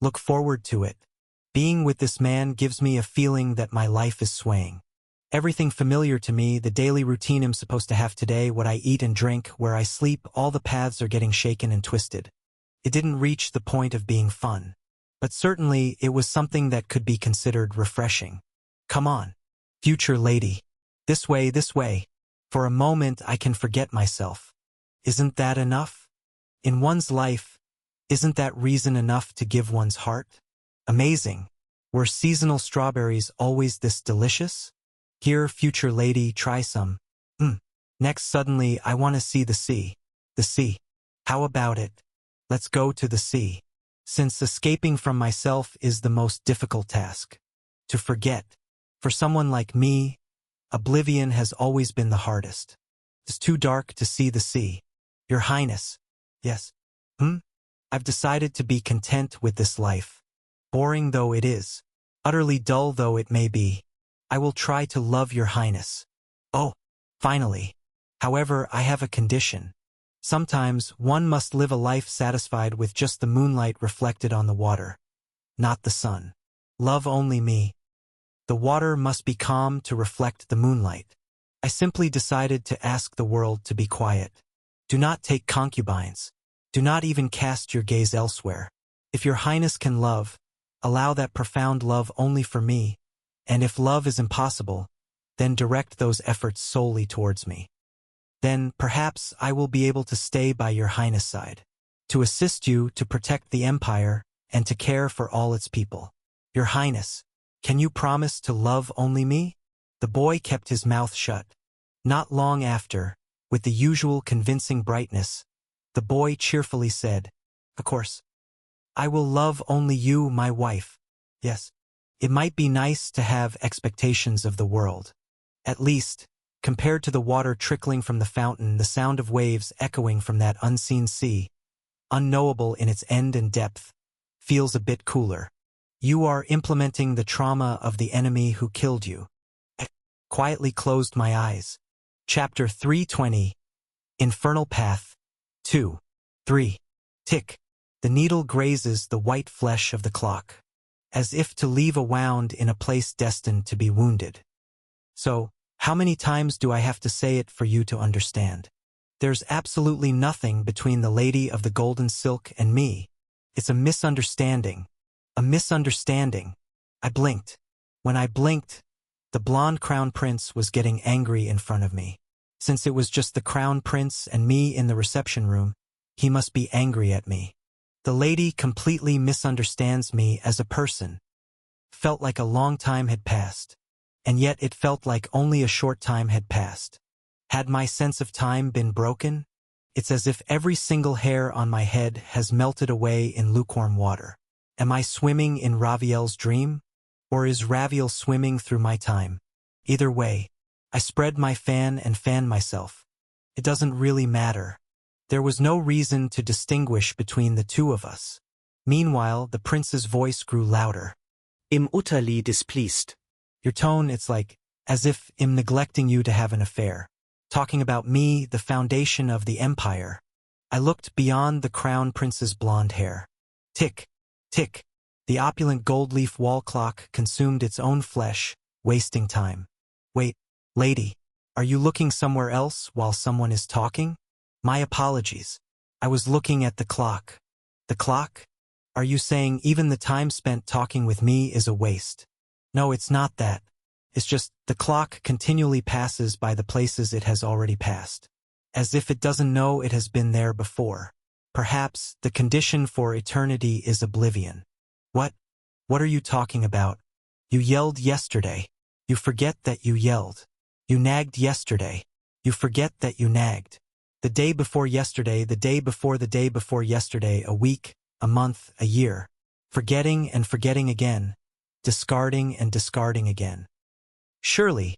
[SPEAKER 1] Look forward to it. Being with this man gives me a feeling that my life is swaying. Everything familiar to me, the daily routine I'm supposed to have today, what I eat and drink, where I sleep, all the paths are getting shaken and twisted. It didn't reach the point of being fun. But certainly it was something that could be considered refreshing. Come on, future lady. This way, this way. For a moment I can forget myself. Isn't that enough? In one's life, isn't that reason enough to give one's heart? Amazing. Were seasonal strawberries always this delicious? Here, future lady, try some. Next, suddenly, I want to see the sea. The sea. How about it? Let's go to the sea. Since escaping from myself is the most difficult task. To forget. For someone like me, oblivion has always been the hardest. It's too dark to see the sea. Your Highness. Yes. I've decided to be content with this life. Boring though it is, utterly dull though it may be, I will try to love Your Highness. Oh, finally. However, I have a condition. Sometimes one must live a life satisfied with just the moonlight reflected on the water, not the sun. Love only me. The water must be calm to reflect the moonlight. I simply decided to ask the world to be quiet. Do not take concubines. Do not even cast your gaze elsewhere. If Your Highness can love, allow that profound love only for me, and if love is impossible, then direct those efforts solely towards me. Then, perhaps, I will be able to stay by Your Highness' side, to assist you to protect the empire and to care for all its people. Your Highness, can you promise to love only me? The boy kept his mouth shut. Not long after, with the usual convincing brightness, the boy cheerfully said, Of course. I will love only you, my wife. Yes. It might be nice to have expectations of the world. At least, compared to the water trickling from the fountain, the sound of waves echoing from that unseen sea, unknowable in its end and depth, feels a bit cooler. You are implementing the trauma of the enemy who killed you. I quietly closed my eyes. Chapter 320. Infernal Path. 2. 3. Tick. The needle grazes the white flesh of the clock, as if to leave a wound in a place destined to be wounded. So, how many times do I have to say it for you to understand? There's absolutely nothing between the lady of the golden silk and me. It's a misunderstanding. A misunderstanding. I blinked. When I blinked, the blonde crown prince was getting angry in front of me. Since it was just the crown prince and me in the reception room, he must be angry at me. The lady completely misunderstands me as a person. Felt like a long time had passed. And yet it felt like only a short time had passed. Had my sense of time been broken? It's as if every single hair on my head has melted away in lukewarm water. Am I swimming in Raviel's dream? Or is Raviel swimming through my time? Either way, I spread my fan and fanned myself. It doesn't really matter. There was no reason to distinguish between the two of us. Meanwhile, the prince's voice grew louder.
[SPEAKER 3] Im utterly displeased.
[SPEAKER 1] Your tone, it's like, as if I'm neglecting you to have an affair. Talking about me, the foundation of the empire. I looked beyond the crown prince's blonde hair. Tick, tick. The opulent gold leaf wall clock consumed its own flesh, wasting time. Wait, lady, are you looking somewhere else while someone is talking? My apologies. I was looking at the clock. The clock? Are you saying even the time spent talking with me is a waste? No, it's not that. It's just the clock continually passes by the places it has already passed. As if it doesn't know it has been there before. Perhaps the condition for eternity is oblivion. What? What are you talking about? You yelled yesterday. You forget that you yelled. You nagged yesterday. You forget that you nagged. The day before yesterday, the day before the day before yesterday, a week, a month, a year. Forgetting and forgetting again. Discarding and discarding again. Surely,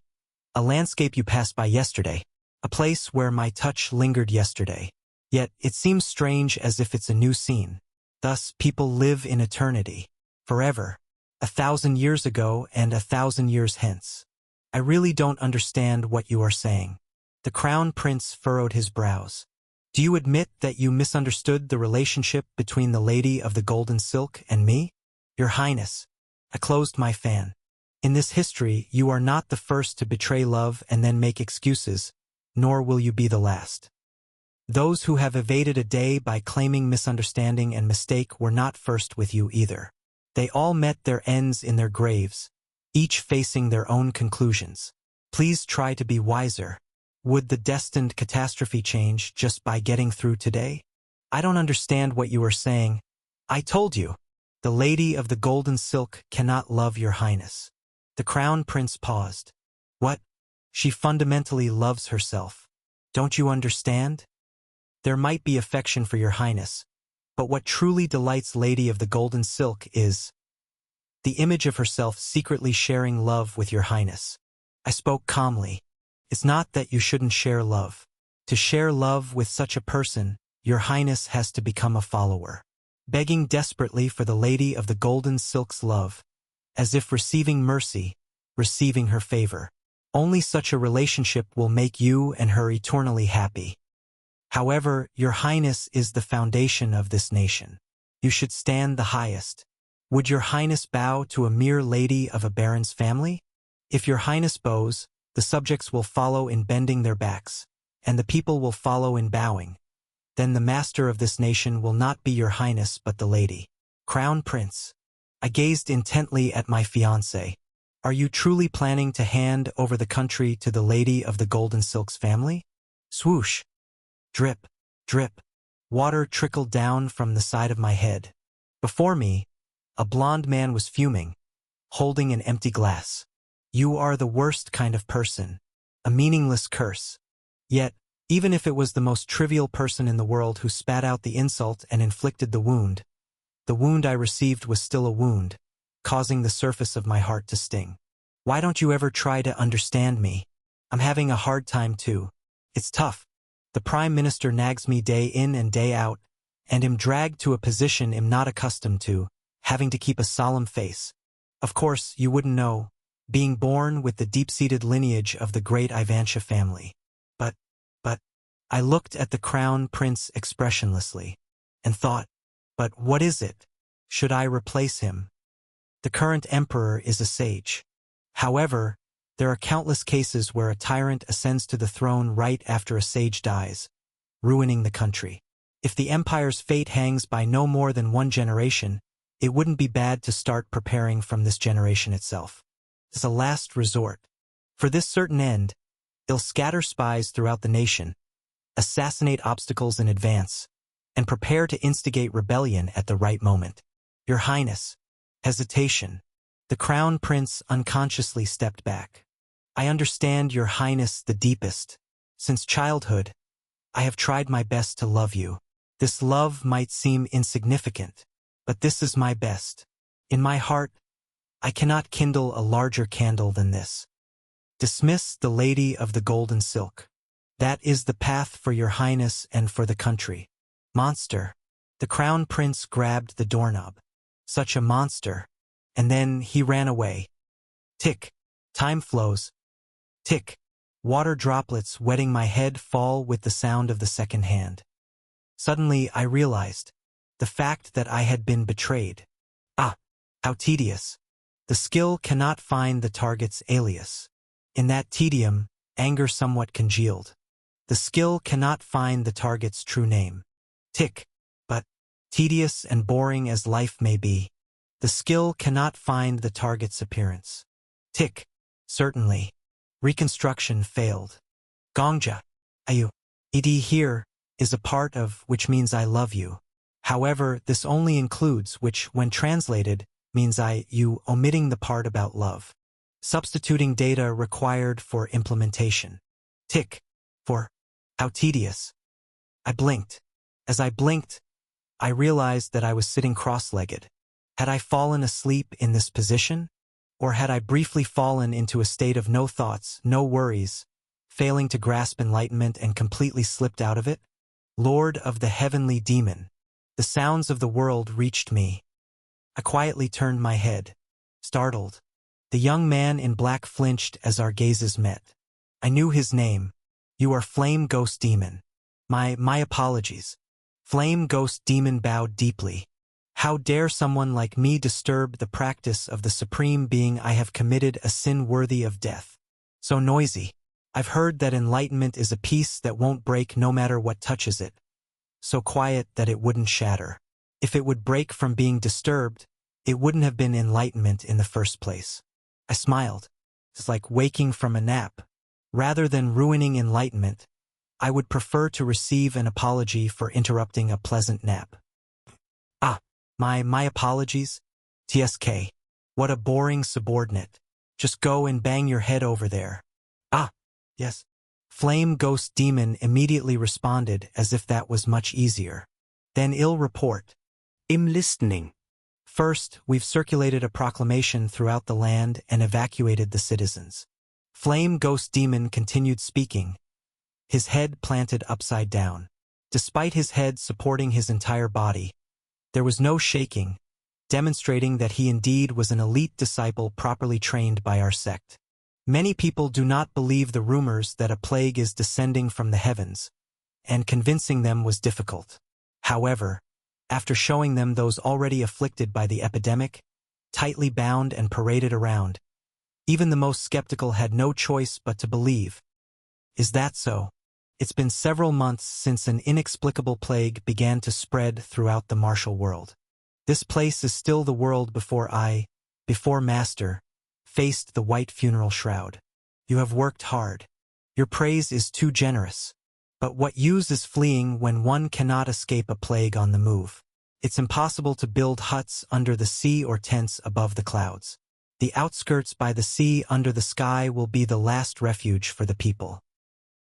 [SPEAKER 1] a landscape you passed by yesterday, a place where my touch lingered yesterday. Yet it seems strange as if it's a new scene. Thus, people live in eternity, forever, 1,000 years ago and 1,000 years hence. I really don't understand what you are saying. The crown prince furrowed his brows. Do you admit that you misunderstood the relationship between the lady of the golden silk and me? Your Highness. I closed my fan. In this history, you are not the first to betray love and then make excuses, nor will you be the last. Those who have evaded a day by claiming misunderstanding and mistake were not first with you either. They all met their ends in their graves, each facing their own conclusions. Please try to be wiser. Would the destined catastrophe change just by getting through today? I don't understand what you are saying. I told you. The lady of the golden silk cannot love your highness. The crown prince paused. What? She fundamentally loves herself. Don't you understand? There might be affection for your highness, but what truly delights lady of the golden silk is the image of herself secretly sharing love with your highness. I spoke calmly. It's not that you shouldn't share love. To share love with such a person, your highness has to become a follower. Begging desperately for the lady of the golden silk's love, as if receiving mercy, receiving her favor. Only such a relationship will make you and her eternally happy. However, your highness is the foundation of this nation. You should stand the highest. Would your highness bow to a mere lady of a baron's family? If your highness bows, the subjects will follow in bending their backs, and the people will follow in bowing. Then the master of this nation will not be your highness but the lady. Crown Prince. I gazed intently at my fiancé. Are you truly planning to hand over the country to the lady of the golden silk's family? Swoosh. Drip, drip. Water trickled down from the side of my head. Before me, a blond man was fuming, holding an empty glass. You are the worst kind of person. A meaningless curse. Yet, even if it was the most trivial person in the world who spat out the insult and inflicted the wound I received was still a wound, causing the surface of my heart to sting. Why don't you ever try to understand me? I'm having a hard time too. It's tough. The Prime Minister nags me day in and day out, and am dragged to a position I'm not accustomed to, having to keep a solemn face. Of course, you wouldn't know, being born with the deep-seated lineage of the great Ivantia family. But, I looked at the Crown Prince expressionlessly, and thought, but what is it? Should I replace him? The current emperor is a sage. However, there are countless cases where a tyrant ascends to the throne right after a sage dies, ruining the country. If the empire's fate hangs by no more than one generation, it wouldn't be bad to start preparing from this generation itself. As a last resort. For this certain end, they'll scatter spies throughout the nation, assassinate obstacles in advance, and prepare to instigate rebellion at the right moment. Your Highness. Hesitation. The Crown Prince unconsciously stepped back. I understand, Your Highness, the deepest. Since childhood, I have tried my best to love you. This love might seem insignificant, but this is my best. In my heart, I cannot kindle a larger candle than this. Dismiss the Lady of the Golden Silk. That is the path for Your Highness and for the country. Monster. The Crown Prince grabbed the doorknob. Such a monster. And then he ran away. Tick. Time flows. Tick. Water droplets wetting my head fall with the sound of the second hand. Suddenly I realized the fact that I had been betrayed. Ah, how tedious. The skill cannot find the target's alias. In that tedium, anger somewhat congealed. The skill cannot find the target's true name. Tick. But, tedious and boring as life may be, the skill cannot find the target's appearance. Tick. Certainly. Reconstruction failed. Gongja. Ayu. Ed here is a part of which means I love you. However, this only includes which, when translated, means you, omitting the part about love. Substituting data required for implementation. Tick. For. How tedious. I blinked. As I blinked, I realized that I was sitting cross-legged. Had I fallen asleep in this position? Or had I briefly fallen into a state of no thoughts, no worries, failing to grasp enlightenment and completely slipped out of it? Lord of the heavenly demon. The sounds of the world reached me. I quietly turned my head. Startled. The young man in black flinched as our gazes met. I knew his name. You are Flame Ghost Demon. My apologies. Flame Ghost Demon bowed deeply. How dare someone like me disturb the practice of the supreme being? I have committed a sin worthy of death. So noisy. I've heard that enlightenment is a piece that won't break no matter what touches it. So quiet that it wouldn't shatter. If it would break from being disturbed, it wouldn't have been enlightenment in the first place. I smiled. It's like waking from a nap. Rather than ruining enlightenment, I would prefer to receive an apology for interrupting a pleasant nap. Ah, my apologies? TSK. What a boring subordinate. Just go and bang your head over there. Ah, yes. Flame Ghost Demon immediately responded as if that was much easier. Then ill report.
[SPEAKER 3] Im listening.
[SPEAKER 1] First, we've circulated a proclamation throughout the land and evacuated the citizens. Flame Ghost Demon continued speaking, his head planted upside down. Despite his head supporting his entire body, there was no shaking, demonstrating that he indeed was an elite disciple properly trained by our sect. Many people do not believe the rumors that a plague is descending from the heavens, and convincing them was difficult. However, after showing them those already afflicted by the epidemic, tightly bound and paraded around, even the most skeptical had no choice but to believe. Is that so? It's been several months since an inexplicable plague began to spread throughout the martial world. This place is still the world before Master, faced the white funeral shroud. You have worked hard. Your praise is too generous. But what use is fleeing when one cannot escape a plague on the move? It's impossible to build huts under the sea or tents above the clouds. The outskirts by the sea under the sky will be the last refuge for the people.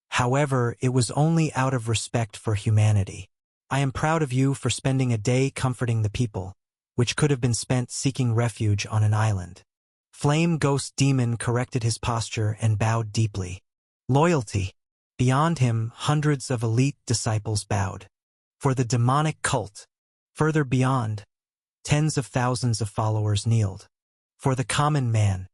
[SPEAKER 1] However, it was only out of respect for humanity. I am proud of you for spending a day comforting the people, which could have been spent seeking refuge on an island. Flame Ghost Demon corrected his posture and bowed deeply. Loyalty. Beyond him, hundreds of elite disciples bowed. For the demonic cult. Further beyond, tens of thousands of followers kneeled. For the common man,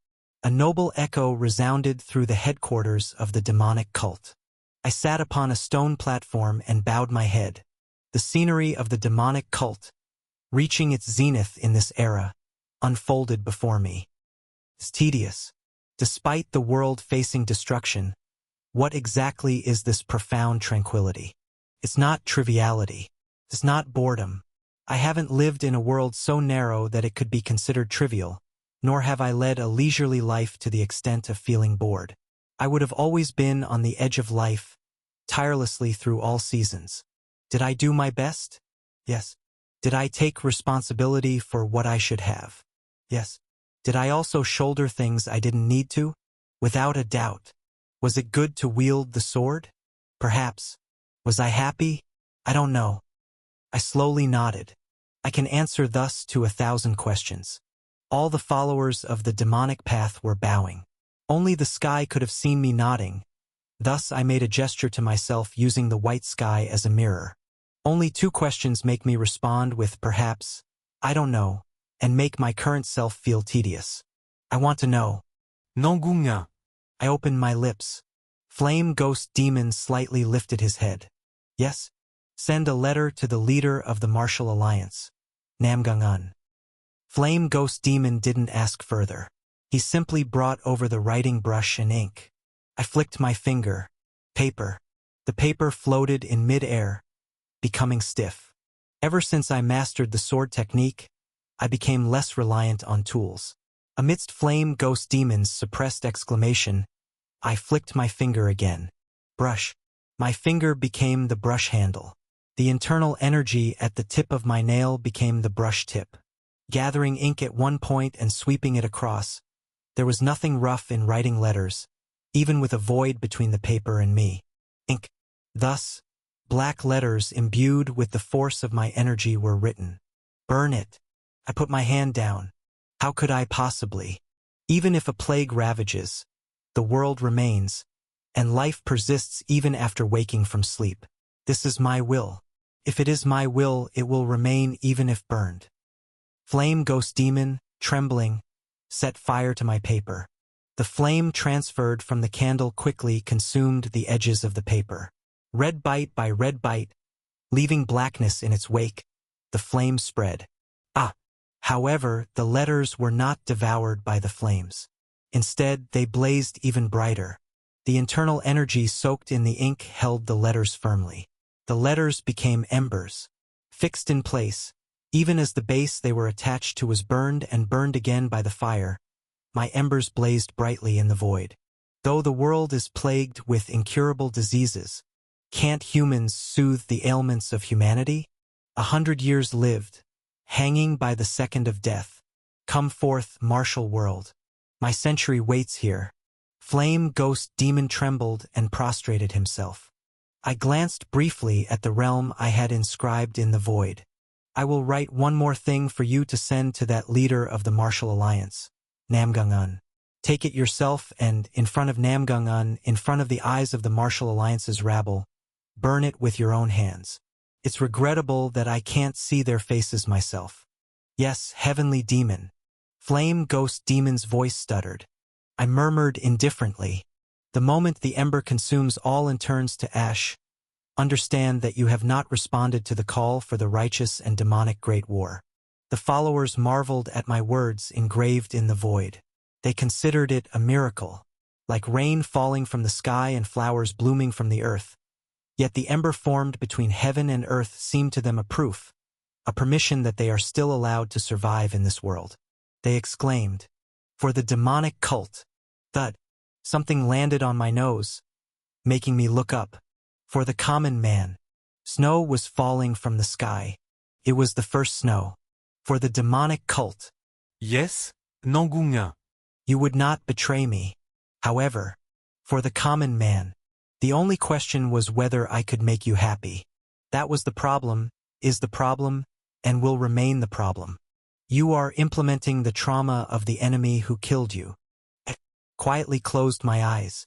[SPEAKER 1] a noble echo resounded through the headquarters of the demonic cult. I sat upon a stone platform and bowed my head. The scenery of the demonic cult, reaching its zenith in this era, unfolded before me. It's tedious. Despite the world facing destruction, what exactly is this profound tranquility? It's not triviality. It's not boredom. I haven't lived in a world so narrow that it could be considered trivial, nor have I led a leisurely life to the extent of feeling bored. I would have always been on the edge of life, tirelessly through all seasons. Did I do my best? Yes. Did I take responsibility for what I should have? Yes. Did I also shoulder things I didn't need to? Without a doubt. Was it good to wield the sword? Perhaps. Was I happy? I don't know. I slowly nodded. I can answer thus to 1,000 questions. All the followers of the demonic path were bowing. Only the sky could have seen me nodding. Thus I made a gesture to myself using the white sky as a mirror. Only 2 questions make me respond with perhaps, I don't know, and make my current self feel tedious. I want to know.
[SPEAKER 4] Nangunga.
[SPEAKER 1] I opened my lips. Flame Ghost Demon slightly lifted his head. Yes? Send a letter to the leader of the Martial Alliance, Namgungun. Flame Ghost Demon didn't ask further. He simply brought over the writing brush and ink. I flicked my finger. Paper. The paper floated in mid-air, becoming stiff. Ever since I mastered the sword technique, I became less reliant on tools. Amidst Flame Ghost Demon's suppressed exclamation, I flicked my finger again. Brush. My finger became the brush handle. The internal energy at the tip of my nail became the brush tip. Gathering ink at one point and sweeping it across, there was nothing rough in writing letters, even with a void between the paper and me. Ink. Thus, black letters imbued with the force of my energy were written. Burn it. I put my hand down. How could I possibly? Even if a plague ravages, the world remains, and life persists even after waking from sleep. This is my will. If it is my will, it will remain even if burned. Flame Ghost Demon, trembling, set fire to my paper. The flame transferred from the candle quickly consumed the edges of the paper. Red bite by red bite, leaving blackness in its wake, the flame spread. However, the letters were not devoured by the flames. Instead, they blazed even brighter. The internal energy soaked in the ink held the letters firmly. The letters became embers, fixed in place. Even as the base they were attached to was burned and burned again by the fire, my embers blazed brightly in the void. Though the world is plagued with incurable diseases, can't humans soothe the ailments of humanity? 100 years lived, hanging by the second of death. Come forth, martial world. My century waits here. Flame Ghost Demon trembled and prostrated himself. I glanced briefly at the realm I had inscribed in the void. I will write one more thing for you to send to that leader of the Martial Alliance, Namgungun. Take it yourself and, in front of Namgungun, in front of the eyes of the Martial Alliance's rabble, burn it with your own hands. It's regrettable that I can't see their faces myself. Yes, heavenly demon. Flame Ghost Demon's voice stuttered. I murmured indifferently. The moment the ember consumes all and turns to ash, understand that you have not responded to the call for the righteous and demonic great war. The followers marveled at my words engraved in the void. They considered it a miracle, like rain falling from the sky and flowers blooming from the earth. Yet the ember formed between heaven and earth seemed to them a proof, a permission that they are still allowed to survive in this world. They exclaimed, "For the demonic cult!" Thud. Something landed on my nose, making me look up. For the common man. Snow was falling from the sky. It was the first snow. For the demonic cult.
[SPEAKER 4] Yes, Nangunga.
[SPEAKER 1] You would not betray me. However, for the common man. The only question was whether I could make you happy. That was the problem, is the problem, and will remain the problem. You are implementing the trauma of the enemy who killed you. I quietly closed my eyes.